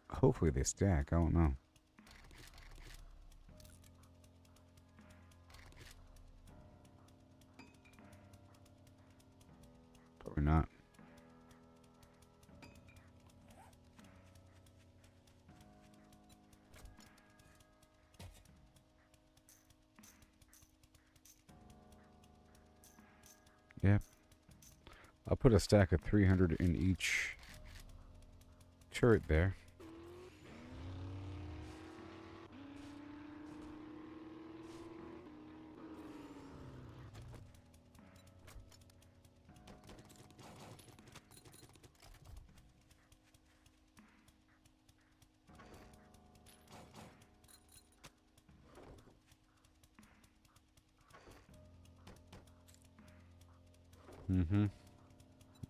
Hopefully they stack, I don't know. Probably not. Yep. I'll put a stack of 300 in each turret there. Mm-hmm.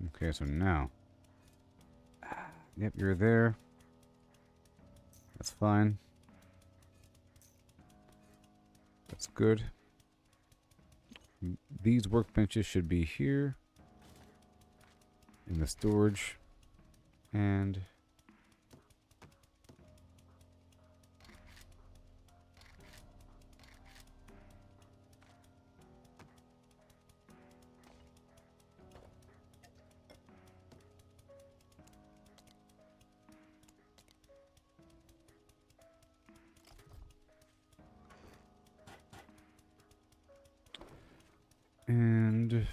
Okay, so now. Yep, you're there. That's fine. That's good. These workbenches should be here. In the storage. And... And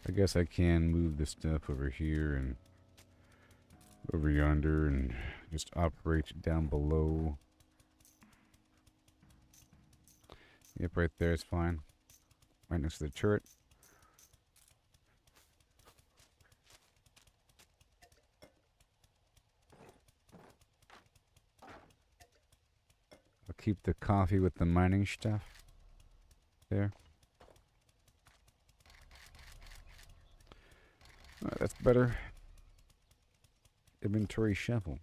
I guess I can move this stuff over here and over yonder and just operate down below. Yep, right there is fine. Right next to the turret. I'll keep the coffee with the mining stuff there. Alright, that's better. Inventory shuffle.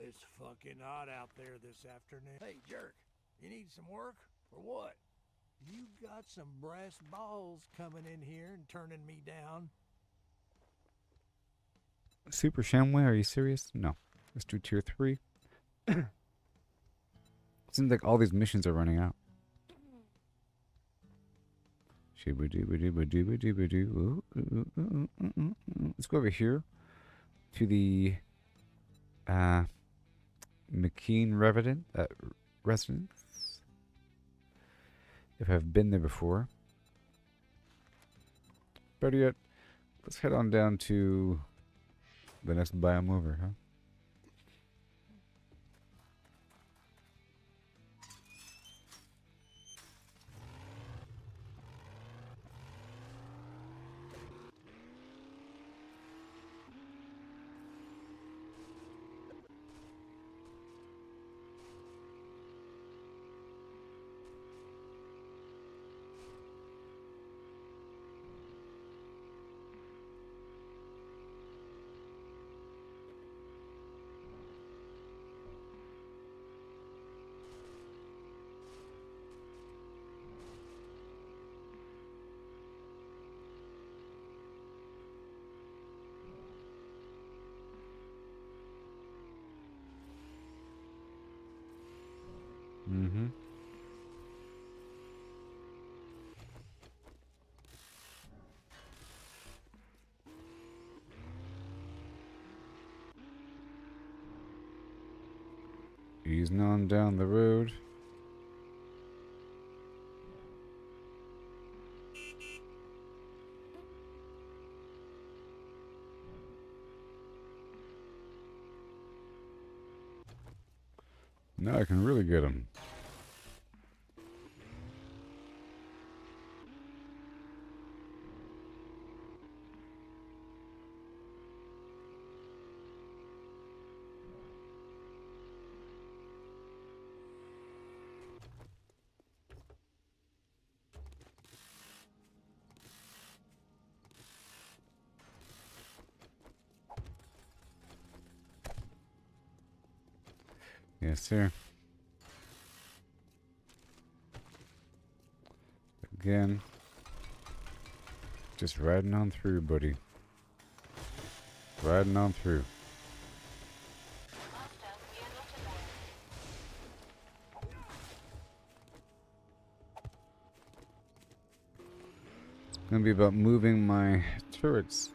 It's fucking hot out there this afternoon. Hey, jerk, you need some work? For what? You got some brass balls coming in here and turning me down. Super Shamway, are you serious? No. Let's do tier 3. Seems like all these missions are running out. Let's go over here to the McKean residence. If I've been there before. Better yet, let's head on down to the next biome over, huh? Mm-hmm. Easing on down the road. Now I can really get him. Yes, sir. Again, just riding on through, buddy. Riding on through. Master, we are not alone. It's gonna be about moving my turrets.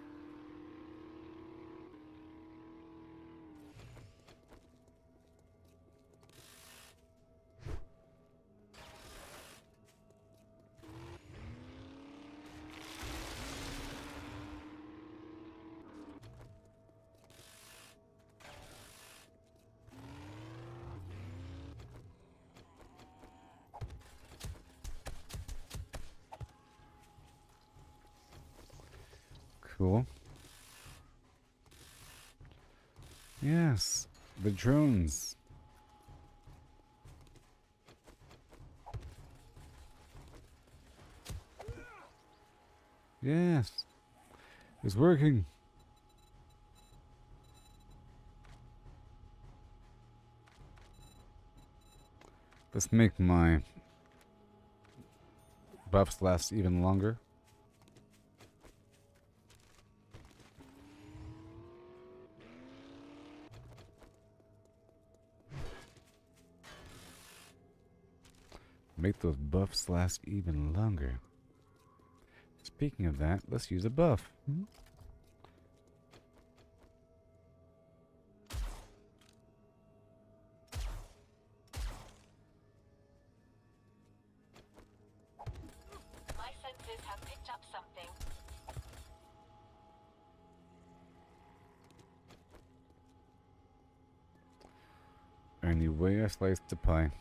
Cool. Yes, the drones. Yes, it's working. Let's make my buffs last even longer. Make those buffs last even longer. Speaking of that, let's use a buff. My senses have picked up something. And the way I slice the pie.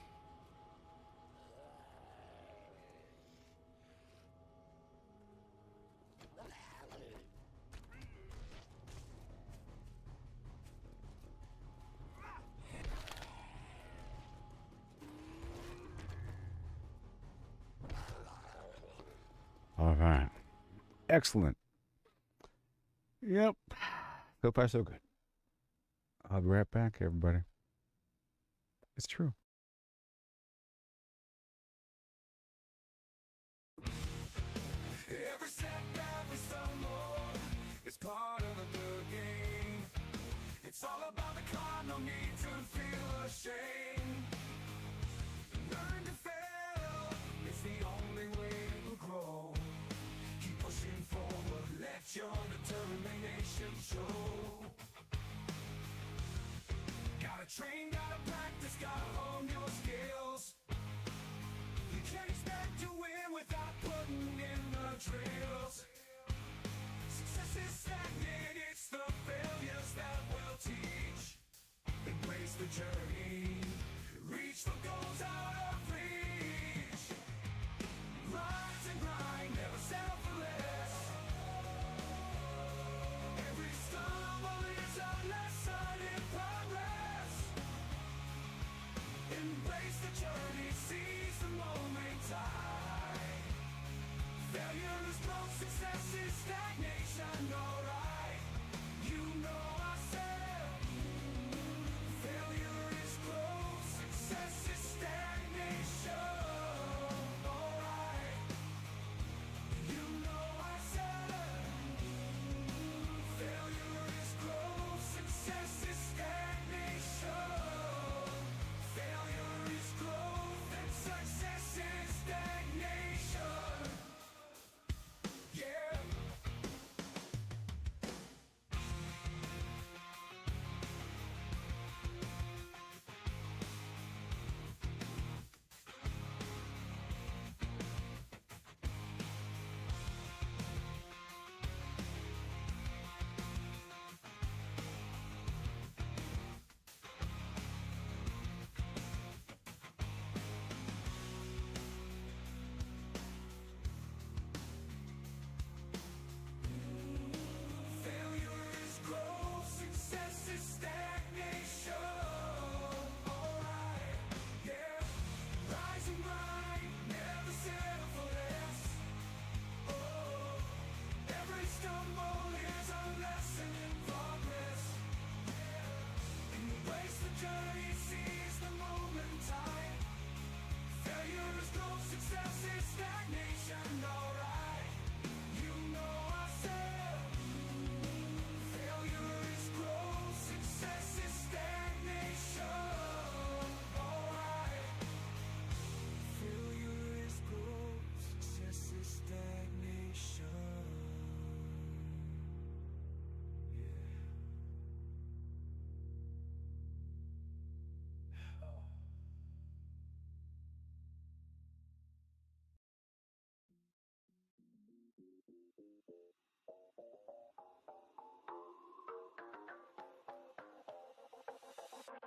All right. Excellent. Yep. So far, so good. I'll be right back, everybody. It's true. part of the good game. It's all about the climb, no need to feel ashamed. Learn to fail, it's the only way to grow. Keep pushing forward, let your determination show. Gotta train, gotta practice, gotta hone your skills. You can't expect to win without putting in the drills. Success is stagnant, it's the failures that will teach. Embrace the journey, reach the goals out of reach. Rise and grind, never settle for less. Every stumble is a lesson in progress. Embrace the journey, seize the moment tide. Failure is growth, success is stagnation, alright. You know I said, failure is growth, success is stagnation, alright. You know I said, failure is growth, success is stagnation. Failure is growth and success is stagnation. Yeah. Failure is growth, success is stagnation. Alright, yeah. Rise and grind, never settle for less. Oh, every stumble is a lesson in progress. Embrace the journey, seize the moment time. Failure is growth, success is stagnation. Alright, you know I said, failure is growth, success is stagnation. Alright. Failure is growth, success is stagnation.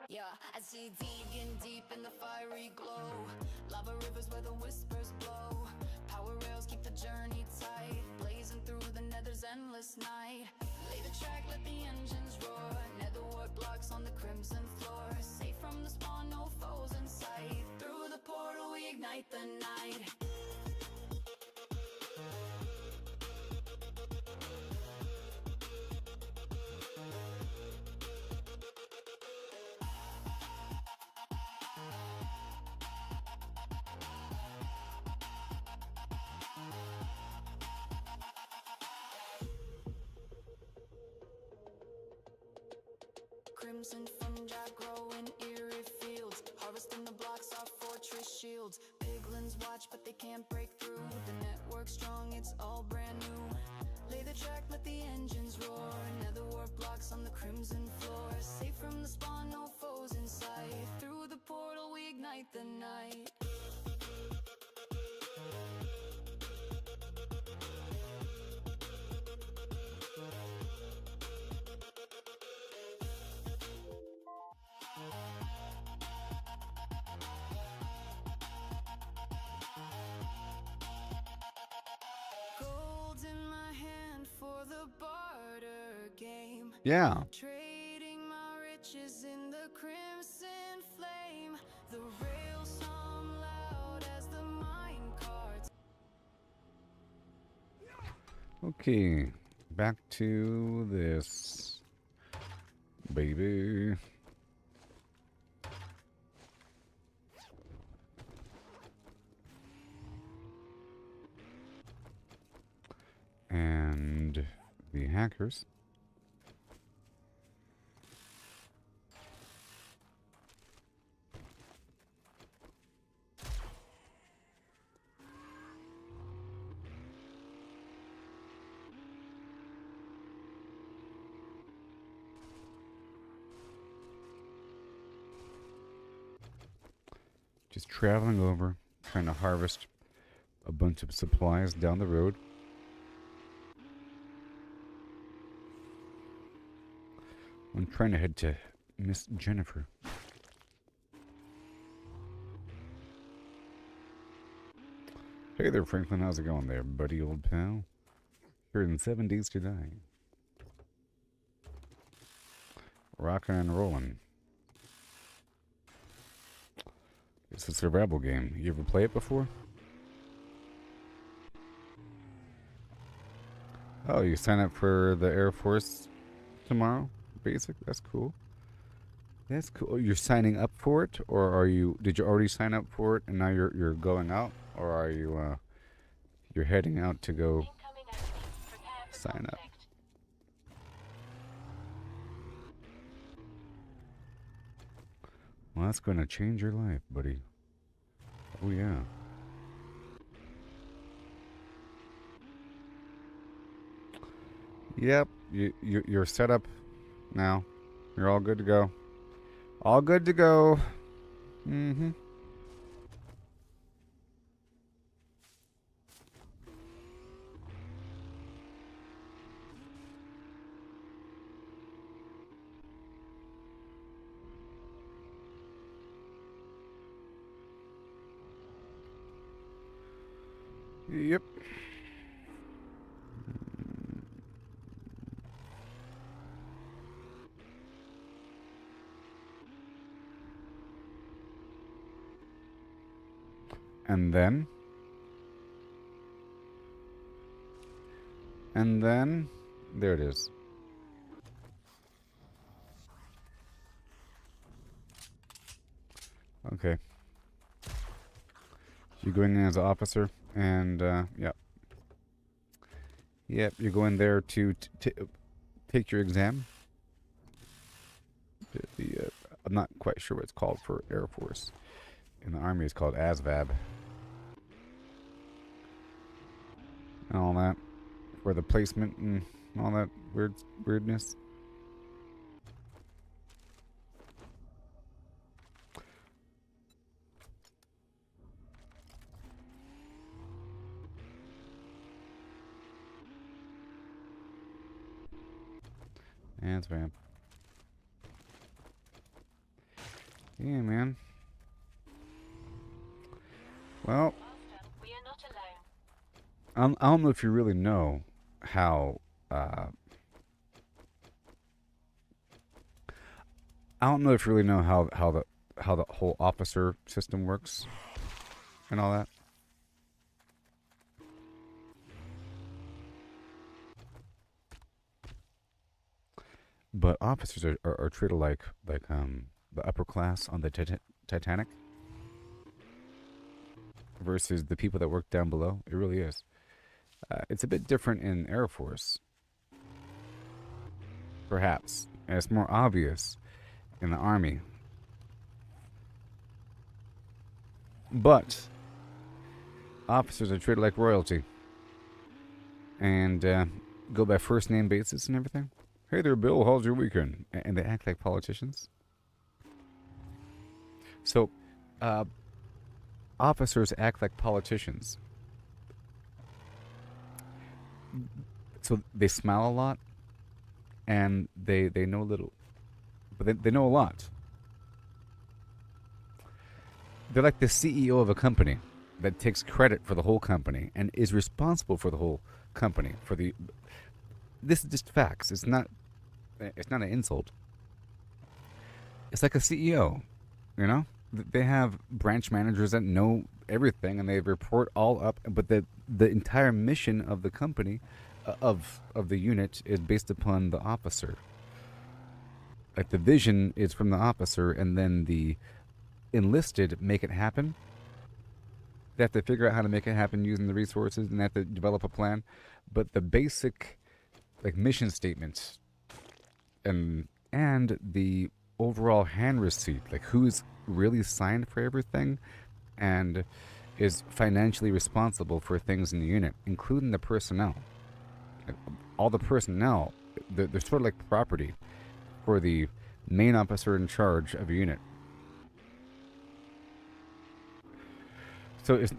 Yeah, I see digging deep in the fiery glow. Lava rivers where the whispers blow. Power rails keep the journey tight. Blazing through the nether's endless night. Lay the track, let the engines roar. Nether wart blocks on the crimson floor. Safe from the spawn, no foes in sight. Through the portal we ignite the night. Crimson fungi grow in eerie fields. Harvesting the blocks off fortress shields. Piglins watch but they can't break through. The network's strong, it's all brand new. Lay the track, let the engines roar. Nether warp blocks on the crimson floor. Safe from the spawn, no foes in sight. Through the portal we ignite the night. Gold in my hand for the barter game. Yeah. Trading my riches in the crimson flame. The rails hum loud as the mine carts. Okay. Back to this. Baby. And the hackers. Just traveling over, trying to harvest a bunch of supplies down the road. I'm trying to head to Miss Jennifer. Hey there, Franklin. How's it going there, buddy, old pal? Here in 7 days to die. Rockin' and rolling. It's a survival game. You ever play it before? Oh, you sign up for the Air Force tomorrow? Basic? That's cool. That's cool. You're signing up for it, or are you? Did you already sign up for it, and now you're going out, or are you you're heading out to go sign up? Well, that's going to change your life, buddy. Oh yeah. Yep, you're set up now. You're all good to go. All good to go. Mm-hmm. Yep. And then, there it is. Okay. You're going in as an officer, and, yep. Yep, you're going there to take your exam. I'm not quite sure what it's called for Air Force. In the Army, it's called ASVAB. And all that. For the placement and all that weirdness. ASVAB. Yeah, man. Well, We are not alone. I don't know if you really know how. I don't know if you really know how the whole officer system works and all that. But officers are treated like the upper class on the Titanic versus the people that work down below. It really is. It's a bit different in Air Force, perhaps, and it's more obvious in the Army. But officers are treated like royalty and go by first name basis and everything. Hey there, Bill. How's your weekend? And they act like politicians. So, officers act like politicians. So they smile a lot, and they know little, but they know a lot. They're like the CEO of a company that takes credit for the whole company and is responsible for the whole company. This is just facts. It's not an insult. It's like a CEO, you know? They have branch managers that know everything and they report all up, but the entire mission of the company, of the unit, is based upon the officer. Like the vision is from the officer, and then the enlisted make it happen. They have to figure out how to make it happen using the resources, and they have to develop a plan. But the basic like mission statements and the overall hand receipt, like who's really signed for everything and is financially responsible for things in the unit, including the personnel. Like, all the personnel, they're sort of like property for the main officer in charge of a unit. So it's,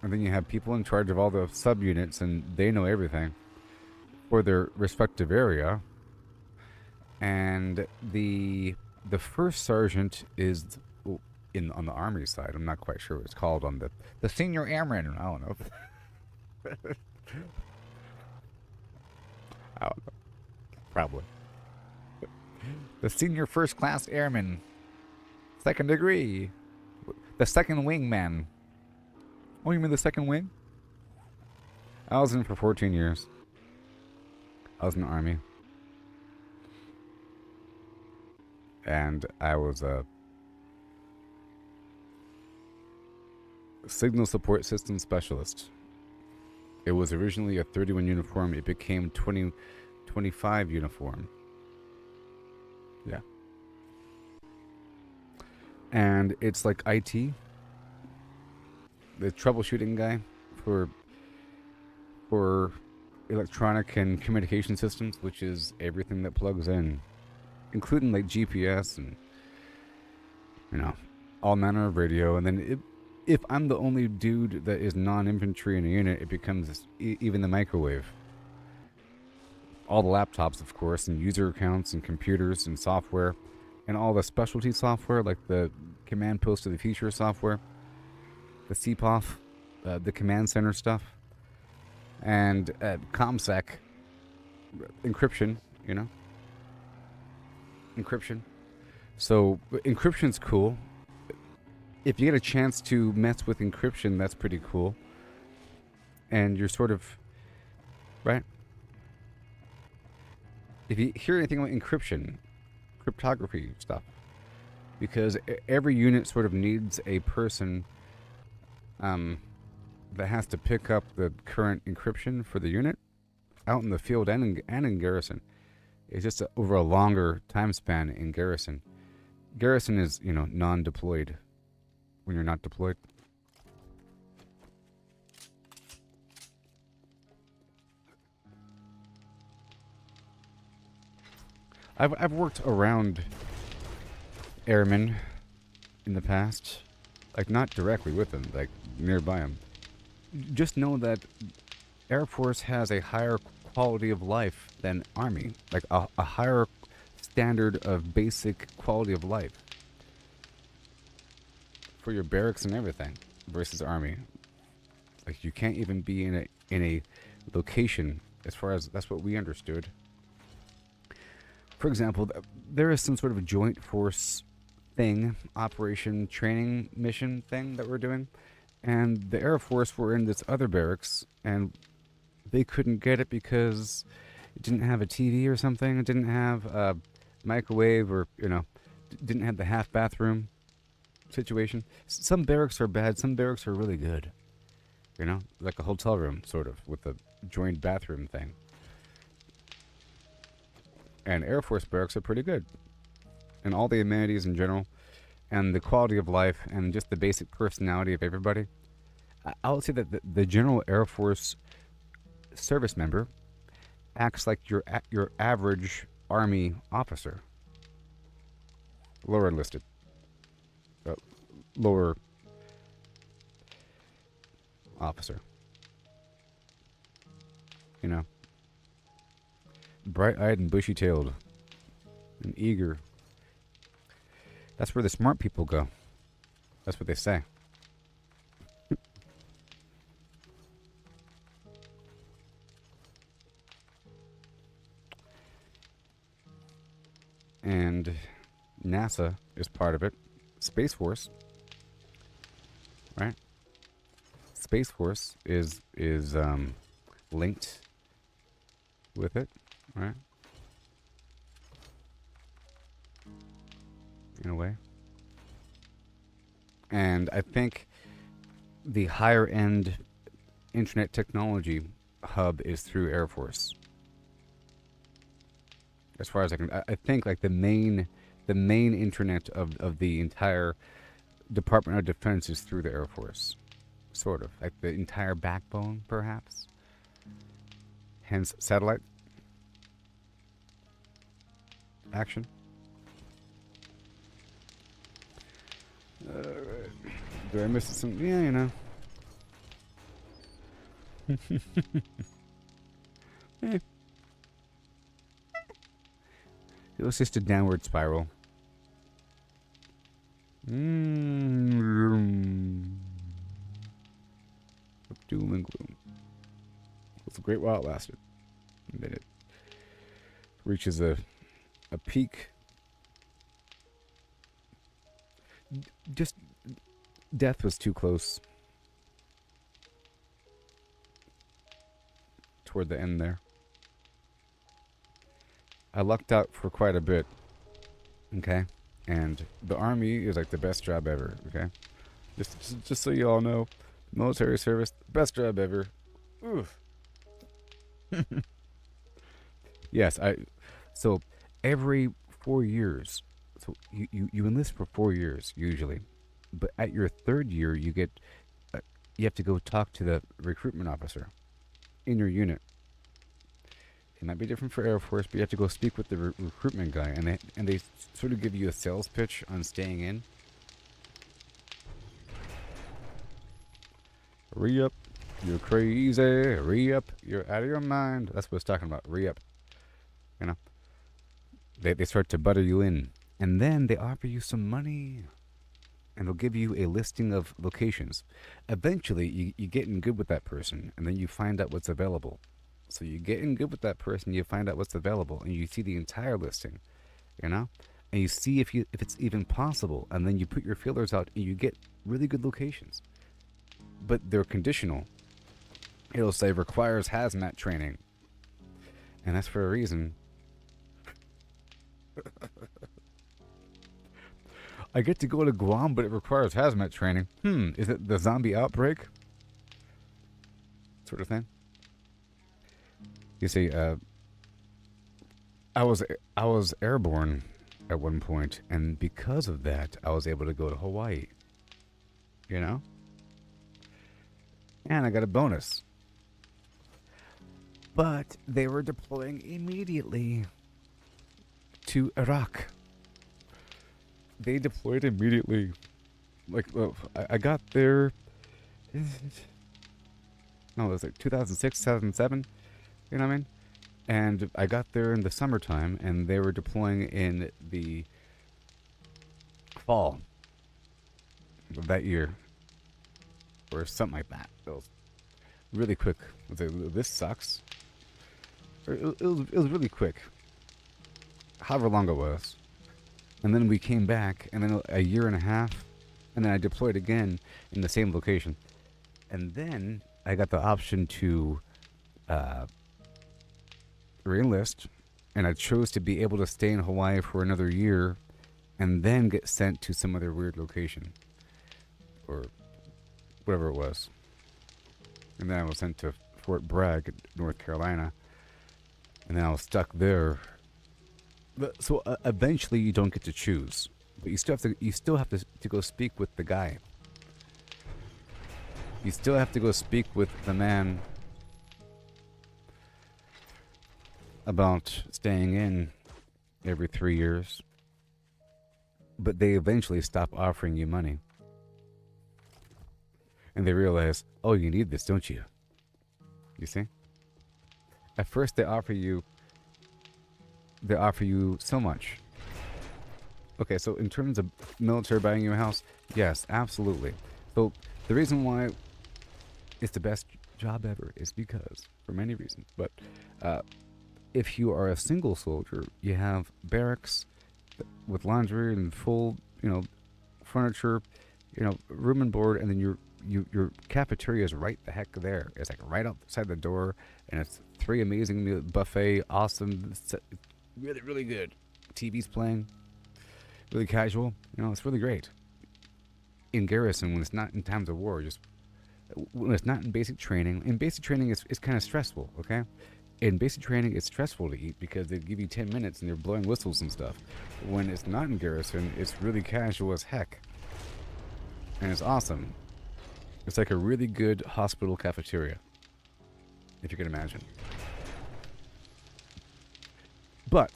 and then you have people in charge of all the subunits, and they know everything for their respective area. And the first sergeant is on the army side. I'm not quite sure what it's called on the senior airman. I don't know. I don't know. Probably the senior first class airman, second degree, the second wingman. Oh, you mean the second wing? I was in for 14 years. I was in the army. And I was a signal support system specialist. It was originally a 31 uniform. It became 25 uniform. Yeah. And it's like IT. The troubleshooting guy for electronic and communication systems, which is everything that plugs in, including like GPS and all manner of radio. And then if I'm the only dude that is non-infantry in a unit, it becomes even the microwave. All the laptops, of course, and user accounts and computers and software, and all the specialty software like the Command Post of the Future software, the CPOF, the command center stuff, and ComSec, encryption, encryption. So encryption's cool. If you get a chance to mess with encryption, that's pretty cool. And you're sort of, right? If you hear anything about encryption, cryptography stuff, because every unit sort of needs a person that has to pick up the current encryption for the unit out in the field and in garrison. It's just over a longer time span in garrison. Garrison is, non-deployed when you're not deployed. I've worked around airmen in the past, like not directly with them, like nearby them. Just know that Air Force has a higher quality of life than Army, like a higher standard of basic quality of life for your barracks and everything versus Army. Like you can't even be in a location, as far as that's what we understood. For example, there is some sort of a joint force thing, operation training mission thing that we're doing, and the Air Force were in this other barracks, and they couldn't get it because it didn't have a TV or something. It didn't have a microwave, or didn't have the half bathroom situation. Some barracks are bad. Some barracks are really good. Like a hotel room, sort of, with a joint bathroom thing. And Air Force barracks are pretty good. And all the amenities in general, and the quality of life, and just the basic personality of everybody. I would say that the general Air Force service member acts like your average Army officer. Lower enlisted. Lower officer. Bright-eyed and bushy-tailed and eager. That's where the smart people go. That's what they say. And NASA is part of it. Space Force, right? Space Force is linked with it, right? In a way. And I think the higher end internet technology hub is through Air Force. as far as I think like the main internet of the entire Department of Defense is through the Air Force, sort of like the entire backbone, perhaps. Hence, satellite action. Alright. Do I miss some? Yeah, you know. Eh. It was just a downward spiral. Of doom and gloom. It's a great while it lasted. And then it reaches a peak. Just death was too close. Toward the end there. I lucked out for quite a bit. Okay? And the Army is like the best job ever, okay? Just so you all know, military service, best job ever. Oof. Yes, so every 4 years, so you enlist for 4 years usually, but at your third year you get you have to go talk to the recruitment officer in your unit. It might be different for Air Force, but you have to go speak with the recruitment guy, and they sort of give you a sales pitch on staying in. Re-up, you're crazy. Re-up, you're out of your mind. That's what it's talking about. Re-up. You know, they start to butter you in, and then they offer you some money, and they'll give you a listing of locations. Eventually, you get in good with that person, and then you find out what's available. So you get in good with that person, you find out what's available, and you see the entire listing, you know? And you see if it's even possible, and then you put your feelers out, and you get really good locations. But they're conditional. It'll say, requires hazmat training. And that's for a reason. I get to go to Guam, but it requires hazmat training. Is it the zombie outbreak? Sort of thing. You see, I was airborne at one point, and because of that, I was able to go to Hawaii. You know? And I got a bonus. But they were deploying immediately to Iraq. They deployed immediately. Like, I got there. No, it was like 2006, 2007. You know what I mean? And I got there in the summertime, and they were deploying in the fall of that year. Or something like that. It was really quick. I was like, this sucks. It was really quick. However long it was. And then we came back, and then a year and a half, and then I deployed again in the same location. And then I got the option to re-enlist, and I chose to be able to stay in Hawaii for another year and then get sent to some other weird location. Or whatever it was. And then I was sent to Fort Bragg, North Carolina. And then I was stuck there. But, so eventually you don't get to choose. But you still have to go speak with the guy. You still have to go speak with the man about staying in every 3 years. But they eventually stop offering you money. And they realize, oh, you need this, don't you? You see? At first they offer you so much. Okay, so in terms of military buying you a house, yes, absolutely. So the reason why it's the best job ever is because, for many reasons, but if you are a single soldier, you have barracks with laundry and full, furniture, room and board, and then your cafeteria is right the heck there. It's like right outside the door, and it's 3 amazing meal buffet, awesome, really, really good. TV's playing, really casual. It's really great. In garrison, when it's not in times of war, just when it's not in basic training. In basic training, it's kind of stressful. Okay, in basic training, it's stressful to eat because they give you 10 minutes and they're blowing whistles and stuff. When it's not in garrison, it's really casual as heck. And it's awesome. It's like a really good hospital cafeteria, if you can imagine. But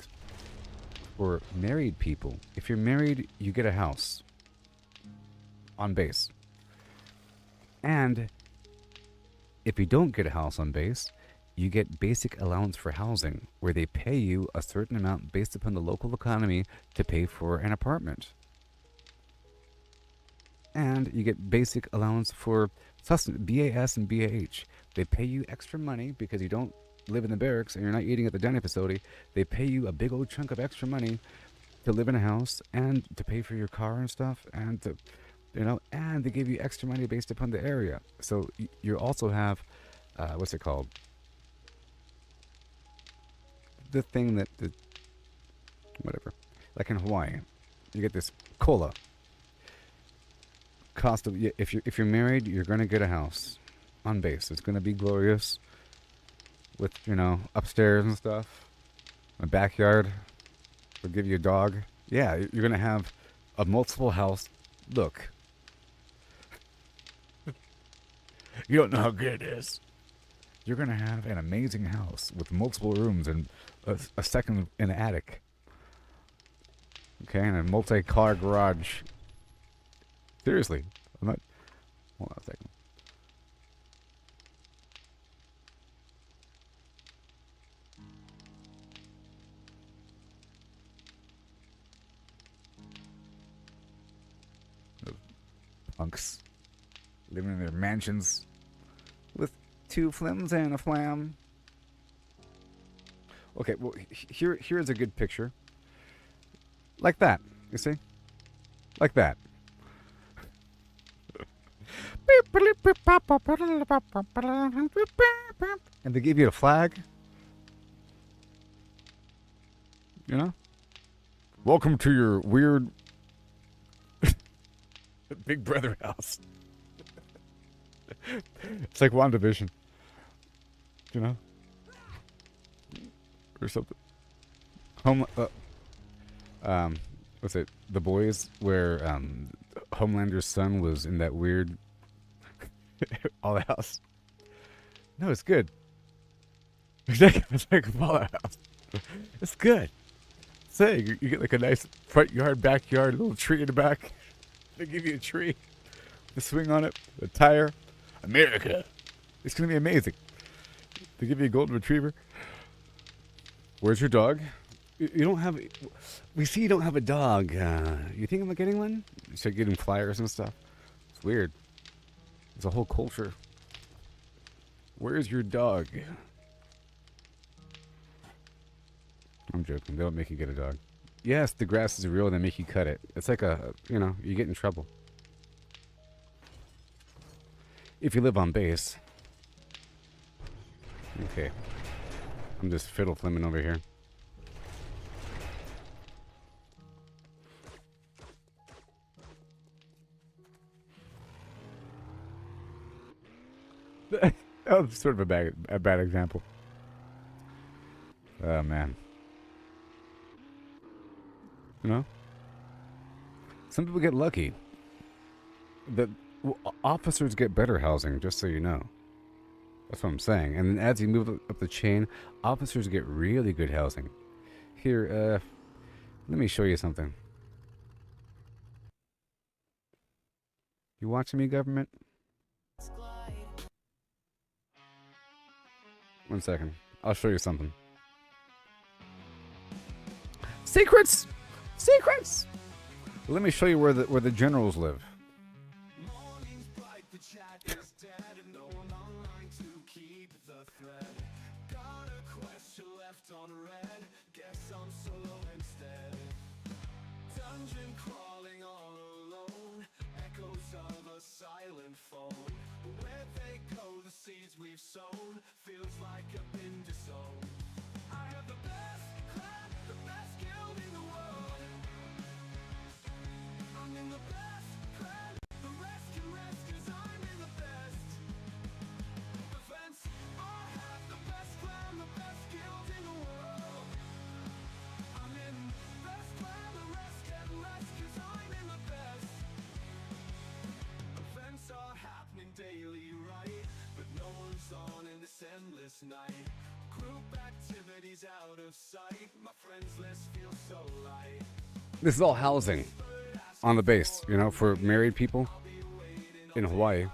for married people, if you're married, you get a house on base. And if you don't get a house on base, you get basic allowance for housing, where they pay you a certain amount based upon the local economy to pay for an apartment. And you get basic allowance for sustenance, BAS and BAH. They pay you extra money because you don't live in the barracks and you're not eating at the dining facility. They pay you a big old chunk of extra money to live in a house and to pay for your car and stuff, and to, and they give you extra money based upon the area. So you also have, what's it called? The thing that, whatever, like in Hawaii, you get this COLA. Cost of, if you're married, you're gonna get a house on base. It's gonna be glorious with upstairs and stuff, a backyard. They'll give you a dog. Yeah, you're gonna have a multiple house. Look, you don't know how good it is. You're gonna have an amazing house with multiple rooms and a second in the attic. Okay, and a multi-car garage. Seriously, I'm not. Hold on a second. Those punks living in their mansions with 2 flims and a flam. Okay, well, here's a good picture. Like that, you see? Like that. And they give you a flag. Welcome to your weird Big Brother house. It's like WandaVision. Or something. What's it? The Boys, where Homelander's son was in that weird all house. No, it's good. It's like a Fallout house. It's good. Say you get like a nice front yard, backyard, a little tree in the back. They give you a tree, the swing on it, the tire. America. It's gonna be amazing. They give you a golden retriever. Where's your dog? You don't have. We see you don't have a dog. You think about getting one? You start getting flyers and stuff. It's weird. There's a whole culture. Where's your dog? I'm joking. They don't make you get a dog. Yes, the grass is real. They make you cut it. It's like you get in trouble. If you live on base. Okay. I'm just fiddle flimming over here. That was sort of a bad example. Oh, man. Some people get lucky. Officers get better housing, just so you know. That's what I'm saying. And then as you move up the chain, officers get really good housing. Here, let me show you something. You watching me, government? 1 second. I'll show you something. Secrets! Secrets! Let me show you where the generals live. Morning's bright, the chat is dead, and no one online to keep the thread. Got a question left on red, guess I'm solo instead. Dungeon crawling all alone, echoes of a silent phone. Where they go, the seeds we've sown, feels like I've been disowned. I have the best clan, the best guild in the world. I'm in the best clan, the rest can rest, 'cause I'm in the best. The fence, I have the best clan, the best This is all housing on the base, you know, for married people in Hawaii.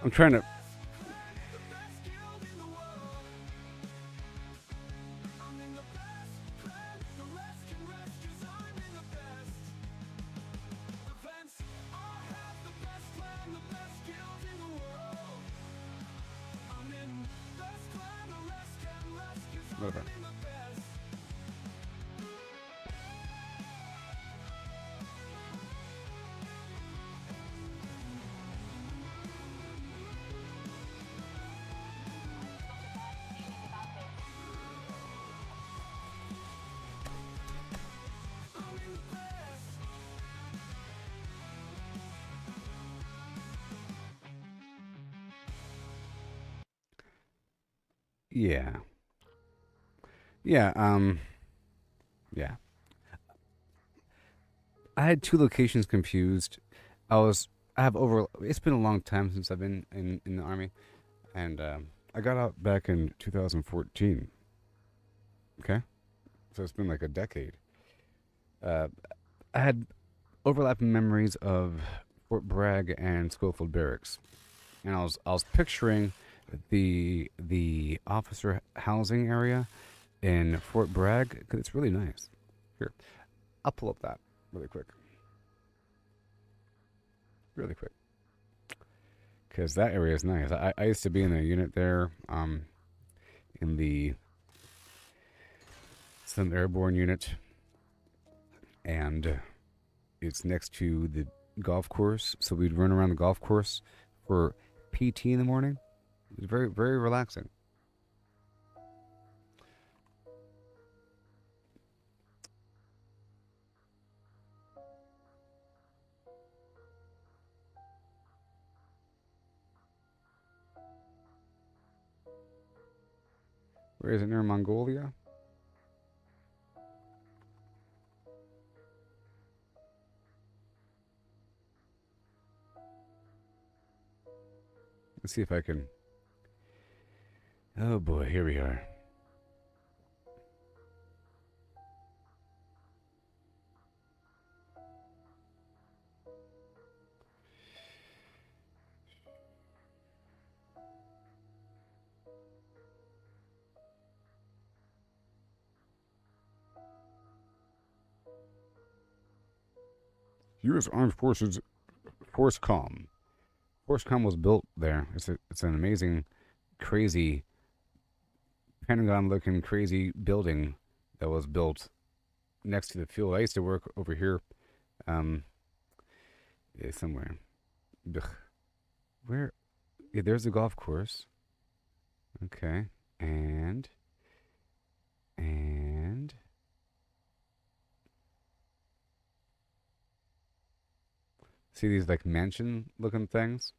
I'm trying to. Whatever. Yeah. Yeah, yeah. I had two locations confused. I have over, it's been a long time since I've been in the Army, and I got out back in 2014. Okay? So it's been like a decade. I had overlapping memories of Fort Bragg and Schofield Barracks. And I was picturing the officer housing area in Fort Bragg, 'cause it's really nice. Here, I'll pull up that really quick. Really quick. Because that area is nice. I used to be in a unit there, in the some airborne unit, and it's next to the golf course. So we'd run around the golf course for PT in the morning. It was very, very relaxing. Where is it? Near Mongolia? Let's see if I can. Oh boy, here we are. U.S. Armed Forces, FORSCOM. FORSCOM was built there. It's an amazing, crazy, Pentagon-looking crazy building that was built next to the field. I used to work over here, somewhere. Ugh. Where? Yeah, there's the golf course. Okay, and see these like mansion-looking things?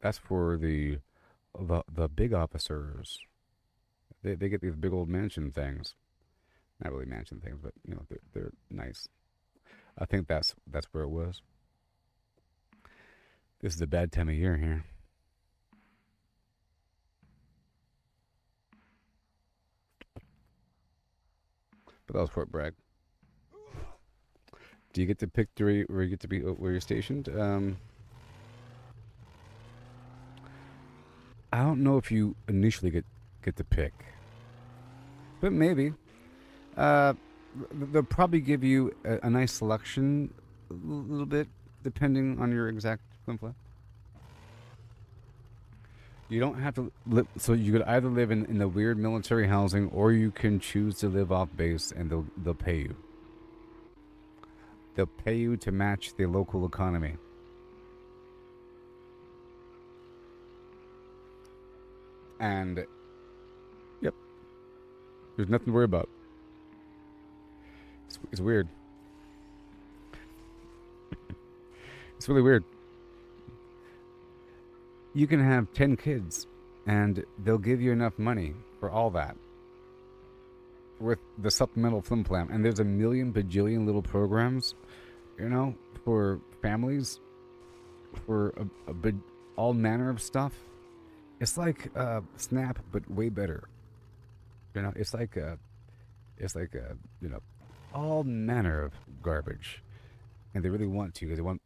That's for the big officers. They get these big old mansion things. Not really mansion things, but you know they're nice. I think that's where it was. This is a bad time of year here. But that was Fort Bragg. Do you get to pick where you get to be where you're stationed? I don't know if you initially get to pick, but maybe. They'll probably give you a nice selection, a little bit, depending on your exact flim flam. You don't have to live, so you could either live in the weird military housing, or you can choose to live off base, and they'll pay you. They'll pay you to match the local economy. And, yep, there's nothing to worry about. It's weird. It's really weird. You can have 10 kids, and they'll give you enough money for all that with the supplemental flim flam. And there's a million bajillion little programs, you know, for families for a bit, all manner of stuff. It's like Snap, but way better. You know, you know, all manner of garbage, and they really want to because they want.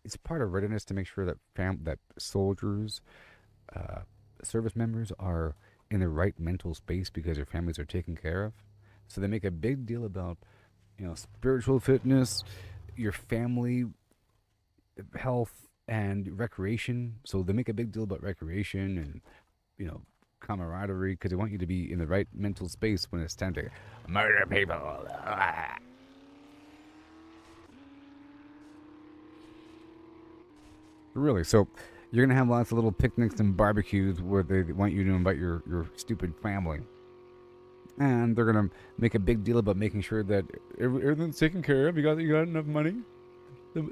It's part of readiness to make sure that that soldiers, service members are in the right mental space because their families are taken care of. So they make a big deal about, you know, spiritual fitness, your family health and recreation. So they make a big deal about recreation and, you know, camaraderie because they want you to be in the right mental space when it's time to murder people. Really, so you're gonna have lots of little picnics and barbecues where they want you to invite your stupid family, and they're gonna make a big deal about making sure that everything's taken care of. You got enough money?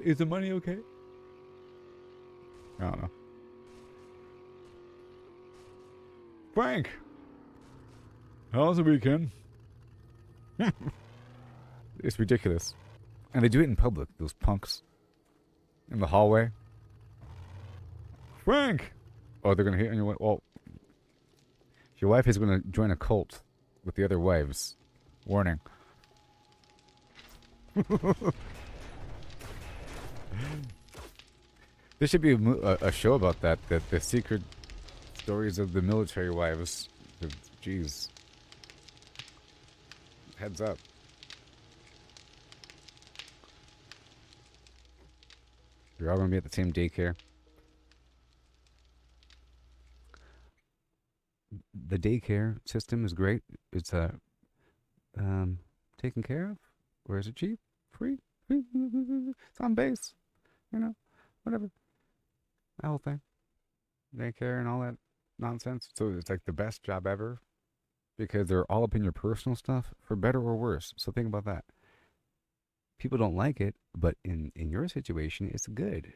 Is the money okay? I don't know. Frank, how was the weekend? It's ridiculous, and they do it in public. Those punks in the hallway. Frank! Oh, they're going to hit on your wife. Well, your wife is going to join a cult with the other wives. Warning. There should be a show about that. That the secret stories of the military wives. Jeez. Heads up. You're all going to be at the same daycare. The daycare system is great. It's taken care of. Or is it cheap? Free? It's on base. You know, whatever. That whole thing. Daycare and all that nonsense. So it's like the best job ever because they're all up in your personal stuff for better or worse. So think about that. People don't like it, but in your situation, it's good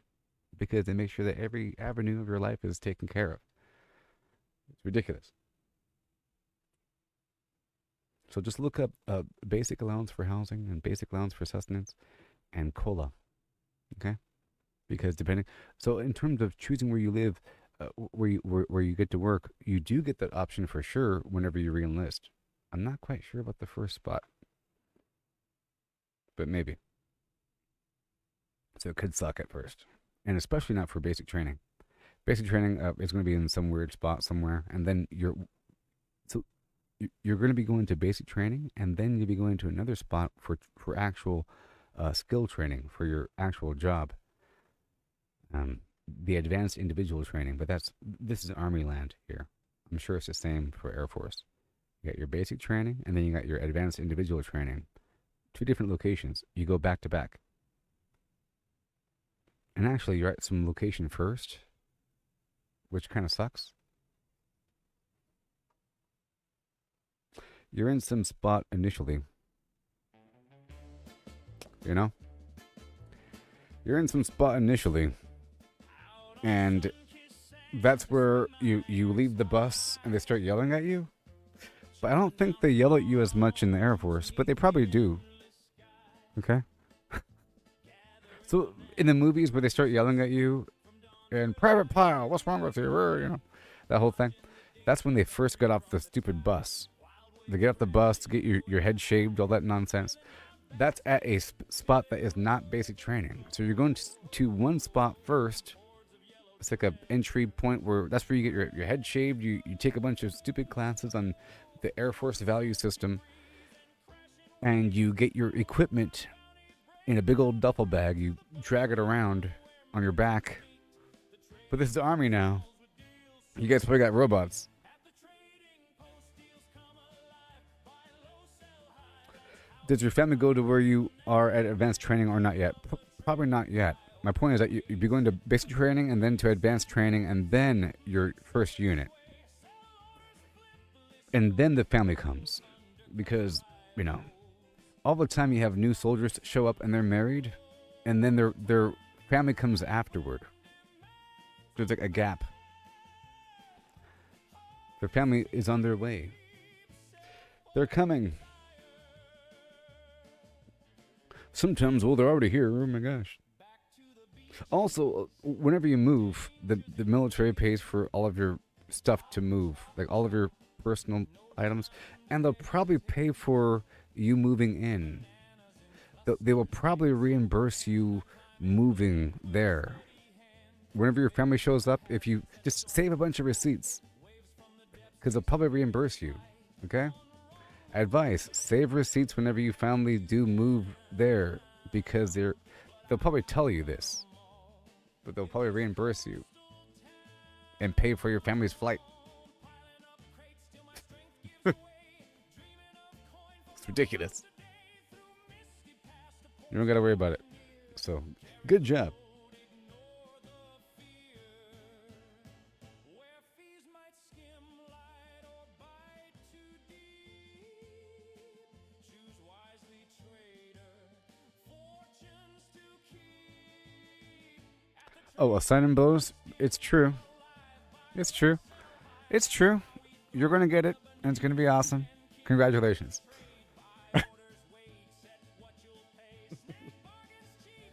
because they make sure that every avenue of your life is taken care of. It's ridiculous. So just look up basic allowance for housing and basic allowance for sustenance and COLA. Okay? Because depending... So in terms of choosing where you live, where you get to work, you do get that option for sure whenever you re-enlist. I'm not quite sure about the first spot. But maybe. So it could suck at first. And especially not for basic training. Basic training is going to be in some weird spot somewhere, and then you're going to be going to basic training, and then you'll be going to another spot for actual skill training for your actual job. The advanced individual training, but this is Army land here. I'm sure it's the same for Air Force. You got your basic training, and then you got your advanced individual training. 2 different locations. You go back to back. And actually, you're at some location first, which kind of sucks. You're in some spot initially. You know? You're in some spot initially. And that's where you leave the bus and they start yelling at you. But I don't think they yell at you as much in the Air Force, but they probably do. Okay? So in the movies where they start yelling at you, and Private Pile, what's wrong with you? You know, that whole thing. That's when they first got off the stupid bus. They get off the bus to get your head shaved, all that nonsense. That's at a spot that is not basic training. So you're going to one spot first. It's like an entry point where that's where you get your head shaved. You take a bunch of stupid classes on the Air Force value system. And you get your equipment in a big old duffel bag. You drag it around on your back. But this is the Army now. You guys probably got robots. Does your family go to where you are at advanced training or not yet? Probably not yet. My point is that you'd be going to basic training and then to advanced training and then your first unit. And then the family comes. Because, you know, all the time you have new soldiers show up and they're married, and then their family comes afterward. There's like a gap. Their family is on their way. They're coming. Sometimes, well, they're already here. Oh my gosh. Also, whenever you move, the military pays for all of your stuff to move, like all of your personal items, and they'll probably pay for you moving in. They will probably reimburse you moving there. Whenever your family shows up, if you just save a bunch of receipts, because they'll probably reimburse you. Okay? Advice: save receipts whenever you family do move there, because they'll probably tell you this, but they'll probably reimburse you and pay for your family's flight. It's ridiculous. You don't got to worry about it. So, good job. Oh, a sign-in bonus? It's true. It's true. It's true. You're going to get it, and it's going to be awesome. Congratulations.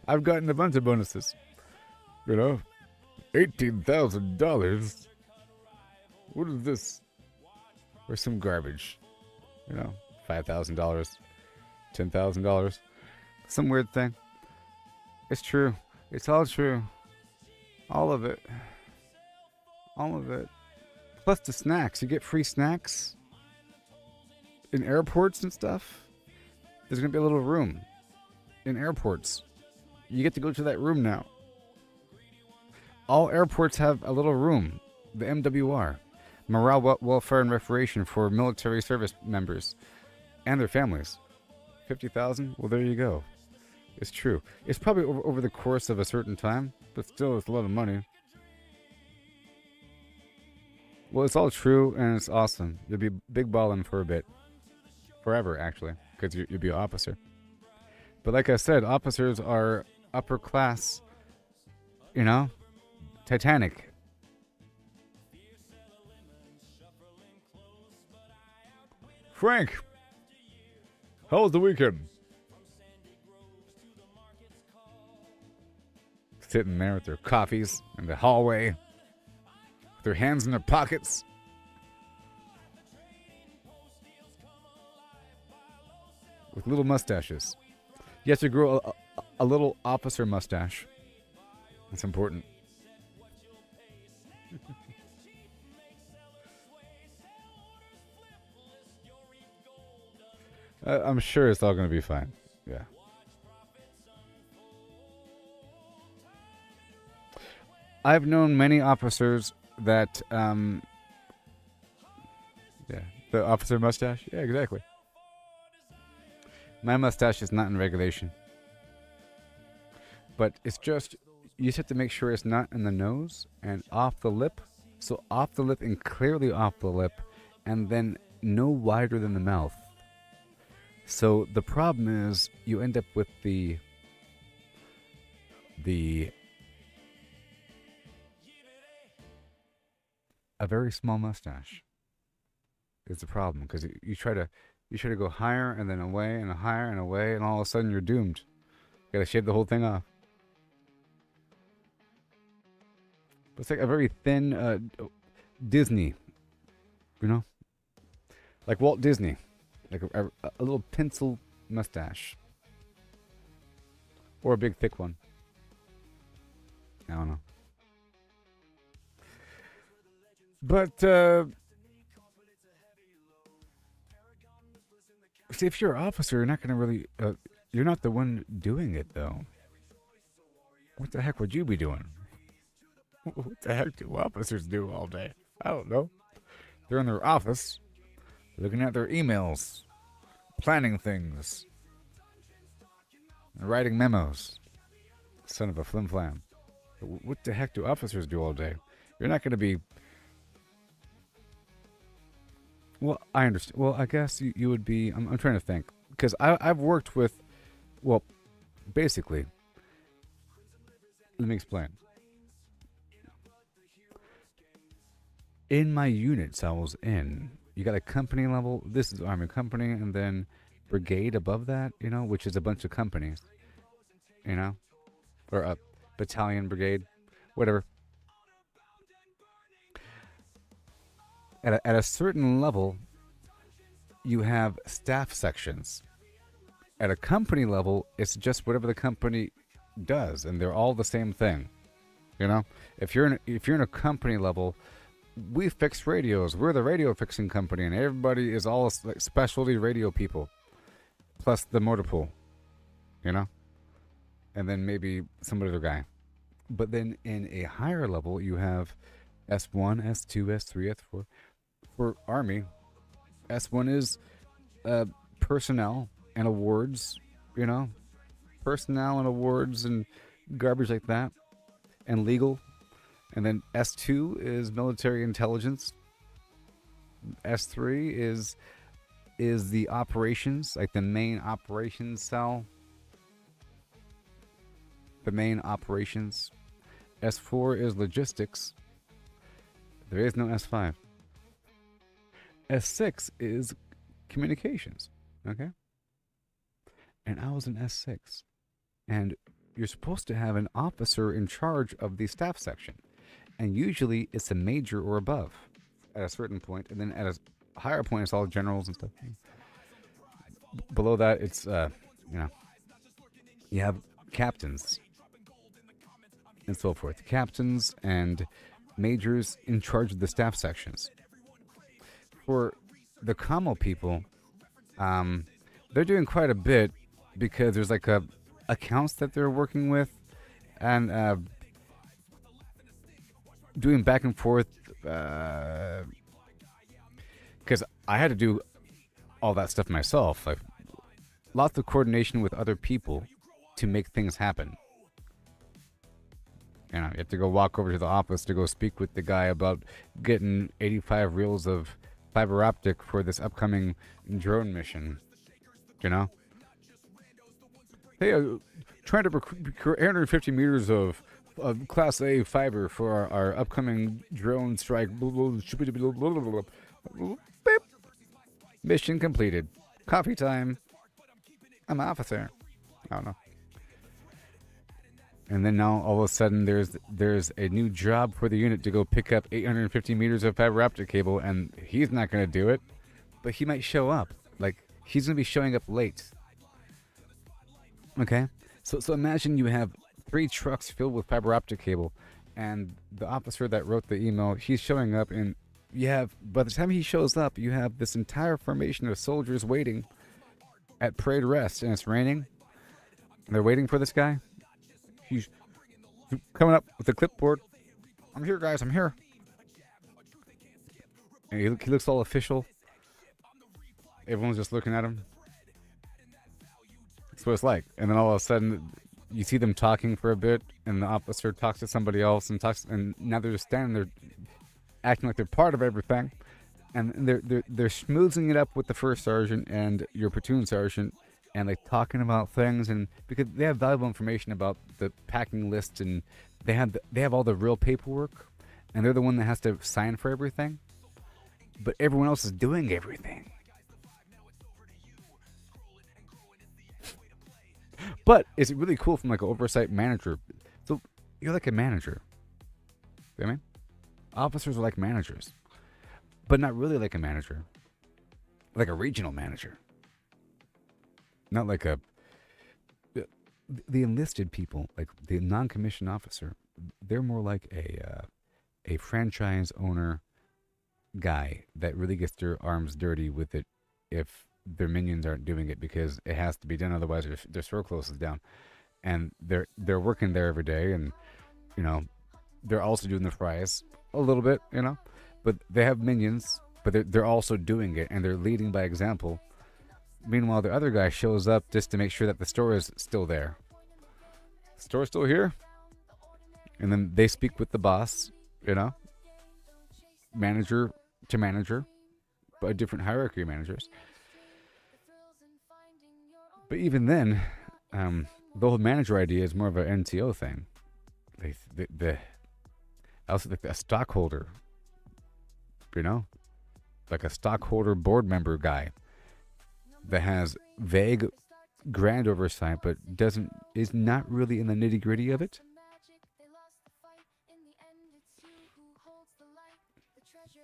I've gotten a bunch of bonuses. You know, $18,000. What is this? Or some garbage. You know, $5,000, $10,000. Some weird thing. It's true. It's all true. All of it. All of it. Plus the snacks. You get free snacks in airports and stuff. There's going to be a little room in airports. You get to go to that room now. All airports have a little room. The MWR. Morale, Welfare, and Recreation for military service members and their families. 50,000? Well, there you go. It's true. It's probably over the course of a certain time, but still, it's a lot of money. Well, it's all true, and it's awesome. You'll be big ballin' for a bit. Forever, actually, because you'll be an officer. But like I said, officers are upper class, you know, Titanic. Frank, how was the weekend? Sitting there with their coffees in the hallway, with their hands in their pockets. With little mustaches. You have to grow a little officer mustache. It's important. I'm sure it's all going to be fine. Yeah. I've known many officers that, yeah, the officer mustache. Yeah, exactly. My mustache is not in regulation. But it's just, you just have to make sure it's not in the nose and off the lip. So off the lip and clearly off the lip, and then no wider than the mouth. So the problem is you end up with a very small mustache. Is the problem, because you try to go higher and then away and higher and away, and all of a sudden you're doomed. You gotta shave the whole thing off. But it's like a very thin Disney, you know, like Walt Disney, like a little pencil mustache, or a big thick one. I don't know. But see, if you're an officer, you're not gonna really. You're not the one doing it, though. What the heck would you be doing? What the heck do officers do all day? I don't know. They're in their office, looking at their emails, planning things, and writing memos. Son of a flim-flam. What the heck do officers do all day? You're not going to be... Well, I understand. Well, I guess you would be... I'm trying to think. Because I've worked with... Well, basically... Let me explain. In my units I was in, you got a company level. This is Army company, and then brigade above that, you know, which is a bunch of companies, you know, or battalion, brigade, whatever. At a certain level, you have staff sections. At a company level, it's just whatever the company does, and they're all the same thing. You know, if you're in a company level, we fix radios. We're the radio fixing company, and everybody is all like specialty radio people, plus the motor pool. You know, and then maybe some other guy. But then in a higher level, you have S1, S2, S3, S4. For Army, S1 is personnel and awards, you know, personnel and awards and garbage like that, and legal. And then S2 is military intelligence. S3 is the operations, like the main operations cell. The main operations. S4 is logistics. There is no S5. S6 is communications. Okay? And I was in S6. And you're supposed to have an officer in charge of the staff section. And usually it's a major or above at a certain point. And then at a higher point, it's all generals and stuff. Below that, it's, you have captains and so forth. Captains and majors in charge of the staff sections. For the Kamo people, they're doing quite a bit because there's like accounts that they're working with and doing back and forth because I had to do all that stuff myself. Like lots of coordination with other people to make things happen. You know, you have to go walk over to the office to go speak with the guy about getting 85 reels of fiber optic for this upcoming drone mission. You know? Hey, trying to procure 850 meters of Class A fiber for our upcoming drone strike. Mission completed. Coffee time. I'm an officer. I don't know. And then now all of a sudden there's a new job for the unit to go pick up 850 meters of fiber optic cable, and he's not going to do it, but he might show up. Like he's going to be showing up late. Okay, so imagine you have 3 trucks filled with fiber optic cable, and the officer that wrote the email, he's showing up, and you have, by the time he shows up, you have this entire formation of soldiers waiting at parade rest, and it's raining, and they're waiting for this guy. He's coming up with a clipboard. I'm here, guys. I'm here. And he looks all official. Everyone's just looking at him. That's what it's like. And then all of a sudden, you see them talking for a bit, and the officer talks to somebody else, and now they're just standing there, acting like they're part of everything, and they're schmoozing it up with the first sergeant and your platoon sergeant. And like talking about things, and because they have valuable information about the packing list, and they have all the real paperwork, and they're the one that has to sign for everything. But everyone else is doing everything. But it's really cool from like an oversight manager. So you're like a manager. You know what I mean? Officers are like managers, but not really like a manager. Like a regional manager. Not like the enlisted people, like the non-commissioned officer. They're more like a franchise owner guy that really gets their arms dirty with it if their minions aren't doing it because it has to be done. Otherwise, their store closes down, and they're working there every day, and you know they're also doing the fries a little bit, you know, but they have minions, but they're also doing it, and they're leading by example. Meanwhile, the other guy shows up just to make sure that the store is still there. Store's still here? And then they speak with the boss, you know? Manager to manager. But a different hierarchy of managers. But even then, the whole manager idea is more of an NTO thing. Also like a stockholder. You know? Like a stockholder board member guy. That has vague, grand oversight, but is not really in the nitty gritty of it.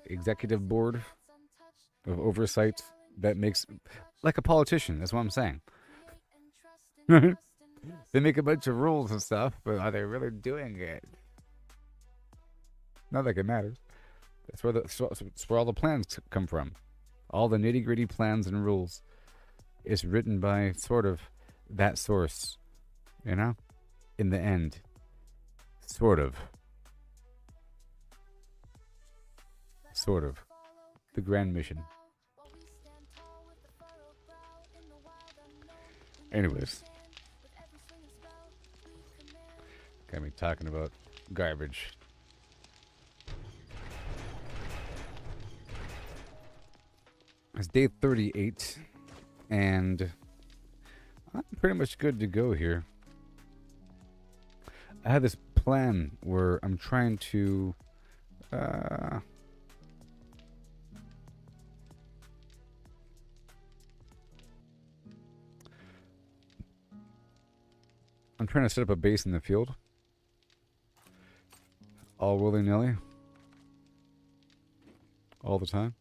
executive board of oversight that makes, like a politician. That's what I'm saying. They make a bunch of rules and stuff, but are they really doing it? Not like it matters. That's where all the plans come from. All the nitty gritty plans and rules is written by sort of that source, you know? In the end, sort of. The grand mission. Anyways. Got me talking about garbage. It's day 38, and I'm pretty much good to go here. I had this plan where I'm trying to set up a base in the field. All willy-nilly. All the time.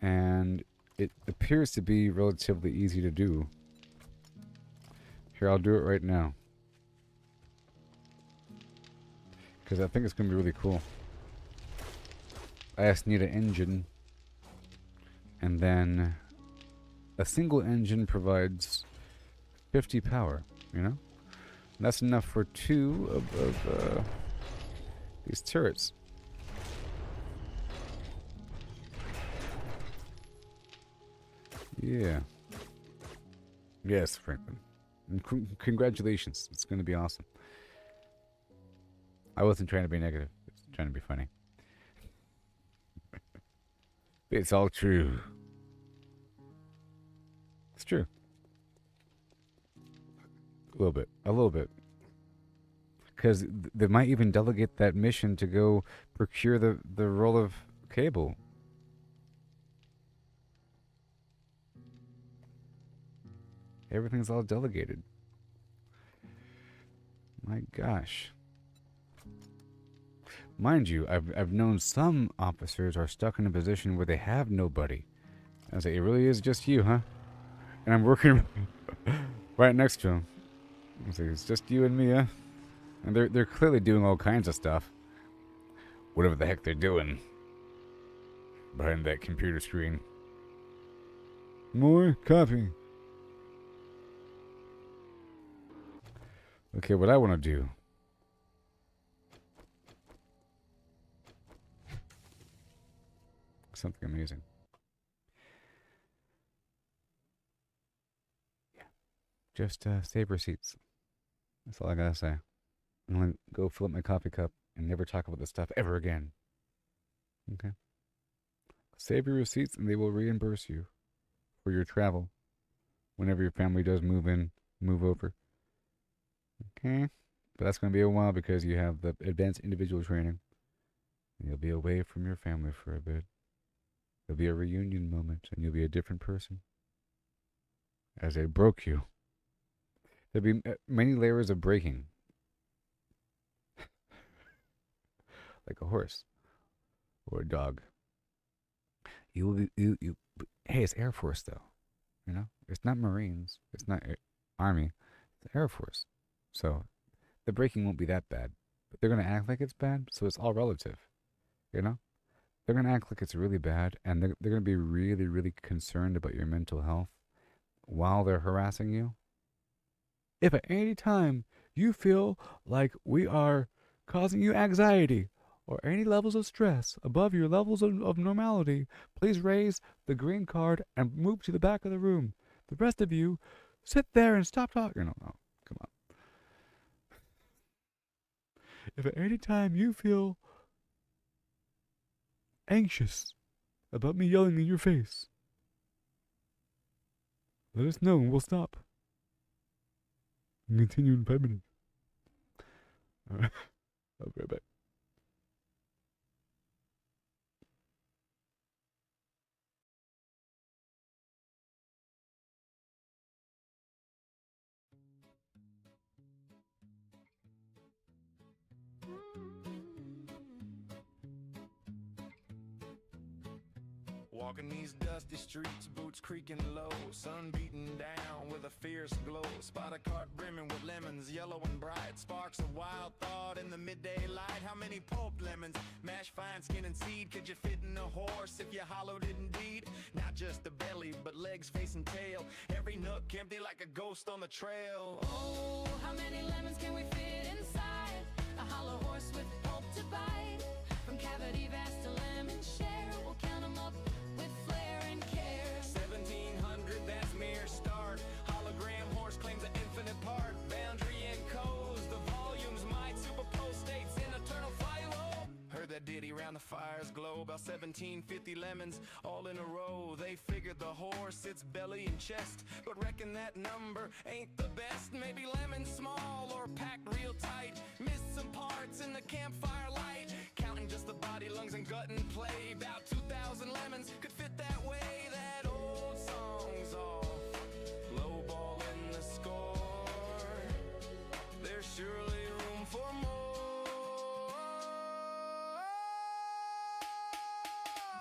And it appears to be relatively easy to do. Here, I'll do it right now. Because I think it's going to be really cool. I just need an engine. And then a single engine provides 50 power, you know? And that's enough for 2 of these turrets. Yeah. Yes, Franklin. And congratulations. It's going to be awesome. I wasn't trying to be negative. I was trying to be funny. It's all true. It's true. A little bit. A little bit. Because they might even delegate that mission to go procure the roll of cable. Everything's all delegated. My gosh. Mind you, I've known some officers are stuck in a position where they have nobody. I was like, it really is just you, huh? And I'm working right next to him. I was like, it's just you and me, huh? And they're clearly doing all kinds of stuff. Whatever the heck they're doing behind that computer screen. More coffee. Okay, what I want to do. Something amazing. Yeah. Just save receipts. That's all I gotta say. I'm gonna go fill up my coffee cup and never talk about this stuff ever again. Okay? Save your receipts and they will reimburse you for your travel whenever your family does move over. Okay? But that's gonna be a while because you have the advanced individual training. And you'll be away from your family for a bit. There'll be a reunion moment and you'll be a different person. As they broke you. There'll be many layers of breaking. Like a horse. Or a dog. You will be, hey, it's Air Force though. You know? It's not Marines. It's not Army. It's Air Force. So, the breaking won't be that bad. But they're going to act like it's bad, so it's all relative. You know? They're going to act like it's really bad, and they're going to be really, really concerned about your mental health while they're harassing you. If at any time you feel like we are causing you anxiety or any levels of stress above your levels of normality, please raise the green card and move to the back of the room. The rest of you, sit there and stop talking. No, come on. If at any time you feel anxious about me yelling in your face, let us know and we'll stop. And continue in 5 minutes. Alright. I'll be right back. Walking these dusty streets, boots creaking low, sun beating down with a fierce glow. Spot a cart brimming with lemons, yellow and bright. Sparks of wild thought in the midday light. How many pulped lemons, mashed fine skin and seed, could you fit in a horse if you hollowed it indeed? Not just the belly, but legs, face and tail. Every nook empty like a ghost on the trail. Oh, how many lemons can we fit inside a hollow horse with pulp to bite? From cavity vast to lemon share, we'll count them up with flair and care. 1700, that's mere start. Hologram horse claims an infinite part. Boundary encodes the volumes might superpose states in eternal philo. Heard that ditty round the fire's glow. About 1750 lemons all in a row. They figured the horse, its belly and chest, but reckon that number ain't the best. Maybe lemons small or packed real tight. Missed some parts in the campfire light. Counting just the body, lungs and gut and play. About 2,000 lemons could fit that way. That old song's off, low ball in the score. There's surely room for more.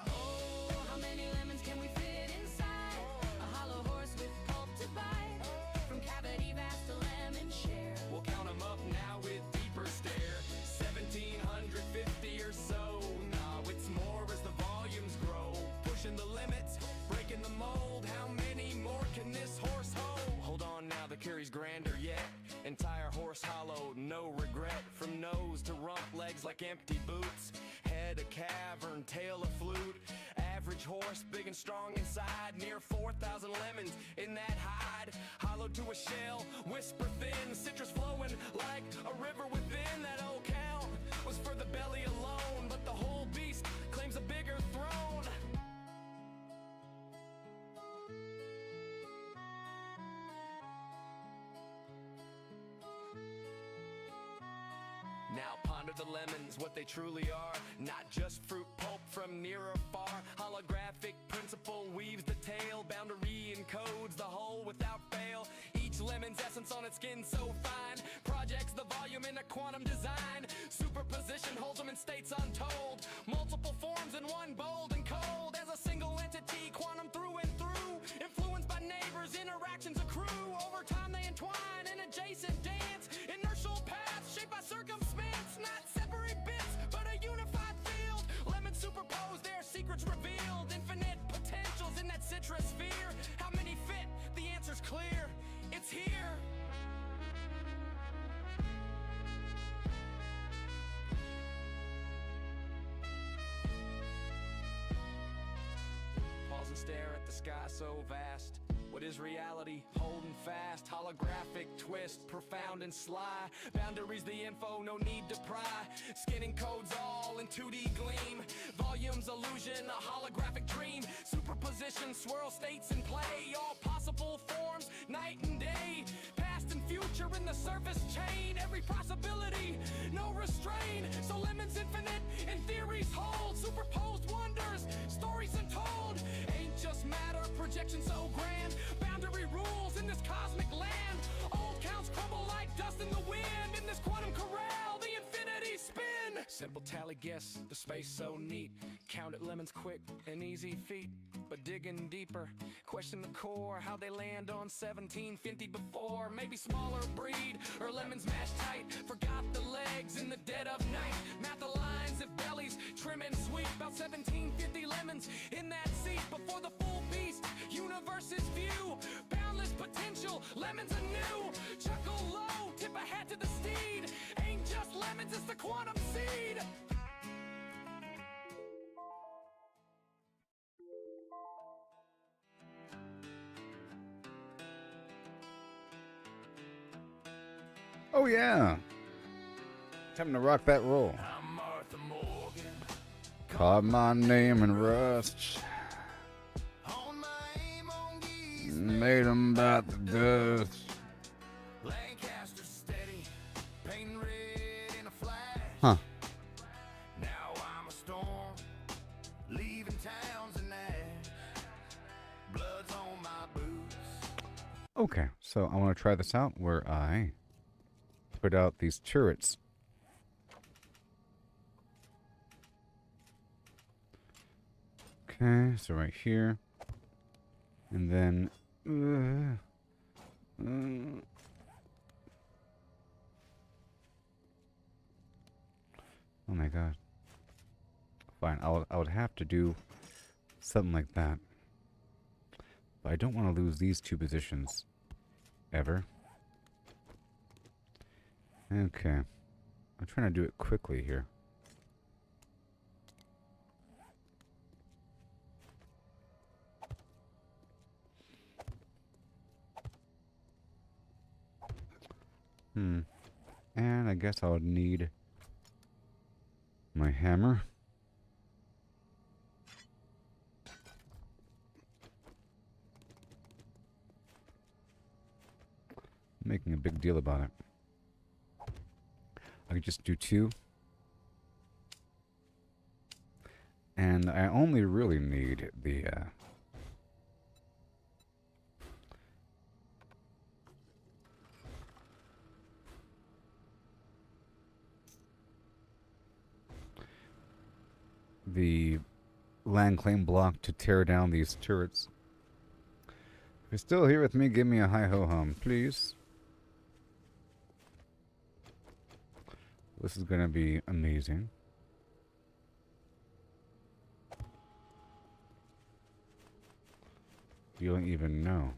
Oh, how many lemons can we fit inside a hollow horse with pulp to bite? From cavity vast to lemon share. We'll count 'em up now with deeper stare. 1750 or so. Nah, it's more as the volumes grow. Pushing the limits, breaking the mold. How many more can this horse hold? Hold on now, the carry's grander yet. Entire horse hollow, no regret. From nose to rump, legs like empty boots. Head a cavern, tail a flute. Average horse, big and strong inside. Near 4,000 lemons in that hide. Hollow to a shell, whisper thin. Citrus flowing like a river within. That old count was for the belly alone, but the whole beast claims a bigger throne. Now ponder the lemons, what they truly are. Not just fruit pulp from near or far. Holographic principle weaves the tale. Boundary encodes the whole without fail. Each lemon's essence on its skin so fine. Projects the volume in a quantum design. Superposition holds them in states untold. Multiple forms in one bold and cold. As a single entity, quantum through and through. Influenced by neighbors, interactions accrue. Over time they entwine in adjacent dance. Inertial paths shaped by circumstance. Not separate bits, but a unified field. Lemons superposed, their secrets revealed. Infinite potentials in that citrus sphere. How many fit? The answer's clear. It's here. Pause and stare at the sky so vast. What is reality? Holding fast. Holographic twist, profound and sly. Boundaries the info, no need to pry. Skinning codes all in 2D gleam. Volumes illusion, a holographic dream. Superposition, swirl states in play. All possible forms, night and day. Past and future in the surface chain. Every possibility, no restraint. So lemons infinite, in theories hold. Superposed wonders, stories untold. Ain't just matter, projection so grand. Boundary rules in this cosmic land. Old counts crumble like dust in the wind. In this quantum corral, the infinity spin. Simple tally guess, the space so neat. Count it lemons quick, an easy feat. But digging deeper, question the core. How they land on 1750 before. Maybe smaller breed, or lemons mashed tight. Forgot the legs in the dead of night. Math the lines if bellies trim and sweet. About 1750 lemons in that seat. Before the full beast, universe's view. Boundless potential, lemons anew. Chuckle low, tip a hat to the steed. Ain't just lemons, it's the quantum seed. Oh yeah. Time to rock that roll. I'm Martha Morgan. Caught my name in rust. On my aim on geese. Made 'em about the dust. Lancaster steady. Painting red in a flash. Huh. Now I'm a storm. Leaving towns and ash. Blood's on my boots. Okay, so I want to try this out where I put out these turrets. Okay, so right here. And then... oh my god. Fine, I would have to do something like that. But I don't want to lose these two positions. Ever. Okay. I'm trying to do it quickly here. And I guess I would need my hammer. Making a big deal about it. I could just do 2. And I only really need the land claim block to tear down these turrets. If you're still here with me, give me a hi-ho-hum, please. This is gonna be amazing. You don't even know.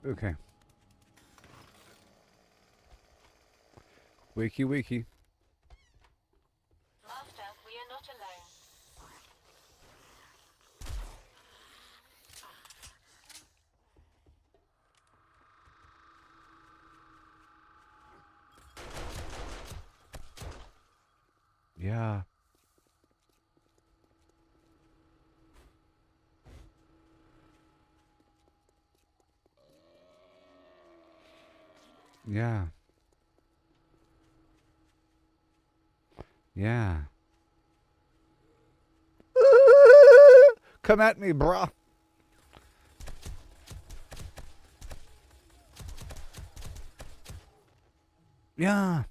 Okay. Wakey, wakey. Master, we are not alone. Yeah. Yeah. Yeah. Come at me, brah. Yeah.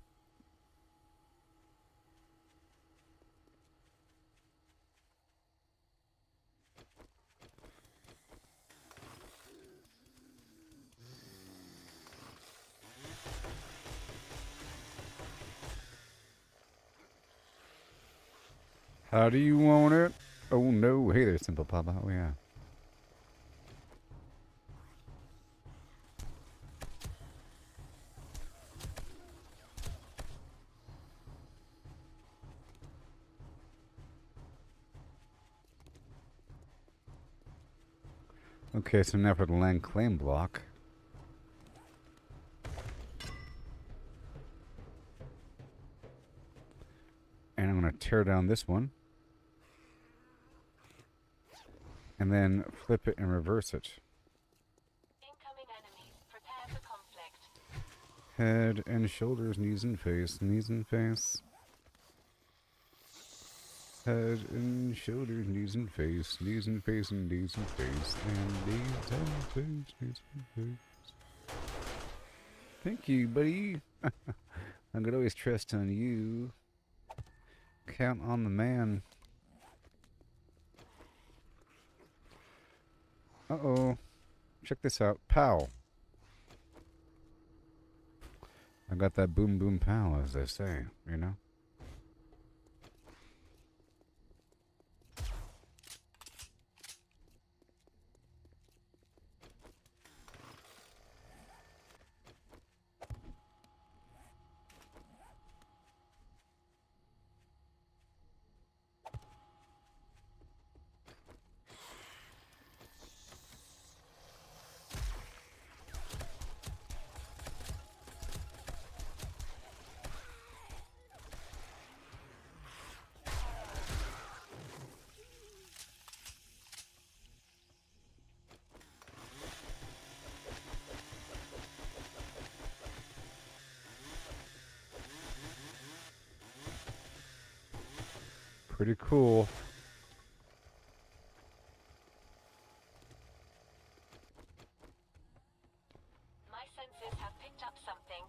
How do you want it? Oh no. Hey there, Simple Papa. Oh yeah. Okay, so now for the land claim block. And I'm going to tear down this one. And then flip it and reverse it. Incoming enemies. Prepare for conflict. Head and shoulders, knees and face, knees and face. Head and shoulders, knees and face, knees and face, and knees and face, and knees and face, knees and face. Thank you, buddy. I could always trust on you. Count on the man. Uh-oh. Check this out. Pow. I got that boom boom pow, as they say, you know? Pretty cool. My senses have picked up something.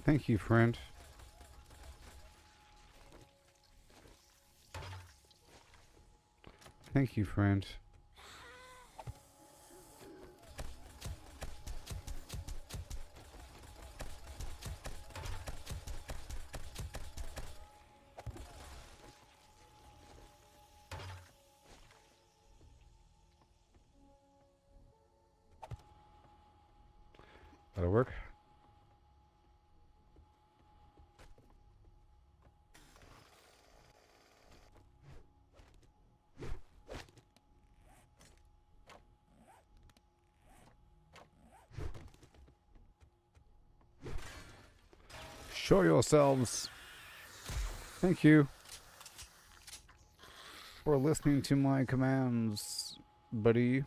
Thank you, friend. Thank you, friend. That'll work. Show yourselves. Thank you for listening to my commands, buddy.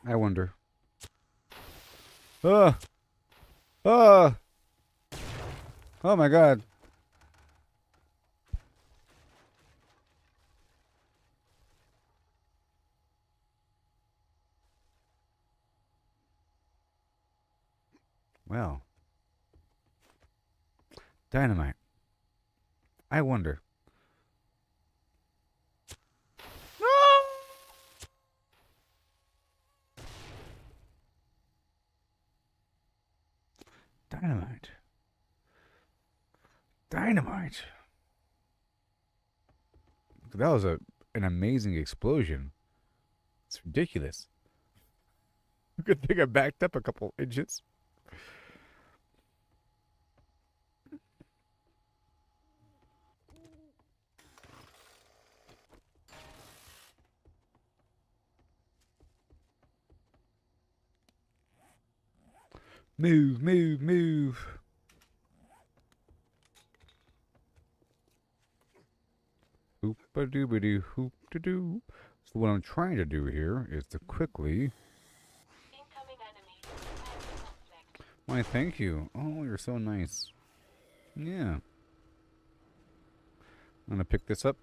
I wonder. Ah! Ah! Oh my god. Well. Dynamite. I wonder. Dynamite. Dynamite. That was an amazing explosion. It's ridiculous. Good thing I backed up a couple inches. Move, move, move. Hoop-a-doo-ba-doo, hoop-a-doo. So what I'm trying to do here is to quickly... Incoming enemy. Conflict. Why, thank you. Oh, you're so nice. Yeah. I'm going to pick this up.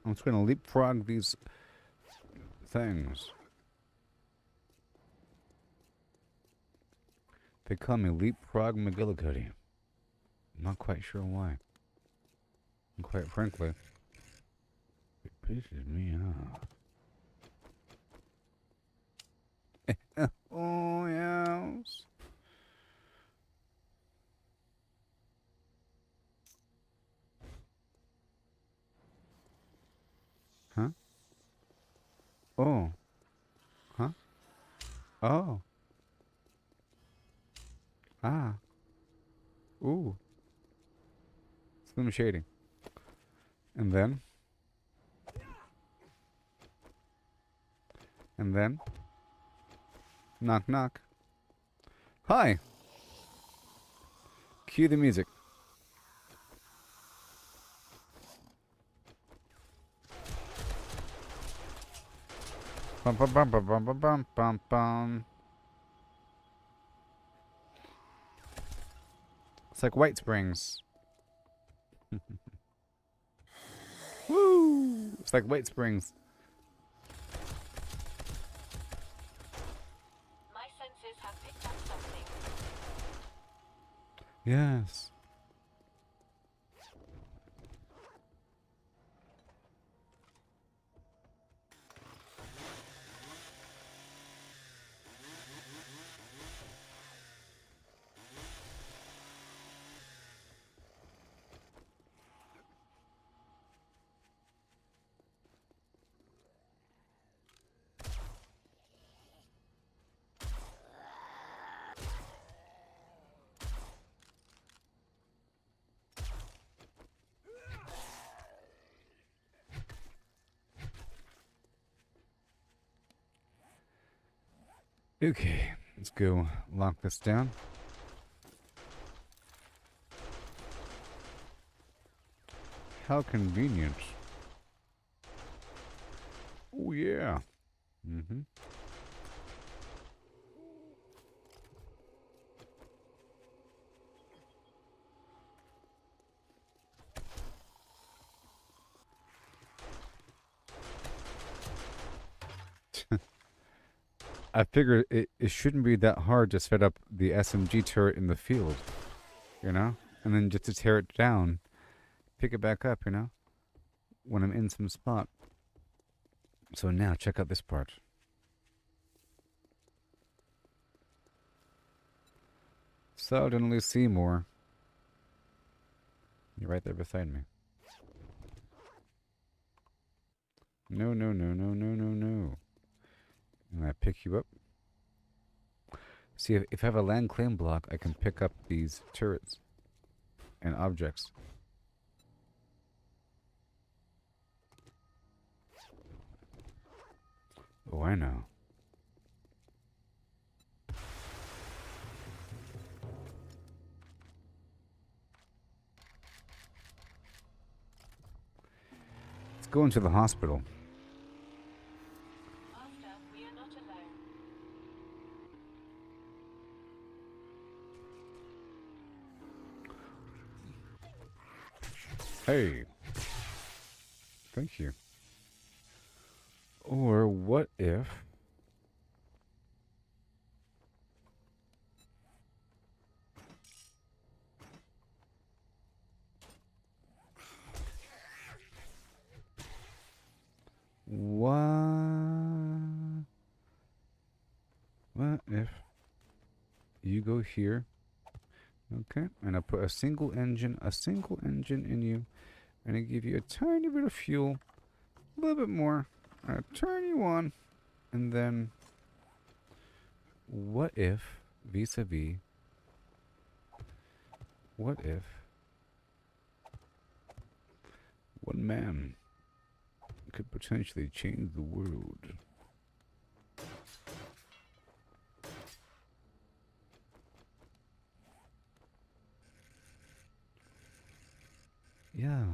I'm just going to leapfrog these things. They call me Leapfrog McGillicuddy. I'm not quite sure why. And quite frankly, it pisses me off. Oh, yes. Huh? Oh. Huh? Oh. Ah. Ooh. Slim shading. And then. And then. Knock, knock. Hi. Cue the music. Bum bum bum bum bum bum bum bum bum. It's like White Springs. Woo! It's like White Springs. My senses have picked up something. Yes. Okay, let's go lock this down. How convenient. Oh, yeah. Mm-hmm. I figure it shouldn't be that hard to set up the SMG turret in the field, you know? And then just to tear it down, pick it back up, you know? When I'm in some spot. So now, check out this part. Suddenly Seymour. You're right there beside me. No, no, no, no, no, no, no. And I pick you up. See, if I have a land claim block, I can pick up these turrets and objects. Oh, I know. Let's go into the hospital. Master, we are not alone. Hey. Thank you. Or what if... What if you go here, okay, and I put a single engine in you, and I give you a tiny bit of fuel, a little bit more, and I turn you on, and then what if, vis-a-vis, what if one man could potentially change the world? Yeah.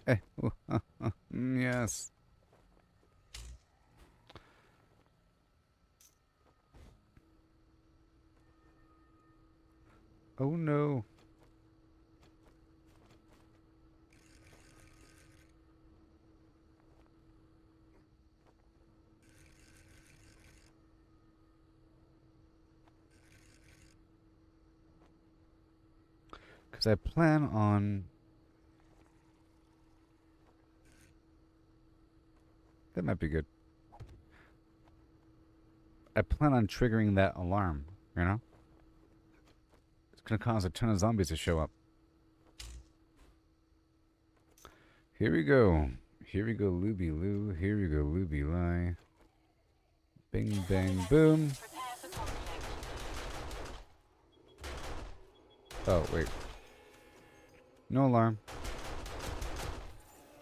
Eh. Yes. Oh no. Because I plan on... That might be good. I plan on triggering that alarm, you know? It's gonna cause a ton of zombies to show up. Here we go. Here we go, Looby Loo. Here we go, Looby Lie. Bing, bang, boom. Prepare for conflict. Oh, wait. No alarm.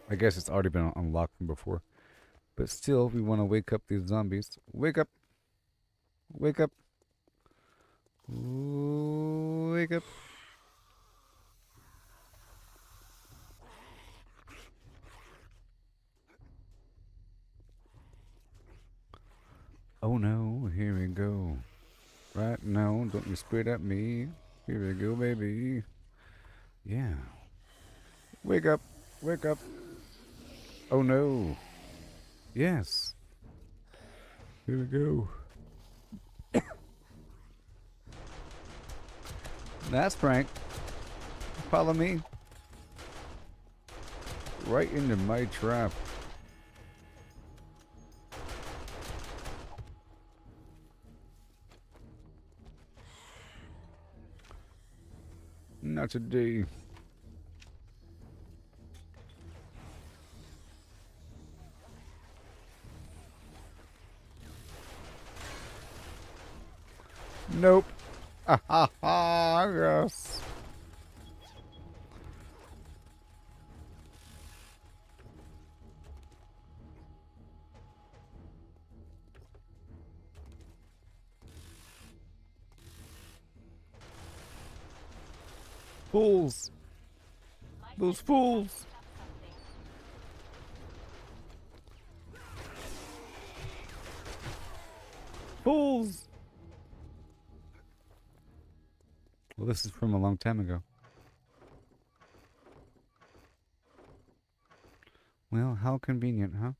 I guess it's already been unlocked from before. But still, we want to wake up these zombies. Wake up. Wake up. Wake up. Oh no, here we go. Right now, don't you spit at me. Here we go, baby. Yeah. Wake up. Wake up. Oh no. Yes. Here we go. That's Frank. Follow me. Right into my trap. Not today. Nope. Ah ha ha, yes. Fools! Those fools! Fools! Well, this is from a long time ago. Well, how convenient, huh?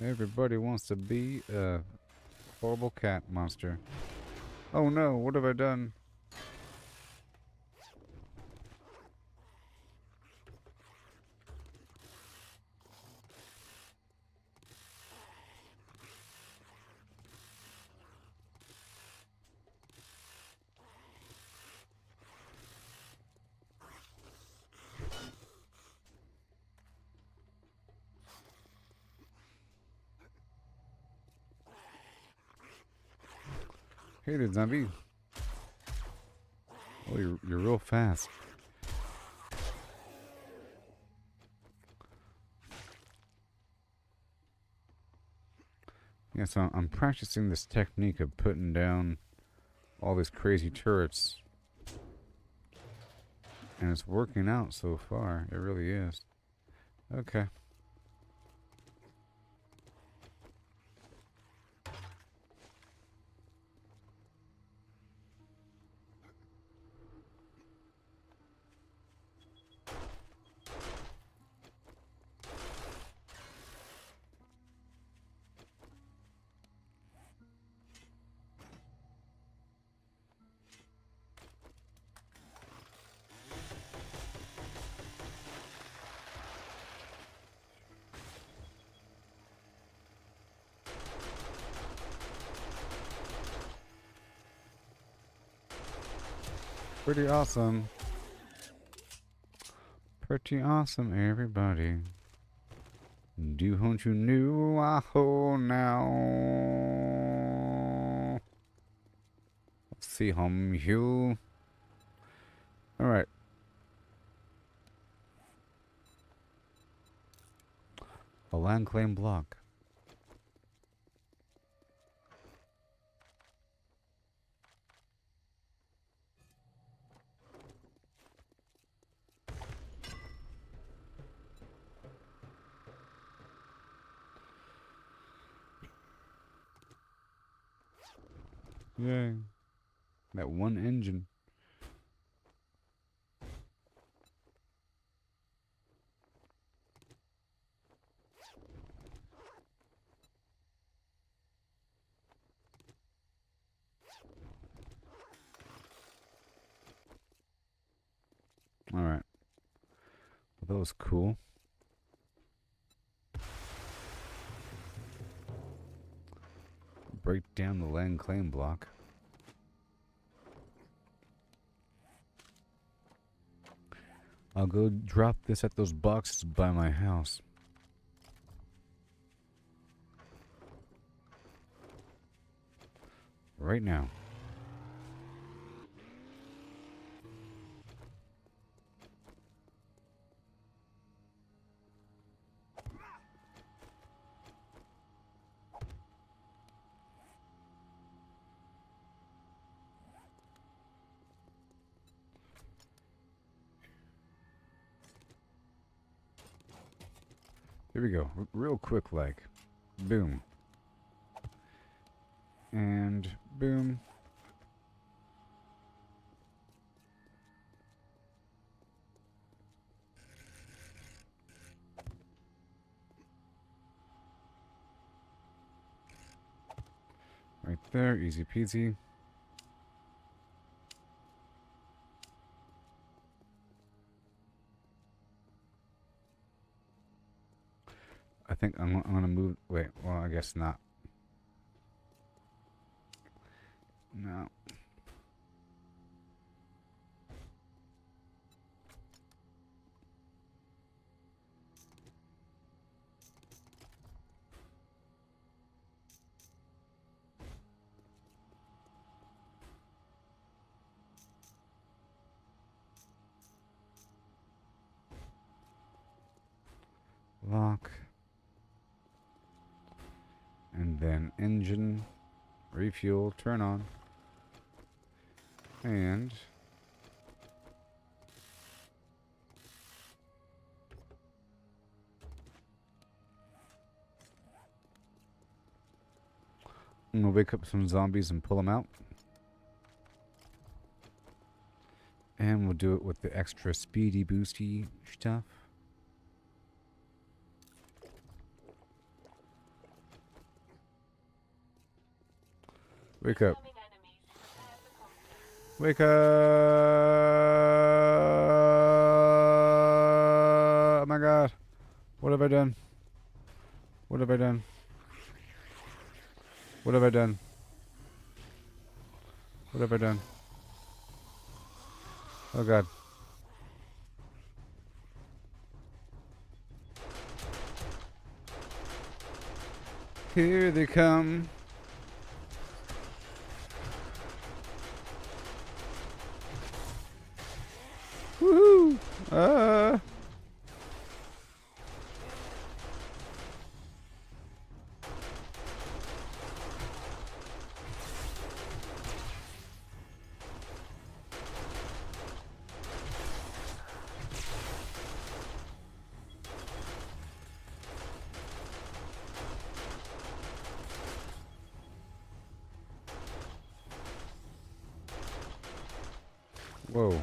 Everybody wants to be a horrible cat monster. Oh no, what have I done? Hey there, zombie. Oh, you're real fast. Yeah, so I'm practicing this technique of putting down all these crazy turrets. And it's working out so far. It really is. Okay. Pretty awesome. Pretty awesome, everybody. Do what you knew, I hold now. See you. Alright. A land claim block. Yay. That one engine. Alright. Well, that was cool. Break down the land claim block. I'll go drop this at those boxes by my house. Right now. Here we go. Real quick, like. Boom. And boom. Right there, easy peasy. I think I'm gonna move. Wait, well, I guess not. No. Lock. And then engine. Refuel. Turn on. And... I'm gonna wake up some zombies and pull them out. And we'll do it with the extra speedy boosty stuff. Wake up. Wake up! Oh my god. What have I done? What have I done? What have I done? What have I done? Oh god. Here they come. Woohoo! Whoa.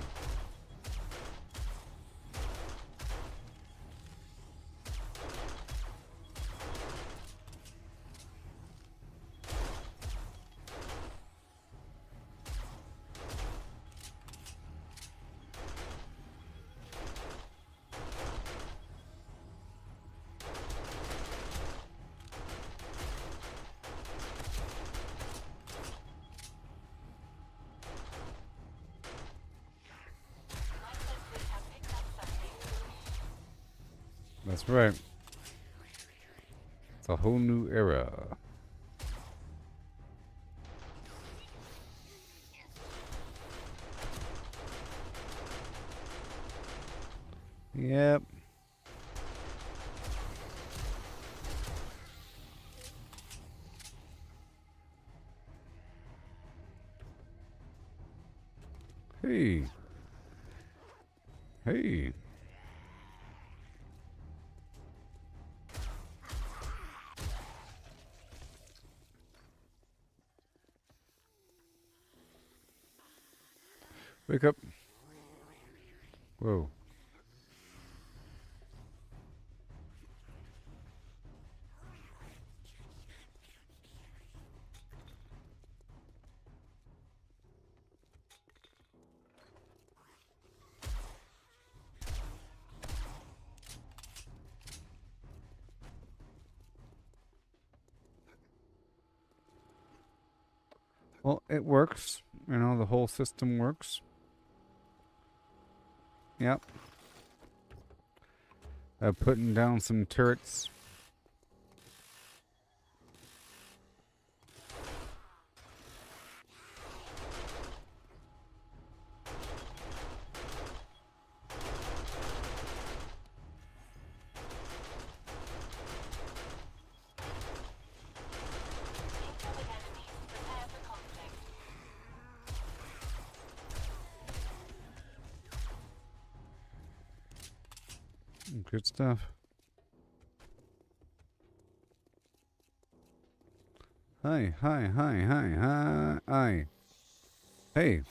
That's right. It's a whole new era. Yep. Hey. Hey. Wake up. Whoa. Well, it works. You know, the whole system works. Yep. Putting down some turrets. Good stuff. Hi, hi, hi, hi, hi, hi. Hey.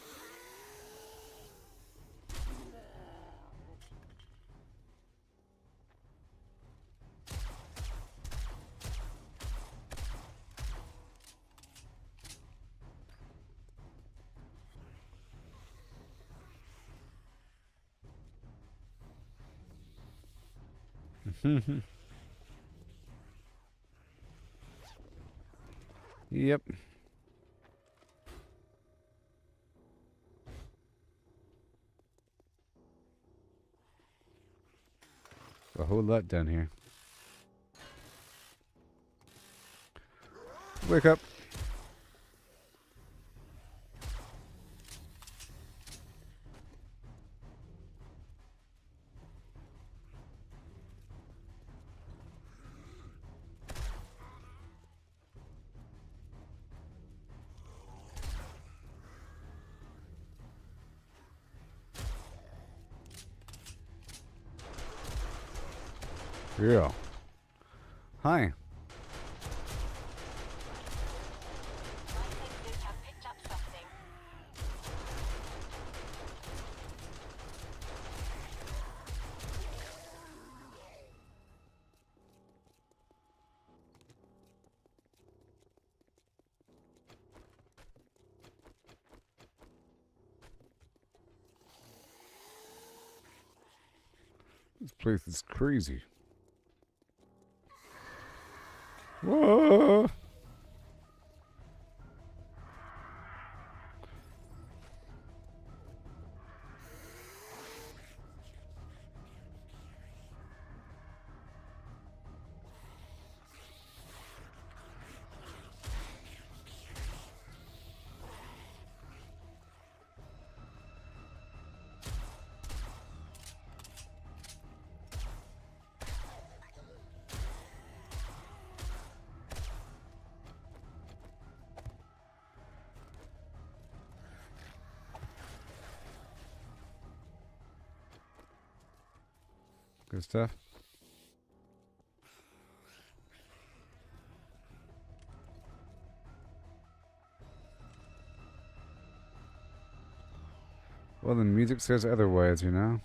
Yep. A whole lot done here. Wake up. Yeah. Hi. My senses have picked up something. This place is crazy. Whoa. Good stuff. Well, the music says otherwise, you know?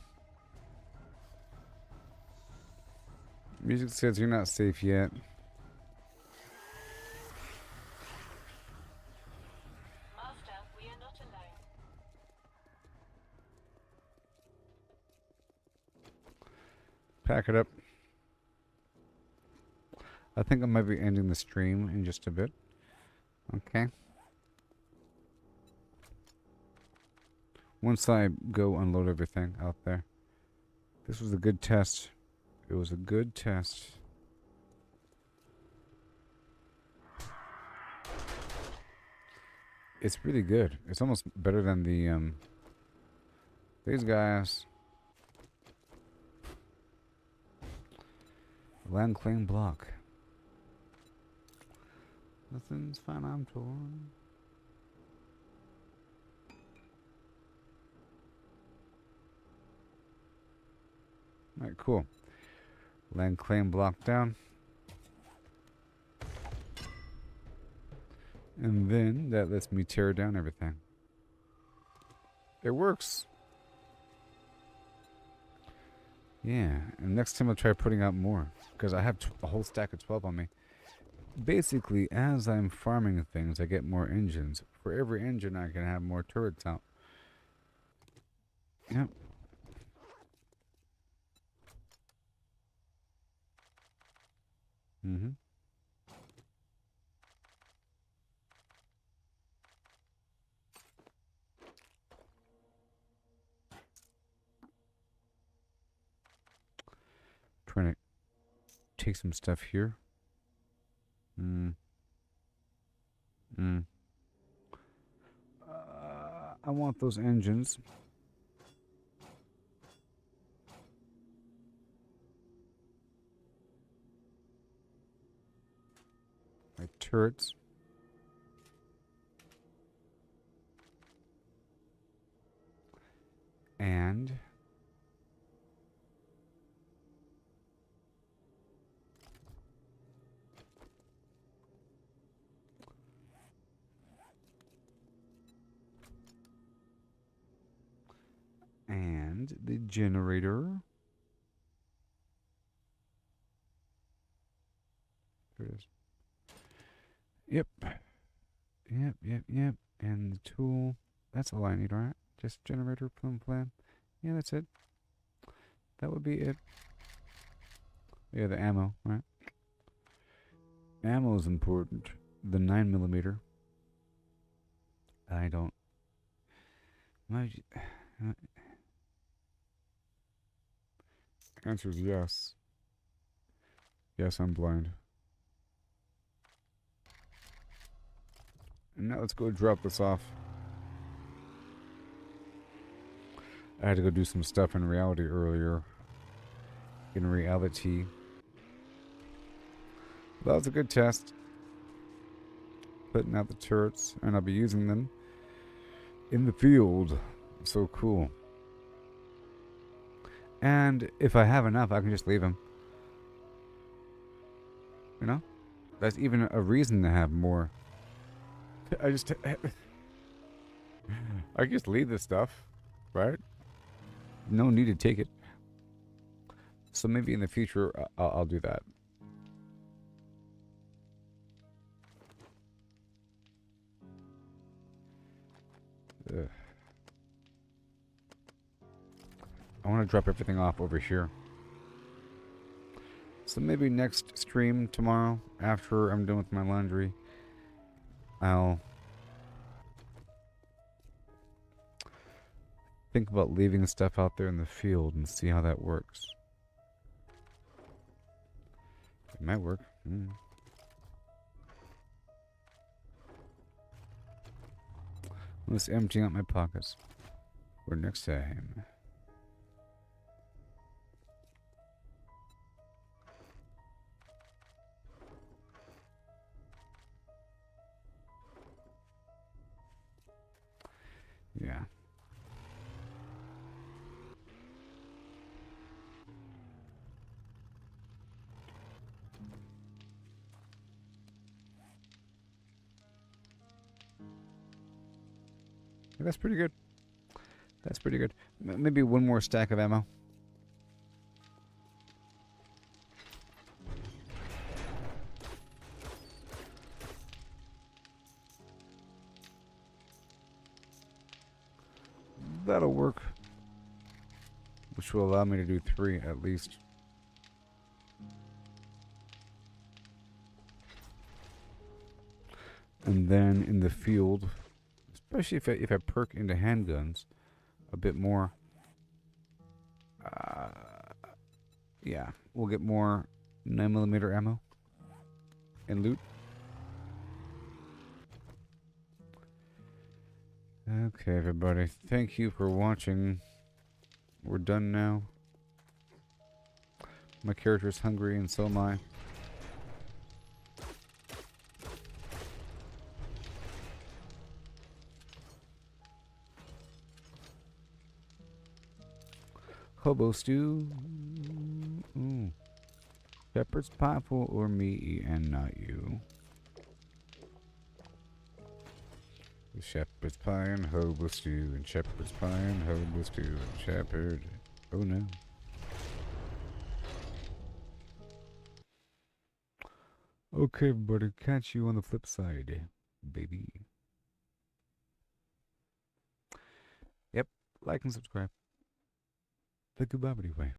Music says you're not safe yet. Master, we are not alone. Pack it up. I think I might be ending the stream in just a bit. Okay. Once I go unload everything out there. This was a good test. It was a good test. It's really good. It's almost better than the these guys. Land claim block. Nothing's fine, I'm torn. Alright, cool. Land claim block down. And then that lets me tear down everything. It works. Yeah, and next time I'll try putting out more. Because I have a whole stack of 12 on me. Basically, as I'm farming things, I get more engines. For every engine, I can have more turrets out. Yep. Mm-hmm. Trying to take some stuff here. I want those engines. My turrets. And the generator. There it is. Yep. Yep. And the tool. That's all I need, right? Just generator, plume plan. Yeah, that's it. That would be it. Yeah, the ammo, right? Ammo is important. The 9mm. I don't. Answer is yes. Yes, I'm blind. And now let's go drop this off. I had to go do some stuff in reality earlier. In reality. That was a good test. Putting out the turrets, and I'll be using them in the field. So cool. And if I have enough, I can just leave them. You know? That's even a reason to have more. I just I just leave this stuff, right? No need to take it. So maybe in the future I'll do that. Ugh. I want to drop everything off over here. So maybe next stream tomorrow, after I'm done with my laundry, I'll think about leaving stuff out there in the field and see how that works. It might work. I'm just emptying out my pockets for next time. Yeah. That's pretty good. That's pretty good. Maybe one more stack of ammo. That'll work. Which will allow me to do 3 at least. And then in the field, especially if I perk into handguns a bit more, yeah, we'll get more 9mm ammo and loot. Okay, everybody, thank you for watching. We're done now. My character's hungry, and so am I. Hobo stew. Ooh. Shepherd's pie for me and not you. Shepherd's pie and hobo stew, and shepherd's pie and hobo stew, and shepherd. Oh no. Okay, everybody, catch you on the flip side, baby. Yep, like and subscribe. The Gooboberti Way.